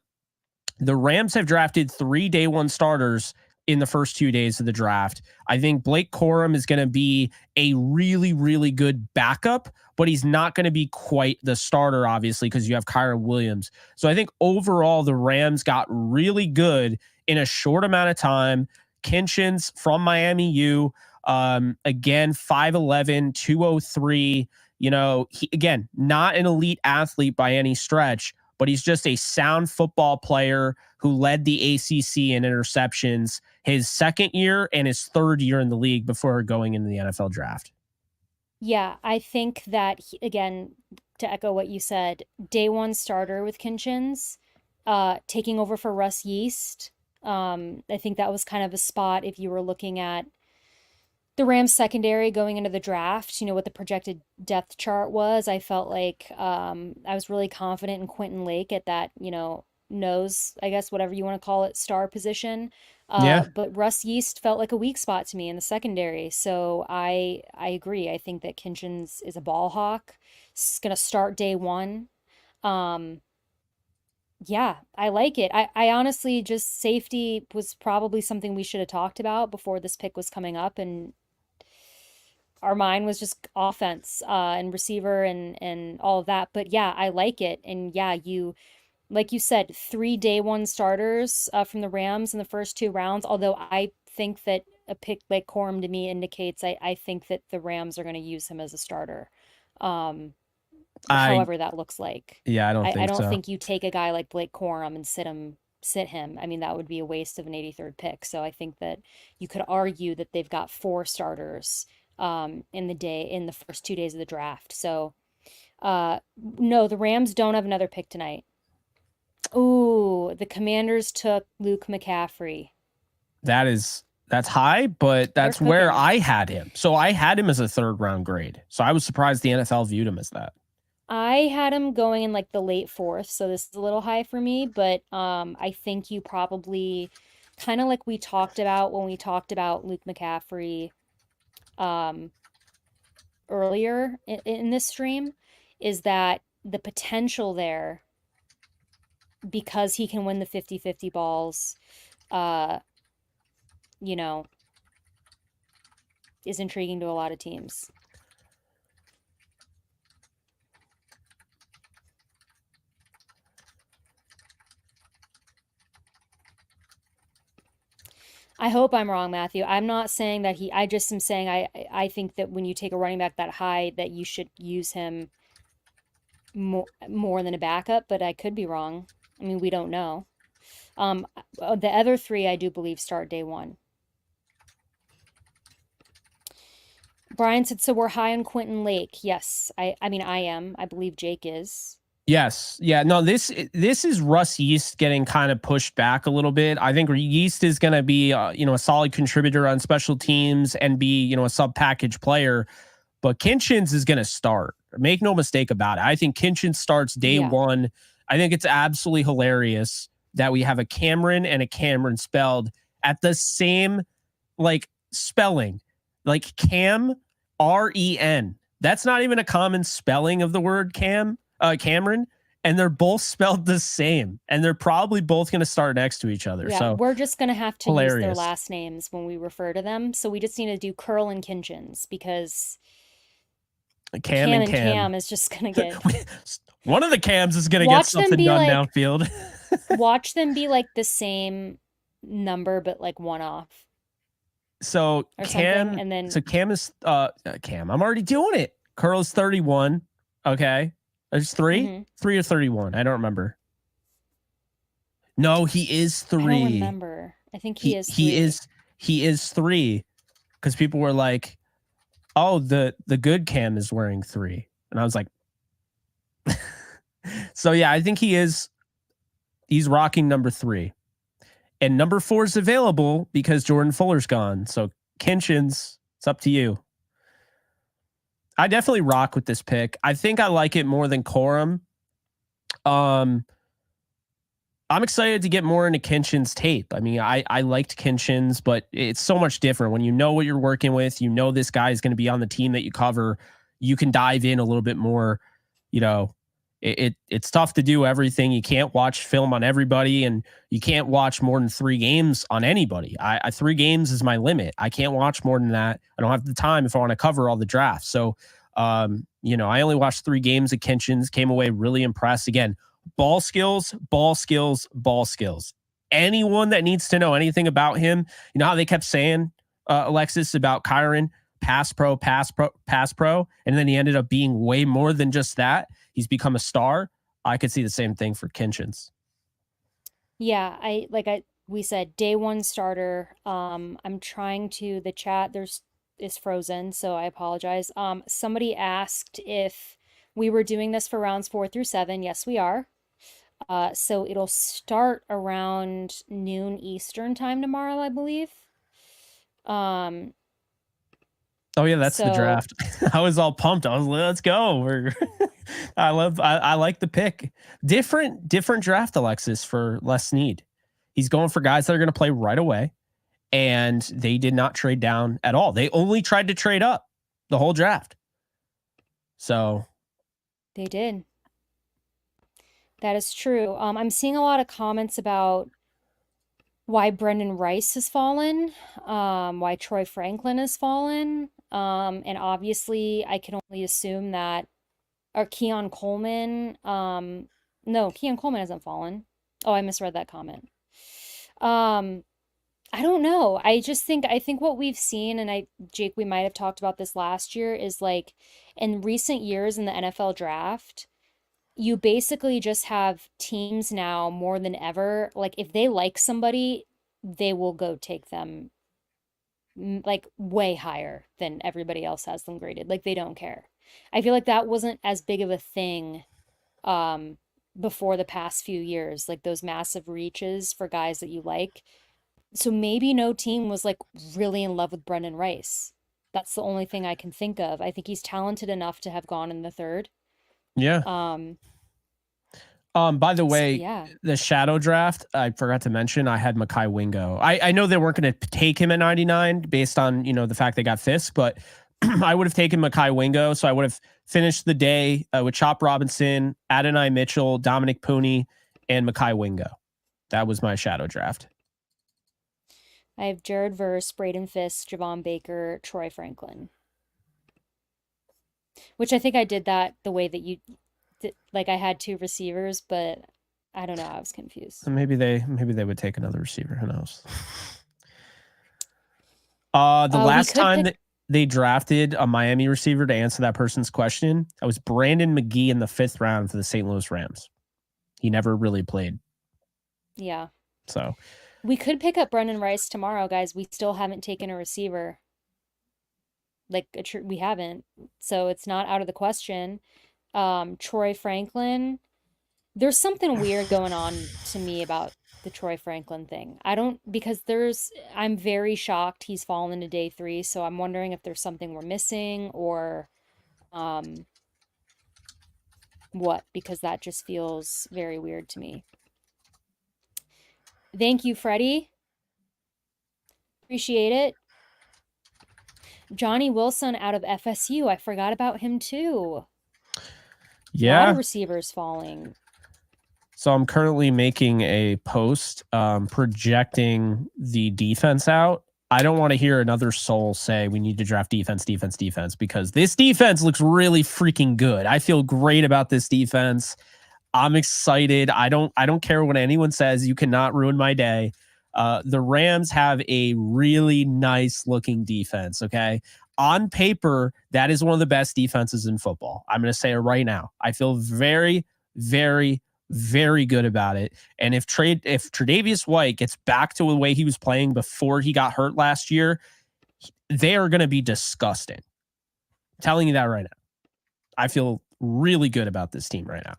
the Rams have drafted 3 day one starters in the first 2 days of the draft. I think Blake Corum is going to be a really, really good backup, but he's not going to be quite the starter, obviously, because you have Kyron Williams. So I think overall the Rams got really good in a short amount of time. Kinchins from Miami U, again, 5'11", 203. Again, not an elite athlete by any stretch, but he's just a sound football player who led the ACC in interceptions his second year and his third year in the league before going into the NFL draft. Yeah, I think that, again, to echo what you said, day one starter with Kinchins, taking over for Russ Yeast. I think that was kind of a spot if you were looking at the Rams secondary going into the draft, what the projected depth chart was. I felt like I was really confident in Quentin Lake at that, nose, I guess, whatever you want to call it, star position. Yeah. But Russ Yeast felt like a weak spot to me in the secondary. So I agree. I think that Kinchins is a ball hawk. It's going to start day one. Yeah, I like it. I honestly, just safety was probably something we should have talked about before this pick was coming up, and our mind was just offense and receiver and all of that. But yeah, I like it. And yeah, like you said, 3 day one starters from the Rams in the first 2 rounds. Although I think that a pick like Corum to me indicates I think that the Rams are going to use him as a starter. However that looks like. Yeah, I don't I think don't so. think you take a guy like Blake Corum and sit him. I mean, that would be a waste of an 83rd pick. So I think that you could argue that they've got 4 starters in the first 2 days of the draft. So no, the Rams don't have another pick tonight. Ooh, the Commanders took Luke McCaffrey. That's high, but that's where I had him. So I had him as a 3rd round grade. So I was surprised the NFL viewed him as that. I had him going in like the late 4th, so this is a little high for me, but I think you probably, kind of like we talked about when we talked about Luke McCaffrey earlier in this stream, is that the potential there, because he can win the 50-50 balls, is intriguing to a lot of teams. I hope I'm wrong, Matthew. I'm not saying that I just am saying I think that when you take a running back that high, that you should use him more than a backup, but I could be wrong. I mean, we don't know. The other 3, I do believe, start day one. Brian said, so we're high on Quentin Lake. Yes, I mean, I am. I believe Jake is. Yes. Yeah. No, this is Russ Yeast getting kind of pushed back a little bit. I think Yeast is going to be, a solid contributor on special teams and be, a sub package player. But Kinchins is going to start. Make no mistake about it. I think Kinchins starts day one. I think it's absolutely hilarious that we have a Cameron and a Cameron spelled at the same spelling, like Cam, R-E-N. That's not even a common spelling of the word Cameron, and they're both spelled the same, and they're probably both going to start next to each other. Yeah, so we're just going to have to use their last names when we refer to them. So we just need to do Curl and Kinchins, because Cam and Cam is just going to get... One of the Cams is going to get something done downfield. Watch them be like the same number, but like one off. So Cam, and then Cam is Cam. I'm already doing it. Curl is 31. Okay. There's 3 or 31. I don't remember. No, he is 3. I don't remember. I think he is 3. He is 3, because people were like, oh, the good Cam is wearing 3. And I was like, so yeah, I think he's rocking number 3. And number 4 is available because Jordan Fuller's gone. So Kinchins, it's up to you. I definitely rock with this pick. I think I like it more than Corum. I'm excited to get more into Kinchins tape. I mean, I liked Kinchins, but it's so much different when you know what you're working with. You know this guy is going to be on the team that you cover. You can dive in a little bit more. It's tough to do everything. You can't watch film on everybody, and you can't watch more than 3 games on anybody. 3 games is my limit. I can't watch more than that. I don't have the time if I want to cover all the drafts. So, I only watched 3 games of Kinchins, came away really impressed. Again, ball skills, ball skills, ball skills. anyone that needs to know anything about him, you know how they kept saying, Alexis, about Kyron, pass pro, pass pro, pass pro, and then he ended up being way more than just that. He's become a star. I could see the same thing for Kinchins. Yeah, we said day one starter. I'm trying to the chat is frozen, so I apologize. Somebody asked if we were doing this for rounds 4 through 7. Yes, we are. So it'll start around noon Eastern time tomorrow, I believe. Oh yeah, that's the So draft. I was all pumped. I was like, let's go. I like the pick. Different draft, Alexis, for Les Snead. He's going for guys that are going to play right away, and they did not trade down at all. They only tried to trade up the whole draft. So they did. That is true. I'm seeing a lot of comments about why Brendan Rice has fallen, why Troy Franklin has fallen. And obviously I can only assume that or Keon Coleman. No, Keon Coleman hasn't fallen. Oh, I misread that comment. Um, I don't know. I think what we've seen, and Jake, we might have talked about this last year, is like in recent years in the NFL draft, you basically just have teams now more than ever. Like if they like somebody, they will go take them like way higher than everybody else has them graded. Like they don't care. I feel like that wasn't as big of a thing um before the past few years, like those massive reaches for guys that you like. So maybe no team was like really in love with Brendan Rice. That's the only thing I can think of. I think he's talented enough to have gone in the third. yeah. Um, By the so way, yeah. the shadow draft, I forgot to mention, I had Mekhi Wingo. I know they weren't going to take him at 99 based on, you know, the fact they got Fisk, but I would have taken Mekhi Wingo. So I would have finished the day with Chop Robinson, Adonai Mitchell, Dominic Pooney, and Mekhi Wingo. That was my shadow draft. I have Jared Verse, Braden Fiske, Javon Baker, Troy Franklin. Which I think I did that the way that you did, like I had two receivers, but I don't know, I was confused. So maybe they would take another receiver. Who knows? The We last could time pick that they drafted a Miami receiver to answer that person's question, that was Brandon McGee in the 5th round for the St. Louis Rams. He never really played. yeah. So We could pick up Brendan Rice tomorrow, guys. We still haven't taken a receiver. Like we haven't. So it's not out of the question. Troy Franklin. There's something weird going on to me about the Troy Franklin thing. I don't because I'm very shocked he's fallen to day 3, so I'm wondering if there's something we're missing or um what, because that just feels very weird to me. Thank you, Freddie. Appreciate it. Johnny Wilson out of FSU. I forgot about him too. A lot yeah. of receivers falling. So I'm currently making a post projecting the defense out. I don't want to hear another soul say we need to draft defense, because this defense looks really freaking good. I feel great about this defense. I'm excited. I don't care what anyone says. You cannot ruin my day. The Rams have a really nice looking defense. Okay. On paper, that is one of the best defenses in football. I'm going to say it right now. I feel very, very, very good about it. And if Tre'Davious White gets back to the way he was playing before he got hurt last year, they are going to be disgusting. I'm telling you that right now. I feel really good about this team right now.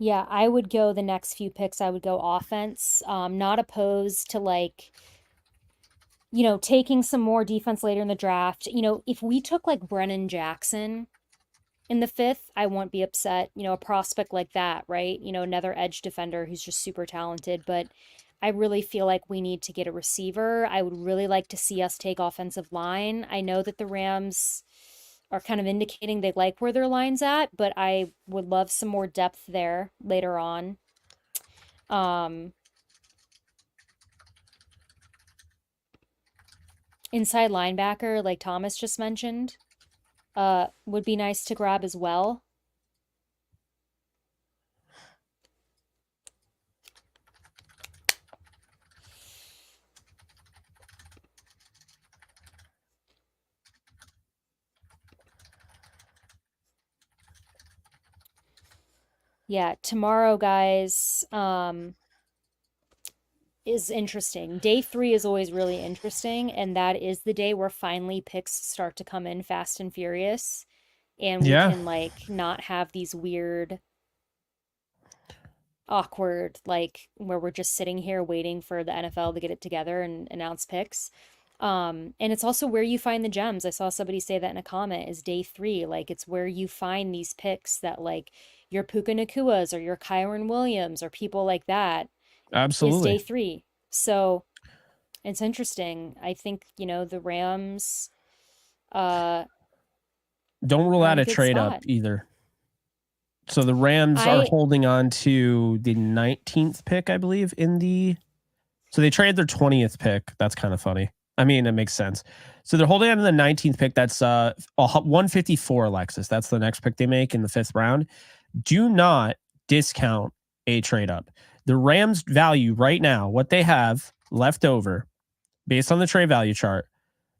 Yeah, I would go the next few picks. I would go offense. Not opposed to like, taking some more defense later in the draft. If we took like Brennan Jackson in the 5th, I won't be upset. A prospect like that, right? Another edge defender who's just super talented. But I really feel like we need to get a receiver. I would really like to see us take offensive line. I know that the Rams are kind of indicating they like where their line's at, but I would love some more depth there later on. Inside linebacker, like Thomas just mentioned, would be nice to grab as well. Yeah, tomorrow, guys, is interesting. Day 3 is always really interesting, and that is the day where finally picks start to come in fast and furious, and we Yeah, can like not have these weird, awkward, like where we're just sitting here waiting for the NFL to get it together and announce picks. And it's also where you find the gems. I saw somebody say that in a comment is day 3. Like it's where you find these picks that like your Puka Nakuas or your Kyron Williams or people like that is day absolutely. 3. So it's interesting. I think, the Rams uh Don't rule are in out a a good trade up spot. either. So the Rams are I holding on to the 19th pick, I believe, so they traded their 20th pick. That's kind of funny. I mean, it makes sense. So they're holding on to the 19th pick. That's 154, Alexis. That's the next pick they make in the 5th round. Do not discount a trade up. The Rams value right now, what they have left over based on the trade value chart,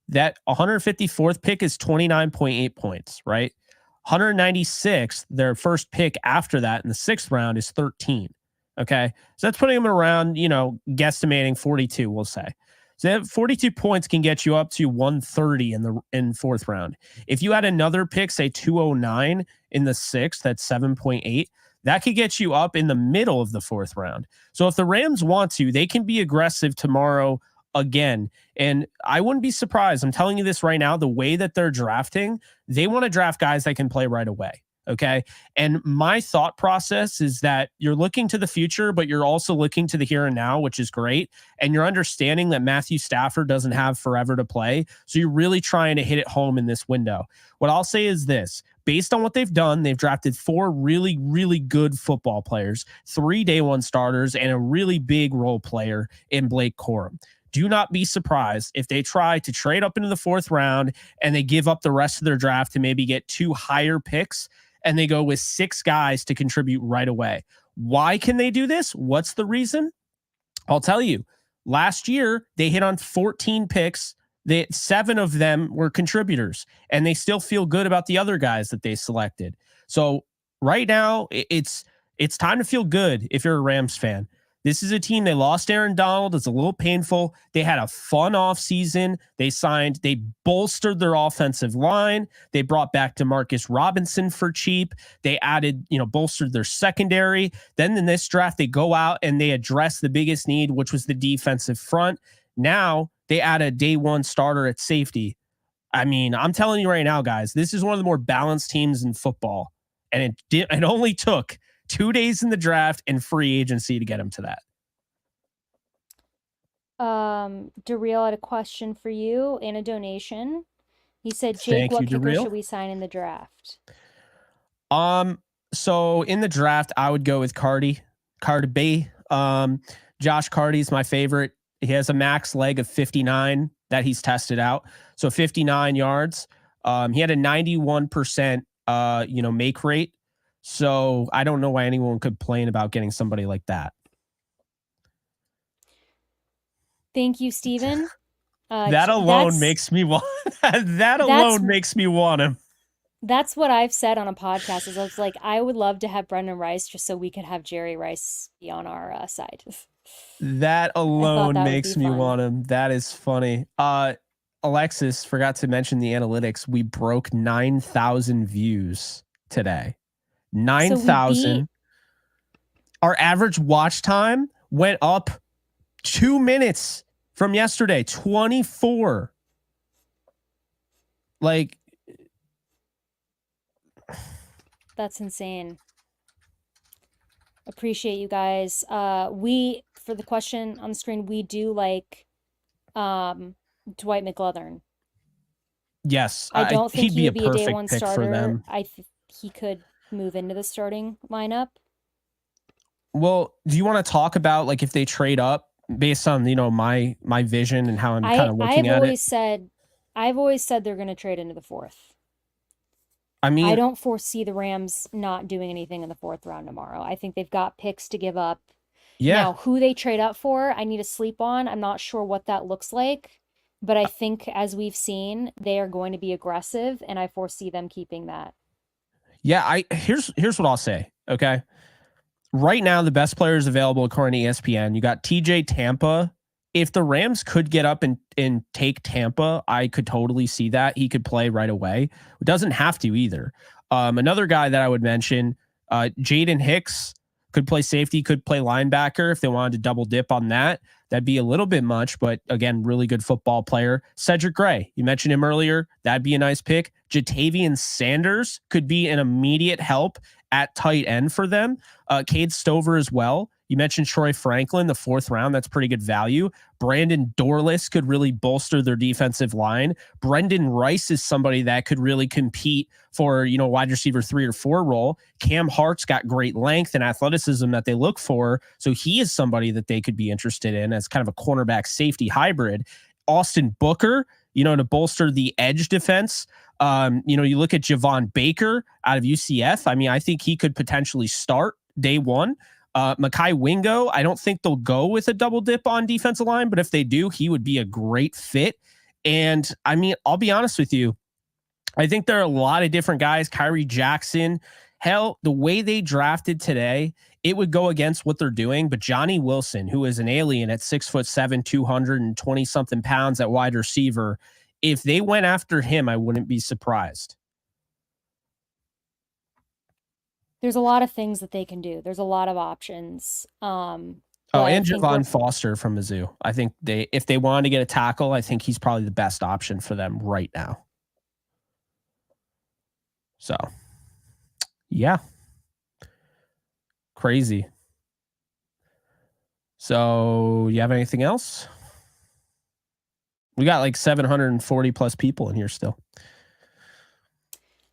that 154th pick is 29.8 points, right? 196th, their first pick after that in the 6th round is 13. Okay. So that's putting them around, guesstimating 42, we'll say. So that 42 points can get you up to 130 in 4th round. If you had another pick, say 209 in the 6th, that's 7.8. That could get you up in the middle of the 4th round. So if the Rams want to, they can be aggressive tomorrow again. And I wouldn't be surprised. I'm telling you this right now. The way that they're drafting, they want to draft guys that can play right away. Okay. And my thought process is that you're looking to the future, but you're also looking to the here and now, which is great. And you're understanding that Matthew Stafford doesn't have forever to play. So you're really trying to hit it home in this window. What I'll say is this: based on what they've done, they've drafted 4 really, really good football players, 3 day one starters, and a really big role player in Blake Corum. Do not be surprised if they try to trade up into the 4th round and they give up the rest of their draft to maybe get 2 higher picks and they go with 6 guys to contribute right away. Why can they do this? What's the reason? I'll tell you. Last year, they hit on 14 picks. 7 of them were contributors, and they still feel good about the other guys that they selected. So right now, it's time to feel good if you're a Rams fan. This is a team, they lost Aaron Donald. It's a little painful. They had a fun offseason. They bolstered their offensive line. They brought back Demarcus Robinson for cheap. They added, bolstered their secondary. Then in this draft, they go out and they address the biggest need, which was the defensive front. Now they add a day one starter at safety. I mean, I'm telling you right now, guys, this is one of the more balanced teams in football. And it only took 2 days in the draft and free agency to get him to that. Daryl had a question for you and a donation. He said, Jake, Thank what you, kicker DeReal. should we sign in the draft? So in the draft, I would go with Cardi B. Josh Cardi's my favorite. He has a max leg of 59 that he's tested out. So 59 yards. He had a 91% make rate. So I don't know why anyone could complain about getting somebody like that. Thank you, Steven. That alone makes me want that's makes me want him. that's what I've said on a podcast is I was like, I would love to have Brendan Rice just so we could have Jerry Rice be on our side. That I thought alone that would be makes me fun. want him. That is funny. Alexis, forgot to mention the analytics. We broke 9,000 views today. So we beat 9,000. Our average watch time went up 2 minutes from yesterday, 24. Like, That's insane. Appreciate you guys. We for the question on the screen, we do like Dwight McLeathern. yes, I don't think he'd he be a would be a day perfect one pick for starter. them. He could move into the starting lineup. Well, do you want to talk about like if they trade up based on my vision and how I'm kind of looking at it? I've always said they're going to trade into the 4th. I I mean, don't foresee the Rams not doing anything in the 4th round tomorrow. I think they've got picks to give up. yeah, Now, who they trade up for, I need to sleep on. I'm not sure what that looks like, but I think as we've seen, they are going to be aggressive, and I foresee them keeping that. yeah. Here's what I'll say. Okay, right now, the best players available according to ESPN, you got TJ Tampa. If the Rams could get up and take Tampa, I could totally see that. He could play right away. It doesn't have to either. Another guy that I would mention, Jaden Hicks could play safety, could play linebacker if they wanted to double dip on that. That'd be a little bit much, but again, really good football player. Cedric Gray, you mentioned him earlier. That'd be a nice pick. Jatavian Sanders could be an immediate help at tight end for them. Cade Stover as well. You mentioned Troy Franklin, the 4th round. That's pretty good value. Brandon Dorless could really bolster their defensive line. Brendan Rice is somebody that could really compete for, wide receiver 3 or 4 role. Cam Hart's got great length and athleticism that they look for. So he is somebody that they could be interested in as kind of a cornerback safety hybrid. Austin Booker, to bolster the edge defense. You look at Javon Baker out of UCF. I mean, I think he could potentially start day one. Mekhi Wingo, I don't think they'll go with a double dip on defensive line, but if they do, he would be a great fit. And I mean, I'll be honest with you. I think there are a lot of different guys. Kyrie Jackson, hell, the way they drafted today, it would go against what they're doing. But Johnny Wilson, who is an alien at 6'7", 220 something pounds at wide receiver, if they went after him, I wouldn't be surprised. There's a lot of things that they can do. There's a lot of options. And Javon Foster from Mizzou. I think if they wanted to get a tackle, I think he's probably the best option for them right now. So, yeah. Crazy. So, you have anything else? We got like 740 plus people in here still.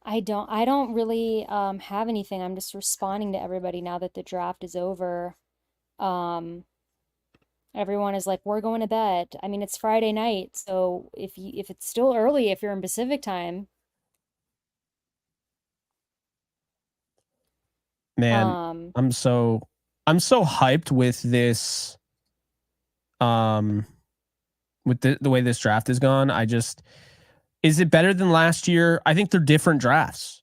I don't really have anything. I'm just responding to everybody now that the draft is over. Everyone is like, we're going to bed. I mean, it's Friday night, so if it's still early, if you're in Pacific time. Man, I'm so hyped with this. With the way this draft has gone, is it better than last year? I think they're different drafts.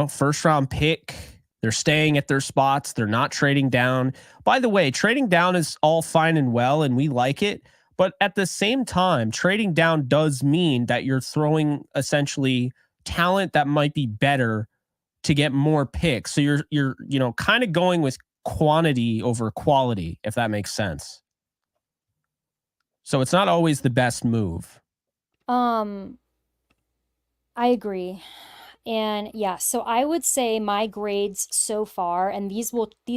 First round pick, they're staying at their spots. They're not trading down. By the way, trading down is all fine and well, and we like it. But at the same time, trading down does mean that you're throwing essentially talent that might be better to get more picks. So you're kind of going with quantity over quality, if that makes sense. So it's not always the best move. I agree. And yeah, so I would say my grades so far, and these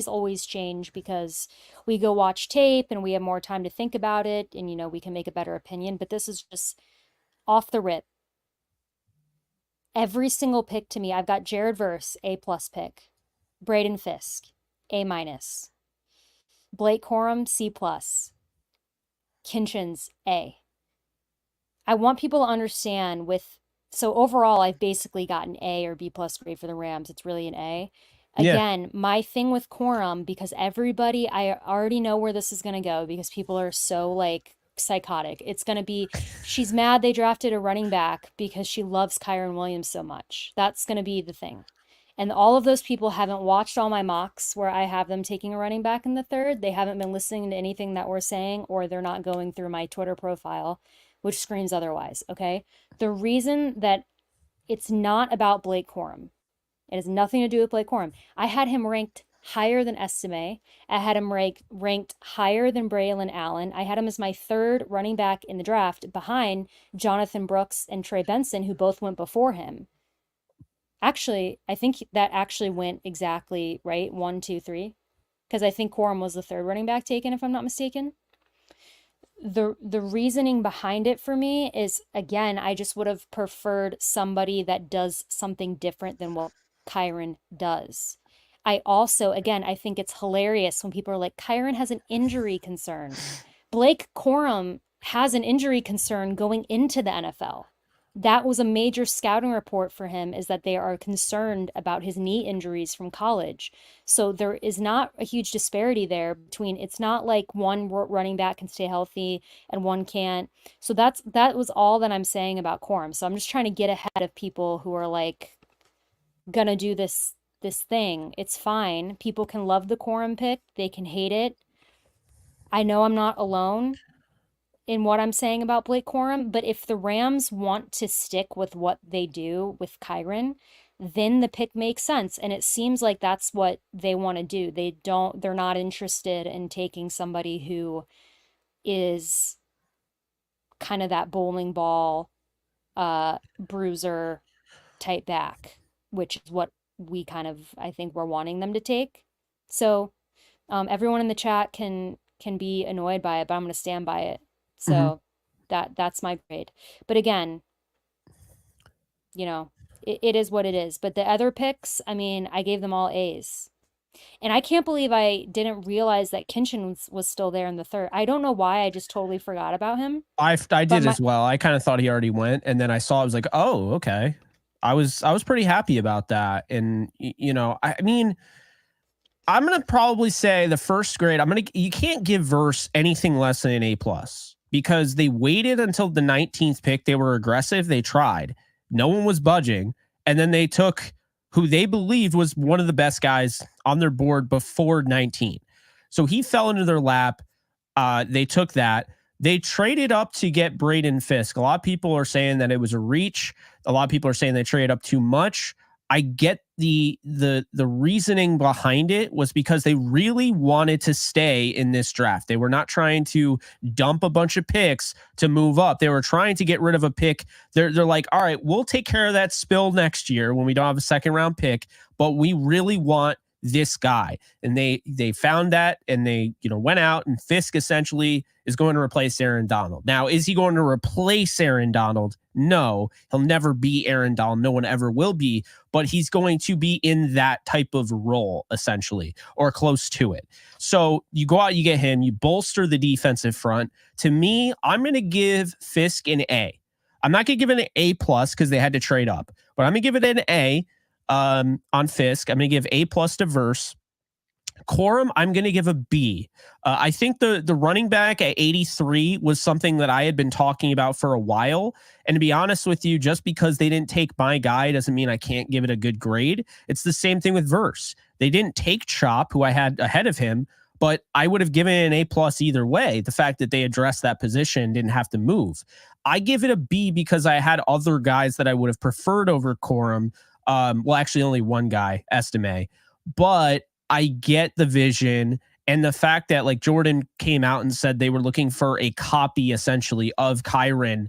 always change because we go watch tape and we have more time to think about it and we can make a better opinion, but this is just off the rip. Every single pick to me, I've got Jared Verse, A+ pick. Braden Fiske, A-. Blake Corum, C+. Kinchins, A. I want people to understand so overall, I've basically got an A or B+ grade for the Rams. It's really an A. Again, my thing with Corum, because I already know where this is going to go because people are so like psychotic. It's going to be, she's mad they drafted a running back because she loves Kyren Williams so much. That's going to be the thing. And all of those people haven't watched all my mocks where I have them taking a running back in the 3rd. They haven't been listening to anything that we're saying, or they're not going through my Twitter profile, which screams otherwise, okay? The reason that it's not about Blake Corum, it has nothing to do with Blake Corum. I had him ranked higher than Estime. I had him ranked higher than Braylon Allen. I had him as my 3rd running back in the draft behind Jonathan Brooks and Trey Benson, who both went before him. Actually, I think that actually went exactly right, 1, 2, 3, because I think Corum was the 3rd running back taken, if I'm not mistaken. The reasoning behind it for me is, again, I just would have preferred somebody that does something different than what Kyren does. I also, again, I think it's hilarious when people are like, Kyren has an injury concern. Blake Corum has an injury concern going into the NFL. That was a major scouting report for him, is that they are concerned about his knee injuries from college. So there is not a huge disparity there between, it's not like one running back can stay healthy and one can't. So that was all that I'm saying about Corum. So I'm just trying to get ahead of people who are like gonna do this this thing. It's fine. People can love the Corum pick. They can hate it. I know I'm not alone in what I'm saying about Blake Corum, but if the Rams want to stick with what they do with Kyren, then the pick makes sense. And it seems like that's what they want to do. They're not interested in taking somebody who is kind of that bowling ball bruiser type back, which is what we kind of, I think, we're wanting them to take. So everyone in the chat can be annoyed by it, but I'm going to stand by it. So that's my grade. But again, you know, it is what it is. But the other picks, I mean, I gave them all A's. And I can't believe I didn't realize that Kinchin was still there in the third. I don't know why. I just totally forgot about him. I did as well. I kind of thought he already went, and then I saw. I was like, oh, okay. I was pretty happy about that. And you know, I mean, I'm gonna probably say the first grade. You can't give Verse anything less than an A plus because they waited until the 19th pick. They were aggressive. They tried. No one was budging, and then they took who they believed was one of the best guys on their board before 19. So he fell into their lap. They took that. They traded up to get Braden Fiske. A lot of people are saying that it was a reach. A lot of people are saying they traded up too much. I get the reasoning behind it was because they really wanted to stay in this draft. They were not trying to dump a bunch of picks to move up. They were trying to get rid of a pick. They're like, all right, we'll take care of that spill next year when we don't have a second round pick, but we really want this guy. And they found that, and they, you know, went out, and Fiske essentially is going to replace Aaron Donald. Now, is he going to replace Aaron Donald? No, he'll never be Aaron Donald. No one ever will be, but he's going to be in that type of role essentially, or close to it. So you go out, you get him, you bolster the defensive front. To me, I'm going to give Fiske an A. I'm not going to give it an A plus because they had to trade up, but I'm going to give it an A. On Fiske, I'm going to give A plus to Verse. Corum, I'm going to give a B. I think the running back at 83 was something that I had been talking about for a while. And to be honest with you, just because they didn't take my guy doesn't mean I can't give it a good grade. It's the same thing with Verse. They didn't take Chop, who I had ahead of him, but I would have given it an A plus either way. The fact that they addressed that position, didn't have to move. I give it a B because I had other guys that I would have preferred over Corum. Well, actually only one guy, Estime, but I get the vision and the fact that like Jordan came out and said they were looking for a copy essentially of Kyren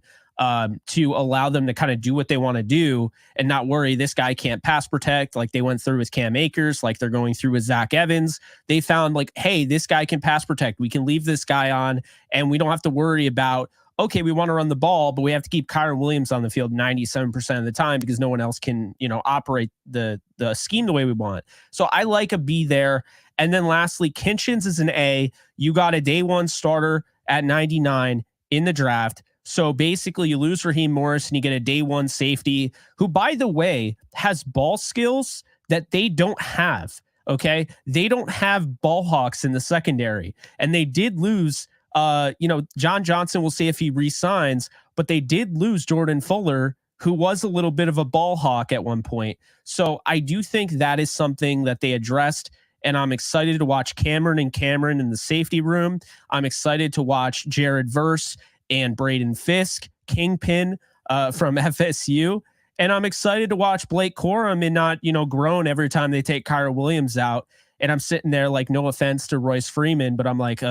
to allow them to kind of do what they want to do and not worry this guy can't pass protect like they went through with Cam Akers, like they're going through with Zach Evans. They found like, hey, this guy can pass protect. We can leave this guy on and we don't have to worry about, okay, we want to run the ball, but we have to keep Kyren Williams on the field 97% of the time because no one else can, you know, operate the scheme the way we want. So I like a B there. And then lastly, Kinchins is an A. You got a day one starter at 99 in the draft. So basically you lose Raheem Morris and you get a day one safety who, by the way, has ball skills that they don't have. Okay. They don't have ball hawks in the secondary, and they did lose John Johnson, we'll see if he re-signs, but they did lose Jordan Fuller, who was a little bit of a ball hawk at one point. So I do think that is something that they addressed, and I'm excited to watch Cameron in the safety room. I'm excited to watch Jared Verse and Braden Fiske, Kingpin from FSU. And I'm excited to watch Blake Corum and not, groan every time they take Kyren Williams out. And I'm sitting there like, no offense to Royce Freeman, but I'm like,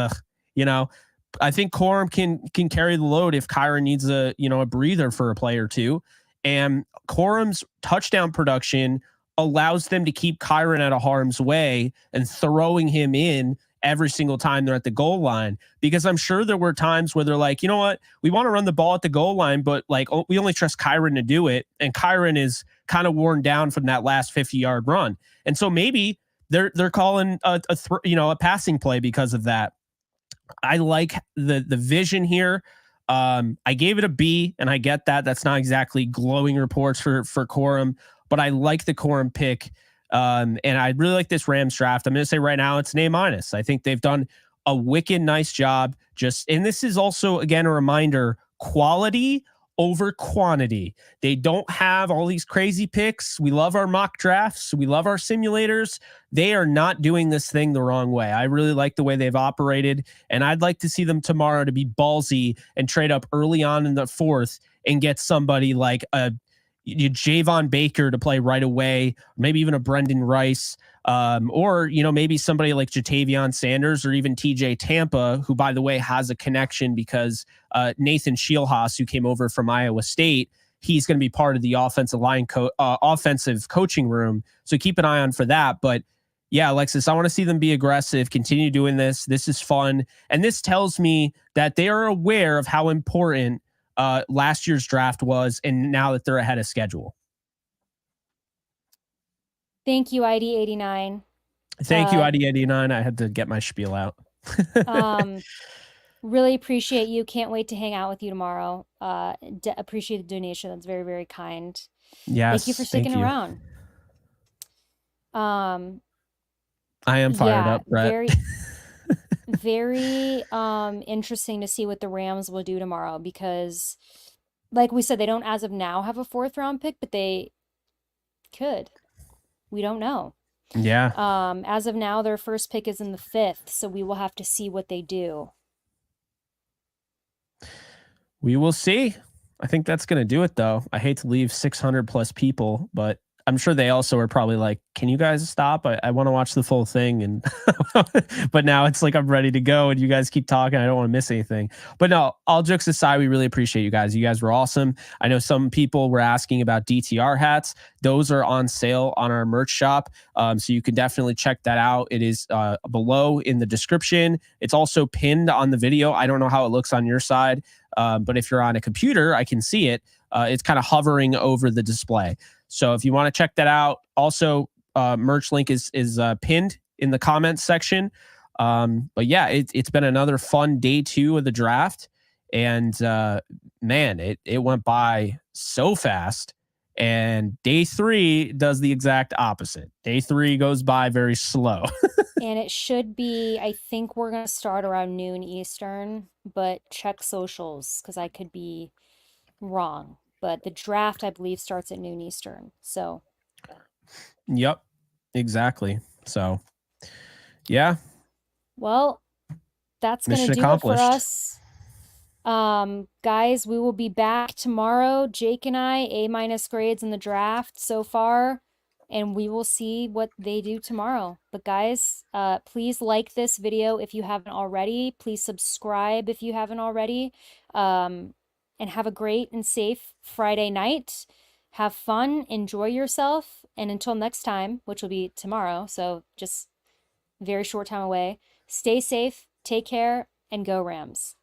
I think Corum can carry the load if Kyren needs a breather for a play or two. And Corum's touchdown production allows them to keep Kyren out of harm's way and throwing him in every single time they're at the goal line. Because I'm sure there were times where they're like, you know what, we want to run the ball at the goal line, but like we only trust Kyren to do it. And Kyren is kind of worn down from that last 50-yard run. And so maybe they're calling a passing play because of that. I like the vision here. I gave it a B, and I get that. That's not exactly glowing reports for Corum, but I like the Corum pick. And I really like this Rams draft. I'm going to say right now it's an A-. I think they've done a wicked nice job. And this is also, again, a reminder, quality over quantity. They don't have all these crazy picks. We love our mock drafts. We love our simulators. They are not doing this thing the wrong way. I really like the way they've operated, and I'd like to see them tomorrow to be ballsy and trade up early on in the fourth and get somebody like a Javon Baker to play right away, maybe even a Brendan Rice, or maybe somebody like Jatavion Sanders or even TJ Tampa, who, by the way, has a connection because Nathan Shielhaas, who came over from Iowa State, he's going to be part of the offensive coaching room. So keep an eye on for that. But yeah, Alexis, I want to see them be aggressive, continue doing this. This is fun. And this tells me that they are aware of how important last year's draft was, and now that they're ahead of schedule. Thank you, ID89. Thank you, ID89. I had to get my spiel out. Really appreciate you. Can't wait to hang out with you tomorrow. Appreciate the donation. That's very, very kind. Yes. Thank you for sticking around. I am fired up, Brett. Very, very interesting to see what the Rams will do tomorrow, because like we said, they don't as of now have a 4th round pick, but they could. We don't know. Yeah. As of now, their first pick is in the 5th, so we will have to see what they do. We will see. I think that's going to do it, though. I hate to leave 600 plus people, but I'm sure they also are probably like, can you guys stop? I want to watch the full thing. And but now it's like I'm ready to go and you guys keep talking. I don't want to miss anything. But no, all jokes aside, we really appreciate you guys. You guys were awesome. I know some people were asking about DTR hats. Those are on sale on our merch shop. So you can definitely check that out. It is below in the description. It's also pinned on the video. I don't know how it looks on your side, but if you're on a computer, I can see it. It's kind of hovering over the display. So if you want to check that out, also merch link is pinned in the comments section. But yeah, it's been another fun day 2 of the draft, and man, it went by so fast. And day 3 does the exact opposite. Day 3 goes by very slow. And it should be, I think we're going to start around noon Eastern, but check socials because I could be wrong. But the draft, I believe, starts at noon Eastern. So. Yep, exactly. So, yeah. Well, that's going to do it for us. Guys, we will be back tomorrow. Jake and I, A- grades in the draft so far, and we will see what they do tomorrow. But guys, please like this video if you haven't already. Please subscribe if you haven't already. And have a great and safe Friday night. Have fun, enjoy yourself, and until next time, which will be tomorrow, so just very short time away, stay safe, take care, and go Rams.